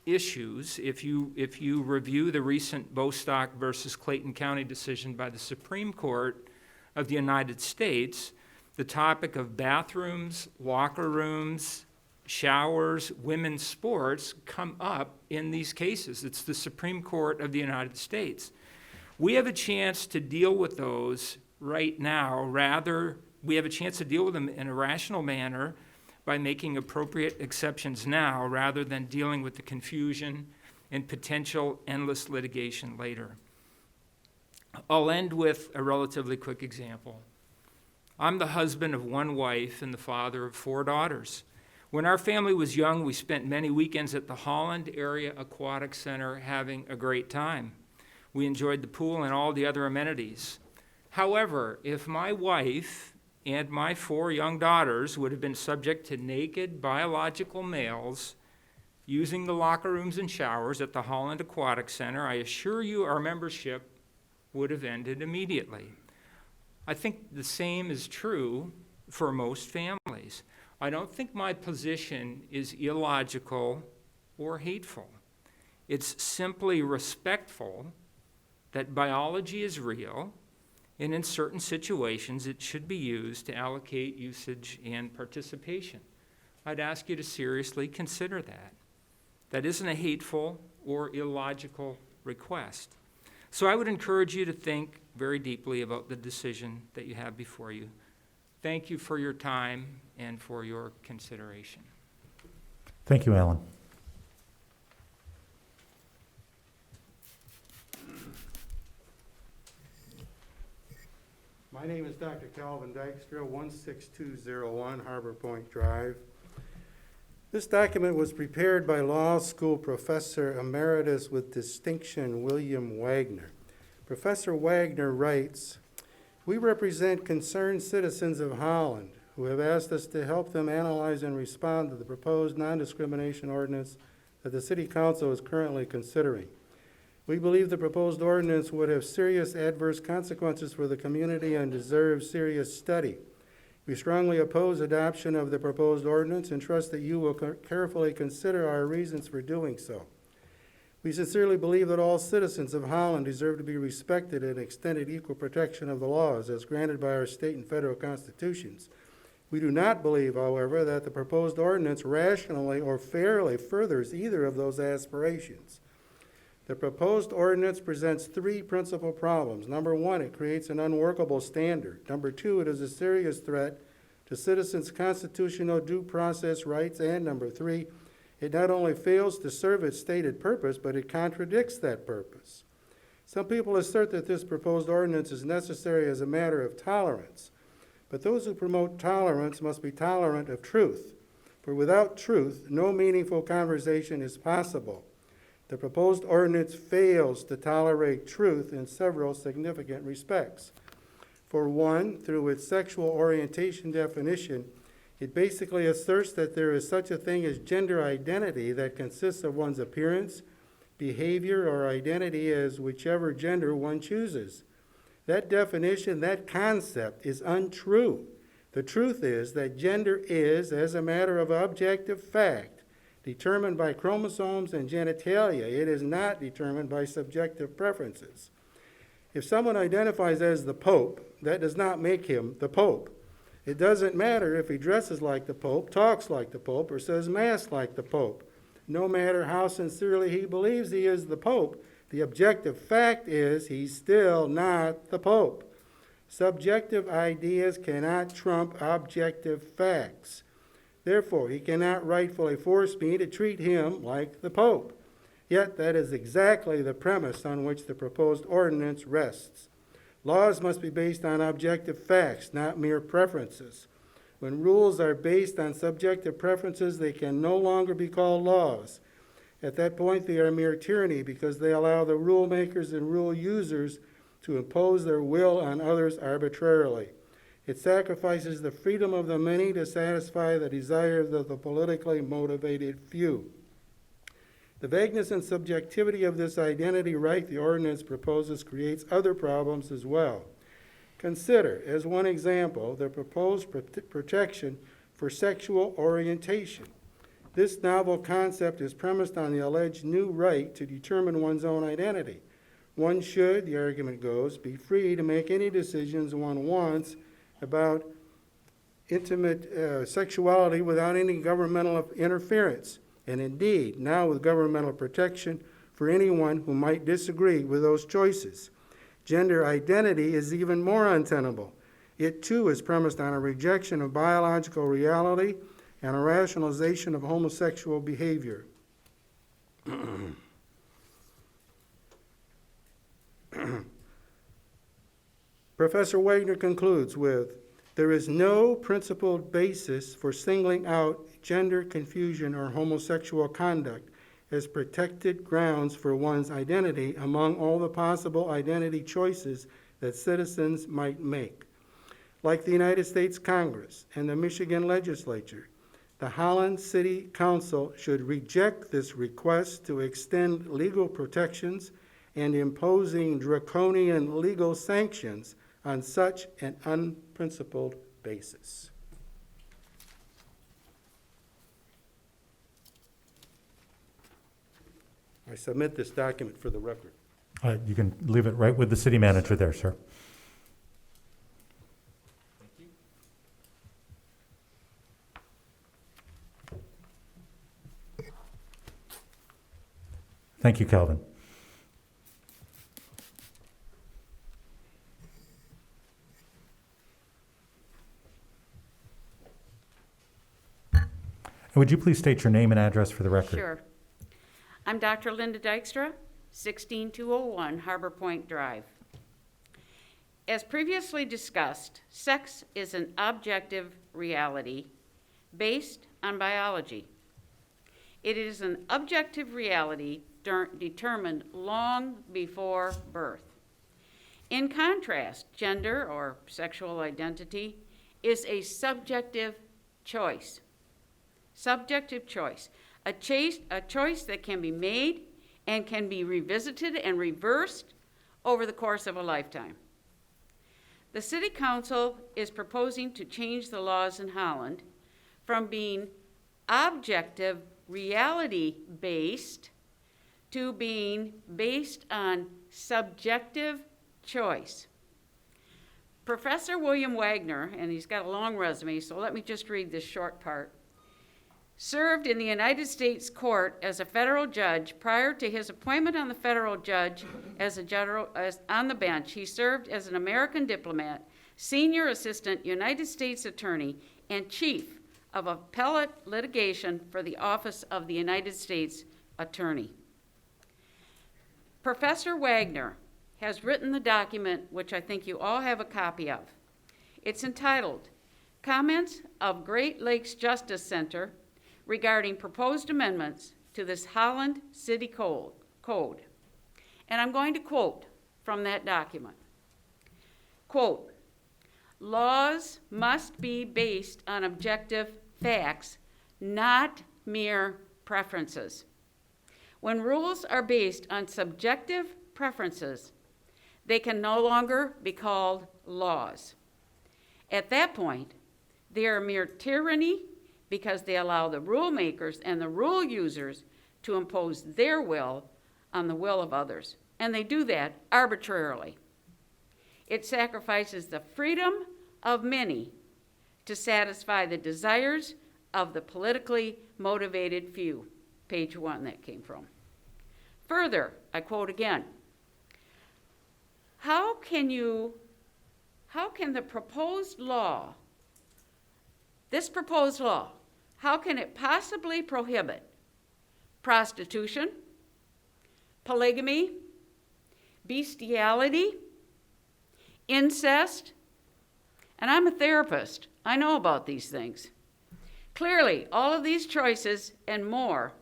issues. If you review the recent Bostock versus Clayton County decision by the Supreme Court of the United States, the topic of bathrooms, locker rooms, showers, women's sports come up in these cases. It's the Supreme Court of the United States. We have a chance to deal with those right now. We have a chance to deal with them in a rational manner by making appropriate exceptions now rather than dealing with the confusion and potential endless litigation later. I'll end with a relatively quick example. I'm the husband of one wife and the father of 4 daughters. When our family was young, we spent many weekends at the Holland Area Aquatic Center having a great time. We enjoyed the pool and all the other amenities. However, if my wife and my 4 young daughters would have been subject to naked biological males using the locker rooms and showers at the Holland Aquatic Center, I assure you our membership would have ended immediately. I think the same is true for most families. I don't think my position is illogical or hateful. It's simply respectful that biology is real And in certain situations, it should be used to allocate usage and participation. I'd ask you to seriously consider that. That isn't a hateful or illogical request. So I would encourage you to think very deeply about the decision that you have before you. Thank you for your time and for your consideration. Thank you, Alan. My name is Dr. Calvin Dykstra, 16201 Harbor Point Drive. This document was prepared by law school professor emeritus with distinction William Wagner. Professor Wagner writes, "We represent concerned citizens of Holland who have asked us to help them analyze and respond to the proposed non-discrimination ordinance that the City Council is currently considering. We believe the proposed ordinance would have serious adverse consequences for the community and deserves serious study. We strongly oppose adoption of the proposed ordinance and trust that you will carefully consider our reasons for doing so. We sincerely believe that all citizens of Holland deserve to be respected and extended equal protection of the laws as granted by our state and federal constitutions. We do not believe, however, that the proposed ordinance rationally or fairly furthers either of those aspirations. The proposed ordinance presents three principal problems. Number one, it creates an unworkable standard. Number two, it is a serious threat to citizens' constitutional due process rights. And number three, it not only fails to serve its stated purpose, but it contradicts that purpose. Some people assert that this proposed ordinance is necessary as a matter of tolerance, but those who promote tolerance must be tolerant of truth, for without truth, no meaningful conversation is possible. The proposed ordinance fails to tolerate truth in several significant respects. For one, through its sexual orientation definition, it basically asserts that there is such a thing as gender identity that consists of one's appearance, behavior, or identity as whichever gender one chooses. That definition, that concept is untrue. The truth is that gender is, as a matter of objective fact, determined by chromosomes and genitalia. It is not determined by subjective preferences. If someone identifies as the Pope, that does not make him the Pope. It doesn't matter if he dresses like the Pope, talks like the Pope, or says Mass like the Pope. No matter how sincerely he believes he is the Pope, the objective fact is he's still not the Pope. Subjective ideas cannot trump objective facts. Therefore, he cannot rightfully force me to treat him like the Pope. Yet that is exactly the premise on which the proposed ordinance rests. Laws must be based on objective facts, not mere preferences. When rules are based on subjective preferences, they can no longer be called laws. At that point, they are mere tyranny because they allow the rule makers and rule users to impose their will on others arbitrarily. It sacrifices the freedom of the many to satisfy the desires of the politically motivated few. The vagueness and subjectivity of this identity right the ordinance proposes creates other problems as well. Consider, as one example, the proposed protection for sexual orientation. This novel concept is premised on the alleged new right to determine one's own identity. One should, the argument goes, be free to make any decisions one wants about intimate sexuality without any governmental interference, and indeed, now with governmental protection for anyone who might disagree with those choices. Gender identity is even more untenable. It too is premised on a rejection of biological reality and a rationalization of homosexual behavior. Professor Wagner concludes with, "There is no principled basis for singling out gender confusion or homosexual conduct as protected grounds for one's identity among all the possible identity choices that citizens might make. Like the United States Congress and the Michigan Legislature, the Holland City Council should reject this request to extend legal protections and imposing draconian legal sanctions on such an unprincipled basis." I submit this document for the record. You can leave it right with the city manager there, sir. Thank you, Calvin. And would you please state your name and address for the record? Sure. I'm Dr. Linda Dykstra, 16201 Harbor Point Drive. As previously discussed, sex is an objective reality based on biology. It is an objective reality determined long before birth. In contrast, gender or sexual identity is a subjective choice. Subjective choice. A choice that can be made and can be revisited and reversed over the course of a lifetime. The City Council is proposing to change the laws in Holland from being objective reality-based to being based on subjective choice. Professor William Wagner, and he's got a long resume, so let me just read this short part, served in the United States Court as a federal judge. Prior to his appointment on the federal judge on the bench, he served as an American diplomat, senior assistant United States attorney, and chief of appellate litigation for the Office of the United States Attorney. Professor Wagner has written the document, which I think you all have a copy of. It's entitled, Comments of Great Lakes Justice Center regarding proposed amendments to this Holland City Code. And I'm going to quote from that document. Quote, laws must be based on objective facts, not mere preferences. When rules are based on subjective preferences, they can no longer be called laws. At that point, they are mere tyranny because they allow the rule makers and the rule users to impose their will on the will of others. And they do that arbitrarily. It sacrifices the freedom of many to satisfy the desires of the politically motivated few. Page 1 that came from. Further, I quote again, how can the proposed law, this proposed law, how can it possibly prohibit prostitution, polygamy, bestiality, incest? And I'm a therapist. I know about these things. Clearly, all of these choices and more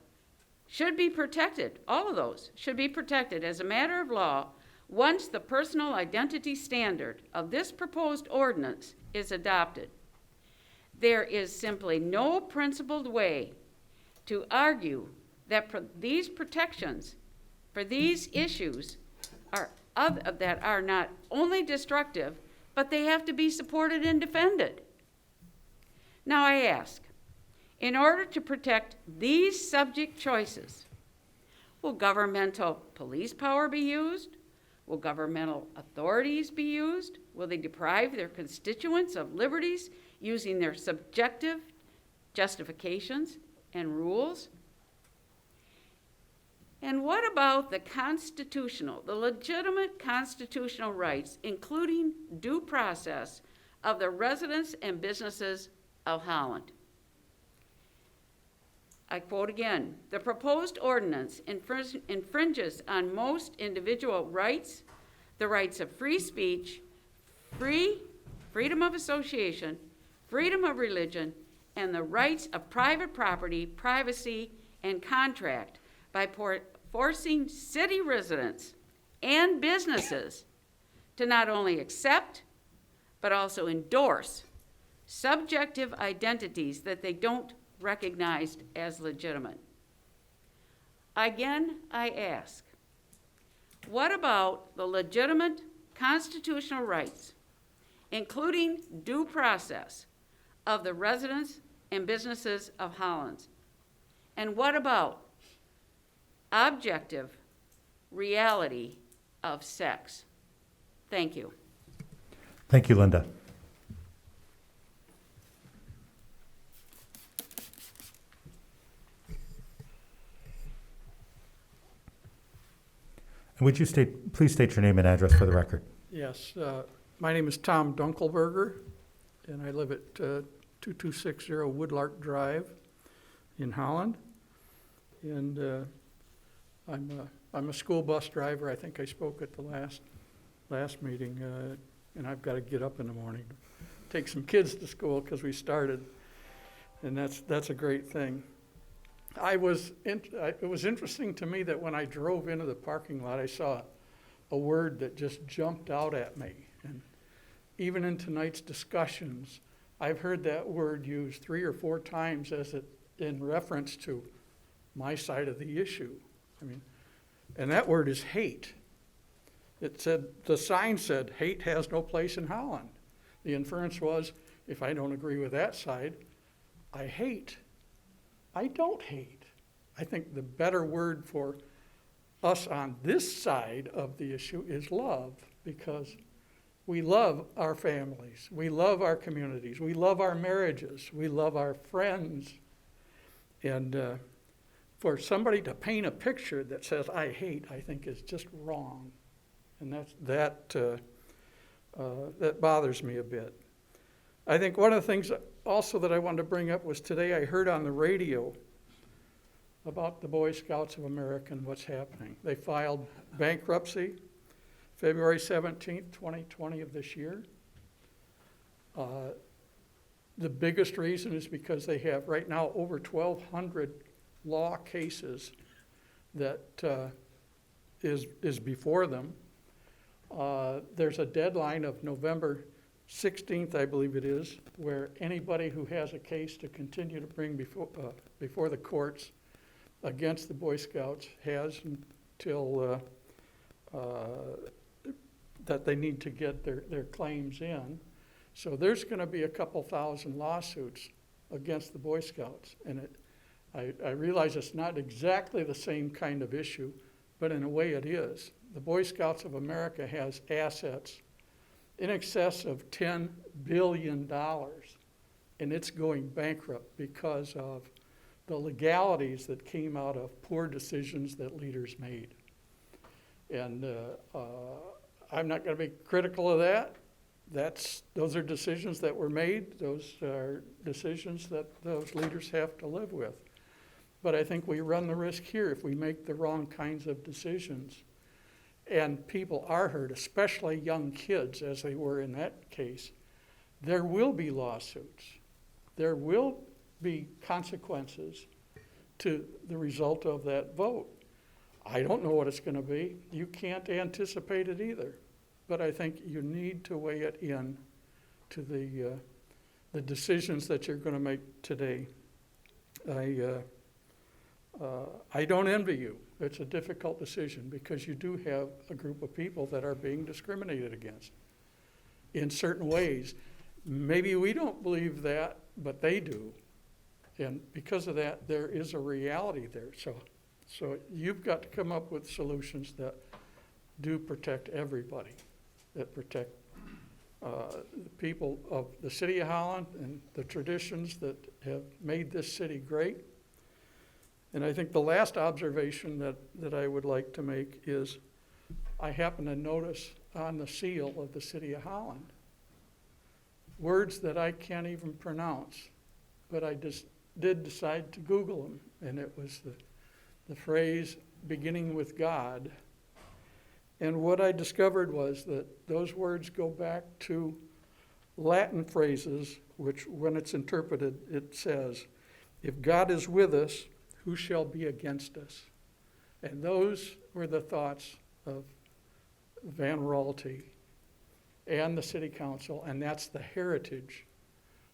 should be protected. All of those should be protected as a matter of law once the personal identity standard of this proposed ordinance is adopted. There is simply no principled way to argue that these protections for these issues that are not only destructive, but they have to be supported and defended. Now I ask, in order to protect these subject choices, will governmental police power be used? Will governmental authorities be used? Will they deprive their constituents of liberties using their subjective justifications and rules? And what about the legitimate constitutional rights, including due process of the residents and businesses of Holland? I quote again, the proposed ordinance infringes on most individual rights, the rights of free speech, freedom of association, freedom of religion, and the rights of private property, privacy, and contract by forcing city residents and businesses to not only accept, but also endorse subjective identities that they don't recognize as legitimate. Again, I ask, what about the legitimate constitutional rights, including due process, of the residents and businesses of Holland? And what about objective reality of sex? Thank you. Thank you, Linda. And would you please state your name and address for the record? Yes, my name is Tom Dunkelberger, and I live at 2260 Woodlark Drive in Holland. And I'm a school bus driver. I think I spoke at the last meeting, and I've got to get up in the morning to take some kids to school because we started, and that's a great thing. It was interesting to me that when I drove into the parking lot, I saw a word that just jumped out at me. And even in tonight's discussions, I've heard that word used 3 or 4 times in reference to my side of the issue. I mean, and that word is hate. The sign said, hate has no place in Holland. The inference was, if I don't agree with that side, I hate. I don't hate. I think the better word for us on this side of the issue is love, because we love our families, we love our communities, we love our marriages, we love our friends. And for somebody to paint a picture that says, I hate, I think is just wrong. And that bothers me a bit. I think one of the things also that I wanted to bring up was today I heard on the radio about the Boy Scouts of America and what's happening. They filed bankruptcy February 17th, 2020 of this year. The biggest reason is because they have right now over 1,200 law cases that is before them. There's a deadline of November 16th, I believe it is, where anybody who has a case to continue to bring before the courts against the Boy Scouts has until that they need to get their claims in. So there's going to be a couple thousand lawsuits against the Boy Scouts. And I realize it's not exactly the same kind of issue, but in a way it is. The Boy Scouts of America has assets in excess of $10 billion, and it's going bankrupt because of the legalities that came out of poor decisions that leaders made. And I'm not going to be critical of that. Those are decisions that were made. Those are decisions that those leaders have to live with. But I think we run the risk here if we make the wrong kinds of decisions. And people are hurt, especially young kids, as they were in that case. There will be lawsuits. There will be consequences to the result of that vote. I don't know what it's going to be. You can't anticipate it either. But I think you need to weigh it in to the decisions that you're going to make today. I don't envy you. It's a difficult decision because you do have a group of people that are being discriminated against in certain ways. Maybe we don't believe that, but they do. And because of that, there is a reality there. So you've got to come up with solutions that do protect everybody, that protect the people of the city of Holland and the traditions that have made this city great. And I think the last observation that I would like to make is I happen to notice on the seal of the city of Holland words that I can't even pronounce, but I just did decide to Google them, and it was the phrase beginning with God. And what I discovered was that those words go back to Latin phrases, which when it's interpreted, it says, if God is with us, who shall be against us? And those were the thoughts of Van Raalte and the city council, and that's the heritage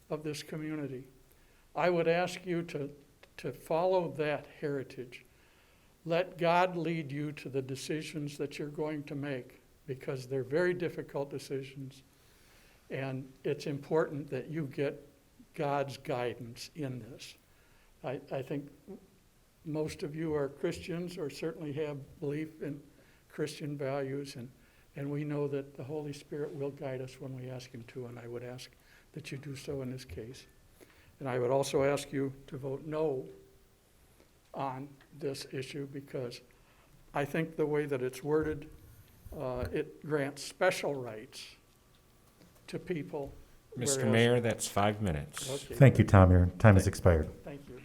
of this community. I would ask you to follow that heritage. Let God lead you to the decisions that you're going to make, because they're very difficult decisions, and it's important that you get God's guidance in this. I think most of you are Christians or certainly have belief in Christian values, and we know that the Holy Spirit will guide us when we ask him to, and I would ask that you do so in this case. And I would also ask you to vote no on this issue, because I think the way that it's worded, it grants special rights to people. Mr. whereas- Mayor, that's 5 minutes. Okay. Thank you, Tom. Your time has expired. Thank you.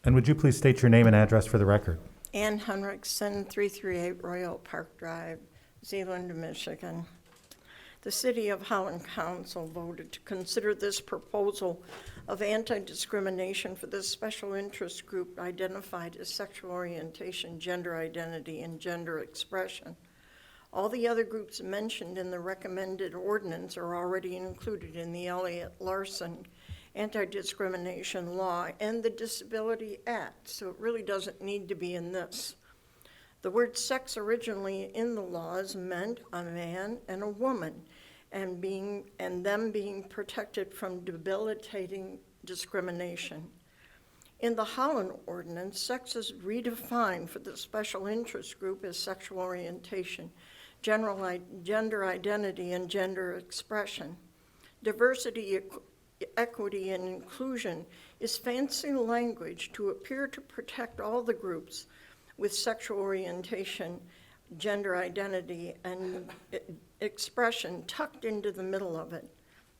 And would you please state your name and address for the record? Ann Henriksen, 338 Royal Park Drive, Zeeland, Michigan. The City of Holland Council voted to consider this proposal of anti-discrimination for this special interest group identified as sexual orientation, gender identity, and gender expression. All the other groups mentioned in the recommended ordinance are already included in the Elliott Larson anti-discrimination law and the Disability Act, so it really doesn't need to be in this. The word sex originally in the laws meant a man and a woman, and them being protected from debilitating discrimination. In the Holland ordinance, sex is redefined for the special interest group as sexual orientation, gender identity, and gender expression. Diversity, equity, and inclusion is fancy language to appear to protect all the groups with sexual orientation, gender identity, and expression tucked into the middle of it.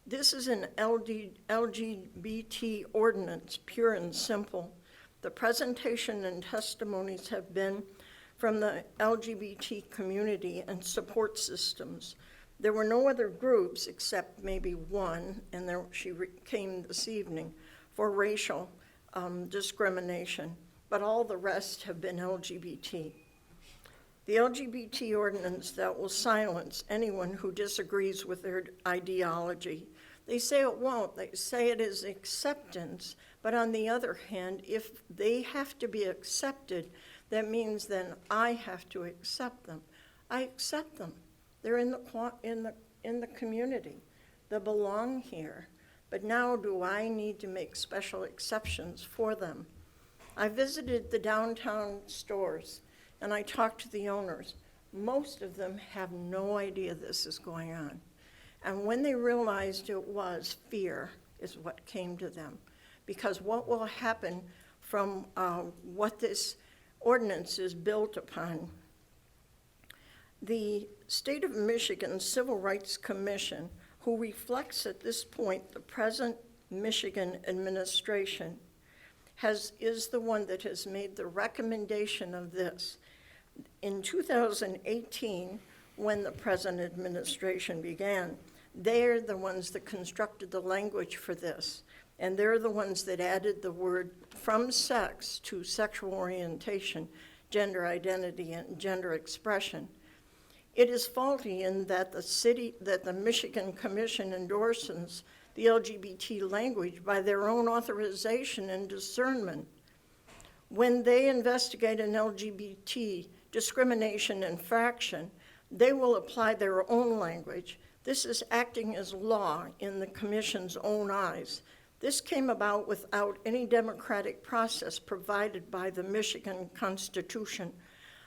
This is an LGBT ordinance, pure and simple. The presentation and testimonies have been from the LGBT community and support systems. There were no other groups except maybe one, and she came this evening, for racial discrimination, but all the rest have been LGBT. The LGBT ordinance that will silence anyone who disagrees with their ideology. They say it won't. They say it is acceptance, but on the other hand, if they have to be accepted, that means then I have to accept them. I accept them. They're in the community. They belong here. But now do I need to make special exceptions for them? I visited the downtown stores and I talked to the owners. Most of them have no idea this is going on. And when they realized it was, fear is what came to them. Because what will happen from what this ordinance is built upon? The State of Michigan Civil Rights Commission, who reflects at this point the present Michigan administration, is the one that has made the recommendation of this. In 2018, when the present administration began, they're the ones that constructed the language for this, and they're the ones that added the word from sex to sexual orientation, gender identity, and gender expression. It is faulty in that the Michigan Commission endorses the LGBT language by their own authorization and discernment. When they investigate an LGBT discrimination infraction, they will apply their own language. This is acting as law in the Commission's own eyes. This came about without any democratic process provided by the Michigan Constitution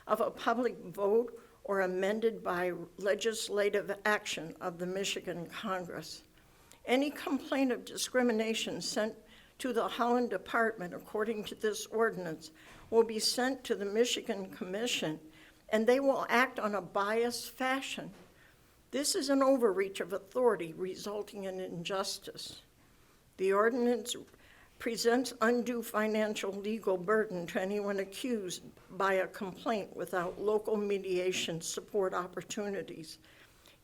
of a public vote or amended by legislative action of the Michigan Congress. Any complaint of discrimination sent to the Holland Department, according to this ordinance, will be sent to the Michigan Commission, and they will act on a biased fashion. This is an overreach of authority resulting in injustice. The ordinance presents undue financial legal burden to anyone accused by a complaint without local mediation support opportunities.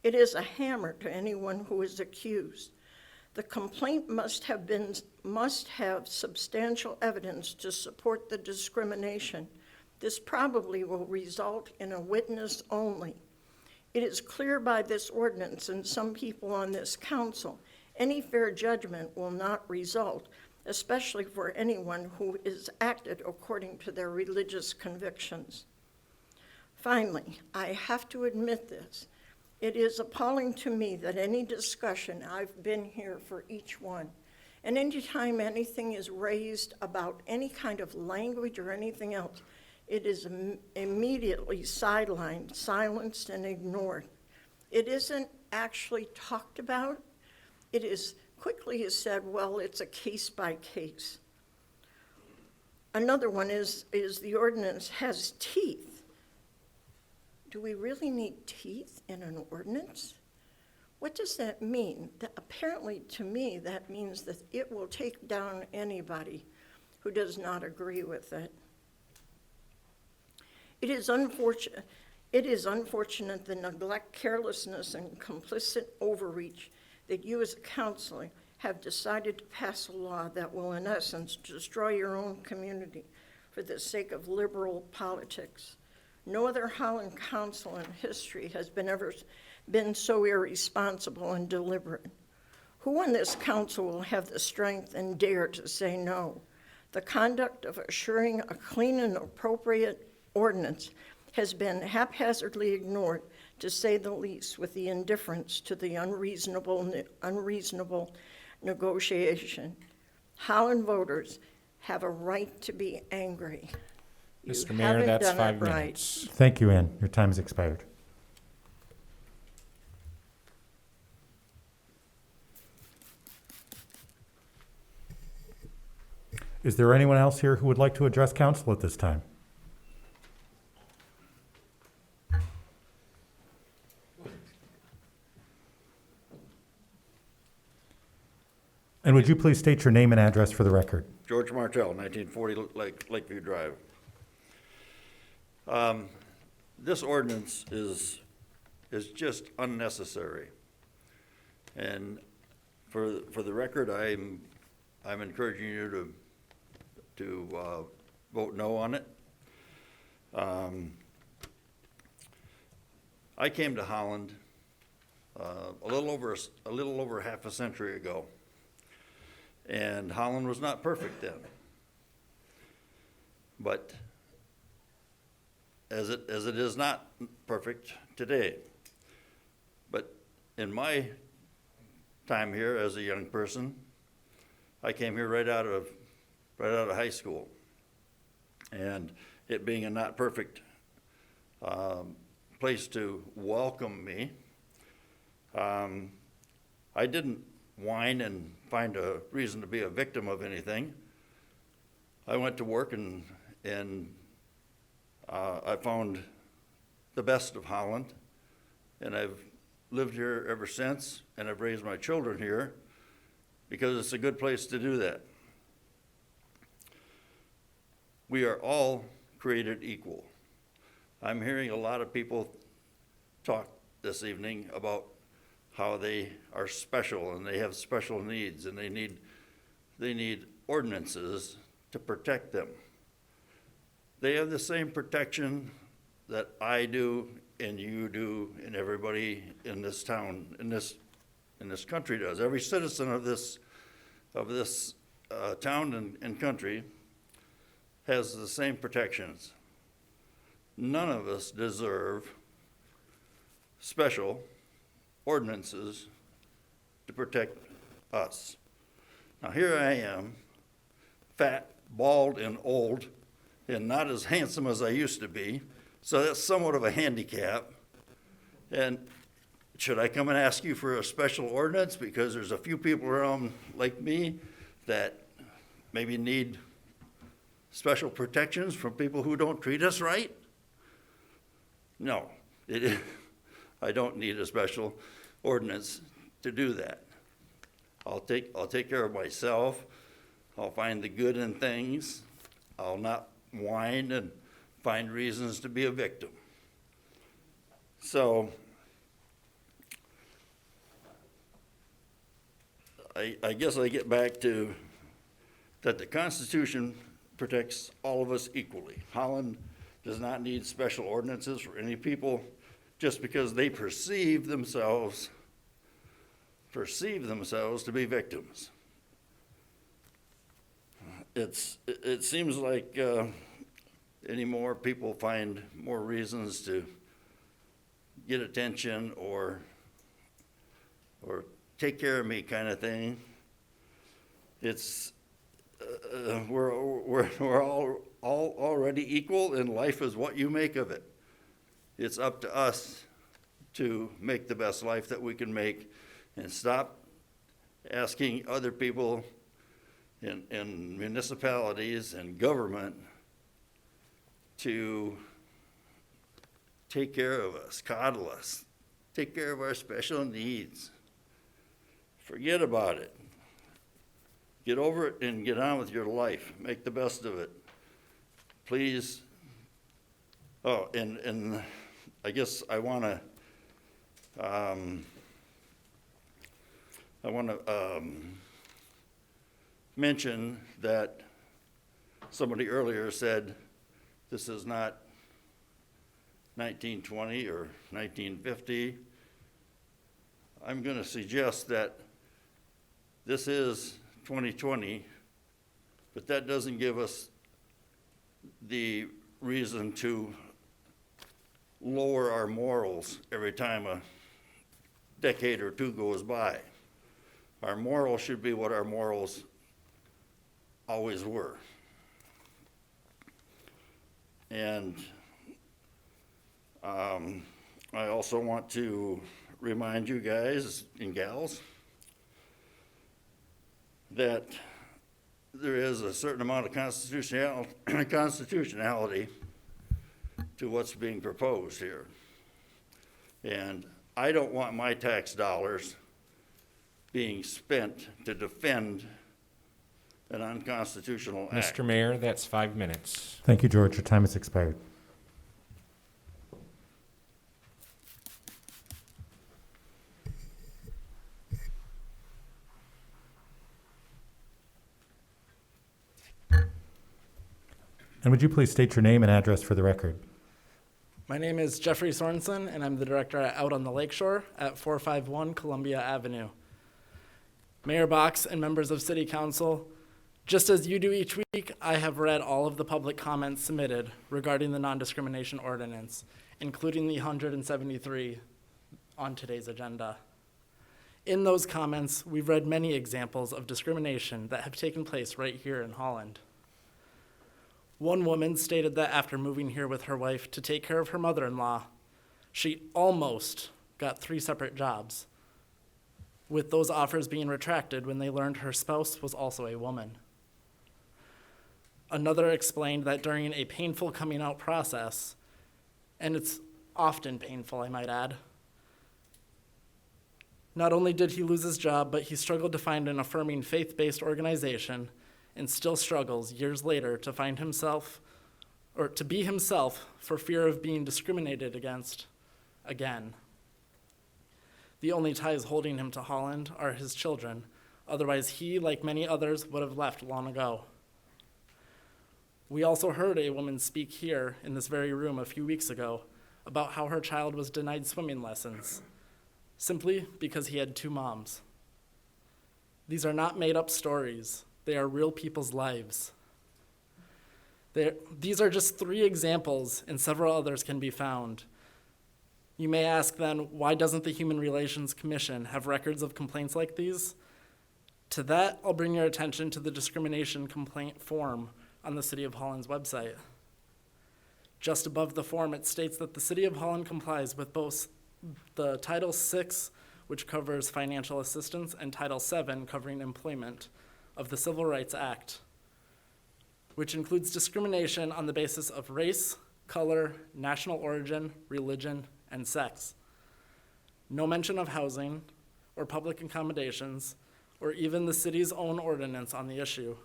It is a hammer to anyone who is accused. The complaint must have substantial evidence to support the discrimination. This probably will result in a witness only. It is clear by this ordinance and some people on this council, any fair judgment will not result, especially for anyone who is acted according to their religious convictions. Finally, I have to admit this. It is appalling to me that any discussion, I've been here for each one, and anytime anything is raised about any kind of language or anything else, it is immediately sidelined, silenced, and ignored. It isn't actually talked about. it is quickly said, well, it's a case by case. Another one is the ordinance has teeth. Do we really need teeth in an ordinance? What does that mean? Apparently, to me, that means that it will take down anybody who does not agree with it. It is unfortunate the neglect, carelessness, and complicit overreach that you as a council have decided to pass a law that will, in essence, destroy your own community for the sake of liberal politics. No other Holland council in history has ever been so irresponsible and deliberate. Who on this council will have the strength and dare to say no? The conduct of assuring a clean and appropriate ordinance has been haphazardly ignored, to say the least, with the indifference to the unreasonable negotiation. Holland voters have a right to be angry. Mr. You Mayor, haven't that's done it 5 right. minutes. Thank you, Ann. Your time has expired. Is there anyone else here who would like to address council at this time? And would you please state your name and address for the record? George Martell, 1940 Lakeview Drive. This ordinance is just unnecessary. And for the record, I'm encouraging you to vote no on it. I came to Holland a little over half a century ago, and Holland was not perfect then. But as it is not perfect today. But in my time here as a young person, I came here right out of high school, and it being a not perfect place to welcome me, I didn't whine and find a reason to be a victim of anything. I went to work and I found the best of Holland, and I've lived here ever since, and I've raised my children here because it's a good place to do that. We are all created equal. I'm hearing a lot of people talk this evening about how they are special and they have special needs and they need ordinances to protect them. They have the same protection that I do and you do and everybody in this town, in this country does. Every citizen of this town and country has the same protections. None of us deserve special ordinances to protect us. Now here I am, fat, bald, and old, and not as handsome as I used to be, so that's somewhat of a handicap. And should I come and ask you for a special ordinance because there's a few people around like me that maybe need special protections from people who don't treat us right? No, I don't need a special ordinance to do that. I'll take care of myself. I'll find the good in things. I'll not whine and find reasons to be a victim. So I guess I get back to that the Constitution protects all of us equally. Holland does not need special ordinances for any people just because they perceive themselves to be victims. It seems like anymore people find more reasons to get attention or take care of me kind of thing. It's we're all already equal, and life is what you make of it. It's up to us to make the best life that we can make and stop asking other people in municipalities and government to take care of us, coddle us, take care of our special needs. Forget about it. Get over it and get on with your life. Make the best of it. Please. Oh, and I guess I want to mention that somebody earlier said this is not 1920 or 1950. I'm going to suggest that this is 2020, but that doesn't give us the reason to lower our morals every time a decade or two goes by. Our morals should be what our morals always were. And I also want to remind you guys and gals that there is a certain amount of constitutionality to what's being proposed here. And I don't want my tax dollars being spent to defend an unconstitutional act. Mr. Mayor, that's 5 minutes. Thank you, George. Your time has expired. And would you please state your name and address for the record? My name is Jeffrey Sorensen, and I'm the director at Out on the Lakeshore at 451 Columbia Avenue. Mayor Box and members of City Council, just as you do each week, I have read all of the public comments submitted regarding the non-discrimination ordinance, including the 173 on today's agenda. In those comments, we've read many examples of discrimination that have taken place right here in Holland. One woman stated that after moving here with her wife to take care of her mother-in-law, she almost got 3 separate jobs, with those offers being retracted when they learned her spouse was also a woman. Another explained that during a painful coming out process, and it's often painful, I might add, not only did he lose his job, but he struggled to find an affirming faith-based organization and still struggles years later to find himself, or to be himself, for fear of being discriminated against again. The only ties holding him to Holland are his children. Otherwise, he, like many others, would have left long ago. We also heard a woman speak here in this very room a few weeks ago about how her child was denied swimming lessons simply because he had 2 moms. These are not made-up stories. They are real people's lives. These are just 3 examples, and several others can be found. You may ask then, why doesn't the Human Relations Commission have records of complaints like these? To that, I'll bring your attention to the discrimination complaint form on the City of Holland's website. Just above the form, it states that the City of Holland complies with both the Title VI, which covers financial assistance, and Title VII, covering employment, of the Civil Rights Act, which includes discrimination on the basis of race, color, national origin, religion, and sex. No mention of housing or public accommodations, or even the city's own ordinance on the issue.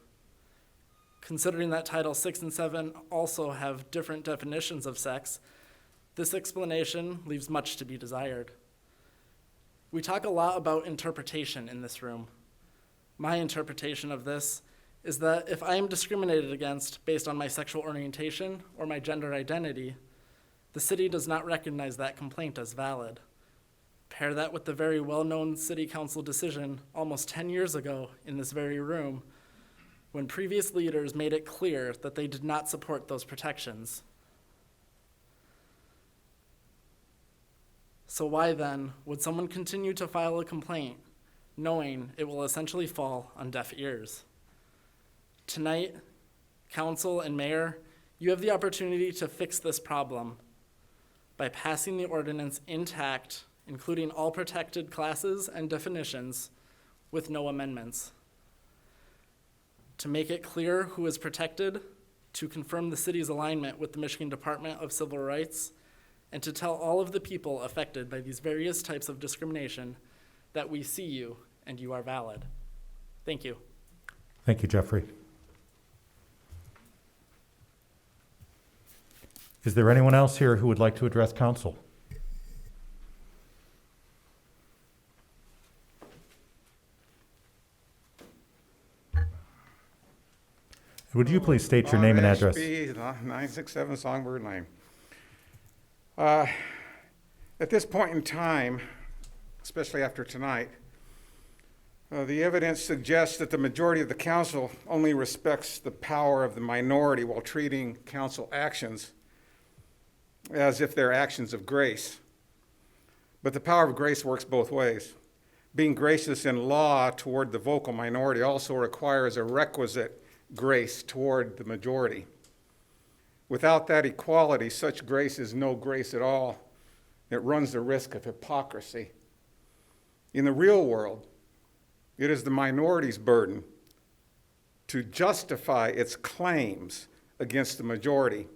Considering that Title VI and VII also have different definitions of sex, this explanation leaves much to be desired. We talk a lot about interpretation in this room. My interpretation of this is that if I am discriminated against based on my sexual orientation or my gender identity, the city does not recognize that complaint as valid. Pair that with the very well-known city council decision almost 10 years ago in this very room, when previous leaders made it clear that they did not support those protections. So why then would someone continue to file a complaint knowing it will essentially fall on deaf ears? Tonight, council and mayor, you have the opportunity to fix this problem by passing the ordinance intact, including all protected classes and definitions, with no amendments. To make it clear who is protected, to confirm the city's alignment with the Michigan Department of Civil Rights, and to tell all of the people affected by these various types of discrimination that we see you and you are valid. Thank you. Thank you, Jeffrey. Is there anyone else here who would like to address council? Would you please state your name and address? 967 Songbird Lane. At this point in time, especially after tonight, the evidence suggests that the majority of the council only respects the power of the minority while treating council actions as if they're actions of grace. But the power of grace works both ways. Being gracious in law toward the vocal minority also requires a requisite grace toward the majority. Without that equality, such grace is no grace at all. It runs the risk of hypocrisy. In the real world, it is the minority's burden to justify its claims against the majority,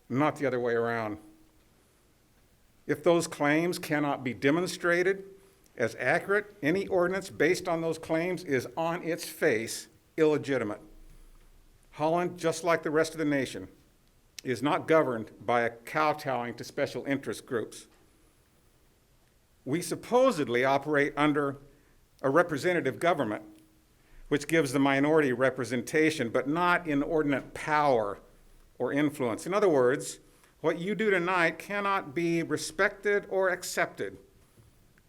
not the other way around. If those claims cannot be demonstrated as accurate, any ordinance based on those claims is on its face illegitimate. Holland, just like the rest of the nation, is not governed by a kowtowing to special interest groups. We supposedly operate under a representative government, which gives the minority representation, but not inordinate power or influence. In other words, what you do tonight cannot be respected or accepted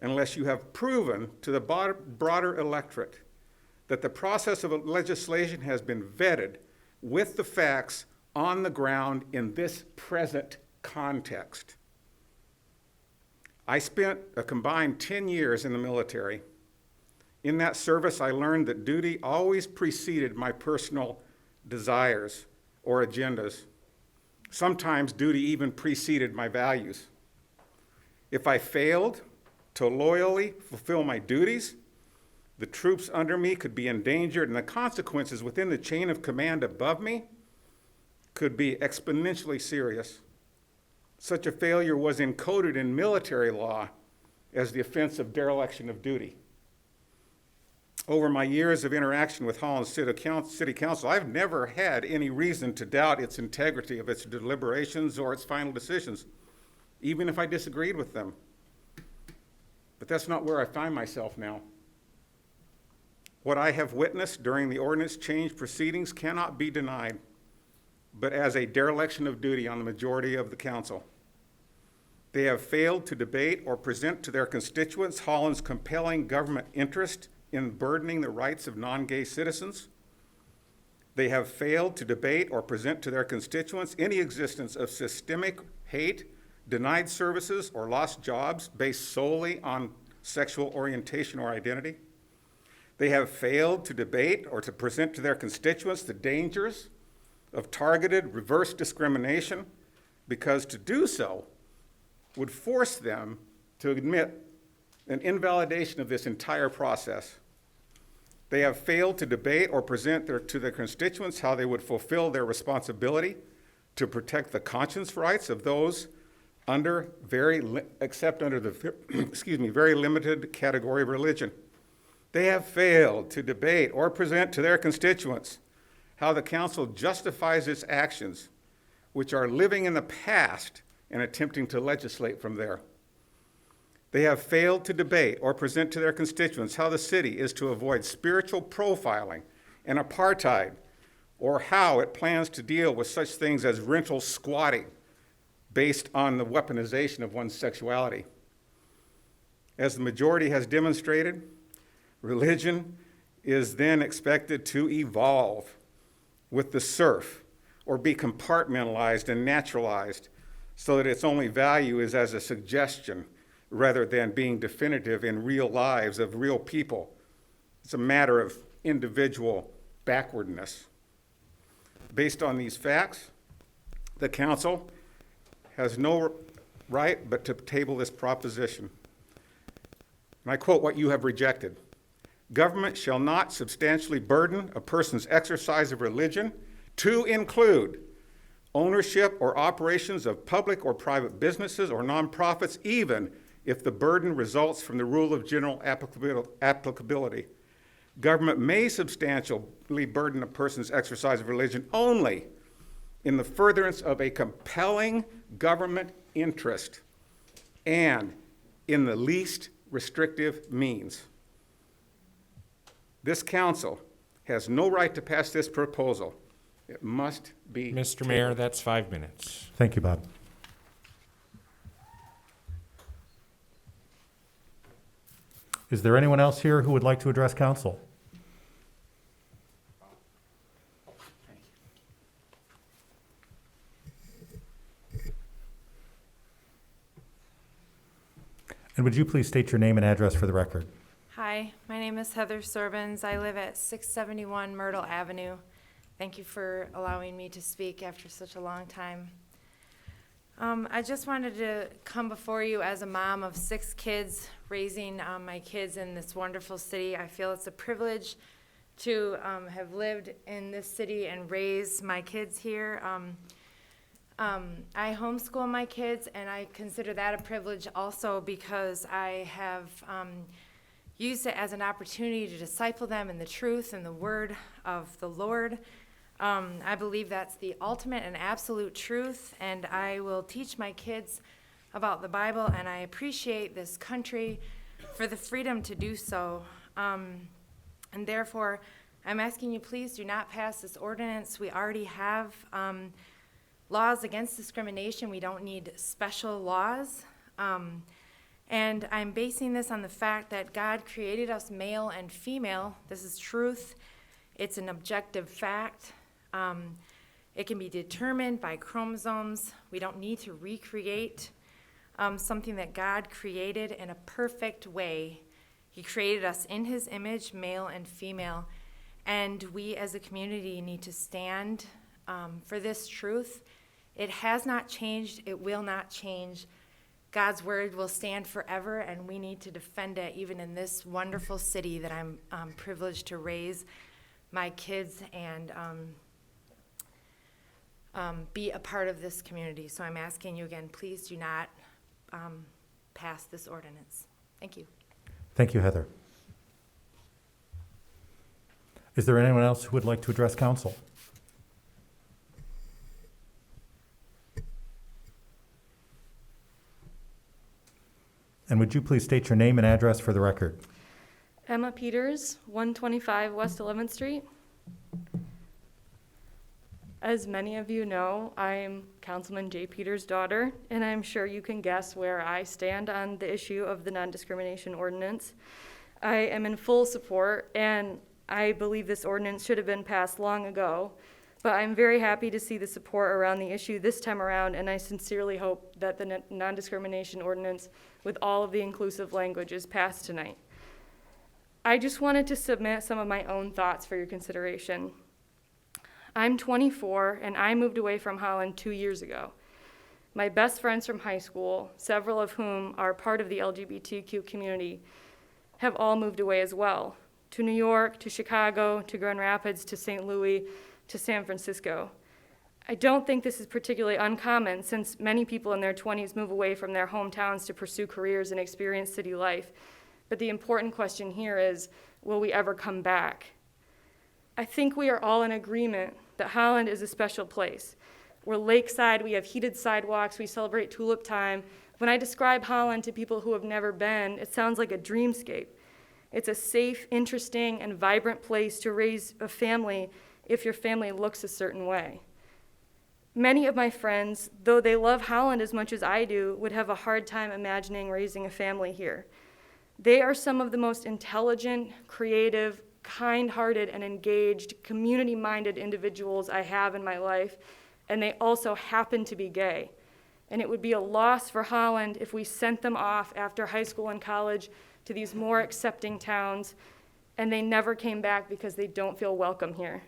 unless you have proven to the broader electorate that the process of legislation has been vetted with the facts on the ground in this present context. I spent a combined 10 years in the military. In that service, I learned that duty always preceded my personal desires or agendas. Sometimes duty even preceded my values. If I failed to loyally fulfill my duties, the troops under me could be endangered, and the consequences within the chain of command above me could be exponentially serious. Such a failure was encoded in military law as the offense of dereliction of duty. Over my years of interaction with Holland City Council, I've never had any reason to doubt its integrity of its deliberations or its final decisions, even if I disagreed with them. But that's not where I find myself now. What I have witnessed during the ordinance change proceedings cannot be denied, but as a dereliction of duty on the majority of the council. They have failed to debate or present to their constituents Holland's compelling government interest in burdening the rights of non-gay citizens. They have failed to debate or present to their constituents any existence of systemic hate, denied services, or lost jobs based solely on sexual orientation or identity. They have failed to debate or to present to their constituents the dangers of targeted reverse discrimination, because to do so would force them to admit an invalidation of this entire process. They have failed to debate or present to their constituents how they would fulfill their responsibility to protect the conscience rights of those except under the very limited category of religion. They have failed to debate or present to their constituents how the council justifies its actions, which are living in the past and attempting to legislate from there. They have failed to debate or present to their constituents how the city is to avoid spiritual profiling and apartheid, or how it plans to deal with such things as rental squatting based on the weaponization of one's sexuality. As the majority has demonstrated, religion is then expected to evolve with the surf or be compartmentalized and naturalized so that its only value is as a suggestion rather than being definitive in real lives of real people. It's a matter of individual backwardness. Based on these facts, the council has no right but to table this proposition. And I quote what you have rejected. Government shall not substantially burden a person's exercise of religion to include ownership or operations of public or private businesses or nonprofits, even if the burden results from the rule of general applicability. Government may substantially burden a person's exercise of religion only in the furtherance of a compelling government interest and in the least restrictive means. This council has no right to pass this proposal. It must be Mr. Mayor, that's 5 minutes. Thank you, Bob. Is there anyone else here who would like to address council? And would you please state your name and address for the record? Hi, my name is Heather Sorbins. I live at 671 Myrtle Avenue. Thank you for allowing me to speak after such a long time. I just wanted to come before you as a mom of 6 kids, raising my kids in this wonderful city. I feel it's a privilege to have lived in this city and raise my kids here. I homeschool my kids, and I consider that a privilege also because I have used it as an opportunity to disciple them in the truth and the word of the Lord. I believe that's the ultimate and absolute truth, and I will teach my kids about the Bible, and I appreciate this country for the freedom to do so. And therefore, I'm asking you, please do not pass this ordinance. We already have laws against discrimination. We don't need special laws. And I'm basing this on the fact that God created us male and female. This is truth. It's an objective fact. It can be determined by chromosomes. We don't need to recreate something that God created in a perfect way. He created us in his image, male and female. And we as a community need to stand for this truth. It has not changed. It will not change. God's word will stand forever, and we need to defend it even in this wonderful city that I'm privileged to raise my kids and be a part of this community. So I'm asking you again, please do not pass this ordinance. Thank you. Thank you, Heather. Is there anyone else who would like to address council? And would you please state your name and address for the record? Emma Peters, 125 West 11th Street. As many of you know, I'm Councilman Jay Peters' daughter, and I'm sure you can guess where I stand on the issue of the non-discrimination ordinance. I am in full support, and I believe this ordinance should have been passed long ago, but I'm very happy to see the support around the issue this time around, and I sincerely hope that the non-discrimination ordinance with all of the inclusive language is passed tonight. I just wanted to submit some of my own thoughts for your consideration. I'm 24, and I moved away from Holland 2 years ago. My best friends from high school, several of whom are part of the LGBTQ community, have all moved away as well, to New York, to Chicago, to Grand Rapids, to St. Louis, to San Francisco. I don't think this is particularly uncommon since many people in their 20s move away from their hometowns to pursue careers and experience city life. But the important question here is, will we ever come back? I think we are all in agreement that Holland is a special place. We're lakeside, we have heated sidewalks, we celebrate tulip time. When I describe Holland to people who have never been, it sounds like a dreamscape. It's a safe, interesting, and vibrant place to raise a family if your family looks a certain way. Many of my friends, though they love Holland as much as I do, would have a hard time imagining raising a family here. They are some of the most intelligent, creative, kind-hearted, and engaged, community-minded individuals I have in my life, and they also happen to be gay. And it would be a loss for Holland if we sent them off after high school and college to these more accepting towns, and they never came back because they don't feel welcome here.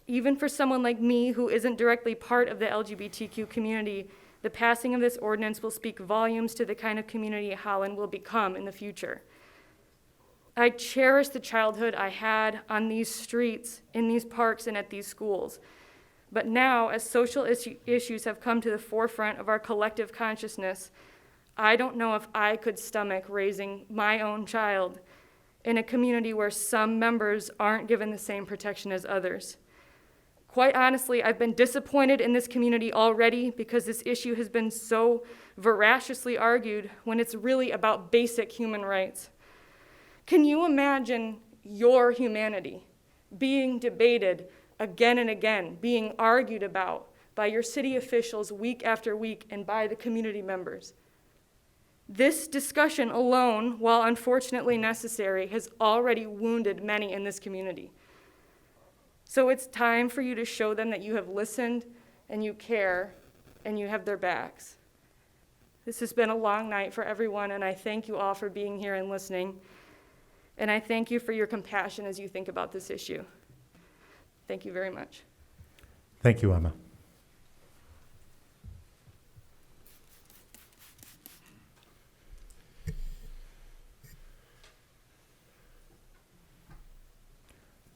Even for someone like me who isn't directly part of the LGBTQ community, the passing of this ordinance will speak volumes to the kind of community Holland will become in the future. I cherish the childhood I had on these streets, in these parks, and at these schools. But now, as social issues have come to the forefront of our collective consciousness, I don't know if I could stomach raising my own child in a community where some members aren't given the same protection as others. Quite honestly, I've been disappointed in this community already because this issue has been so voraciously argued when it's really about basic human rights. Can you imagine your humanity being debated again and again, being argued about by your city officials week after week and by the community members? This discussion alone, while unfortunately necessary, has already wounded many in this community. So it's time for you to show them that you have listened and you care and you have their backs. This has been a long night for everyone, and I thank you all for being here and listening. And I thank you for your compassion as you think about this issue. Thank you very much. Thank you, Emma.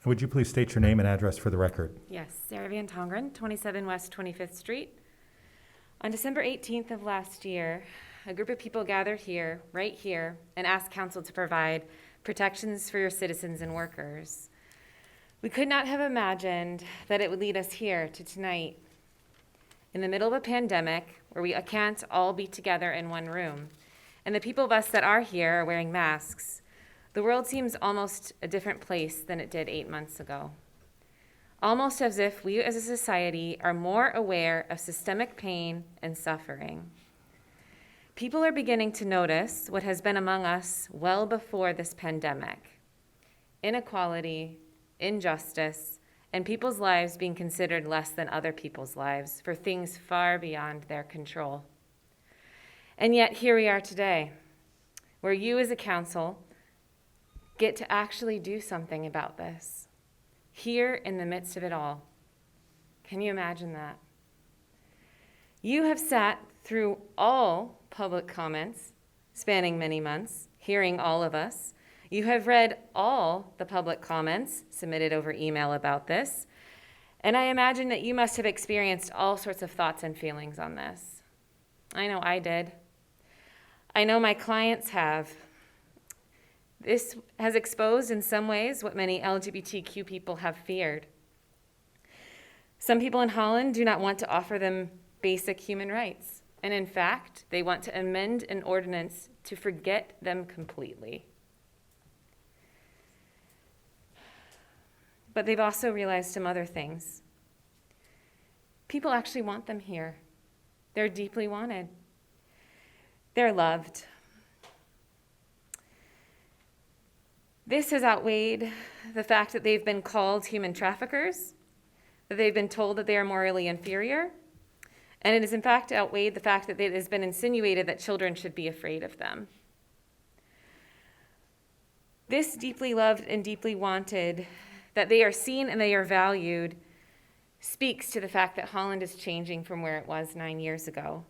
Would you please state your name and address for the record? Yes, Sarah Van Tongeren, 27 West 25th Street. On December 18th of last year, a group of people gathered here, right here, and asked council to provide protections for your citizens and workers. We could not have imagined that it would lead us here to tonight, in the middle of a pandemic where we can't all be together in one room. And the people of us that are here are wearing masks. The world seems almost a different place than it did 8 months ago. Almost as if we as a society are more aware of systemic pain and suffering. People are beginning to notice what has been among us well before this pandemic: inequality, injustice, and people's lives being considered less than other people's lives for things far beyond their control. And yet here we are today, where you as a council get to actually do something about this, here in the midst of it all. Can you imagine that? You have sat through all public comments, spanning many months, hearing all of us. You have read all the public comments submitted over email about this, and I imagine that you must have experienced all sorts of thoughts and feelings on this. I know I did. I know my clients have. This has exposed in some ways what many LGBTQ people have feared. Some people in Holland do not want to offer them basic human rights, and in fact, they want to amend an ordinance to forget them completely. But they've also realized some other things. People actually want them here. They're deeply wanted. They're loved. This has outweighed the fact that they've been called human traffickers, that they've been told that they are morally inferior, and it has in fact outweighed the fact that it has been insinuated that children should be afraid of them. This deeply loved and deeply wanted, that they are seen and they are valued, speaks to the fact that Holland is changing from where it was 9 years ago.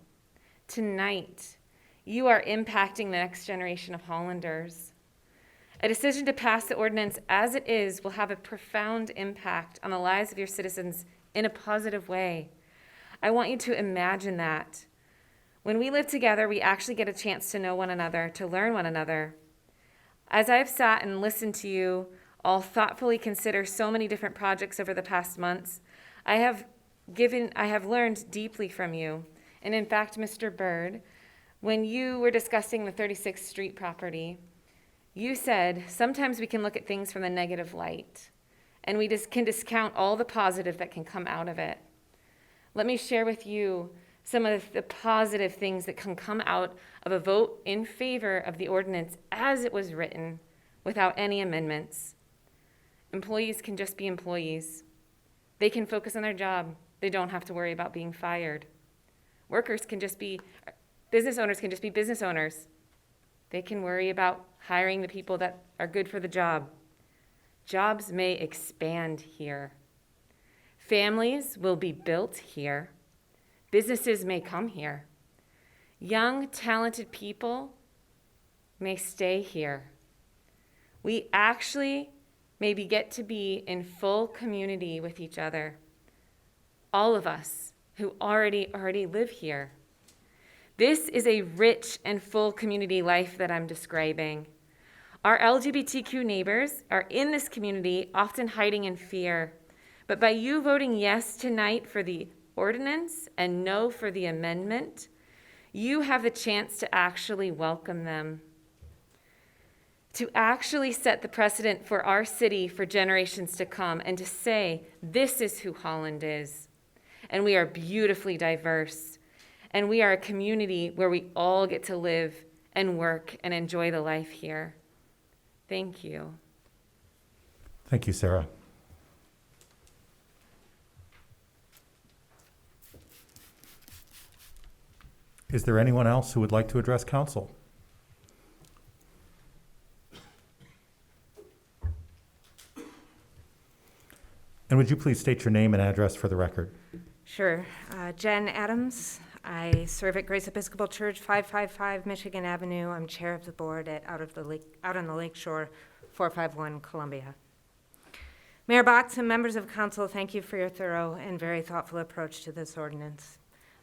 Tonight, you are impacting the next generation of Hollanders. A decision to pass the ordinance as it is will have a profound impact on the lives of your citizens in a positive way. I want you to imagine that. When we live together, we actually get a chance to know one another, to learn one another. As I've sat and listened to you all thoughtfully consider so many different projects over the past months, I have learned deeply from you. And in fact, Mr. Byrd, when you were discussing the 36th Street property, you said, sometimes we can look at things from a negative light, and we can discount all the positive that can come out of it. Let me share with you some of the positive things that can come out of a vote in favor of the ordinance as it was written, without any amendments. Employees can just be employees. They can focus on their job. They don't have to worry about being fired. Business owners can just be business owners. They can worry about hiring the people that are good for the job. Jobs may expand here. Families will be built here. Businesses may come here. Young, talented people may stay here. We actually maybe get to be in full community with each other. All of us who already live here. This is a rich and full community life that I'm describing. Our LGBTQ neighbors are in this community, often hiding in fear. But by you voting yes tonight for the ordinance and no for the amendment, you have the chance to actually welcome them, to actually set the precedent for our city for generations to come, and to say, this is who Holland is. And we are beautifully diverse. And we are a community where we all get to live and work and enjoy the life here. Thank you. Thank you, Sarah. Is there anyone else who would like to address council? And would you please state your name and address for the record? Sure. Jen Adams. I serve at Grace Episcopal Church, 555 Michigan Avenue. I'm chair of the board at Out on the Lakeshore, 451 Columbia. Mayor Box and members of council, thank you for your thorough and very thoughtful approach to this ordinance.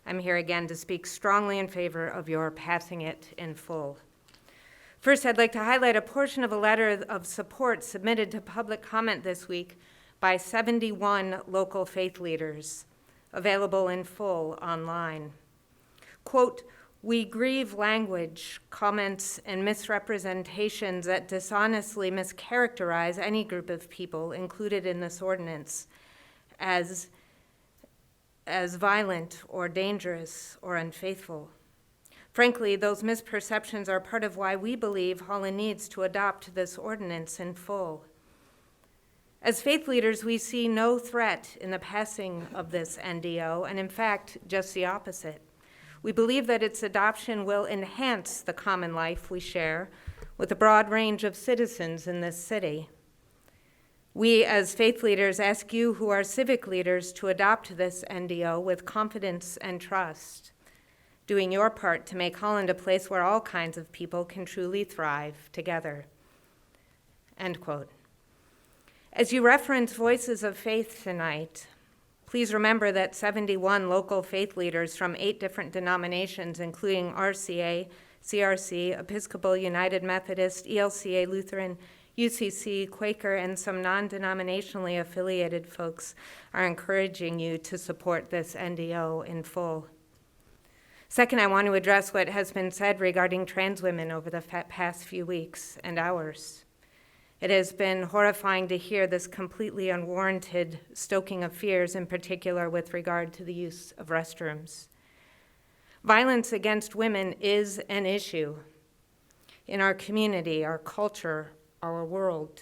I'm here again to speak strongly in favor of your passing it in full. First, I'd like to highlight a portion of a letter of support submitted to public comment this week by 71 local faith leaders, available in full online. Quote, "We grieve language, comments, and misrepresentations that dishonestly mischaracterize any group of people included in this ordinance as violent or dangerous or unfaithful. Frankly, those misperceptions are part of why we believe Holland needs to adopt this ordinance in full. As faith leaders, we see no threat in the passing of this NDO, and in fact, just the opposite. We believe that its adoption will enhance the common life we share with a broad range of citizens in this city. We, as faith leaders, ask you who are civic leaders to adopt this NDO with confidence and trust, doing your part to make Holland a place where all kinds of people can truly thrive together." End quote. As you reference voices of faith tonight, please remember that 71 local faith leaders from 8 different denominations, including RCA, CRC, Episcopal, United Methodist, ELCA, Lutheran, UCC, Quaker, and some non-denominationally affiliated folks are encouraging you to support this NDO in full. Second, I want to address what has been said regarding trans women over the past few weeks and hours. It has been horrifying to hear this completely unwarranted stoking of fears, in particular with regard to the use of restrooms. Violence against women is an issue in our community, our culture, our world.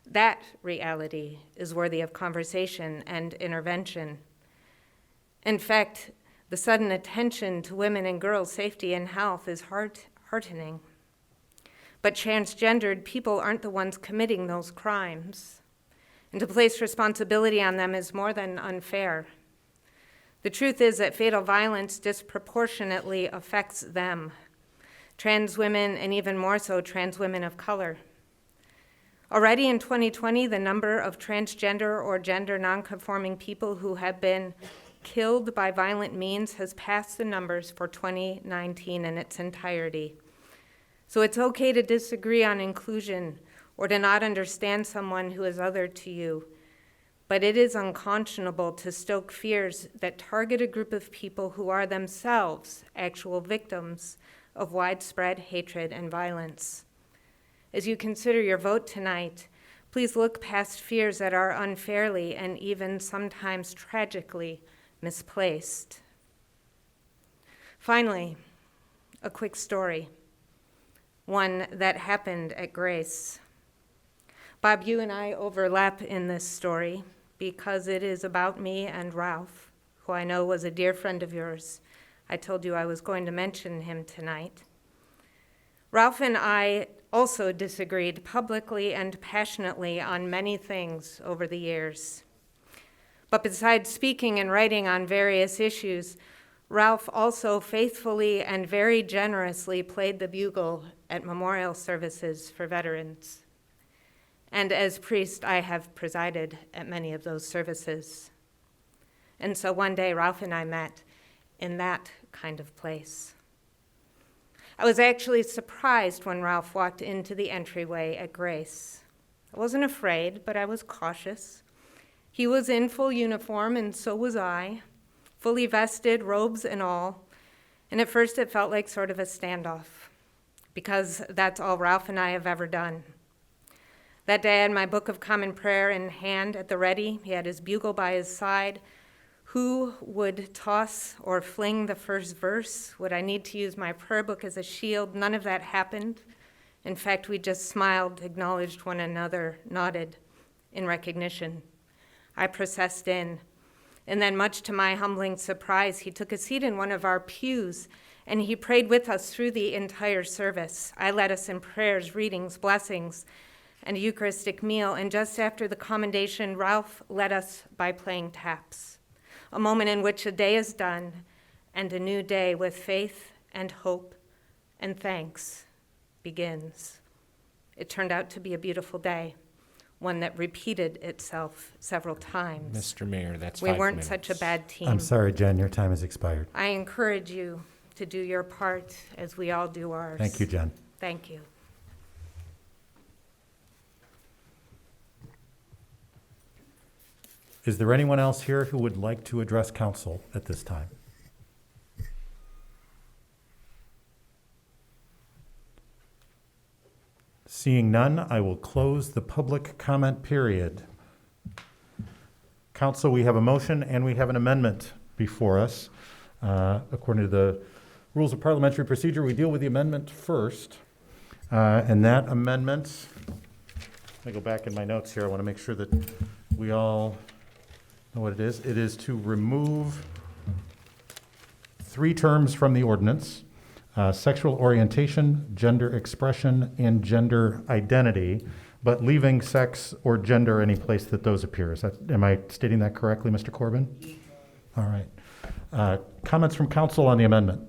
That reality is worthy of conversation and intervention. In fact, the sudden attention to women and girls' safety and health is heartening. But transgendered people aren't the ones committing those crimes. And to place responsibility on them is more than unfair. The truth is that fatal violence disproportionately affects them, trans women, and even more so trans women of color. Already in 2020, the number of transgender or gender nonconforming people who have been killed by violent means has passed the numbers for 2019 in its entirety. So it's okay to disagree on inclusion or to not understand someone who is other to you, but it is unconscionable to stoke fears that target a group of people who are themselves actual victims of widespread hatred and violence. As you consider your vote tonight, please look past fears that are unfairly and even sometimes tragically misplaced. Finally, a quick story. One that happened at Grace. Bob, you and I overlap in this story because it is about me and Ralph, who I know was a dear friend of yours. I told you I was going to mention him tonight. Ralph and I also disagreed publicly and passionately on many things over the years. But besides speaking and writing on various issues, Ralph also faithfully and very generously played the bugle at memorial services for veterans. And as priest, I have presided at many of those services. And so one day, Ralph and I met in that kind of place. I was actually surprised when Ralph walked into the entryway at Grace. I wasn't afraid, but I was cautious. He was in full uniform, and so was I, fully vested, robes and all. And at first it felt like sort of a standoff, because that's all Ralph and I have ever done. That day I had my Book of Common Prayer in hand at the ready. He had his bugle by his side. Who would toss or fling the first verse? Would I need to use my prayer book as a shield? None of that happened. In fact, we just smiled, acknowledged one another, nodded in recognition. I processed in. And then, much to my humbling surprise, he took a seat in one of our pews, and he prayed with us through the entire service. I led us in prayers, readings, blessings, and a Eucharistic meal. And just after the commendation, Ralph led us by playing taps. A moment in which a day is done and a new day with faith and hope and thanks begins. It turned out to be a beautiful day, one that repeated itself several times. Mr. Mayor, that's We 5 weren't minutes. such a bad team. I'm sorry, Jen, your time has expired. I encourage you to do your part as we all do ours. Thank you, Jen. Thank you. Is there anyone else here who would like to address council at this time? Seeing none, I will close the public comment period. Council, we have a motion and we have an amendment before us. According to the rules of parliamentary procedure, we deal with the amendment first. And that amendment, let me go back in my notes here. I want to make sure that we all know what it is. It is to remove 3 terms from the ordinance: sexual orientation, gender expression, and gender identity, but leaving sex or gender any place that those appear. Am I stating that correctly, Mr. Corbin? All right. Comments from council on the amendment?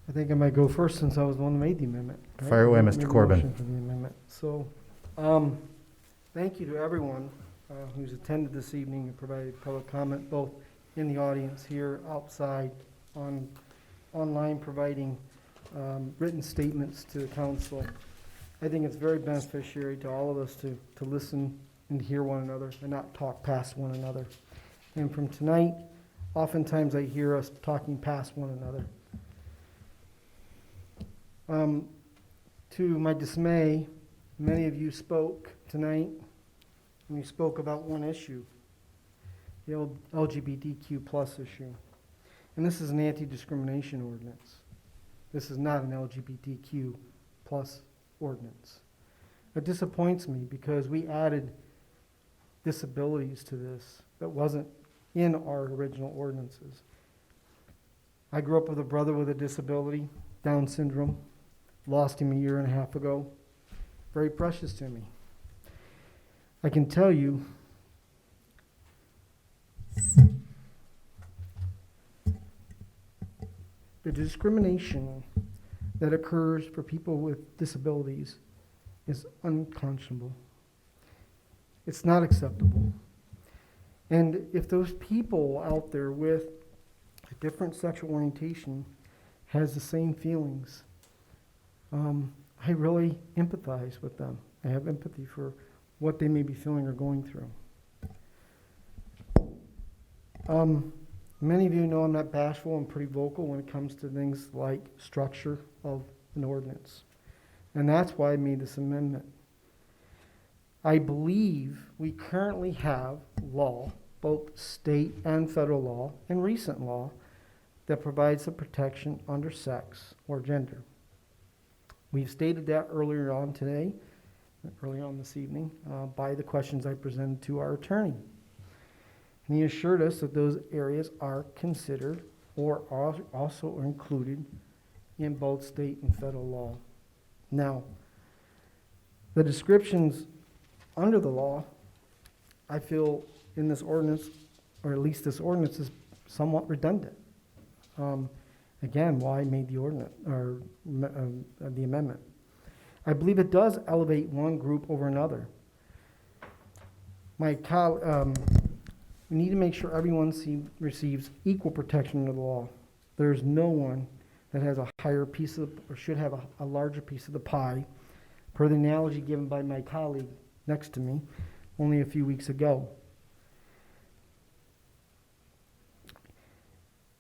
I think I might go first since I was the one that made the amendment. Right? Fire away, Made Mr. the Corbin. motion for the amendment. So, thank you to everyone who's attended this evening and provided public comment, both in the audience here, outside, online, providing written statements to the council. I think it's very beneficiary to all of us to listen and hear one another and not talk past one another. And from tonight, oftentimes I hear us talking past one another. To my dismay, many of you spoke tonight, and you spoke about one issue, the LGBTQ plus issue. And this is an anti-discrimination ordinance. This is not an LGBTQ plus ordinance. It disappoints me because we added disabilities to this that wasn't in our original ordinances. I grew up with a brother with a disability, Down syndrome. Lost him a year and a half ago. Very precious to me. I can tell you the discrimination that occurs for people with disabilities is unconscionable. It's not acceptable. And if those people out there with a different sexual orientation has the same feelings, I really empathize with them. I have empathy for what they may be feeling or going through. Many of you know I'm not bashful. I'm pretty vocal when it comes to things like structure of an ordinance. And that's why I made this amendment. I believe we currently have law, both state and federal law, and recent law, that provides the protection under sex or gender. We've stated that earlier on today, earlier on this evening, by the questions I presented to our attorney. And he assured us that those areas are considered or are also included in both state and federal law. Now, the descriptions under the law, I feel in this ordinance, or at least this ordinance, is somewhat redundant. Again, why I made the ordinance or the amendment. I believe it does elevate one group over another. We need to make sure everyone receives equal protection under the law. There's no one that has a higher piece of, or should have a larger piece of the pie, per the analogy given by my colleague next to me only a few weeks ago.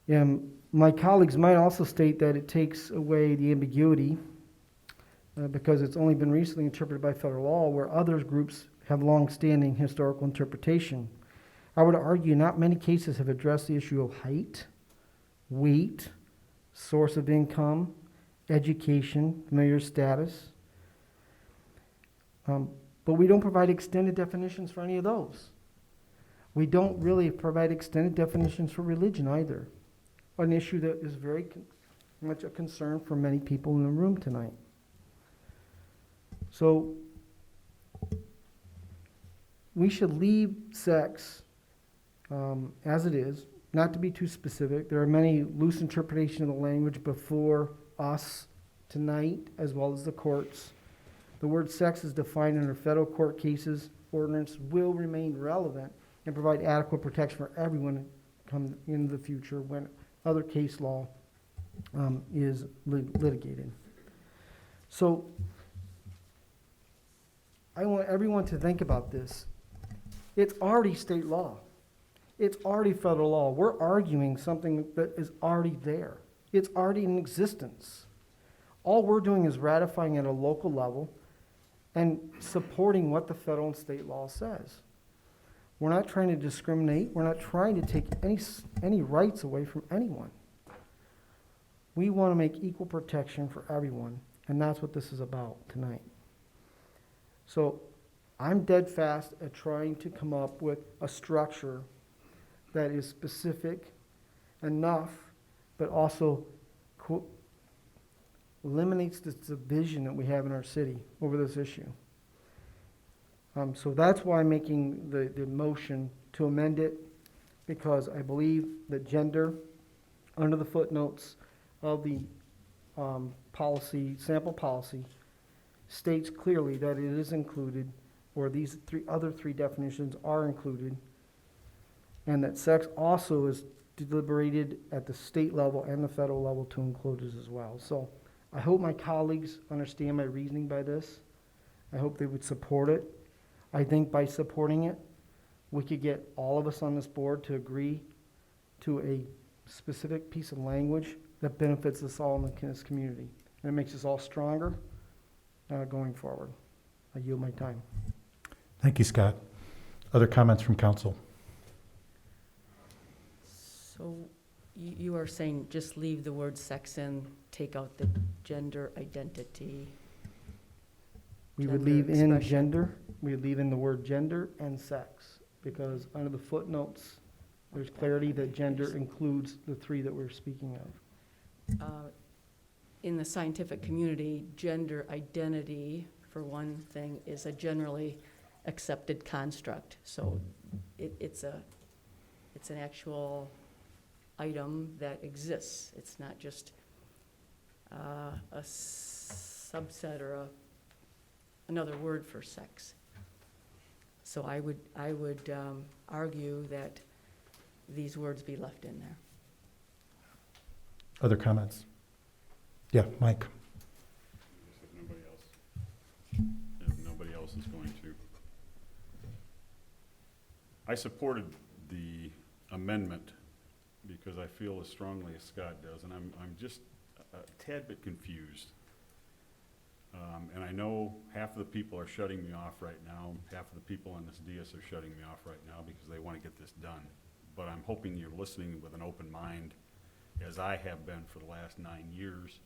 My colleagues might also state that it takes away the ambiguity because it's only been recently interpreted by federal law, where other groups have long-standing historical interpretation. I would argue not many cases have addressed the issue of height, weight, source of income, education, familiar status. But we don't provide extended definitions for any of those. We don't really provide extended definitions for religion either, an issue that is very much a concern for many people in the room tonight. So we should leave sex as it is, not to be too specific. There are many loose interpretations of the language before us tonight, as well as the courts. The word sex is defined under federal court cases. Ordinance will remain relevant and provide adequate protection for everyone come in the future when other case law is litigated. So I want everyone to think about this. It's already state law. It's already federal law. We're arguing something that is already there. It's already in existence. All we're doing is ratifying at a local level and supporting what the federal and state law says. We're not trying to discriminate. We're not trying to take any rights away from anyone. We want to make equal protection for everyone, and that's what this is about tonight. So I'm dead fast at trying to come up with a structure that is specific enough, but also eliminates this division that we have in our city over this issue. So that's why I'm making the motion to amend it, because I believe that gender, under the footnotes of the sample policy, states clearly that it is included, or these other three definitions are included, and that sex also is deliberated at the state level and the federal level to include it as well. So I hope my colleagues understand my reasoning by this. I hope they would support it. I think by supporting it, we could get all of us on this board to agree to a specific piece of language that benefits us all in this community. And it makes us all stronger going forward. I yield my time. Thank you, Scott. Other comments from council? So you are saying just leave the word sex in, take out the gender identity? We would leave in gender, we would leave in the word gender and sex, because under the footnotes, there's clarity that gender includes the three that we're speaking of. In the scientific community, gender identity, for one thing, is a generally accepted construct. So it's an actual item that exists. It's not just a subset or another word for sex. So I would argue that these words be left in there. Other comments? Yeah, Mike. If nobody else is going to. I supported the amendment because I feel as strongly as Scott does, and I'm just a tad bit confused. And I know half of the people are shutting me off right now. Half of the people on this dais are shutting me off right now because they want to get this done. But I'm hoping you're listening with an open mind, as I have been for the last 9 years,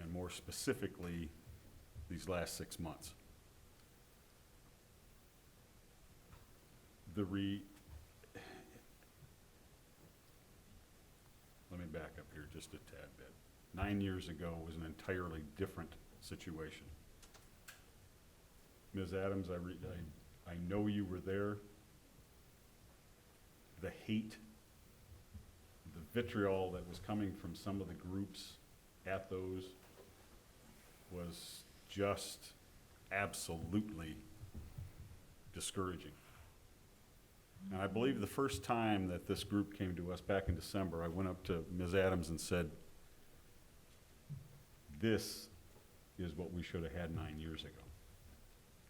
and more specifically, these last 6 months. Let me back up here just a tad bit. 9 years ago was an entirely different situation. Ms. Adams, I know you were there. The hate, the vitriol that was coming from some of the groups at those was just absolutely discouraging. And I believe the first time that this group came to us back in December, I went up to Ms. Adams and said, this is what we should have had 9 years ago.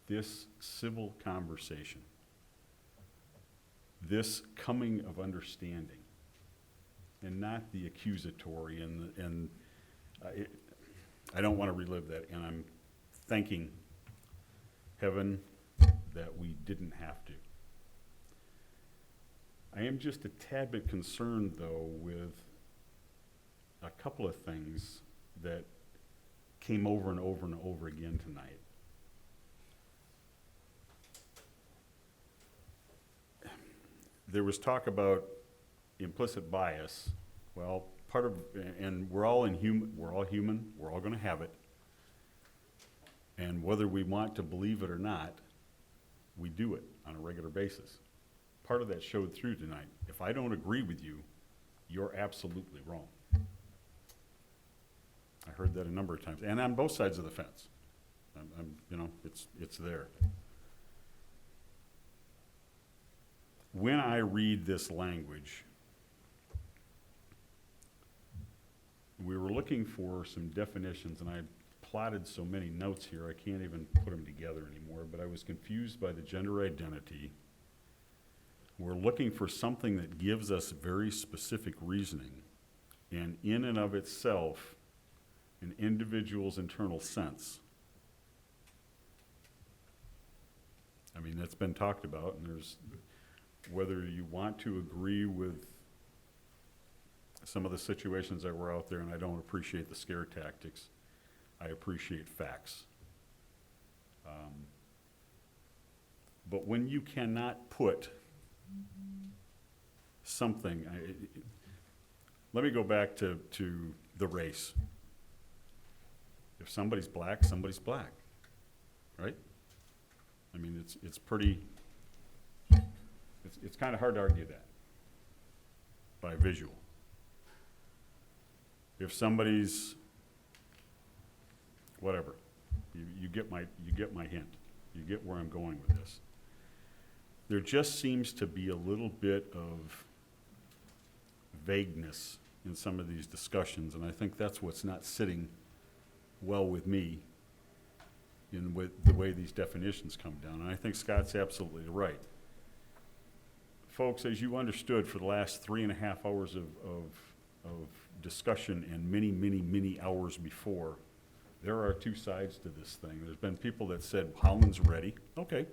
This civil conversation, this coming of understanding, and not the accusatory and I don't want to relive that, and I'm thanking heaven that we didn't have to. I am just a tad bit concerned, though, with a couple of things that came over and over and over again tonight. There was talk about implicit bias. Well, part of, and we're all human, we're all going to have it. And whether we want to believe it or not, we do it on a regular basis. Part of that showed through tonight. If I don't agree with you, you're absolutely wrong. I heard that a number of times, and on both sides of the fence. You know, it's there. When I read this language, we were looking for some definitions, and I plotted so many notes here, I can't even put them together anymore, but I was confused by the gender identity. We're looking for something that gives us very specific reasoning, and in and of itself, an individual's internal sense. I mean, that's been talked about, and there's, whether you want to agree with some of the situations that were out there, and I don't appreciate the scare tactics, I appreciate facts. But when you cannot put something, let me go back to the race. If somebody's black, somebody's black, right? I mean, it's pretty, it's kind of hard to argue that by visual. If somebody's whatever, you get my hint. You get where I'm going with this. There just seems to be a little bit of vagueness in some of these discussions, and I think that's what's not sitting well with me in with the way these definitions come down. And I think Scott's absolutely right. Folks, as you understood for the last 3.5 hours of discussion and many hours before, there are two sides to this thing. There's been people that said, Holland's ready. Okay,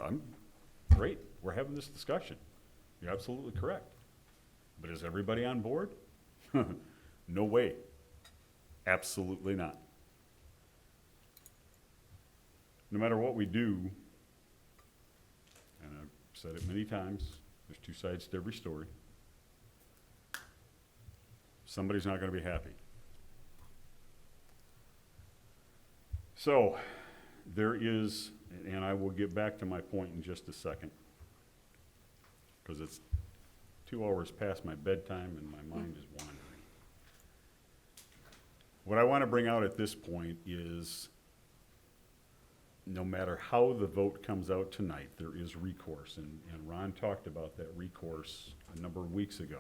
I'm great. We're having this discussion. You're absolutely correct. But is everybody on board? No way. Absolutely not. No matter what we do, and I've said it many times, there's two sides to every story. Somebody's not going to be happy. So, there is, and I will get back to my point in just a second, because it's 2 hours past my bedtime and my mind is wandering. What I want to bring out at this point is, no matter how the vote comes out tonight, there is recourse, and Ron talked about that recourse a number of weeks ago.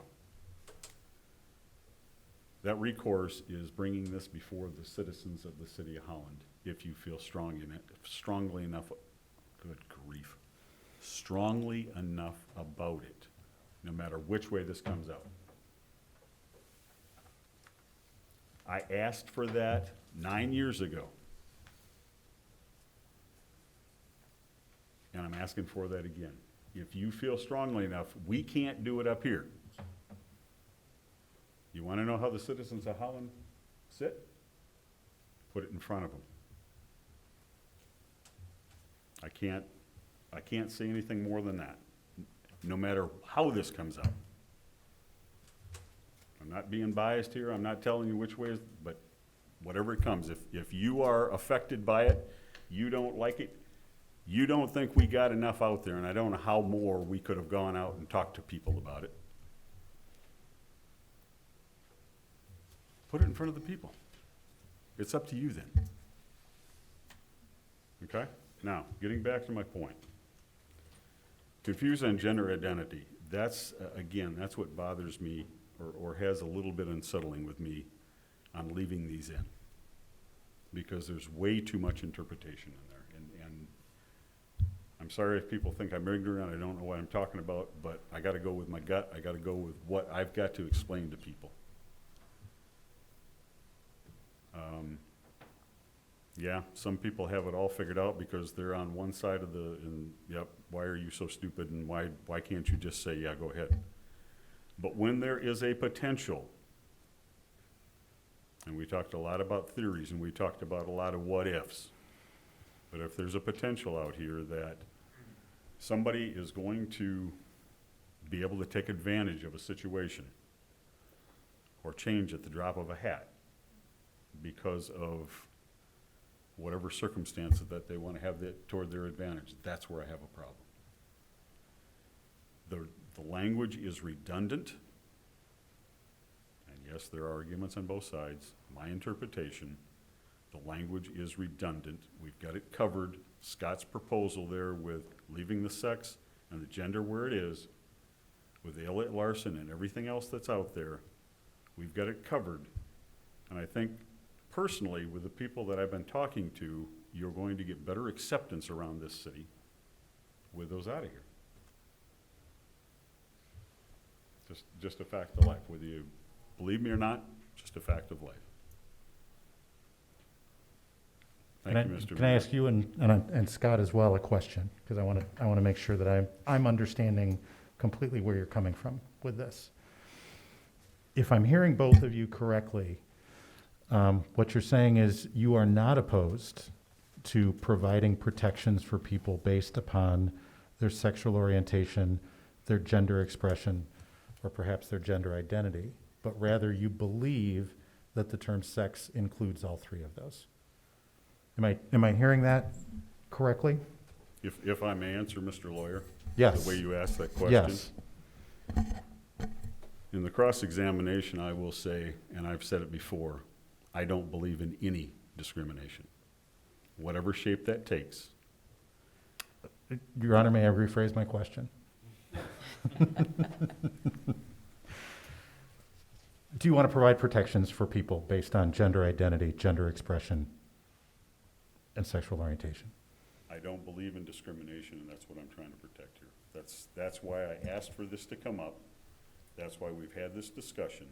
That recourse is bringing this before the citizens of the city of Holland, if you feel strongly enough, good grief, strongly enough about it, no matter which way this comes out. I asked for that 9 years ago. And I'm asking for that again. If you feel strongly enough, we can't do it up here. You want to know how the citizens of Holland sit? Put it in front of them. I can't say anything more than that, no matter how this comes out. I'm not being biased here. I'm not telling you which way, but whatever it comes, if you are affected by it, you don't like it, you don't think we got enough out there, and I don't know how more we could have gone out and talked to people about it. Put it in front of the people. It's up to you then. Okay? Now, getting back to my point. Confused on gender identity. That's, again, that's what bothers me or has a little bit unsettling with me on leaving these in. Because there's way too much interpretation in there. And I'm sorry if people think I'm ignorant, I don't know what I'm talking about, but I gotta go with my gut, I gotta go with what I've got to explain to people. Yeah, some people have it all figured out because they're on one side of yep, why are you so stupid and why can't you just say, yeah, go ahead? But when there is a potential, and we talked a lot about theories and we talked about a lot of what ifs, but if there's a potential out here that somebody is going to be able to take advantage of a situation or change at the drop of a hat because of whatever circumstances that they want to have toward their advantage, that's where I have a problem. The language is redundant, and yes, there are arguments on both sides. My interpretation, the language is redundant. We've got it covered. Scott's proposal there with leaving the sex and the gender where it is, with Elliot Larson and everything else that's out there, we've got it covered. And I think personally, with the people that I've been talking to, you're going to get better acceptance around this city with those out of here. Just a fact of life. Whether you believe me or not, just a fact of life. Thank you, Mr. Can I Mayor. ask you and Scott as well a question? Because I want to make sure that I'm understanding completely where you're coming from with this. If I'm hearing both of you correctly, what you're saying is you are not opposed to providing protections for people based upon their sexual orientation, their gender expression, or perhaps their gender identity, but rather you believe that the term sex includes all three of those. Am I hearing that correctly? If I may answer, Mr. Lawyer? Yes. The way you asked that question? Yes. In the cross-examination, I will say, and I've said it before, I don't believe in any discrimination, whatever shape that takes. Your Honor, may I rephrase my question? Do you want to provide protections for people based on gender identity, gender expression, and sexual orientation? I don't believe in discrimination, and that's what I'm trying to protect here. That's why I asked for this to come up. That's why we've had this discussion.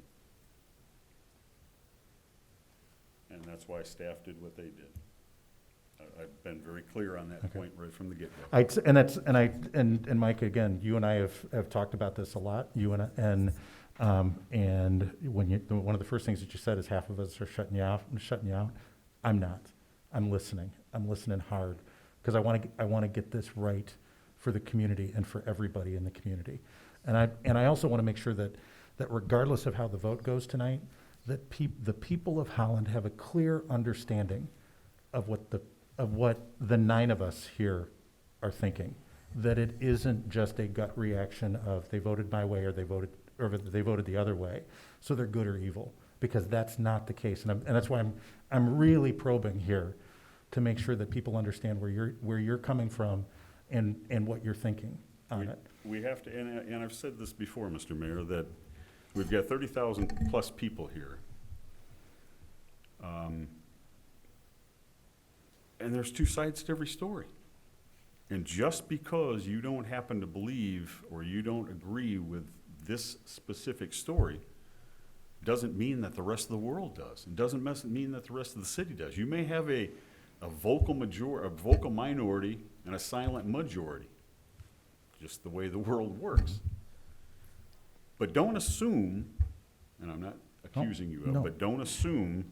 And that's why staff did what they did. I've been very clear on that point right from the get-go. And Mike, again, you and I have talked about this a lot. You and when one of the first things that you said is half of us are shutting you out. I'm not. I'm listening. I'm listening hard because I want to get this right for the community and for everybody in the community. And I also want to make sure that regardless of how the vote goes tonight, that the people of Holland have a clear understanding of what the 9 of us here are thinking. That it isn't just a gut reaction of they voted my way or they voted the other way, so they're good or evil, because that's not the case. And that's why I'm really probing here to make sure that people understand where you're coming from and what you're thinking on it. We have to, and I've said this before, Mr. Mayor, that we've got 30,000 plus people here. And there's two sides to every story. And just because you don't happen to believe or you don't agree with this specific story doesn't mean that the rest of the world does. It doesn't mean that the rest of the city does. You may have a vocal minority and a silent majority, just the way the world works. But don't assume, and I'm not accusing you of, but don't assume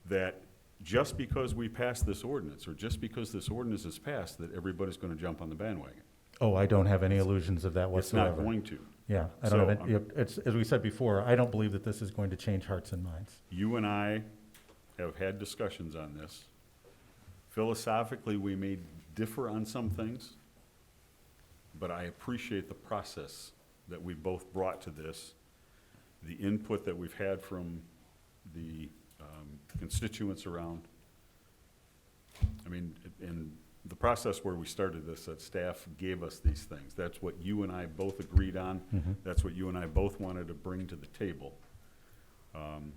that just because we passed this ordinance or just because this ordinance is passed that everybody's going to jump on the bandwagon. Oh, I don't have any illusions of that whatsoever. It's not going to. Yeah, I don't have any, it's, as we said before, I don't believe that this is going to change hearts and minds. You and I have had discussions on this. Philosophically, we may differ on some things, but I appreciate the process that we both brought to this, the input that we've had from the constituents around. I mean, in the process where we started this, that staff gave us these things. That's what you and I both agreed on. Mhm. That's what you and I both wanted to bring to the table. And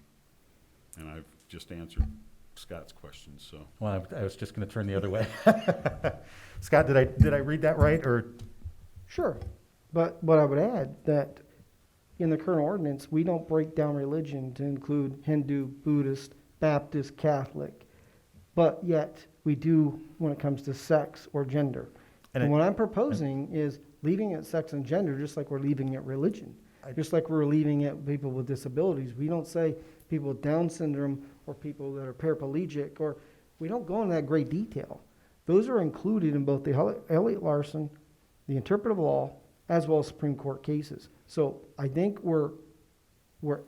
I've just answered Scott's question, so. Well, I was just going to turn the other way. Scott, did I read that right, or? Sure, but I would add that in the current ordinance, we don't break down religion to include Hindu, Buddhist, Baptist, Catholic, but yet we do when it comes to sex or gender. And what I'm proposing is leaving it sex and gender just like we're leaving it religion. Just like we're leaving it people with disabilities. We don't say people with Down syndrome or people that are paraplegic, or we don't go into that great detail. Those are included in both the Elliott Larson, the interpretive law, as well as Supreme Court cases. So I think we're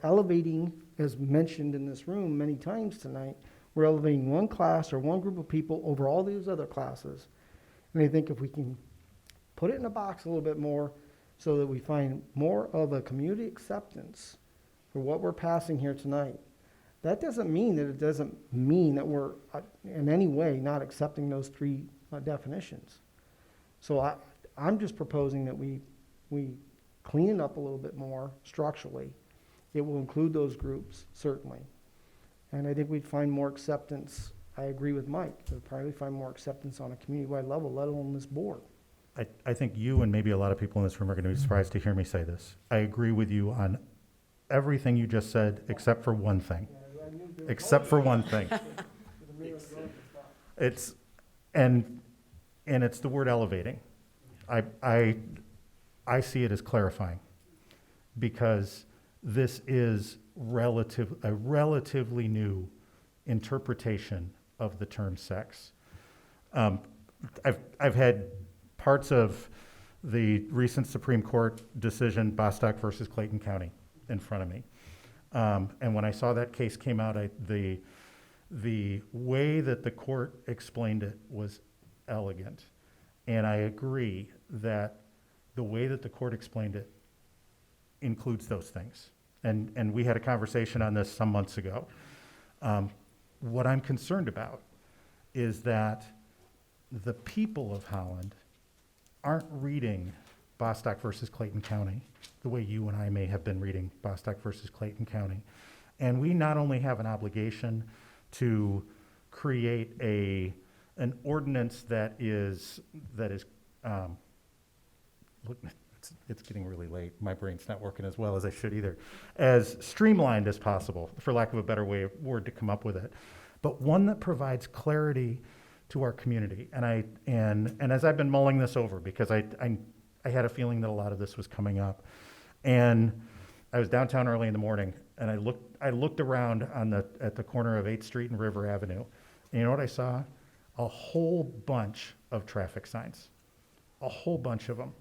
elevating, as mentioned in this room many times tonight, we're elevating one class or one group of people over all these other classes. And I think if we can put it in a box a little bit more so that we find more of a community acceptance for what we're passing here tonight, that doesn't mean that we're in any way not accepting those three definitions. So I'm just proposing that we clean it up a little bit more structurally. It will include those groups, certainly. And I think we'd find more acceptance. I agree with Mike. We'd probably find more acceptance on a community-wide level, let alone this board. I think you and maybe a lot of people in this room are going to be surprised to hear me say this. I agree with you on everything you just said, except for one thing. Except for one thing. It's the word elevating. I see it as clarifying, because this is a relatively new interpretation of the term sex. I've had parts of the recent Supreme Court decision, Bostock versus Clayton County, in front of me. And when I saw that case came out, the way that the court explained it was elegant. And I agree that the way that the court explained it includes those things. And we had a conversation on this some months ago. What I'm concerned about is that the people of Holland aren't reading Bostock versus Clayton County the way you and I may have been reading Bostock versus Clayton County. And we not only have an obligation to create an ordinance that is look, it's getting really late. My brain's not working as well as I should either. As streamlined as possible, for lack of a better word to come up with it, but one that provides clarity to our community. And as I've been mulling this over, because I had a feeling that a lot of this was coming up, and I was downtown early in the morning, and I looked around at the corner of 8th Street and River Avenue, and you know what I saw? A whole bunch of traffic signs, a whole bunch of them.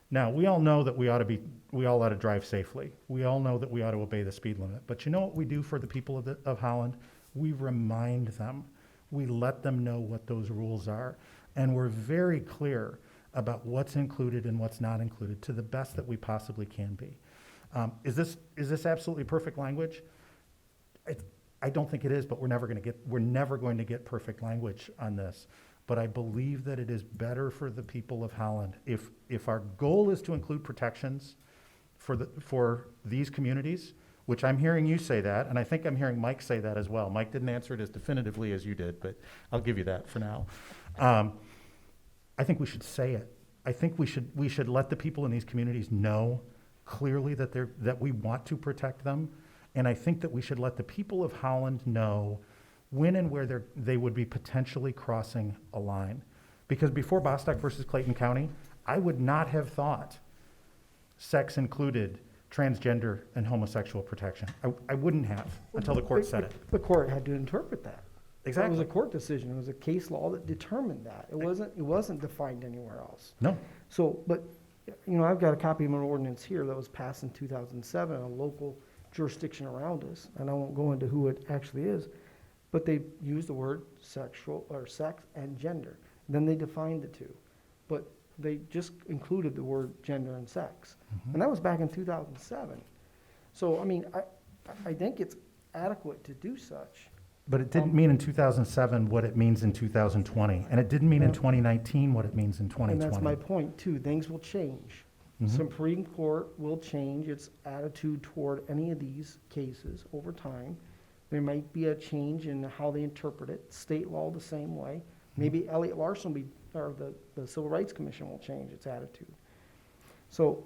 Now, we all know that we all ought to drive safely. We all know that we ought to obey the speed limit. But you know what we do for the people of Holland? We remind them. We let them know what those rules are. And we're very clear about what's included and what's not included to the best that we possibly can be. Is this absolutely perfect language? I don't think it is, but we're never going to get perfect language on this. But I believe that it is better for the people of Holland. If our goal is to include protections for these communities, which I'm hearing you say that, and I think I'm hearing Mike say that as well. Mike didn't answer it as definitively as you did, but I'll give you that for now. I think we should say it. I think we should let the people in these communities know clearly that we want to protect them, and I think that we should let the people of Holland know when and where they would be potentially crossing a line. Because before Bostock versus Clayton County, I would not have thought sex included transgender and homosexual protection. I wouldn't have until the court said it. The court had to interpret that. Exactly. It was a court decision. It was a case law that determined that. It wasn't defined anywhere else. No. So, but, you know, I've got a copy of an ordinance here that was passed in 2007 in a local jurisdiction around us, and I won't go into who it actually is, but they used the word sexual or sex and gender. Then they defined the two, but they just included the word gender and sex, and that was back in 2007. So I mean, I think it's adequate to do such, But it didn't mean in 2007 what it means in 2020, and it didn't mean in 2019 what it means in 2020. And that's my point too. Things will change. Mhm. Supreme Court will change its attitude toward any of these cases over time. There might be a change in how they interpret it. State law the same way. Maybe Elliott Larson will be, or the Civil Rights Commission will change its attitude. So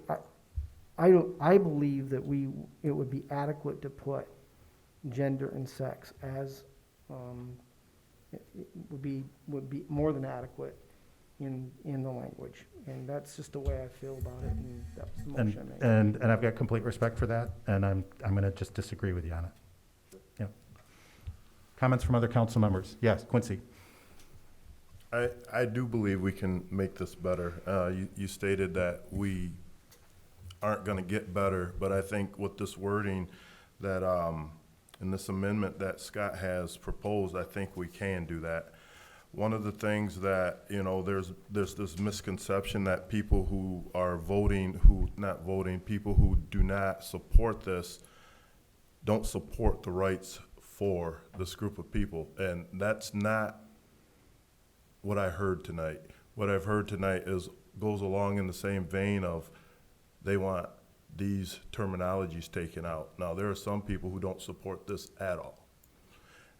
I believe that it would be adequate to put gender and sex as it would be more than adequate in the language, and that's just the way I feel about it, and that's the motion I made. And I've got complete respect for that, and I'm going to just disagree with you on it. Yeah. Comments from other council members? Yes, Quincy. I do believe we can make this better. You stated that we aren't going to get better, but I think with this wording that in this amendment that Scott has proposed, I think we can do that. One of the things that, you know, there's this misconception that people who are people who do not support this don't support the rights for this group of people, and that's not what I heard tonight. What I've heard tonight goes along in the same vein of they want these terminologies taken out. Now, there are some people who don't support this at all.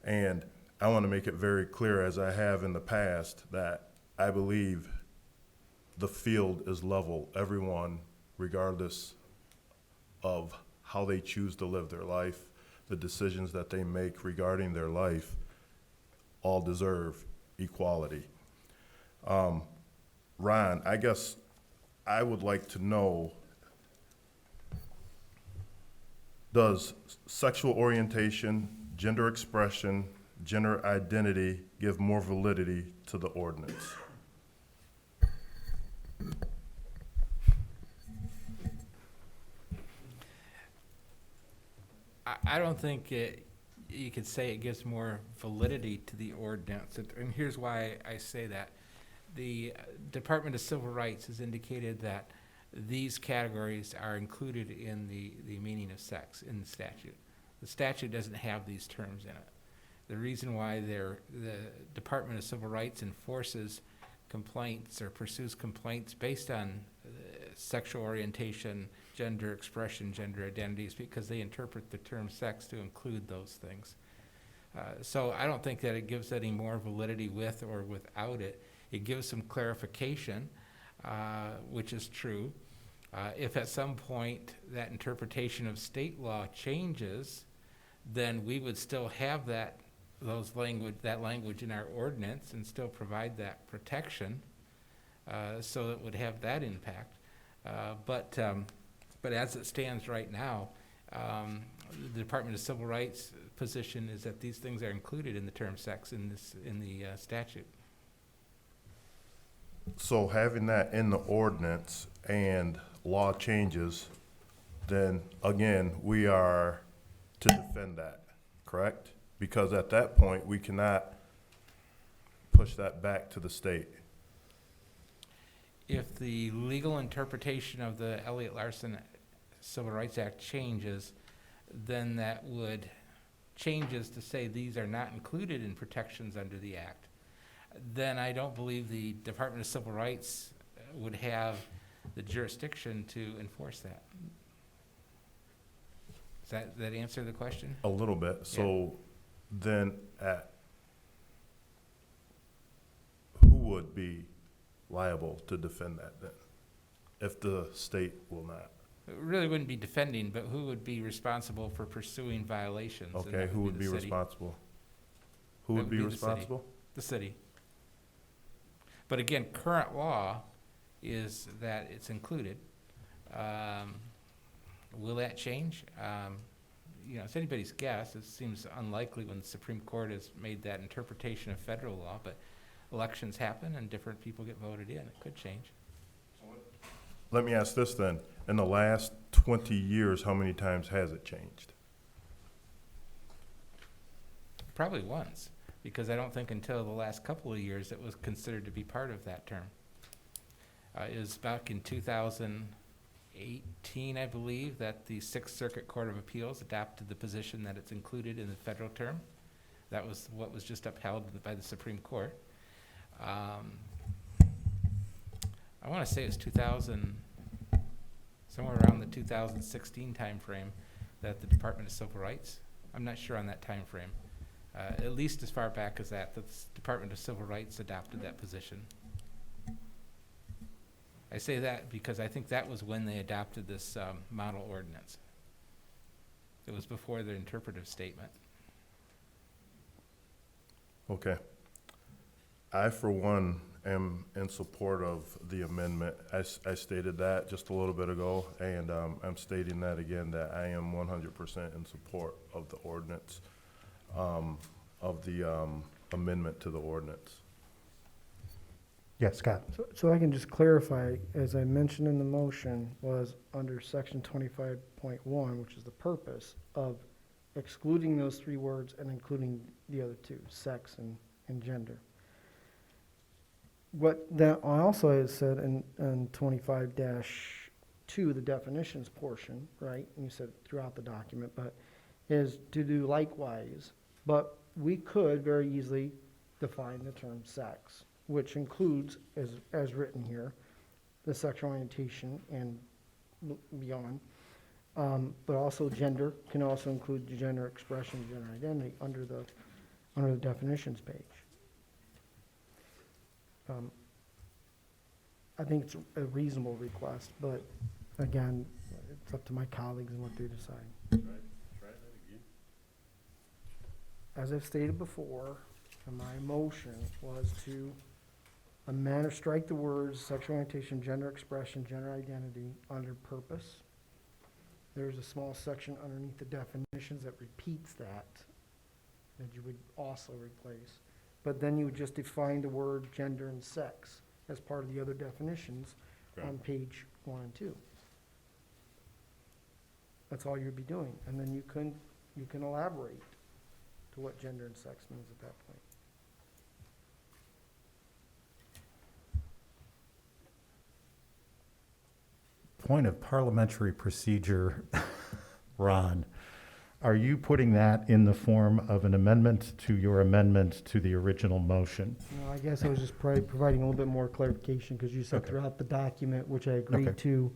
And I want to make it very clear, as I have in the past, that I believe the field is level. Everyone, regardless of how they choose to live their life, the decisions that they make regarding their life, all deserve equality. Ron, I guess I would like to know, does sexual orientation, gender expression, gender identity give more validity to the ordinance? I don't think you could say it gives more validity to the ordinance, and here's why I say that. The Department of Civil Rights has indicated that these categories are included in the meaning of sex in the statute. The statute doesn't have these terms in it. The reason why the Department of Civil Rights enforces complaints or pursues complaints based on sexual orientation, gender expression, gender identity is because they interpret the term sex to include those things. So I don't think that it gives any more validity with or without it. It gives some clarification, which is true. If at some point that interpretation of state law changes, then we would still have that language in our ordinance and still provide that protection, so it would have that impact. But as it stands right now, the Department of Civil Rights position is that these things are included in the term sex in the statute. So having that in the ordinance and law changes, then again, we are to defend that, correct? Because at that point, we cannot push that back to the state. If the legal interpretation of the Elliott Larson Civil Rights Act changes, then that would changes to say these are not included in protections under the Act. Then I don't believe the Department of Civil Rights would have the jurisdiction to enforce that. Does that answer the question? A little bit. So then who would be liable to defend that then, if the state will not? It really wouldn't be defending, but who would be responsible for pursuing violations? And Okay, that who would be the city. responsible? Who That would be the city. responsible? The city. But again, current law is that it's included. Will that change? It's anybody's guess. It seems unlikely when the Supreme Court has made that interpretation of federal law, but elections happen and different people get voted in. It could change. Let me ask this then. In the last 20 years, how many times has it changed? Probably once, because I don't think until the last couple of years it was considered to be part of that term. It was back in 2018, I believe, that the Sixth Circuit Court of Appeals adopted the position that it's included in the federal term. That was what was just upheld by the Supreme Court. I want to say it was 2000, somewhere around the 2016 timeframe, that the Department of Civil Rights, I'm not sure on that timeframe, at least as far back as that, the Department of Civil Rights adopted that position. I say that because I think that was when they adopted this model ordinance. It was before the interpretive statement. Okay. I, for one, am in support of the amendment. I stated that just a little bit ago, and I'm stating that again, that I am 100% in support of the ordinance, of the amendment to the ordinance. Yes, Scott. So I can just clarify, as I mentioned in the motion, was under section 25.1, which is the purpose of excluding those three words and including the other two, sex and gender. What that I also had said in 25-2, the definitions portion, right? And you said throughout the document, but is to do likewise. But we could very easily define the term sex, which includes, as written here, the sexual orientation and beyond. But also gender can also include gender expression, gender identity under the definitions page. I think it's a reasonable request, but again, it's up to my colleagues and what they decide. Try that again. As I've stated before, my motion was to amend or strike the words sexual orientation, gender expression, gender identity under purpose. There's a small section underneath the definitions that repeats that you would also replace. But then you would just define the word gender and sex as part of the other definitions on page 1 and 2. That's all you'd be doing. And then you can elaborate to what gender and sex means at that point. Point of parliamentary procedure, Ron. Are you putting that in the form of an amendment to your amendment to the original motion? No, I guess I was just providing a little bit more clarification because you said Okay. throughout the document, which I agreed Okay. to,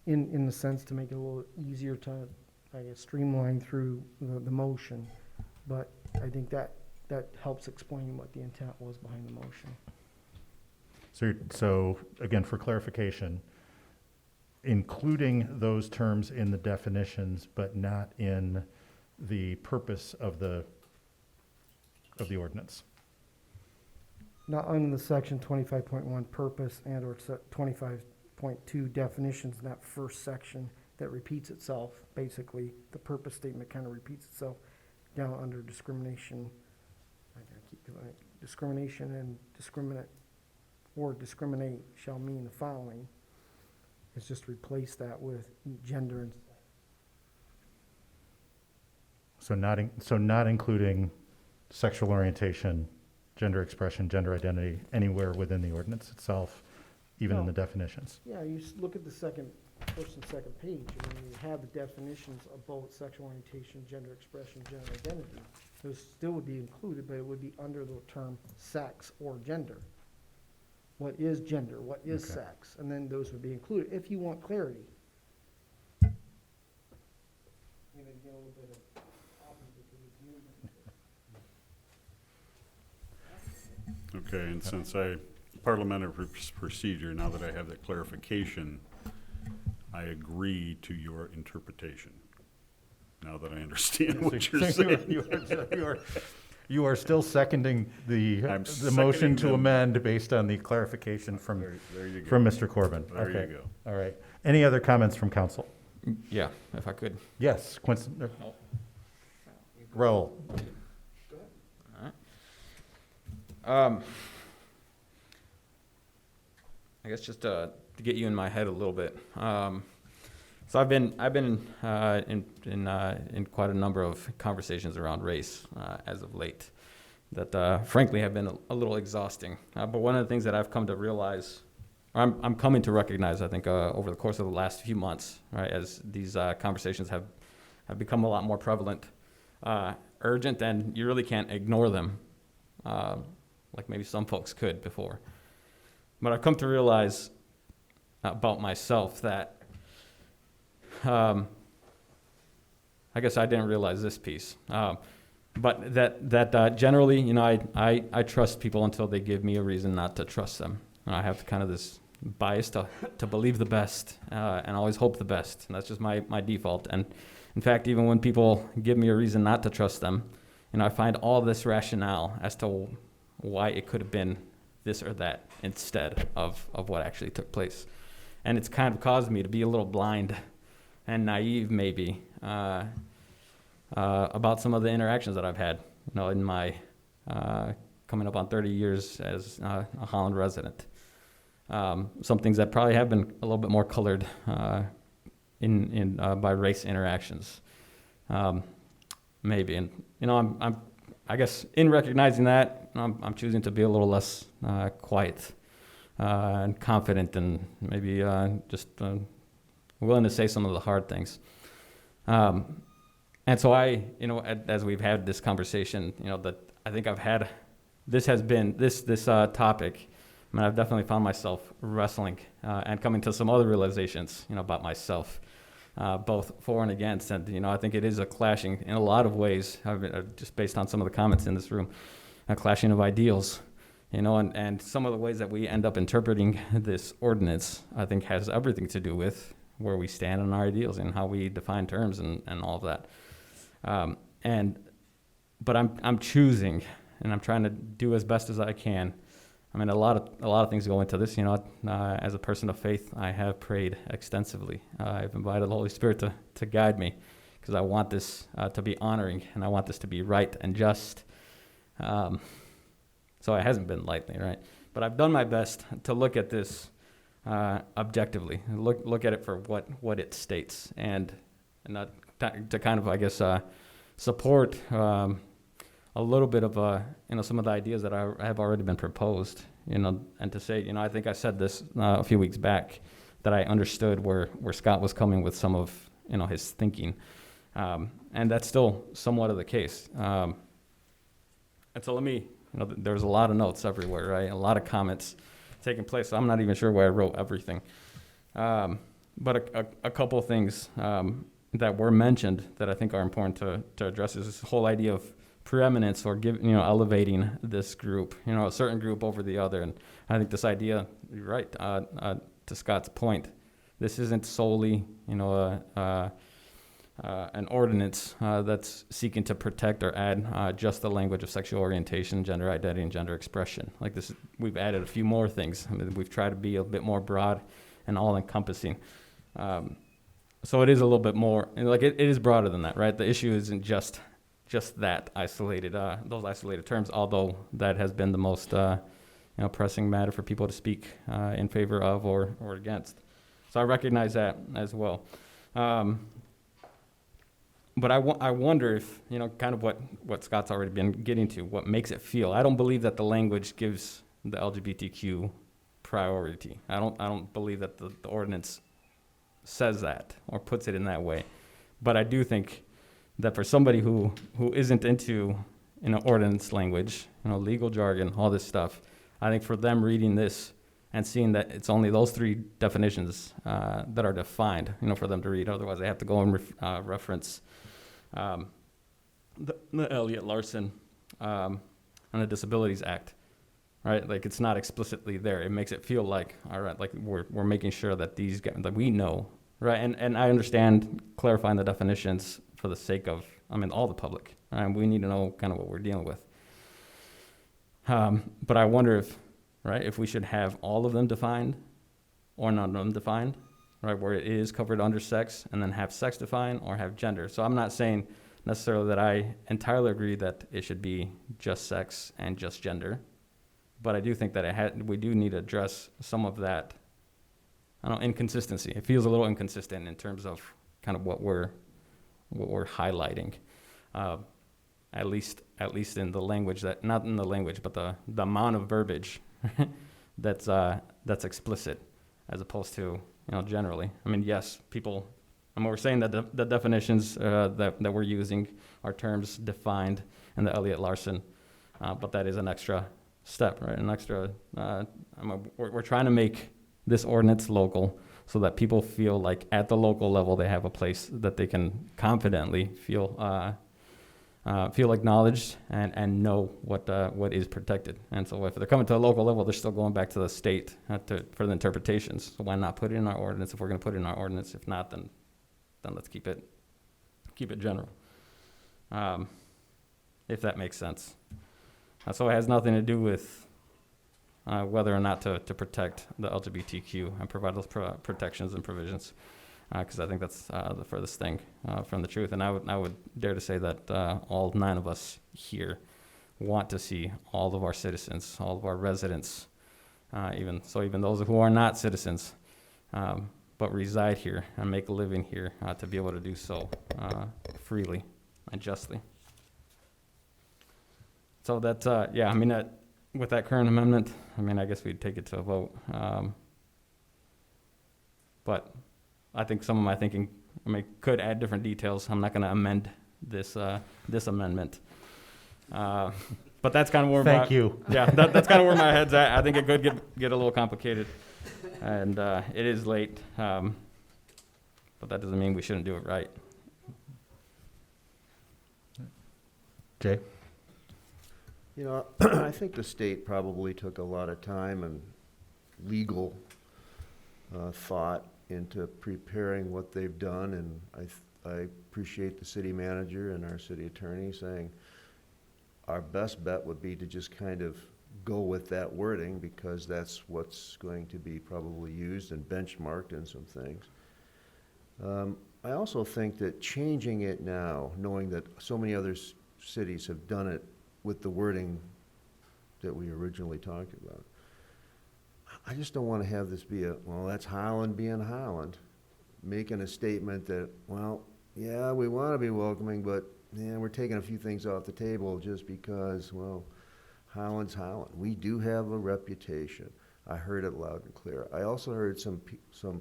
in the sense to make it a little easier to, I guess, streamline through the motion. But I think that helps explain what the intent was behind the motion. So again, for clarification, including those terms in the definitions, but not in the purpose of the ordinance. Not under the section 25.1 purpose and or 25.2 definitions in that first section that repeats itself. Basically, the purpose statement kind of repeats itself down under discrimination. I gotta keep doing it. Discrimination and discriminate or discriminate shall mean the following. It's just replace that with gender and So not including sexual orientation, gender expression, gender identity anywhere within the ordinance itself, even in No. the definitions. yeah, you look at the first and second page, and when you have the definitions of both sexual orientation, gender expression, gender identity, those still would be included, but it would be under the term sex or gender. What is gender? What is Okay. sex? And then those would be included, if you want clarity. Okay, and since parliamentary procedure, now that I have that clarification, I agree to your interpretation, now that I understand what you're saying. You are still seconding the motion to amend based on the clarification from There you go. from Mr. Corbin. There you Okay. go. All right. Any other comments from council? Yeah, if I could. Yes, Quincy. Roll. I guess just to get you in my head a little bit. So I've been in quite a number of conversations around race as of late that frankly have been a little exhausting. But one of the things that I've come to realize, or I'm coming to recognize, I think, over the course of the last few months, right, as these conversations have become a lot more prevalent, urgent, and you really can't ignore them, like maybe some folks could before. But I've come to realize about myself that, I guess I didn't realize this piece, but that generally, you know, I trust people until they give me a reason not to trust them. And I have kind of this bias to believe the best and always hope the best. And that's just my default. And in fact, even when people give me a reason not to trust them, you know, I find all this rationale as to why it could have been this or that instead of what actually took place. And it's kind of caused me to be a little blind and naive, maybe, about some of the interactions that I've had, you know, in my coming up on 30 years as a Holland resident. Some things that probably have been a little bit more colored by race interactions, maybe. And you know, I guess in recognizing that, I'm choosing to be a little less quiet and confident, and maybe just willing to say some of the hard things. And so you know, as we've had this conversation, you know, that I think I've had, this topic, I mean, I've definitely found myself wrestling and coming to some other realizations, you know, about myself, both for and against. And, you know, I think it is a clashing in a lot of ways, just based on some of the comments in this room, a clashing of ideals, you know, and some of the ways that we end up interpreting this ordinance, I think, has everything to do with where we stand on our ideals and how we define terms and all of that. But I'm choosing, and I'm trying to do as best as I can. I mean, a lot of things go into this. You know, as a person of faith, I have prayed extensively. I've invited the Holy Spirit to guide me, because I want this to be honoring, and I want this to be right and just. So it hasn't been lightly, right? But I've done my best to look at this objectively, look at it for what it states, and not to kind of, I guess, support a little bit of you know, some of the ideas that have already been proposed, you know, and to say, you know, I think I said this a few weeks back, that I understood where Scott was coming with some of, you know, his thinking, and that's still somewhat of the case. And so let me, you know, there's a lot of notes everywhere, right? A lot of comments taking place. So I'm not even sure where I wrote everything, but a couple of things that were mentioned that I think are important to address is this whole idea of preeminence, or elevating this group, you know, a certain group over the other. And I think this idea, you're right, to Scott's point, this isn't solely, you know, an ordinance that's seeking to protect or add just the language of sexual orientation, gender identity, and gender expression. Like this, we've added a few more things. I mean, we've tried to be a bit more broad and all-encompassing. So it is a little bit more, and like it is broader than that, right? The issue isn't just that isolated, those isolated terms, although that has been the most pressing matter for people to speak in favor of or against. So I recognize that as well. But I wonder if, you know, kind of what Scott's already been getting to, what makes it feel. I don't believe that the language gives the LGBTQ priority. I don't believe that the ordinance says that or puts it in that way. But I do think that for somebody who isn't into, you know, ordinance language, you know, legal jargon, all this stuff, I think for them reading this and seeing that it's only those three definitions that are defined, you know, for them to read. Otherwise, they have to go and reference the Elliott Larson and the Disabilities Act, right? Like it's not explicitly there. It makes it feel like, all right, like we're making sure that these guys, that we know, right? And I understand clarifying the definitions for the sake of, I mean, all the public, right? We need to know kind of what we're dealing with. But I wonder if, right, if we should have all of them defined or none of them defined, right, where it is covered under sex, and then have sex defined or have gender. So I'm not saying necessarily that I entirely agree that it should be just sex and just gender, but I do think that we do need to address some of that, I don't know, inconsistency. It feels a little inconsistent in terms of kind of what we're highlighting, at least in the language, that not in the language, but the amount of verbiage that's explicit, as opposed to, you know, generally. I mean, yes, people, I And we're saying that the definitions that we're using are terms defined in the Elliott-Larsen, but that is an extra step, right? An extra, we're trying to make this ordinance local so that people feel like at the local level they have a place that they can confidently feel acknowledged and know what is protected. And so if they're coming to a local level, they're still going back to the state for the interpretations. So why not put it in our ordinance if we're going to put it in our ordinance? If not, then let's keep it general, if that makes sense. So it has nothing to do with whether or not to protect the LGBTQ and provide those protections and provisions, because I think that's the furthest thing from the truth. And I would dare to say that all 9 of us here want to see all of our citizens, all of our residents, even those who are not citizens, but reside here and make a living here, to be able to do so freely and justly. So that's, with that current amendment, I guess we'd take it to a vote. But I think some of my thinking, could add different details. I'm not going to amend this amendment. But that's kind of where Thank you. Yeah, that's kind of where my head's at. I think it could get a little complicated. And it is late. But that doesn't mean we shouldn't do it right. Jay? You know, I think the state probably took a lot of time and legal thought into preparing what they've done, and I appreciate the city manager and our city attorney saying our best bet would be to just kind of go with that wording, because that's what's going to be probably used and benchmarked in some things. I also think that changing it now, knowing that so many other cities have done it with the wording that we originally talked about, I just don't want to have this be that's Holland being Holland, making a statement that, yeah, we want to be welcoming, but we're taking a few things off the table just because, Holland's Holland. We do have a reputation. I heard it loud and clear. I also heard some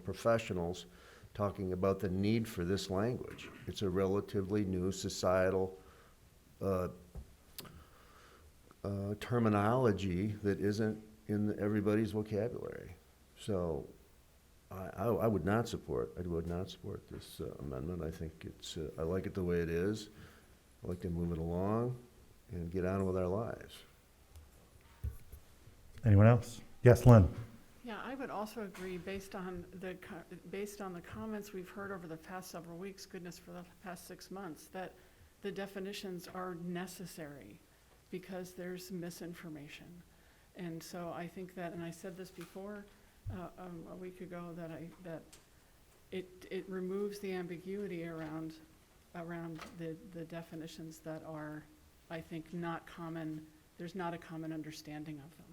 professionals talking about the need for this language. It's a relatively new societal terminology that isn't in everybody's vocabulary. So I would not support this amendment. I think I like it the way it is. I'd like to move it along and get on with our lives. Anyone else? Yes, Lynn? Yeah, I would also agree, based on the comments we've heard over the past several weeks, goodness, for the past 6 months, that the definitions are necessary because there's misinformation. And so I think that, and I said this before a week ago, that it removes the ambiguity around the definitions that are, I think, not common. There's not a common understanding of them.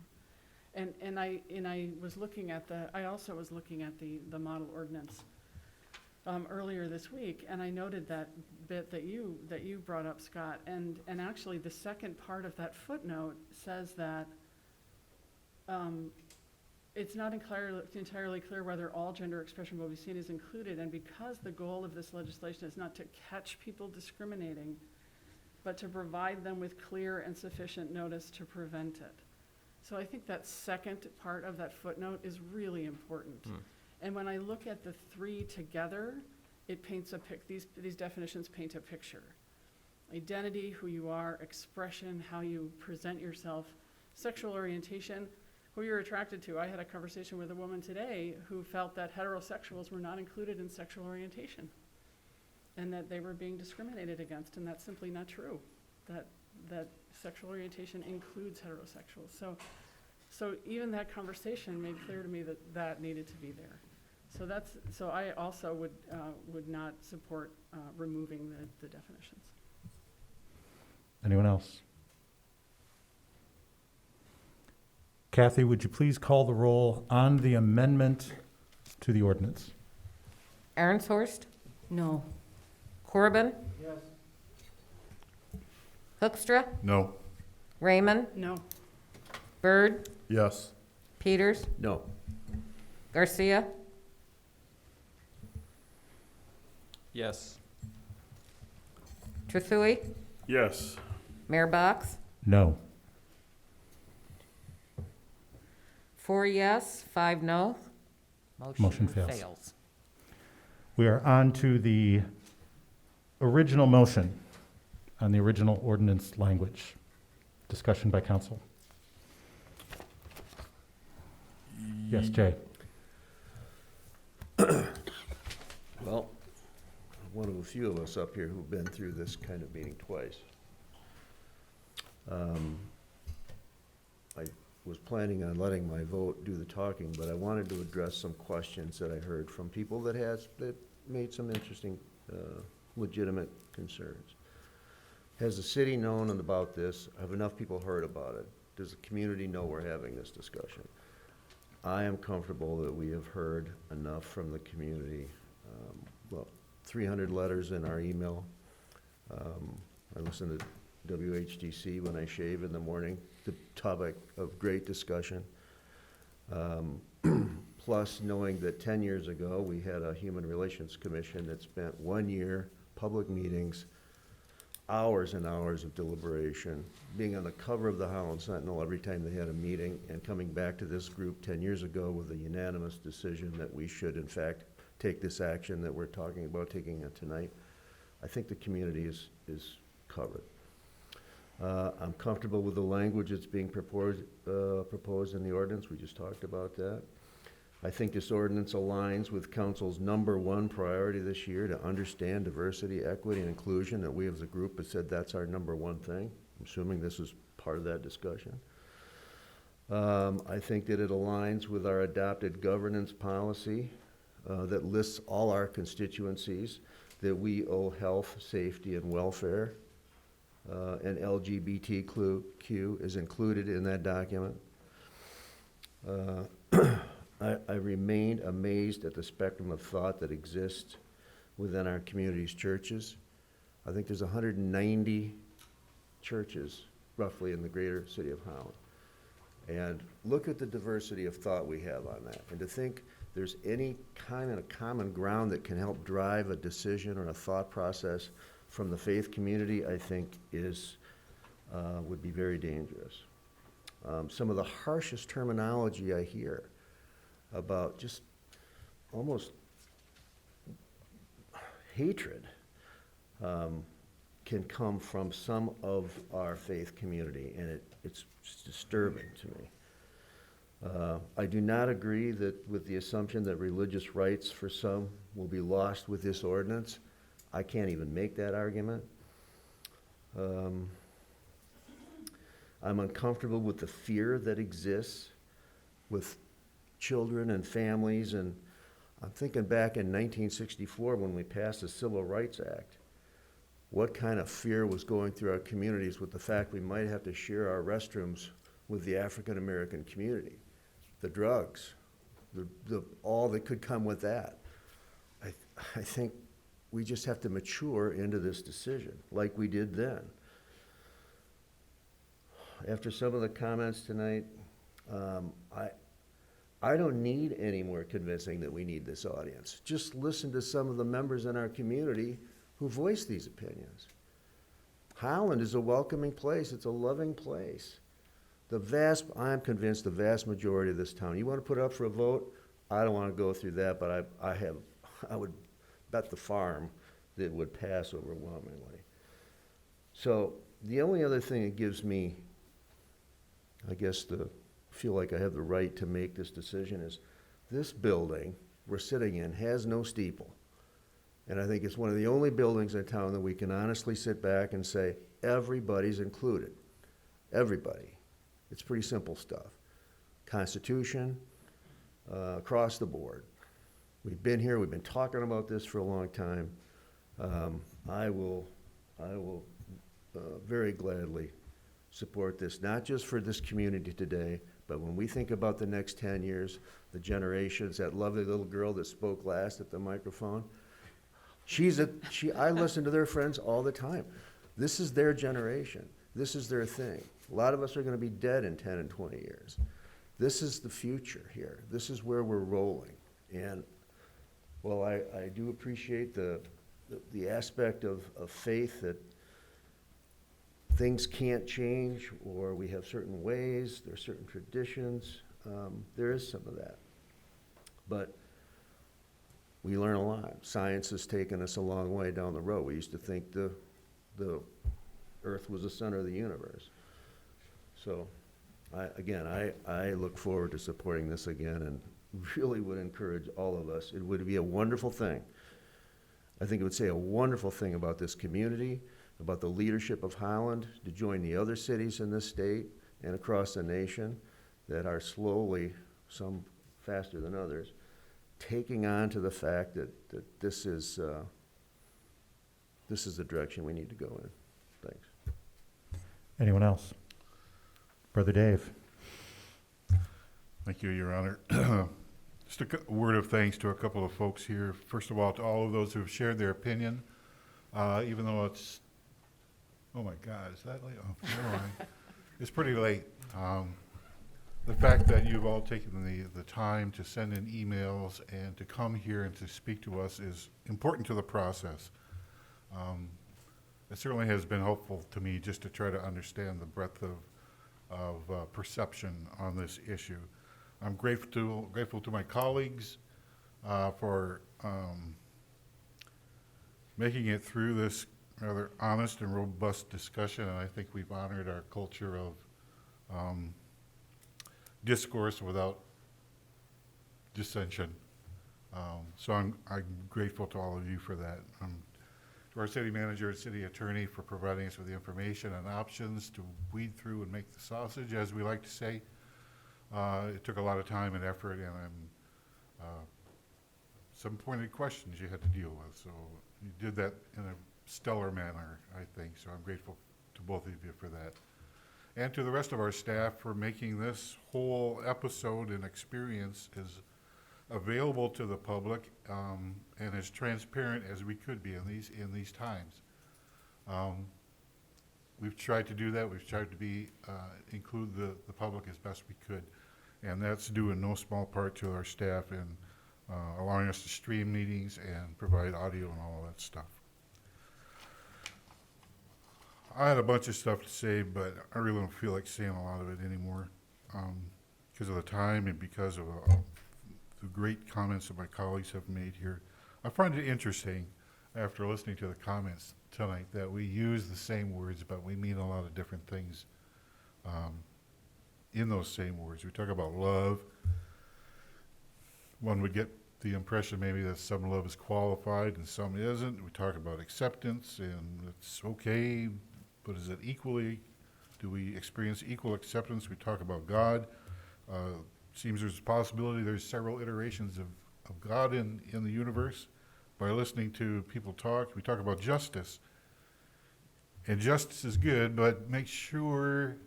And I was looking at I also was looking at the model ordinance earlier this week, and I noted that bit that you brought up, Scott, and actually the second part of that footnote says that it's not entirely clear whether all gender expression will be seen as included, and because the goal of this legislation is not to catch people discriminating, but to provide them with clear and sufficient notice to prevent it. So I think that second part of that footnote is really important. And when I look at the 3 together, it paints these definitions paint a picture. Identity, who you are; expression, how you present yourself; sexual orientation, who you're attracted to. I had a conversation with a woman today who felt that heterosexuals were not included in sexual orientation and that they were being discriminated against, and that's simply not true. That sexual orientation includes heterosexuals. So even that conversation made clear to me that needed to be there. So I also would not support removing the definitions. Anyone else? Kathy, would you please call the roll on the amendment to the ordinance? Aronshorst? No. Corbin? Yes. Hoekstra? No. Raymond? No. Byrd? Yes. Peters? No. Garcia? Yes. Trethewey, Yes. Mayor Box, No. 4 yes, 5 no. Motion fails. We are on to the original motion on the original ordinance language. Discussion by council. Yes, Jay. Well, one of a few of us up here who've been through this kind of meeting twice. I was planning on letting my vote do the talking, but I wanted to address some questions that I heard from people that made some interesting, legitimate concerns. Has the city known about this? Have enough people heard about it? Does the community know we're having this discussion? I am comfortable that we have heard enough from the community. 300 letters in our email. I listen to WHDC when I shave in the morning, the topic of great discussion. Plus knowing that 10 years ago, we had a Human Relations Commission that spent 1 year, public meetings, hours and hours of deliberation, being on the cover of the Holland Sentinel every time they had a meeting, and coming back to this group 10 years ago with a unanimous decision that we should, in fact, take this action that we're talking about taking it tonight. I think the community is covered. I'm comfortable with the language that's being proposed in the ordinance. We just talked about that. I think this ordinance aligns with council's #1 priority this year to understand diversity, equity, and inclusion, that we as a group have said that's our #1 thing. I'm assuming this is part of that discussion. I think that it aligns with our adopted governance policy that lists all our constituencies, that we owe health, safety, and welfare, and LGBTQ is included in that document. I remain amazed at the spectrum of thought that exists within our community's churches. I think there's 190 churches roughly in the greater city of Holland. And look at the diversity of thought we have on that. And to think there's any kind of common ground that can help drive a decision or a thought process from the faith community, I think would be very dangerous. Some of the harshest terminology I hear about just almost hatred can come from some of our faith community, and it's disturbing to me. I do not agree with the assumption that religious rights for some will be lost with this ordinance. I can't even make that argument. I'm uncomfortable with the fear that exists with children and families, and I'm thinking back in 1964 when we passed the Civil Rights Act. What kind of fear was going through our communities with the fact we might have to share our restrooms with the African American community, the drugs, all that could come with that. I think we just have to mature into this decision like we did then. After some of the comments tonight, I don't need any more convincing that we need this audience. Just listen to some of the members in our community who voice these opinions. Holland is a welcoming place. It's a loving place. I'm convinced the vast majority of this town, you want to put it up for a vote? I don't want to go through that, but I would bet the farm that it would pass overwhelmingly. So the only other thing that gives me, I guess, to feel like I have the right to make this decision is this building we're sitting in has no steeple. And I think it's one of the only buildings in town that we can honestly sit back and say, everybody's included. Everybody. It's pretty simple stuff. Constitution, across the board. We've been here, we've been talking about this for a long time. I will very gladly support this, not just for this community today, but when we think about the next 10 years, the generations, that lovely little girl that spoke last at the microphone, I listen to their friends all the time. This is their generation. This is their thing. A lot of us are going to be dead in 10 and 20 years. This is the future here. This is where we're rolling. And while I do appreciate the the aspect of faith that things can't change, or we have certain ways, there are certain traditions. There is some of that. But we learn a lot. Science has taken us a long way down the road. We used to think the Earth was the center of the universe. So, I look forward to supporting this again, and really would encourage all of us. It would be a wonderful thing. I think it would say a wonderful thing about this community, about the leadership of Holland, to join the other cities in this state and across the nation that are slowly, some faster than others, taking on to the fact that this is the direction we need to go in. Thanks. Anyone else? Brother Dave. Thank you, Your Honor. Just a word of thanks to a couple of folks here. First of all, to all of those who have shared their opinion, even though it's, oh my God, is that late? Oh, never mind. It's pretty late. The fact that you've all taken the time to send in emails and to come here and to speak to us is important to the process. It certainly has been helpful to me just to try to understand the breadth of perception on this issue. I'm grateful to my colleagues for making it through this rather honest and robust discussion, and I think we've honored our culture of discourse without dissension. So I'm grateful to all of you for that. To our city manager and city attorney for providing us with the information and options to weed through and make the sausage, as we like to say. It took a lot of time and effort, and some pointed questions you had to deal with. So you did that in a stellar manner, I think. So I'm grateful to both of you for that. And to the rest of our staff for making this whole episode and experience as available to the public and as transparent as we could be in these times. We've tried to do that. We've tried to include the public as best we could. And that's due in no small part to our staff and allowing us to stream meetings and provide audio and all of that stuff. I had a bunch of stuff to say, but I really don't feel like saying a lot of it anymore because of the time and because of the great comments that my colleagues have made here. I find it interesting, after listening to the comments tonight, that we use the same words, but we mean a lot of different things in those same words. We talk about love. One would get the impression maybe that some love is qualified and some isn't. We talk about acceptance, and it's okay, but is it equally? Do we experience equal acceptance? We talk about God. Seems there's a possibility there's several iterations of God in the universe. By listening to people talk, we talk about justice. And justice is good, but make sure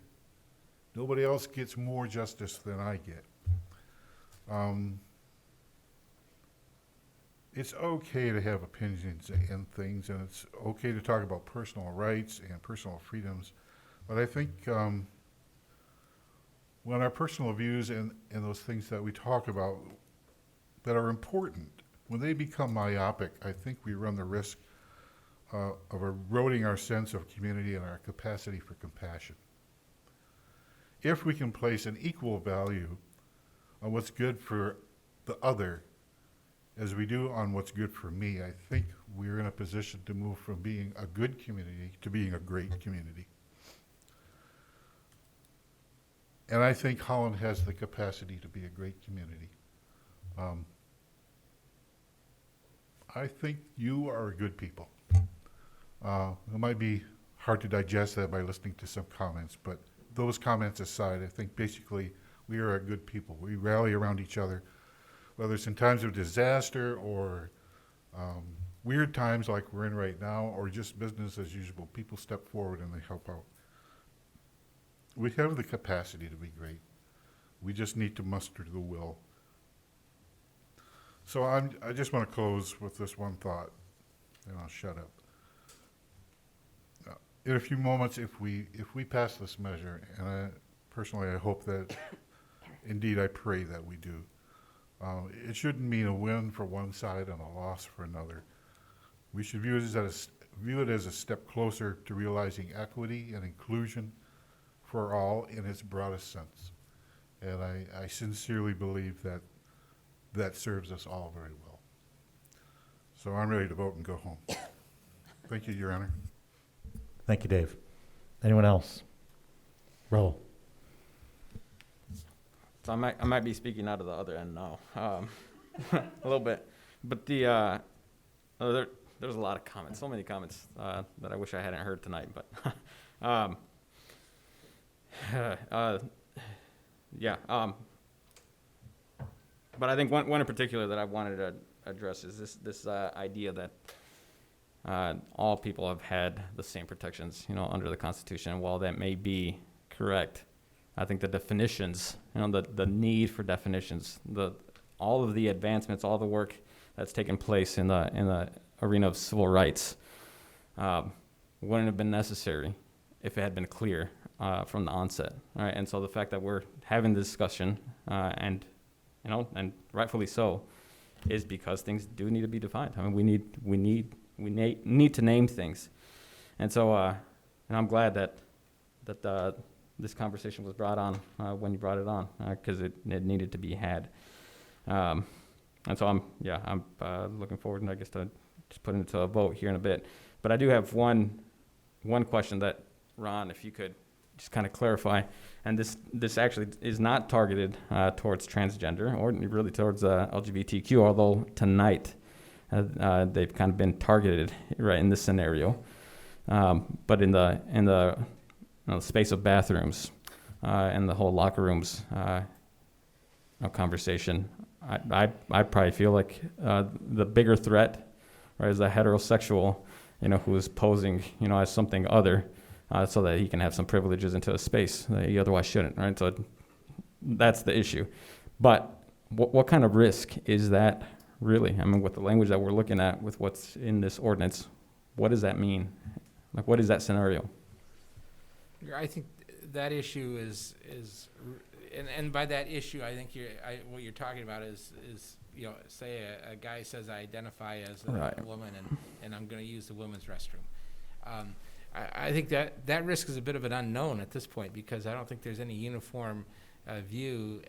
nobody else gets more justice than I get. It's okay to have opinions and things, and it's okay to talk about personal rights and personal freedoms. But I think when our personal views and those things that we talk about that are important, when they become myopic, I think we run the risk of eroding our sense of community and our capacity for compassion. If we can place an equal value on what's good for the other as we do on what's good for me, I think we're in a position to move from being a good community to being a great community. And I think Holland has the capacity to be a great community. I think you are good people. It might be hard to digest that by listening to some comments, but those comments aside, I think basically we are a good people. We rally around each other, whether it's in times of disaster or weird times like we're in right now, or just business as usual. People step forward and they help out. We have the capacity to be great. We just need to muster the will. So I just want to close with this one thought, and I'll shut up. In a few moments, if we pass this measure, and personally I hope that, indeed I pray that we do, it shouldn't mean a win for one side and a loss for another. We should view it as a step closer to realizing equity and inclusion for all in its broadest sense. And I sincerely believe that that serves us all very well. So I'm ready to vote and go home. Thank you, Your Honor. Thank you, Dave. Anyone else? Roll. So I might be speaking out of the other end now, a little bit. But there's a lot of comments, so many comments that I wish I hadn't heard tonight. But yeah. But I think one in particular that I wanted to address is this idea that all people have had the same protections, under the Constitution. And while that may be correct, I think the definitions, the need for definitions, all of the advancements, all the work that's taken place in the arena of civil rights wouldn't have been necessary if it had been clear from the onset. All right, and so the fact that we're having this discussion and rightfully so, is because things do need to be defined. I mean, we need to name things, and so and I'm glad that this conversation was brought on when you brought it on, because it needed to be had. And so I'm looking forward, and I guess to just put into a vote here in a bit. But I do have one question that, Ron, if you could just kind of clarify, and this actually is not targeted towards transgender or really towards LGBTQ, although tonight they've kind of been targeted right in this scenario. But in the space of bathrooms and the whole locker rooms conversation, I probably feel like the bigger threat, right, is the heterosexual, who is posing, as something other, so that he can have some privileges into a space that he otherwise shouldn't, right? So that's the issue. But what kind of risk is that really? I mean, with the language that we're looking at, with what's in this ordinance, what does that mean? Like, what is that scenario? I think that issue is and by that issue, I think what you're talking about is say a guy says I identify as a woman and I'm going to use the women's restroom. I think that risk is a bit of an unknown at this point, because I don't think there's any uniform view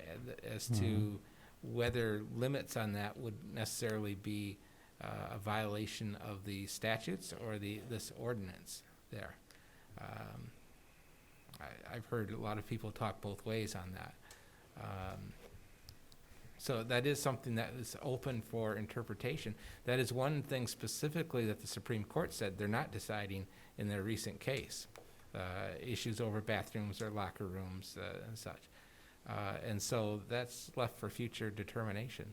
as to whether limits on that would necessarily be a violation of the statutes or this ordinance there. I've heard a lot of people talk both ways on that. So that is something that is open for interpretation. That is one thing specifically that the Supreme Court said they're not deciding in their recent case, issues over bathrooms or locker rooms and such. And so that's left for future determination.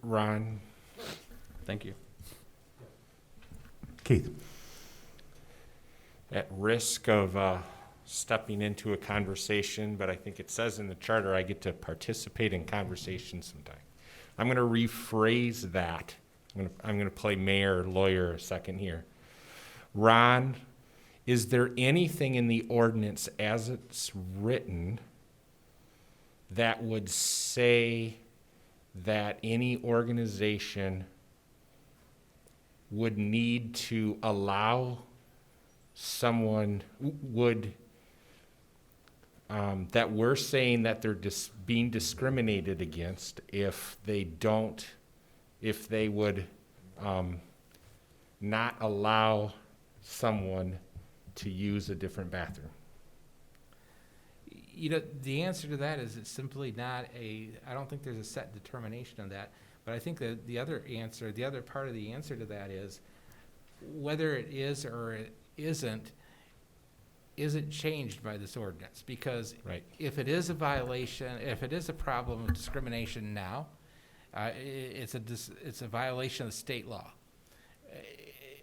Ron? Thank you. Keith? At risk of stepping into a conversation, but I think it says in the charter I get to participate in conversations sometime. I'm going to rephrase that. I'm going to play mayor, lawyer a second here. Ron, is there anything in the ordinance as it's written that would say that any organization would need to allow someone that we're saying that they're being discriminated against if they would not allow someone to use a different bathroom? The answer to that is it's simply not I don't think there's a set determination on that. But I think that the other part of the answer to that is whether it is or it isn't changed by this ordinance. Because if it is a violation, if it is a problem of discrimination now, it's a violation of state law.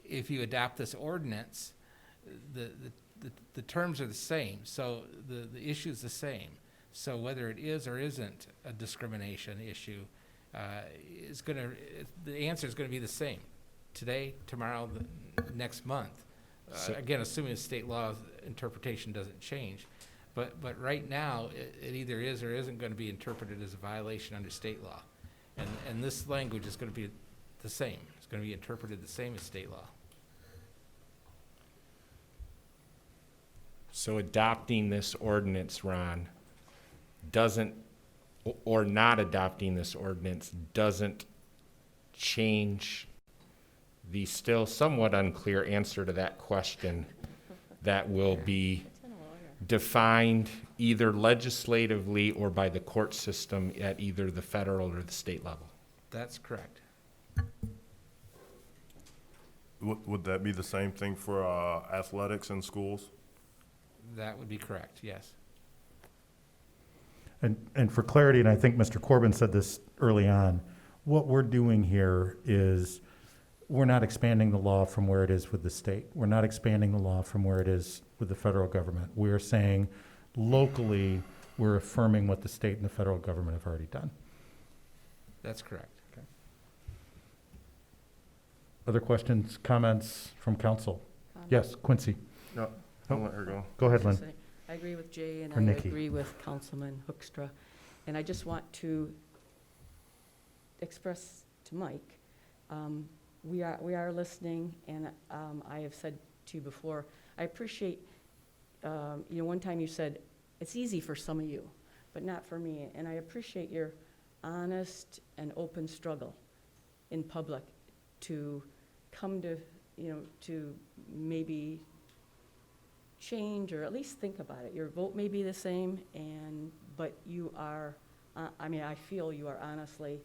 If you adopt this ordinance, the terms are the same, so the issue is the same. So whether it is or isn't a discrimination issue, the answer is going to be the same today, tomorrow, next month. Again, assuming the state law interpretation doesn't change. But right now, it either is or isn't gonna be interpreted as a violation under state law. And this language is gonna be the same. It's gonna be interpreted the same as state law. So adopting this ordinance, Ron, doesn't, or not adopting this ordinance doesn't change the still somewhat unclear answer to that question that will be defined either legislatively or by the court system at either the federal or the state level. That's correct. Would that be the same thing for athletics in schools? That would be correct, yes. And for clarity, and I think Mr. Corbin said this early on, what we're doing here is we're not expanding the law from where it is with the state. We're not expanding the law from where it is with the federal government. We're saying locally, we're affirming what the state and the federal government have already done. That's correct. Other questions, comments from council? Yes, Quincy. No, I'll let her go. Go ahead, Lynn. I agree with Jay, and Or I Nikki. agree with Councilman Hoekstra. And I just want to express to Mike, we are listening, and I have said to you before, I appreciate, one time you said, it's easy for some of you, but not for me. And I appreciate your honest and open struggle in public to come to, to maybe change or at least think about it. Your vote may be the same, but you are, I feel you are honestly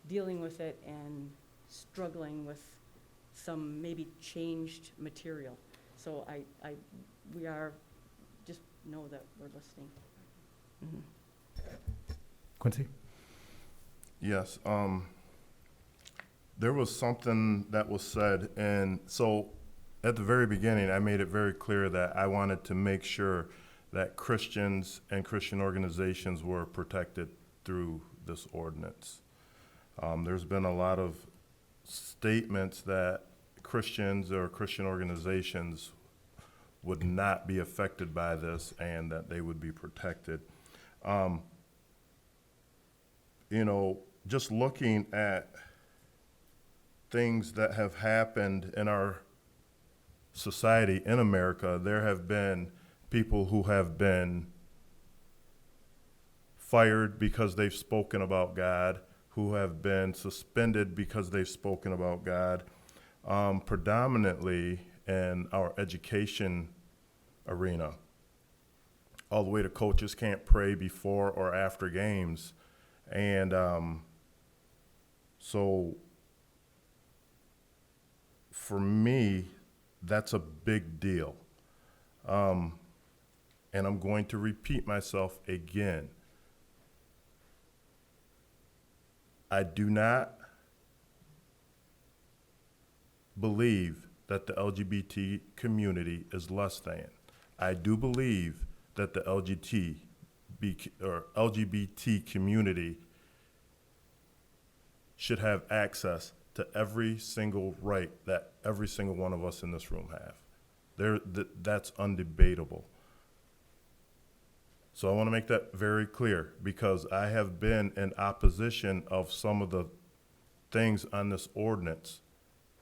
dealing with it and struggling with some maybe changed material. So we are, just know that we're listening. Mm-hmm. Quincy? Yes, there was something that was said, and so at the very beginning, I made it very clear that I wanted to make sure that Christians and Christian organizations were protected through this ordinance. There's been a lot of statements that Christians or Christian organizations would not be affected by this and that they would be protected. Just looking at things that have happened in our society in America, there have been people who have been fired because they've spoken about God, who have been suspended because they've spoken about God, predominantly in our education arena. All the way to coaches can't pray before or after games. And so for me, that's a big deal. And I'm going to repeat myself again. I do not believe that the LGBT community is less than. I do believe that the LGBT community should have access to every single right that every single one of us in this room have. That's undebatable. So I want to make that very clear, because I have been in opposition of some of the things on this ordinance,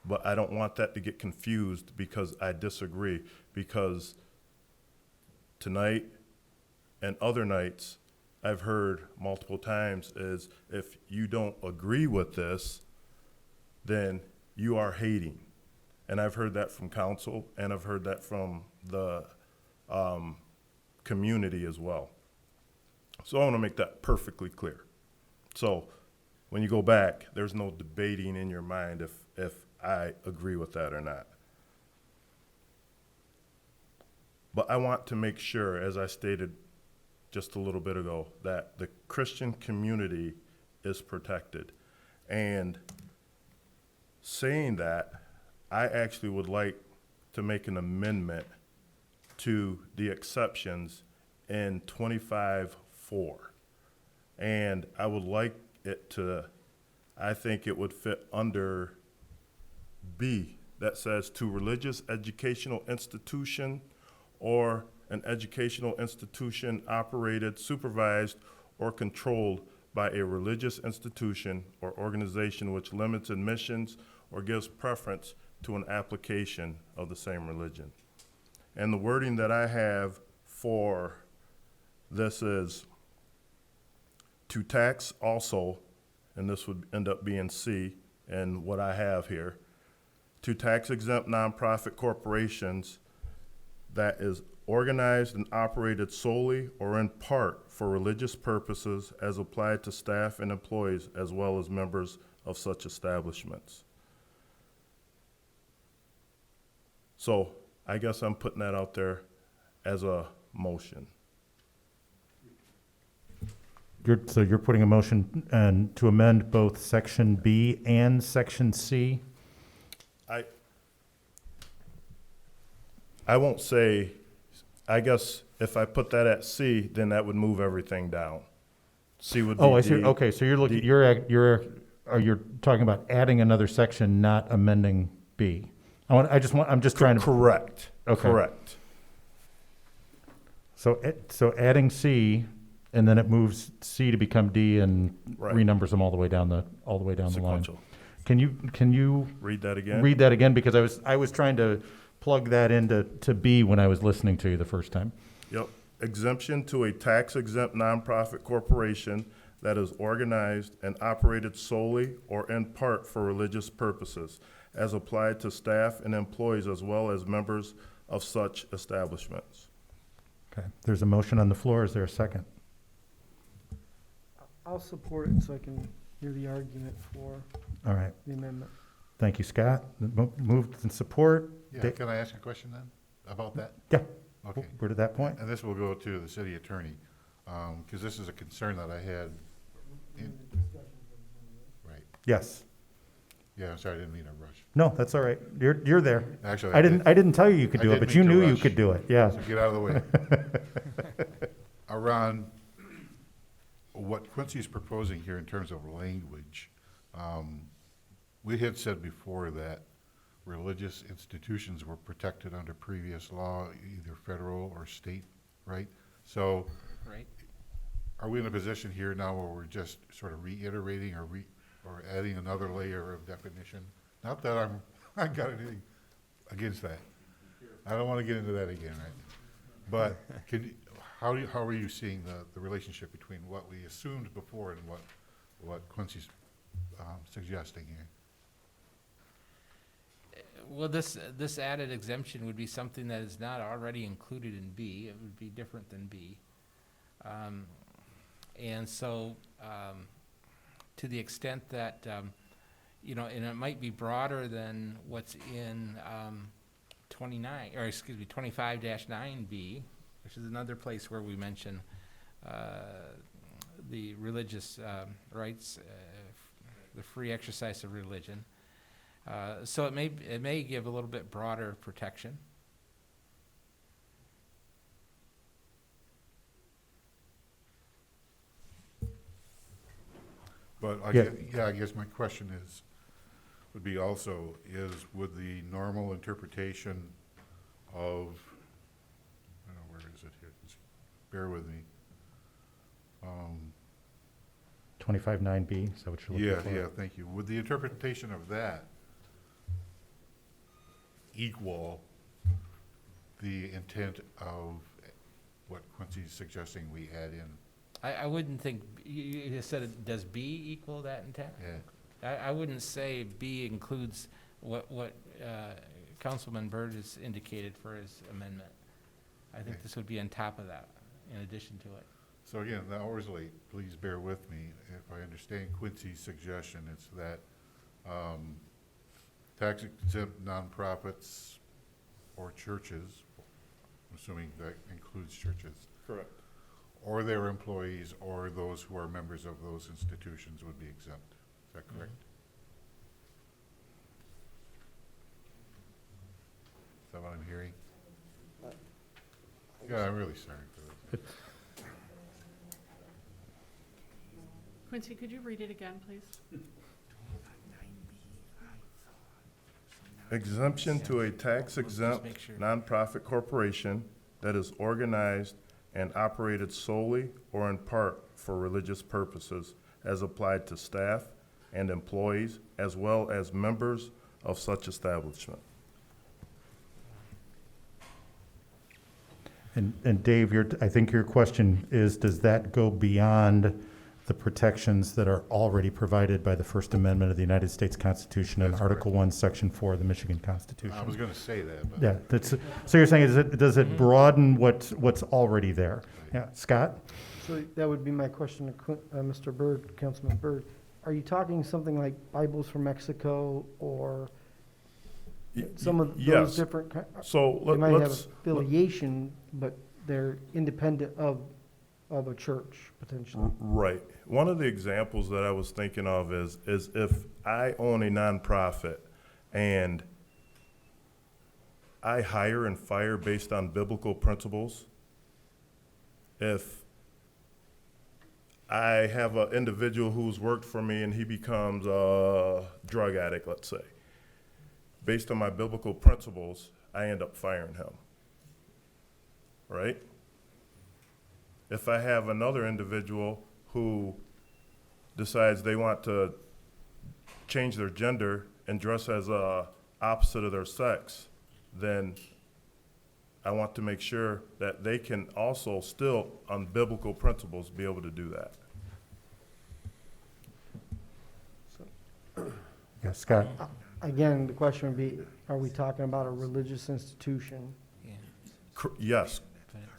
but I don't want that to get confused because I disagree. Because tonight and other nights, I've heard multiple times is, if you don't agree with this, then you are hating. And I've heard that from council, and I've heard that from the community as well. So I want to make that perfectly clear. So when you go back, there's no debating in your mind if I agree with that or not. But I want to make sure, as I stated just a little bit ago, that the Christian community is protected. And saying that, I actually would like to make an amendment to the exceptions in 25-4. And I would like it to, I think it would fit under B, that says to religious educational institution or an educational institution operated, supervised, or controlled by a religious institution or organization which limits admissions or gives preference to an application of the same religion. And the wording that I have for this is to tax also, and this would end up being C in what I have here, to tax exempt nonprofit corporations that is organized and operated solely or in part for religious purposes as applied to staff and employees as well as members of such establishments. So I guess I'm putting that out there as a motion. So you're putting a motion to amend both section B and section C? I won't say, I guess if I put that at C, then that would move everything down. C would be Oh, I see. D. Okay, so you're looking, D. you're talking about adding another section, not amending B. I'm just trying to. Correct. Okay. Correct. So adding C, and then it moves C to become D and Right. renumbers them all the way down the line. Sequential. Can you Read that again? read that again? Because I was trying to plug that into B when I was listening to you the first time. Yep. Exemption to a tax-exempt nonprofit corporation that is organized and operated solely or in part for religious purposes, as applied to staff and employees as well as members of such establishments. Okay, there's a motion on the floor. Is there a second? I'll support it so I can hear the argument for All right. the amendment. Thank you, Scott. Moved in support. Yeah, can I ask a question then about that? Yeah. Okay. We're to that point. And this will go to the city attorney, because this is a concern that I had. Right. Yes. Yeah, I'm sorry, I didn't mean to rush. No, that's all right. You're there. Actually, I didn't tell you you could I do it, didn't but you mean to knew you rush. could do it. Yeah. So get out of the way. Around what Quincy's proposing here in terms of language, we had said before that religious institutions were protected under previous law, either federal or state, right? So Right. are we in a position here now where we're just sort of reiterating or adding another layer of definition? Not that I got anything against that. I don't want to get into that again, right? But how are you seeing the relationship between what we assumed before and what Quincy's suggesting here? Well, this added exemption would be something that is not already included in B. It would be different than B. And so, to the extent that, and it might be broader than what's in 25-9B, which is another place where we mention the religious rights, the free exercise of religion. So it may give a little bit broader protection. But I guess my question would be would the normal interpretation of, I don't know, where is it here? Just bear with me. 25-9B, is that what you're looking for? Yeah, thank you. Would the interpretation of that equal the intent of what Quincy's suggesting we add in? I wouldn't think, you just said, does B equal that intent? Yeah. I wouldn't say B includes what Councilman Byrd has indicated for his amendment. I think this would be on top of that, in addition to it. So again, the hour's late, please bear with me. If I understand Quincy's suggestion, it's that tax exempt nonprofits or churches, I'm assuming that includes churches, Correct. or their employees or those who are members of those institutions would be exempt. Is that correct? Is that what I'm hearing? Yeah, I'm really sorry for this. Quincy, could you read it again, please? Exemption to a tax-exempt nonprofit corporation that is organized and operated solely or in part for religious purposes as applied to staff and employees as well as members of such establishment. And Dave, I think your question is, does that go beyond the protections that are already provided by the First Amendment of the United States Constitution and That's Article 1, Section 4 of the Michigan Constitution? I was going to say that, but. Yeah, so you're saying, does it broaden what's already there? Yeah, Scott? So that would be my question to Mr. Byrd, Councilman Byrd. Are you talking something like Bibles from Mexico or some of those yes. different? So They might have let's, affiliation, but they're independent of a church, potentially. right. One of the examples that I was thinking of is if I own a nonprofit and I hire and fire based on biblical principles, if I have an individual who's worked for me and he becomes a drug addict, let's say, based on my biblical principles, I end up firing him, right? If I have another individual who decides they want to change their gender and dress as a opposite of their sex, then I want to make sure that they can also still, on biblical principles, be able to do that. Yeah, Scott? Again, the question would be, are we talking about a religious institution Yes,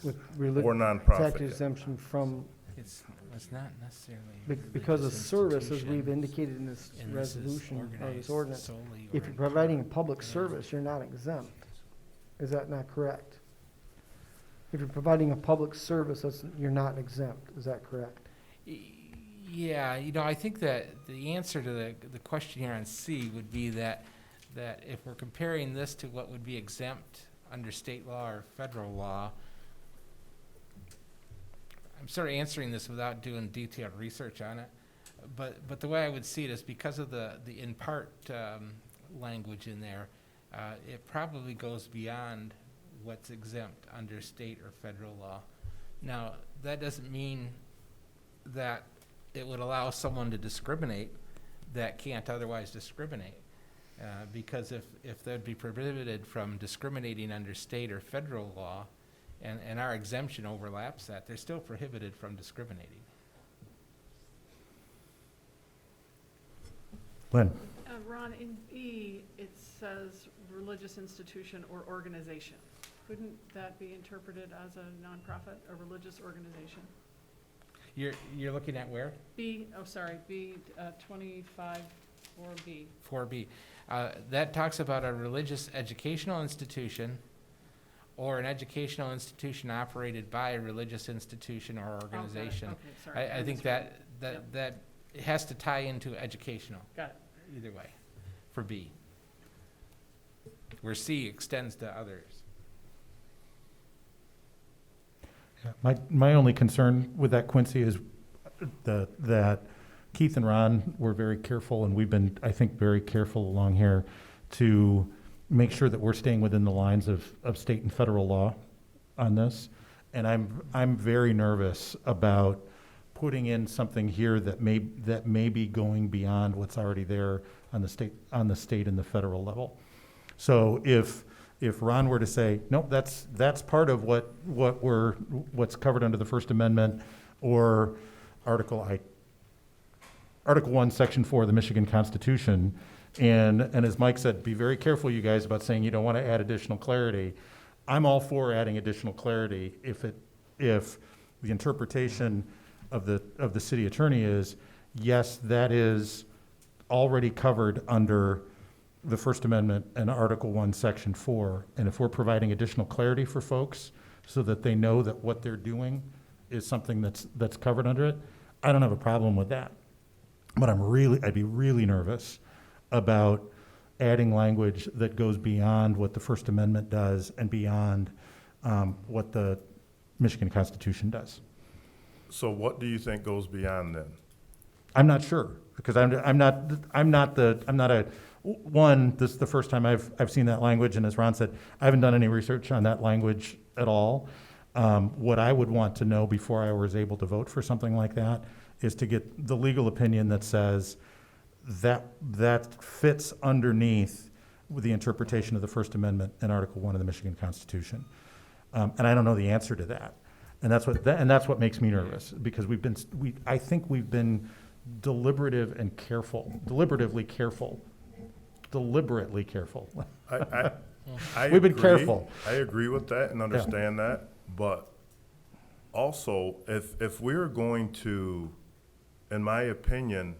with or nonprofit. tax exemption from, It's not necessarily. because of religious service, as institution, we've indicated in this and this is resolution or this organized ordinance, solely if you're or- providing a public service, you're not exempt. Is that not correct? If you're providing a public service, you're not exempt. Is that correct? Yeah, I think that the answer to the question here on C would be that if we're comparing this to what would be exempt under state law or federal law, I'm sort of answering this without doing detailed research on it, but the way I would see it is because of the in part language in there, it probably goes beyond what's exempt under state or federal law. Now, that doesn't mean that it would allow someone to discriminate that can't otherwise discriminate. Because if they'd be prohibited from discriminating under state or federal law, and our exemption overlaps that, they're still prohibited from discriminating. Lynn? Ron, in B, it says religious institution or organization. Couldn't that be interpreted as a nonprofit, a religious organization? You're looking at where? B, 25, 4B. 4B. That talks about a religious educational institution or an educational institution operated by a religious institution or organization. Okay, sorry. I think misread. that it has to tie into educational. Got it. Either way, for B. Where C extends to others. My only concern with that, Quincy, is that Keith and Ron were very careful, and we've been, I think, very careful along here to make sure that we're staying within the lines of state and federal law on this. And I'm very nervous about putting in something here that may be going beyond what's already there on the state and the federal level. So if Ron were to say, nope, that's part of what's covered under the First Amendment or Article 1, Section 4 of the Michigan Constitution, and as Mike said, be very careful, you guys, about saying you don't want to add additional clarity. I'm all for adding additional clarity if the interpretation of the city attorney is, yes, that is already covered under the First Amendment and Article 1, Section 4, and if we're providing additional clarity for folks so that they know that what they're doing is something that's covered under it, I don't have a problem with that. But I'd be really nervous about adding language that goes beyond what the First Amendment does and beyond what the Michigan Constitution does. So what do you think goes beyond then? I'm not sure, because this is the first time I've seen that language, and as Ron said, I haven't done any research on that language at all. What I would want to know before I was able to vote for something like that is to get the legal opinion that says that fits underneath the interpretation of the First Amendment and Article 1 of the Michigan Constitution. And I don't know the answer to that. And that's what makes me nervous, because I think we've been deliberately careful. We've been careful. I agree with that and understand that, but also, if we're going to, in my opinion,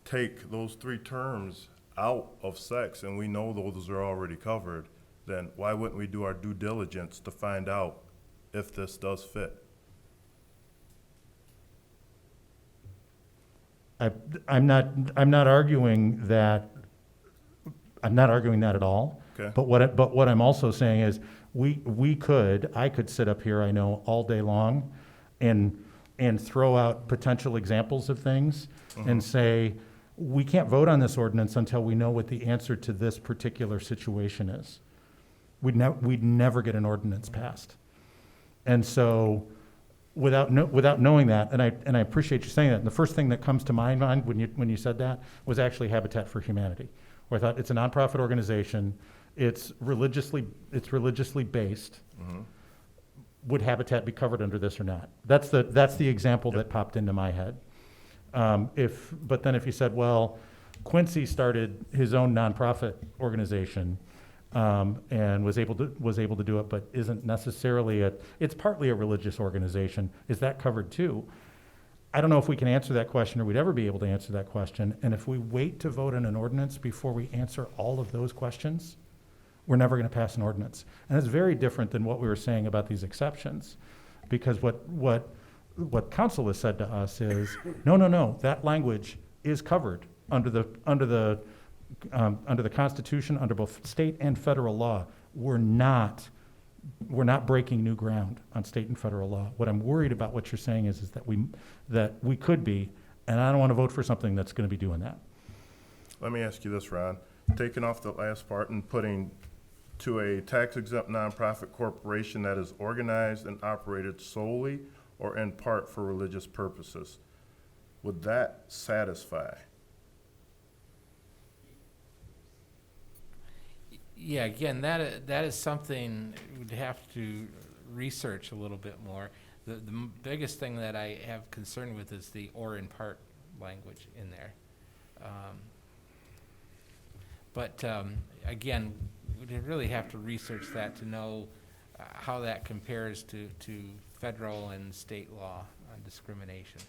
take those 3 terms out of sex, and we know those are already covered, then why wouldn't we do our due diligence to find out if this does fit? I'm not arguing that. I'm not arguing that at all. Okay. But what I'm also saying is I could sit up here, I know, all day long and throw out potential examples of things and say, we can't vote on this ordinance until we know what the answer to this particular situation is. We'd never get an ordinance passed. And so without knowing that, and I appreciate you saying that, and the first thing that comes to my mind when you said that was actually Habitat for Humanity, where I thought it's a nonprofit organization, it's religiously based. Would Habitat be covered under this or not? That's the example that popped into my head. But then if you said, well, Quincy started his own nonprofit organization and was able to do it, but isn't necessarily it's partly a religious organization. Is that covered too? I don't know if we can answer that question, or we'd ever be able to answer that question. And if we wait to vote on an ordinance before we answer all of those questions, we're never going to pass an ordinance. And it's very different than what we were saying about these exceptions, because what council has said to us is, no, that language is covered under the Constitution, under both state and federal law. We're not breaking new ground on state and federal law. What I'm worried about what you're saying is that we could be, and I don't want to vote for something that's going to be doing that. Let me ask you this, Ron. Taking off the last part and putting to a tax-exempt nonprofit corporation that is organized and operated solely or in part for religious purposes, would that satisfy? Yeah, again, that is something we'd have to research a little bit more. The biggest thing that I have concern with is the "or in part" language in there. But again, we'd really have to research that to know how that compares to federal and state law on discrimination.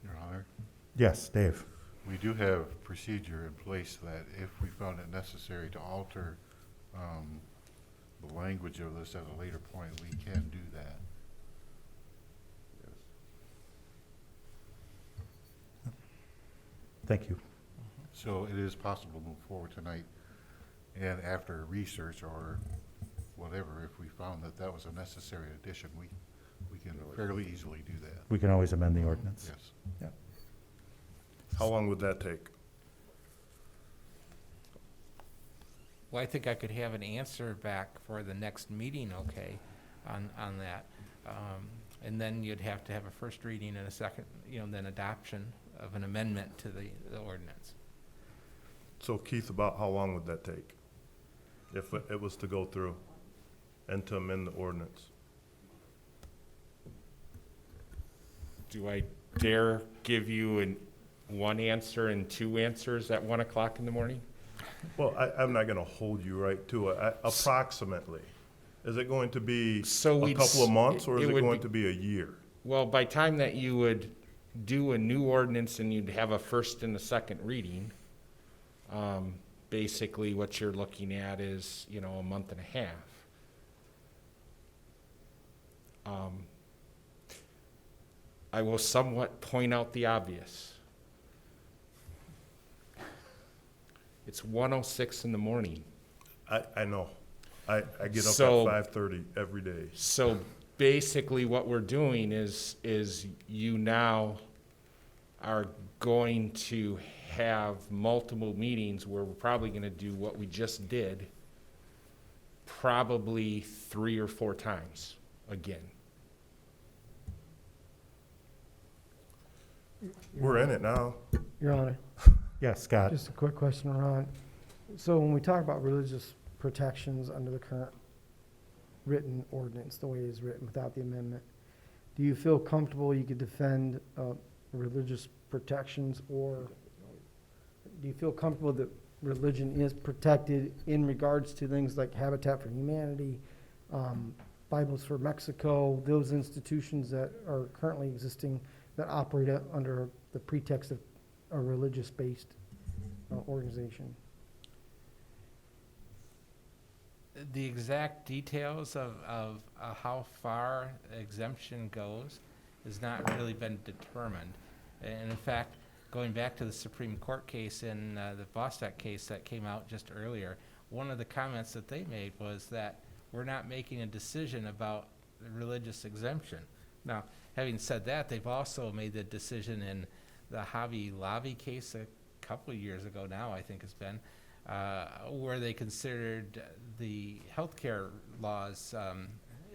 Your Honor? Yes, Dave. We do have procedure in place that if we found it necessary to alter the language of this at a later point, we can do that. Thank you. So it is possible to move forward tonight, and after research or whatever, if we found that that was a necessary addition, we can fairly easily do that. We can always amend the ordinance. Yes. Yeah. How long would that take? Well, I think I could have an answer back for the next meeting, okay, on that. And then you'd have to have a first reading and a second, then adoption of an amendment to the ordinance. So Keith, about how long would that take if it was to go through and to amend the ordinance? Do I dare give you one answer and 2 answers at 1 o'clock in the morning? Well, I'm not going to hold you right to it. Approximately. Is it going to be a couple of months, or is it going to be a year? Well, by time that you would do a new ordinance and you'd have a first and a second reading, basically what you're looking at is, a month and a half. I will somewhat point out the obvious. It's 1:06 in the morning. I know. I get up So- at 5:30 every day. So basically what we're doing is you now are going to have multiple meetings where we're probably going to do what we just did probably 3 or 4 times again. We're in it now. Your Honor, Yes, Scott. just a quick question, Ron. So when we talk about religious protections under the current written ordinance, the way it is written without the amendment, do you feel comfortable you could defend religious protections, or do you feel comfortable that religion is protected in regards to things like Habitat for Humanity, Bibles for Mexico, those institutions that are currently existing that operate under the pretext of a religious-based organization? The exact details of how far exemption goes has not really been determined. And in fact, going back to the Supreme Court case in the Bostock case that came out just earlier, one of the comments that they made was that we're not making a decision about the religious exemption. Now, having said that, they've also made the decision in the Hobby Lobby case a couple of years ago now, I think it's been, where they considered the healthcare laws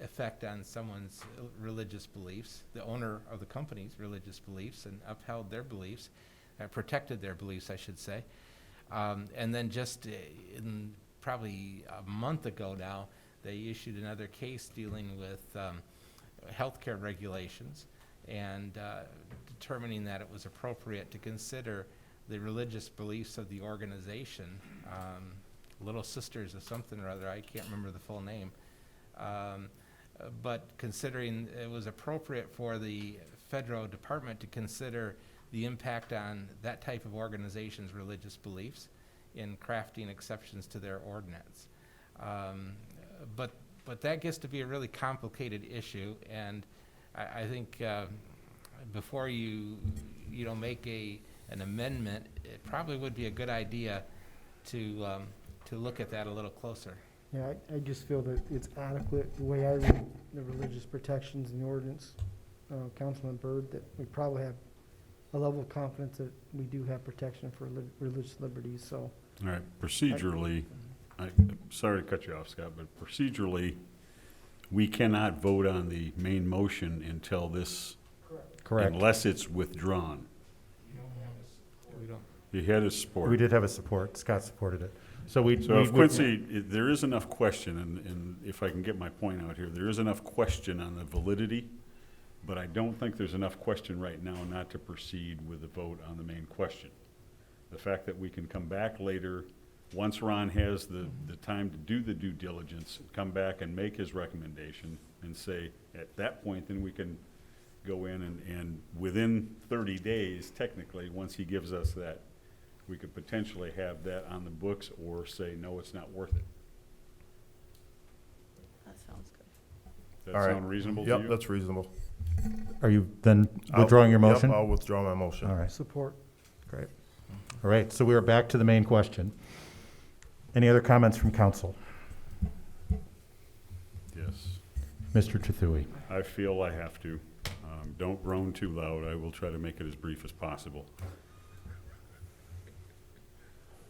effect on someone's religious beliefs, the owner of the company's religious beliefs, and upheld their beliefs, protected their beliefs, I should say. And then just in probably a month ago now, they issued another case dealing with healthcare regulations and determining that it was appropriate to consider the religious beliefs of the organization, Little Sisters of something or other, I can't remember the full name, but considering it was appropriate for the federal department to consider the impact on that type of organization's religious beliefs in crafting exceptions to their ordinance. But that gets to be a really complicated issue, and I think before you make an amendment, it probably would be a good idea to look at that a little closer. Yeah, I just feel that it's adequate, the way I read the religious protections in the ordinance, Councilman Byrd, that we probably have a level of confidence that we do have protection for religious liberties, so. All right, procedurally, I'm sorry to cut you off, Scott, but procedurally, we cannot vote on the main motion until this, Correct. unless it's withdrawn. We don't. You had his support. We did have a support. Scott supported it. So if Quincy, there is enough question, and if I can get my point out here, there is enough question on the validity, but I don't think there's enough question right now not to proceed with the vote on the main question. The fact that we can come back later, once Ron has the time to do the due diligence, come back and make his recommendation and say, at that point, then we can go in and within 30 days, technically, once he gives us that, we could potentially have that on the books or say, no, it's not worth it. That sounds good. That All right. sound reasonable to you? Yep, that's reasonable. Are you then withdrawing your motion? Yep, I'll withdraw my motion. All right, Support. great. All right, so we are back to the main question. Any other comments from council? Yes. Mr. Trethewey. I feel I have to. Don't groan too loud. I will try to make it as brief as possible.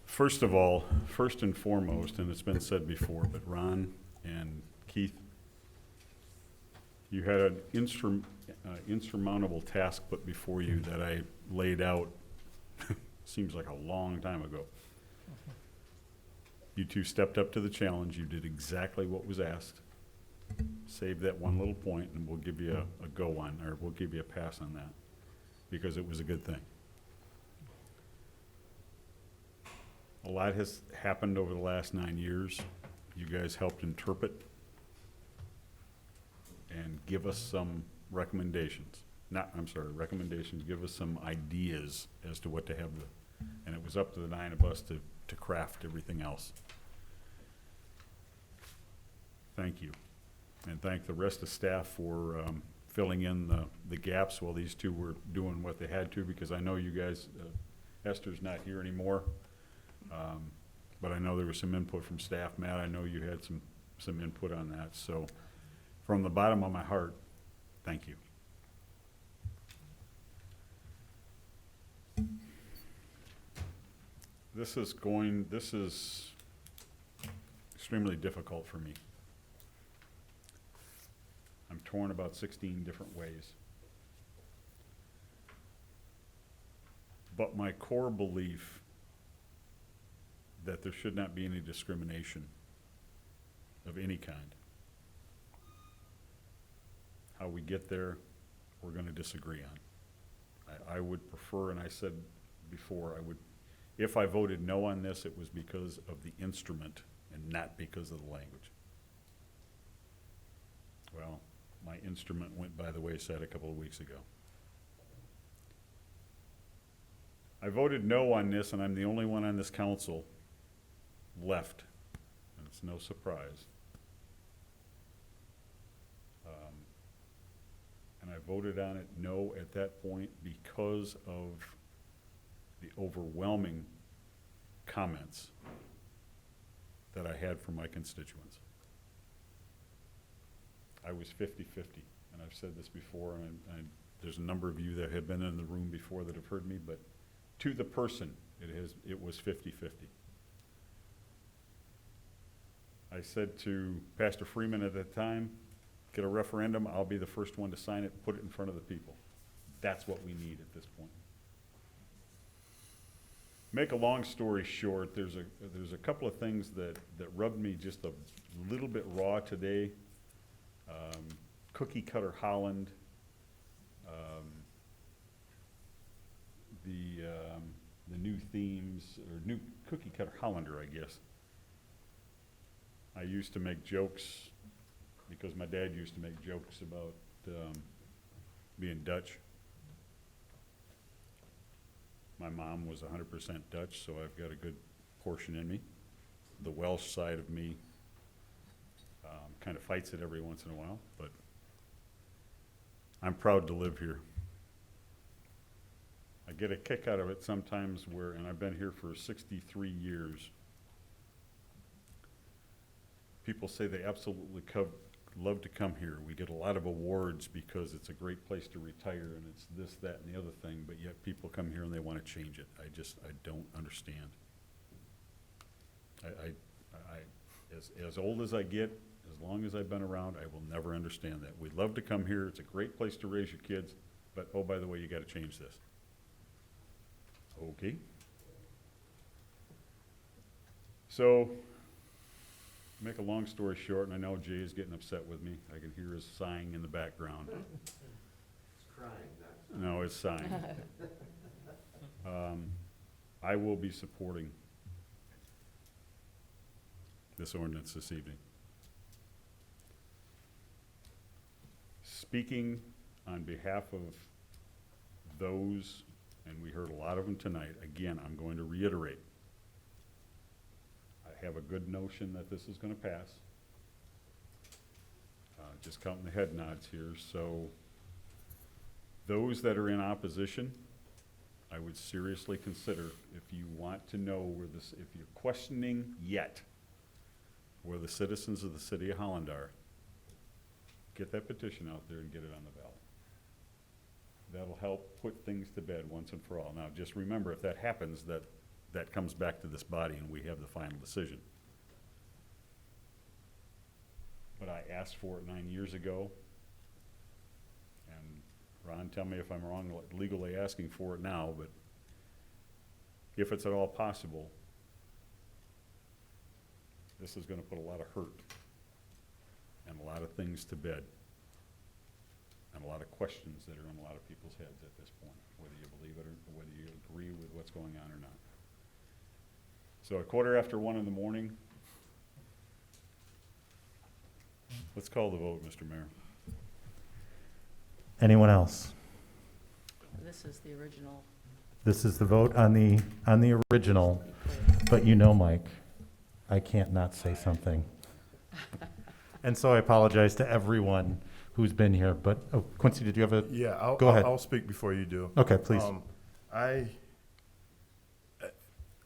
First of all, first and foremost, and it's been said before, but Ron and Keith, you had an insurmountable task put before you that I laid out, seems like a long time ago. You two stepped up to the challenge. You did exactly what was asked. Save that one little point, and we'll give you a go on, or we'll give you a pass on that, because it was a good thing. A lot has happened over the last 9 years. You guys helped interpret and give us some recommendations. Recommendations, give us some ideas as to what to have, and it was up to the 9 of us to craft everything else. Thank you. And thank the rest of staff for filling in the gaps while these two were doing what they had to, because I know you guys, Esther's not here anymore, but I know there was some input from staff. Matt, I know you had some input on that, so from the bottom of my heart, thank you. This is extremely difficult for me. I'm torn about 16 different ways. But my core belief that there should not be any discrimination of any kind. How we get there, we're going to disagree on. I would prefer, and I said before, if I voted no on this, it was because of the instrument and not because of the language. Well, my instrument went by the wayside a couple of weeks ago. I voted no on this, and I'm the only one on this council left, and it's no surprise. And I voted on it no at that point because of the overwhelming comments that I had from my constituents. I was 50-50, and I've said this before, and there's a number of you that have been in the room before that have heard me, but to the person, it was 50-50. I said to Pastor Freeman at that time, get a referendum, I'll be the first one to sign it, put it in front of the people. That's what we need at this point. Make a long story short, there's a couple of things that rubbed me just a little bit raw today. Cookie cutter Holland, the new themes, or new cookie cutter Hollander, I guess. I used to make jokes because my dad used to make jokes about being Dutch. My mom was 100% Dutch, so I've got a good portion in me. The Welsh side of me kind of fights it every once in a while, but I'm proud to live here. I get a kick out of it sometimes and I've been here for 63 years. People say they absolutely love to come here. We get a lot of awards because it's a great place to retire and it's this, that, and the other thing, but yet people come here and they want to change it. I don't understand. As old as I get, as long as I've been around, I will never understand that. We love to come here. It's a great place to raise your kids, but oh, by the way, you got to change this. Okay. So, make a long story short, and I know Jay is getting upset with me. I can hear his sighing in the background. It's crying, not No, it's sighing. I will be supporting this ordinance this evening. Speaking on behalf of those, and we heard a lot of them tonight, again, I'm going to reiterate. I have a good notion that this is going to pass. Just counting the head nods here. So those that are in opposition, I would seriously consider, if you want to know where this, if you're questioning yet where the citizens of the city of Holland are, get that petition out there and get it on the ballot. That'll help put things to bed once and for all. Now, just remember, if that happens, that comes back to this body and we have the final decision. But I asked for it 9 years ago, and Ron, tell me if I'm wrong legally asking for it now, but if it's at all possible, this is going to put a lot of hurt and a lot of things to bed and a lot of questions that are in a lot of people's heads at this point, whether you believe it or whether you agree with what's going on or not. So at 1:15 in the morning, let's call the vote, Mr. Mayor. Anyone else? This is the original. This is the vote on the original, but you know, Mike, I can't not say something. And so I apologize to everyone who's been here, but, oh, Quincy, did you have a? Yeah, Go ahead. I'll speak before you do. Okay, please.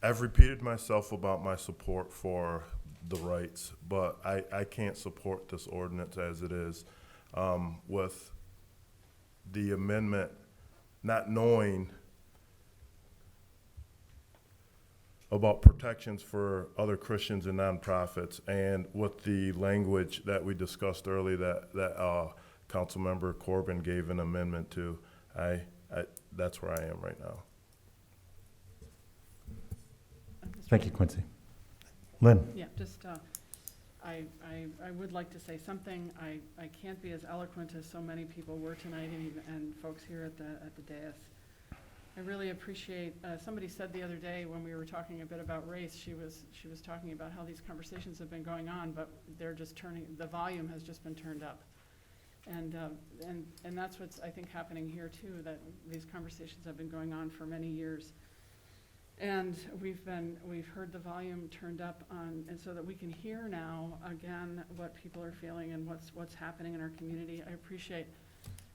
I've repeated myself about my support for the rights, but I can't support this ordinance as it is, with the amendment, not knowing about protections for other Christians and nonprofits, and with the language that we discussed earlier that Councilmember Corbin gave an amendment to. That's where I am right now. Thank you, Quincy. Lynn? Yeah, just, I would like to say something. I can't be as eloquent as so many people were tonight, and folks here at the dais. I really appreciate, somebody said the other day when we were talking a bit about race, she was talking about how these conversations have been going on, but they're just the volume has just been turned up. And that's what's, I think, happening here too, that these conversations have been going on for many years. And we've heard the volume turned up and so that we can hear now, again, what people are feeling and what's happening in our community. I appreciate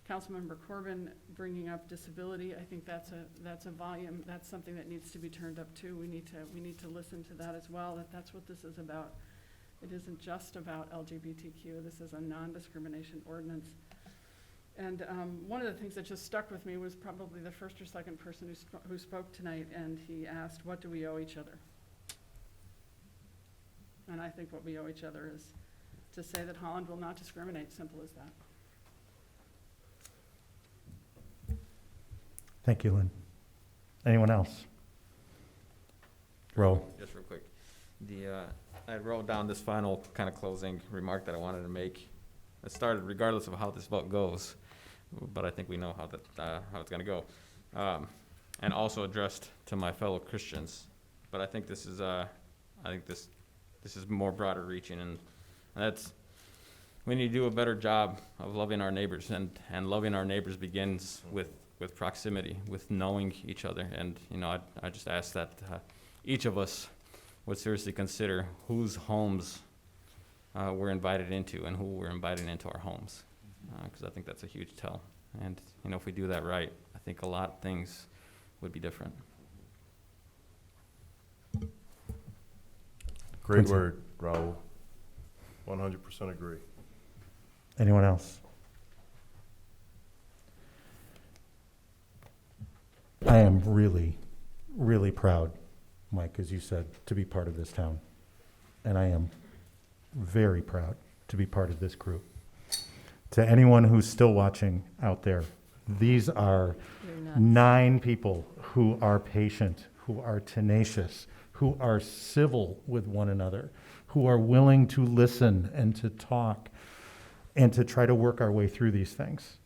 Councilmember Corbin bringing up disability. I think that's a volume, that's something that needs to be turned up too. We need to listen to that as well, that's what this is about. It isn't just about LGBTQ. This is a non-discrimination ordinance. And one of the things that just stuck with me was probably the first or second person who spoke tonight, and he asked, what do we owe each other? And I think what we owe each other is to say that Holland will not discriminate, simple as that. Thank you, Lynn. Anyone else? Ro. Just real quick. I wrote down this final kind of closing remark that I wanted to make. It started regardless of how this vote goes, but I think we know how it's going to go. And also addressed to my fellow Christians. But I think this is this is more broader reaching, and that's, we need to do a better job of loving our neighbors, and loving our neighbors begins with proximity, with knowing each other. And I just ask that each of us would seriously consider whose homes we're invited into and who we're inviting into our homes, because I think that's a huge tell. And if we do that right, I think a lot of things would be different. Great word, Raul. 100% agree. Anyone else? I am really, really proud, Mike, as you said, to be part of this town. And I am very proud to be part of this group. To anyone who's still watching out there, these are 9 people who are patient, who are tenacious, who are civil with one another, who are willing to listen and to talk and to try to work our way through these things.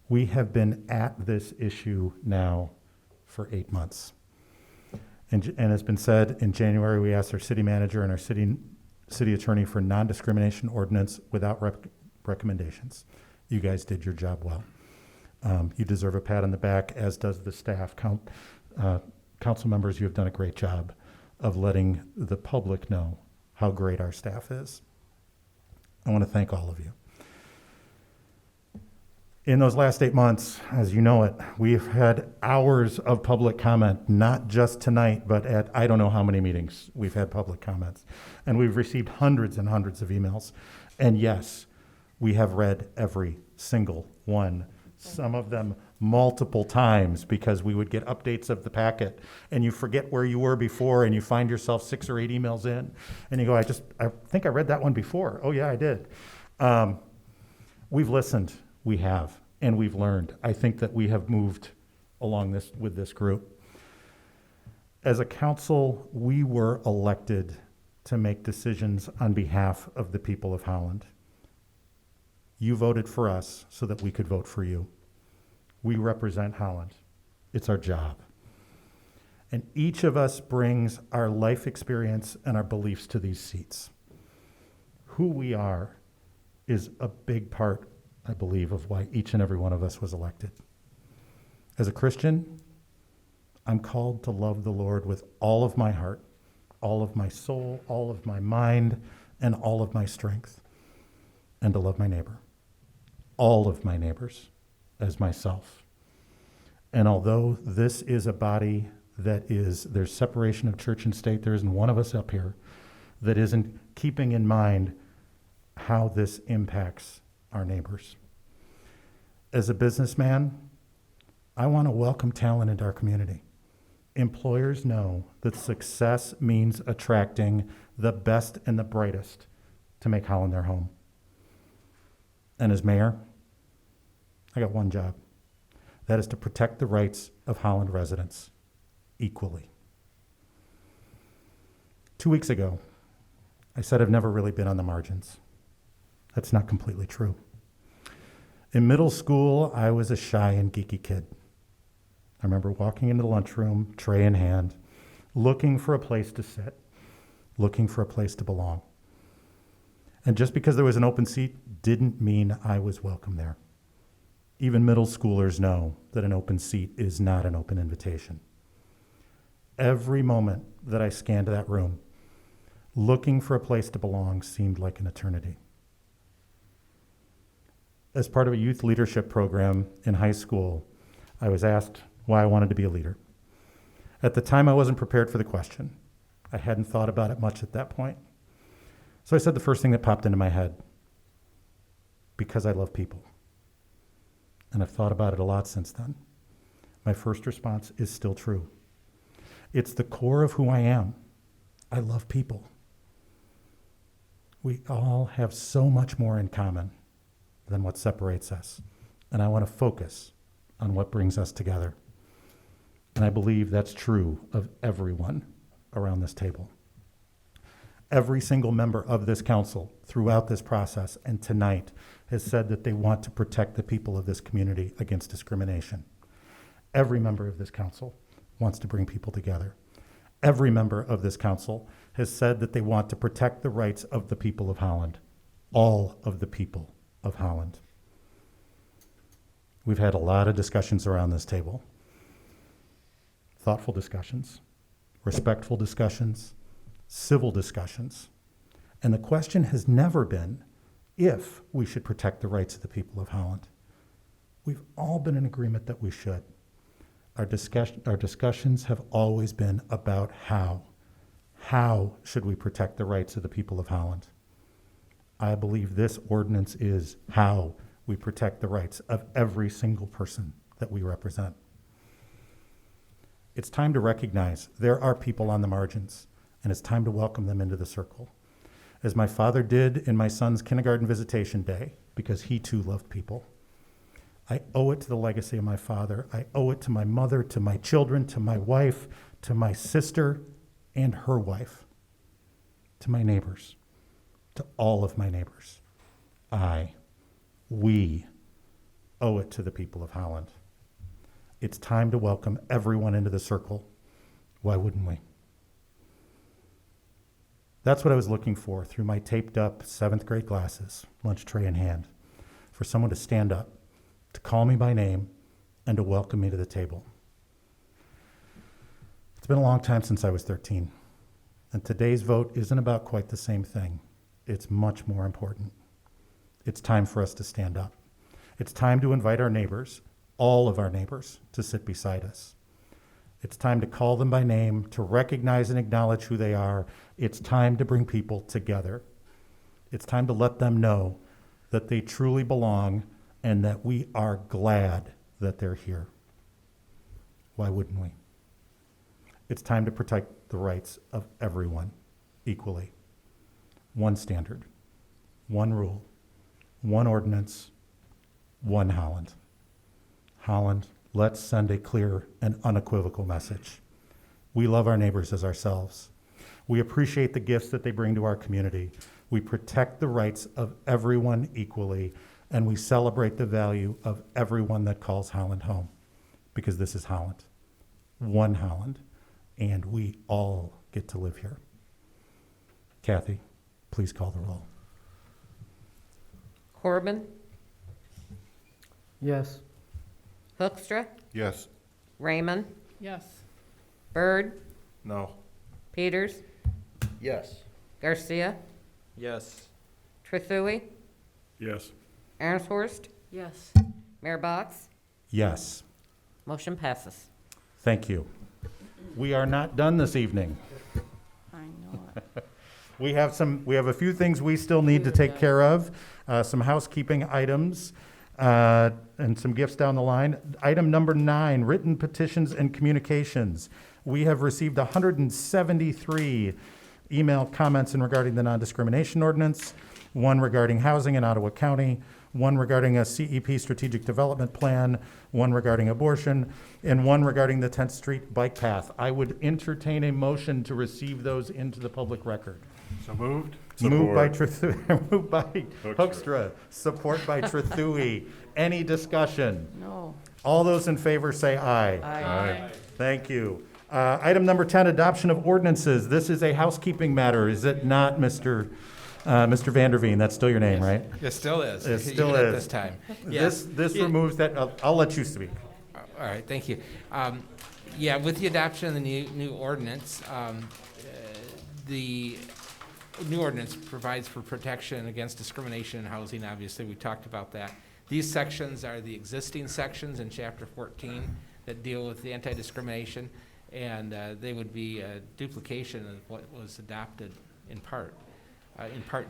We have been at this issue now for 8 months. And it's been said, in January, we asked our city manager and our city attorney for non-discrimination ordinance without recommendations. You guys did your job well. You deserve a pat on the back, as does the staff. Council members, you have done a great job of letting the public know how great our staff is. I want to thank all of you. In those last 8 months, as you know it, we've had hours of public comment, not just tonight, but at I don't know how many meetings we've had public comments. And we've received hundreds and hundreds of emails. And yes, we have read every single one, some of them multiple times, because we would get updates of the packet and you forget where you were before and you find yourself 6 or 8 emails in and you go, I think I read that one before. Oh yeah, I did. We've listened. We have, and we've learned. I think that we have moved along with this group. As a council, we were elected to make decisions on behalf of the people of Holland. You voted for us so that we could vote for you. We represent Holland. It's our job. And each of us brings our life experience and our beliefs to these seats. Who we are is a big part, I believe, of why each and every one of us was elected. As a Christian, I'm called to love the Lord with all of my heart, all of my soul, all of my mind, and all of my strength, and to love my neighbor, all of my neighbors, as myself. And although this is a body that there's separation of church and state, there isn't one of us up here that isn't keeping in mind how this impacts our neighbors. As a businessman, I want to welcome talent into our community. Employers know that success means attracting the best and the brightest to make Holland their home. And as mayor, I got one job. That is to protect the rights of Holland residents equally. 2 weeks ago, I said I've never really been on the margins. That's not completely true. In middle school, I was a shy and geeky kid. I remember walking into the lunchroom, tray in hand, looking for a place to sit, looking for a place to belong. And just because there was an open seat didn't mean I was welcome there. Even middle schoolers know that an open seat is not an open invitation. Every moment that I scanned that room, looking for a place to belong seemed like an eternity. As part of a youth leadership program in high school, I was asked why I wanted to be a leader. At the time, I wasn't prepared for the question. I hadn't thought about it much at that point. So I said the first thing that popped into my head, because I love people. And I've thought about it a lot since then. My first response is still true. It's the core of who I am. I love people. We all have so much more in common than what separates us. And I want to focus on what brings us together. And I believe that's true of everyone around this table. Every single member of this council throughout this process and tonight has said that they want to protect the people of this community against discrimination. Every member of this council wants to bring people together. Every member of this council has said that they want to protect the rights of the people of Holland, all of the people of Holland. We've had a lot of discussions around this table. Thoughtful discussions, respectful discussions, civil discussions. And the question has never been if we should protect the rights of the people of Holland. We've all been in agreement that we should. Our discussions have always been about how. How should we protect the rights of the people of Holland? I believe this ordinance is how we protect the rights of every single person that we represent. It's time to recognize there are people on the margins, and it's time to welcome them into the circle. As my father did in my son's kindergarten visitation day, because he too loved people. I owe it to the legacy of my father. I owe it to my mother, to my children, to my wife, to my sister and her wife, to my neighbors, to all of my neighbors. We owe it to the people of Holland. It's time to welcome everyone into the circle. Why wouldn't we? That's what I was looking for through my taped up 7th grade glasses, lunch tray in hand, for someone to stand up, to call me by name, and to welcome me to the table. It's been a long time since I was 13, and today's vote isn't about quite the same thing. It's much more important. It's time for us to stand up. It's time to invite our neighbors, all of our neighbors, to sit beside us. It's time to call them by name, to recognize and acknowledge who they are. It's time to bring people together. It's time to let them know that they truly belong and that we are glad that they're here. Why wouldn't we? It's time to protect the rights of everyone equally. One standard, one rule, one ordinance, one Holland. Holland, let's send a clear and unequivocal message. We love our neighbors as ourselves. We appreciate the gifts that they bring to our community. We protect the rights of everyone equally, and we celebrate the value of everyone that calls Holland home, because this is Holland, one Holland, and we all get to live here. Kathy, please call the roll. Corbin, Yes. Hoekstra, Yes. Raymond, Yes. Byrd, No. Peters, Yes. Garcia, Yes. Trethewey, Yes. Arnshorst, Yes. Mayor Box. Yes, Motion passes. thank you. We are not done this evening. I know it. We have a few things we still need to take care of, some housekeeping items, and some gifts down the line. Item number 9, written petitions and communications. We have received 173 email comments in regarding the non-discrimination ordinance, one regarding housing in Ottawa County, one regarding a CEP strategic development plan, one regarding abortion, and one regarding the 10th Street bike path. I would entertain a motion to receive those into the public record. So moved? Moved by moved by Hoekstra. Hoekstra, support by Trethewey. Any discussion? No. All those in favor say aye. Aye. Thank you. Item number 10, adoption of ordinances. This is a housekeeping matter, is it not, Mr. Vanderveen? That's still your name, right? It still is. It still Even at is. this time. Yes. This removes that. I'll let you speak. All right, thank you. Yeah, with the adoption of the new ordinance, the new ordinance provides for protection against discrimination in housing. Obviously, we talked about that. These sections are the existing sections in Chapter 14 that deal with the anti-discrimination, and they would be a duplication of what was adopted in part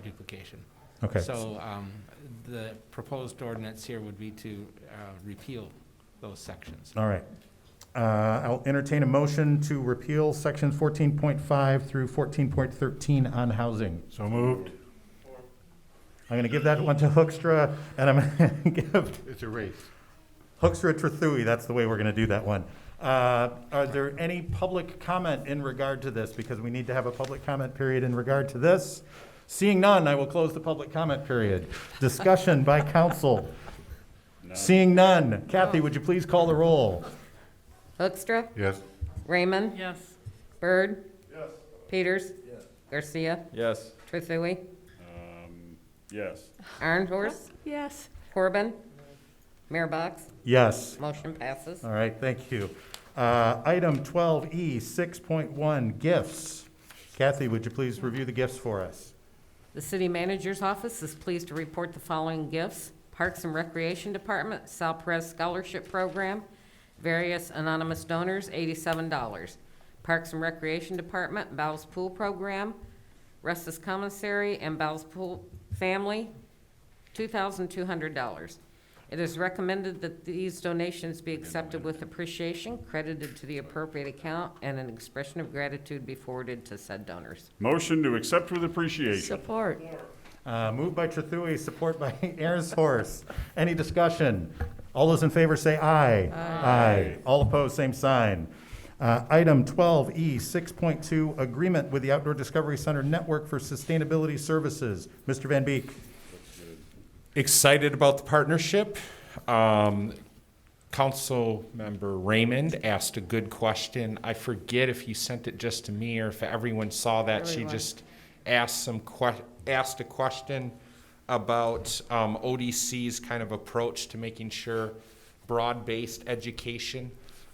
duplication. Okay. So the proposed ordinance here would be to repeal those sections. All right. I'll entertain a motion to repeal sections 14.5 through 14.13 on housing. So moved? I'm going to give that one to Hoekstra, and I'm going to give It's a race. Hoekstra Trethewey. That's the way we're going to do that one. Are there any public comment in regard to this? Because we need to have a public comment period in regard to this. Seeing none, I will close the public comment period. Discussion by council. No. Seeing none. Kathy, would you please call the roll? Hoekstra, Yes. Raymond, Yes. Byrd, Yes. Peters, Garcia, Yes. Trethewey, Yes. Arnhorst, Yes. Corbin, Mayor Box. Yes. Motion passes. All right, thank you. Item 12E, 6.1, gifts. Kathy, would you please review the gifts for us? The city manager's office is pleased to report the following gifts: Parks and Recreation Department, Sal Perez Scholarship Program, various anonymous donors, $87. Parks and Recreation Department, Bowles Pool Program, Restus Commissary, and Bowles Pool Family, $2,200. It is recommended that these donations be accepted with appreciation, credited to the appropriate account, and an expression of gratitude be forwarded to said donors. Motion to accept with appreciation. Support. Moved by Trethewey, support by Airshorst. Any discussion? All those in favor say aye. Aye. All opposed, same sign. Item 12E, 6.2, agreement with the Outdoor Discovery Center Network for Sustainability Services. Mr. Van Beek. Excited about the partnership. Council member Raymond asked a good question. I forget if you sent it just to me or if everyone saw that. She just asked asked a question about ODC's kind of approach to making sure broad-based education.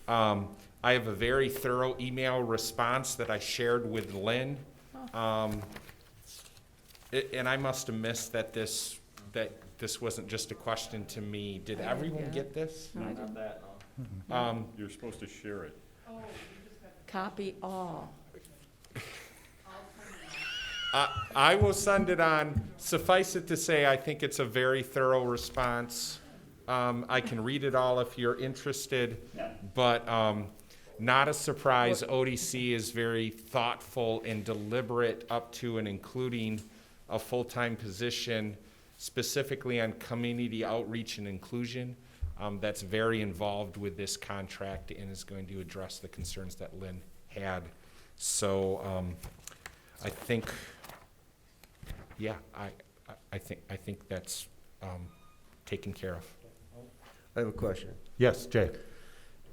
I have a very thorough email response that I shared with Lynn. And I must have missed that this wasn't just a question to me. Did everyone get this? No, I didn't. You're supposed to share it. Copy all. I will send it on. Suffice it to say, I think it's a very thorough response. I can read it all if you're interested, but not a surprise. ODC is very thoughtful and deliberate up to and including a full-time position specifically on community outreach and inclusion. That's very involved with this contract and is going to address the concerns that Lynn had. So I think, yeah, I think that's taken care of. I have a question. Yes, Jay.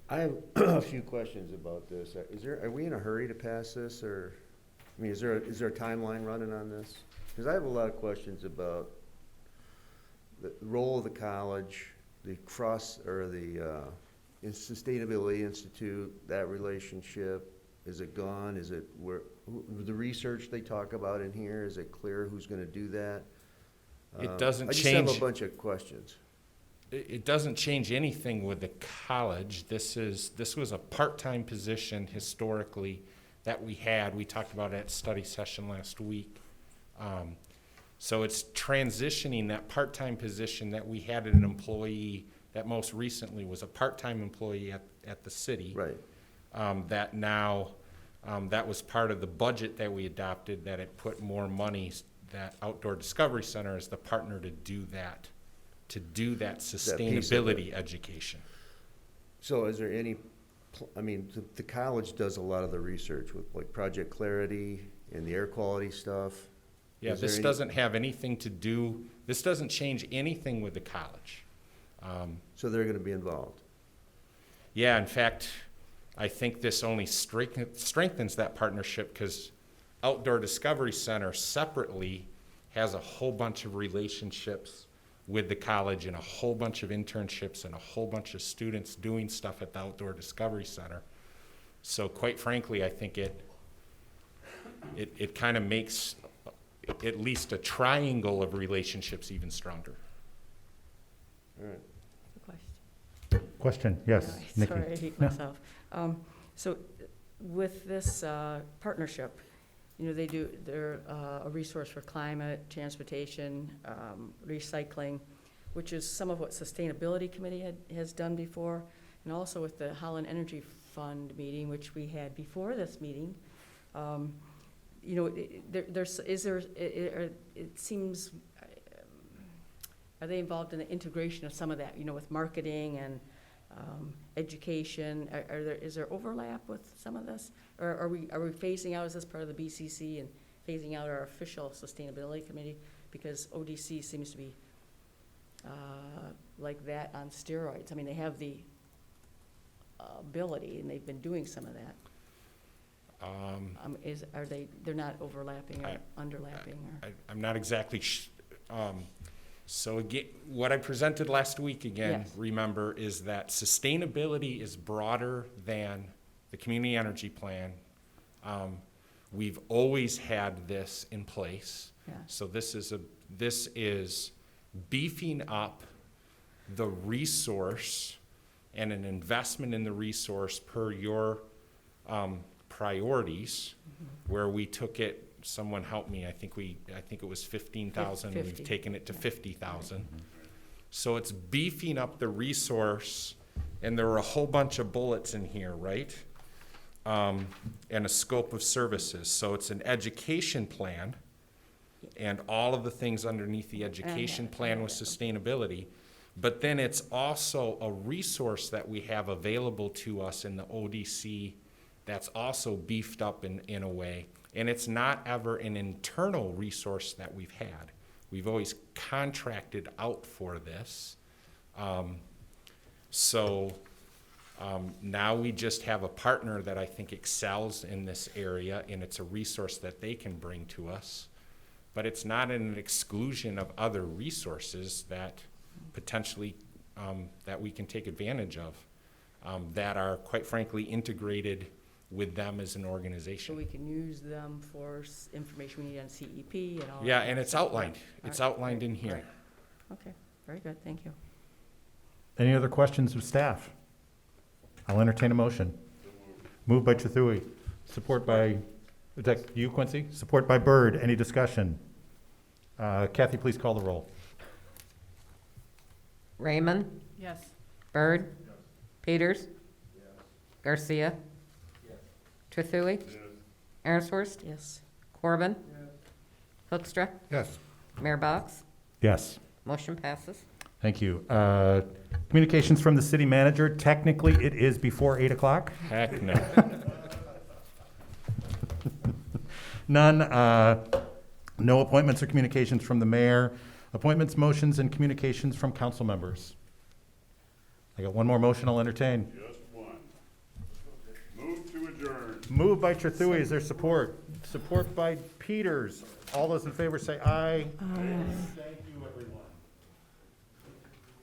I have a few questions about this. Are we in a hurry to pass this, or, I mean, is there a timeline running on this? Because I have a lot of questions about the role of the college, the Sustainability Institute, that relationship. Is it gone? Is it the research they talk about in here, is it clear who's going to do that? It doesn't I just change. have a bunch of questions. It doesn't change anything with the college. This was a part-time position historically that we had. We talked about it at study session last week. So it's transitioning that part-time position that we had an employee that most recently was a part-time employee at the city. Right. That now, that was part of the budget that we adopted, that it put more money, that Outdoor Discovery Center is the partner to do that sustainability education. So is there any, I mean, the college does a lot of the research with like Project Clarity and the air quality stuff. Yeah, Is there this any- doesn't have anything to do, this doesn't change anything with the college. So they're gonna be involved? Yeah, in fact, I think this only strengthens that partnership because Outdoor Discovery Center separately has a whole bunch of relationships with the college and a whole bunch of internships and a whole bunch of students doing stuff at the Outdoor Discovery Center. So quite frankly, I think it kind of makes at least a triangle of relationships even stronger. All right. Question, yes, Nikki. Sorry, I hate No. myself. So with this partnership, you know, they're a resource for climate, transportation, recycling, which is some of what Sustainability Committee has done before, and also with the Holland Energy Fund meeting, which we had before this meeting. You know, it seems, are they involved in the integration of some of that, you know, with marketing and education? Is there overlap with some of this? Or are we phasing out, is this part of the BCC and phasing out our official sustainability committee? Because ODC seems to be like that on steroids. I mean, they have the ability and they've been doing some of that. They're not overlapping or underlapping? I'm not exactly so again, what I presented last week again, Yes. remember, is that sustainability is broader than the community energy plan. We've always had this in place. Yeah. So this is beefing up the resource and an investment in the resource per your priorities, where we took it. Someone help me. I think it was 15,000. 50. We've taken it to 50,000. So it's beefing up the resource, and there are a whole bunch of bullets in here, right? And a scope of services. So it's an education plan, and all of the things underneath the education plan with sustainability. But then it's also a resource that we have available to us in the ODC that's also beefed up in a way. And it's not ever an internal resource that we've had. We've always contracted out for this. Now we just have a partner that I think excels in this area, and it's a resource that they can bring to us. But it's not an exclusion of other resources that potentially that we can take advantage of that are, quite frankly, integrated with them as an So organization. we can use them for information we need on CEP and all. Yeah, that and it's stuff. outlined. Right. It's Right. outlined in here. Right. Okay, very good, thank you. Any other questions of staff? I'll entertain a motion. Moved by Trethewey, support by, is that you, Quincy? Support by Byrd. Any discussion? Kathy, please call the roll. Raymond, Yes. Byrd, Peters, Garcia, Trethewey, Aaronshorst, Yes. Corbin, Hoekstra, Yes. Mayor Box. Yes. Motion passes. Thank you. Communications from the city manager. Technically, it is before 8 o'clock. Heck no. None. No appointments or communications from the mayor. Appointments, motions, and communications from council members. I got one more motion I'll entertain. Just one. Move to adjourn. Moved by Trethewey. Is there support? Support by Peters. All those in favor say aye. Thank you, everyone.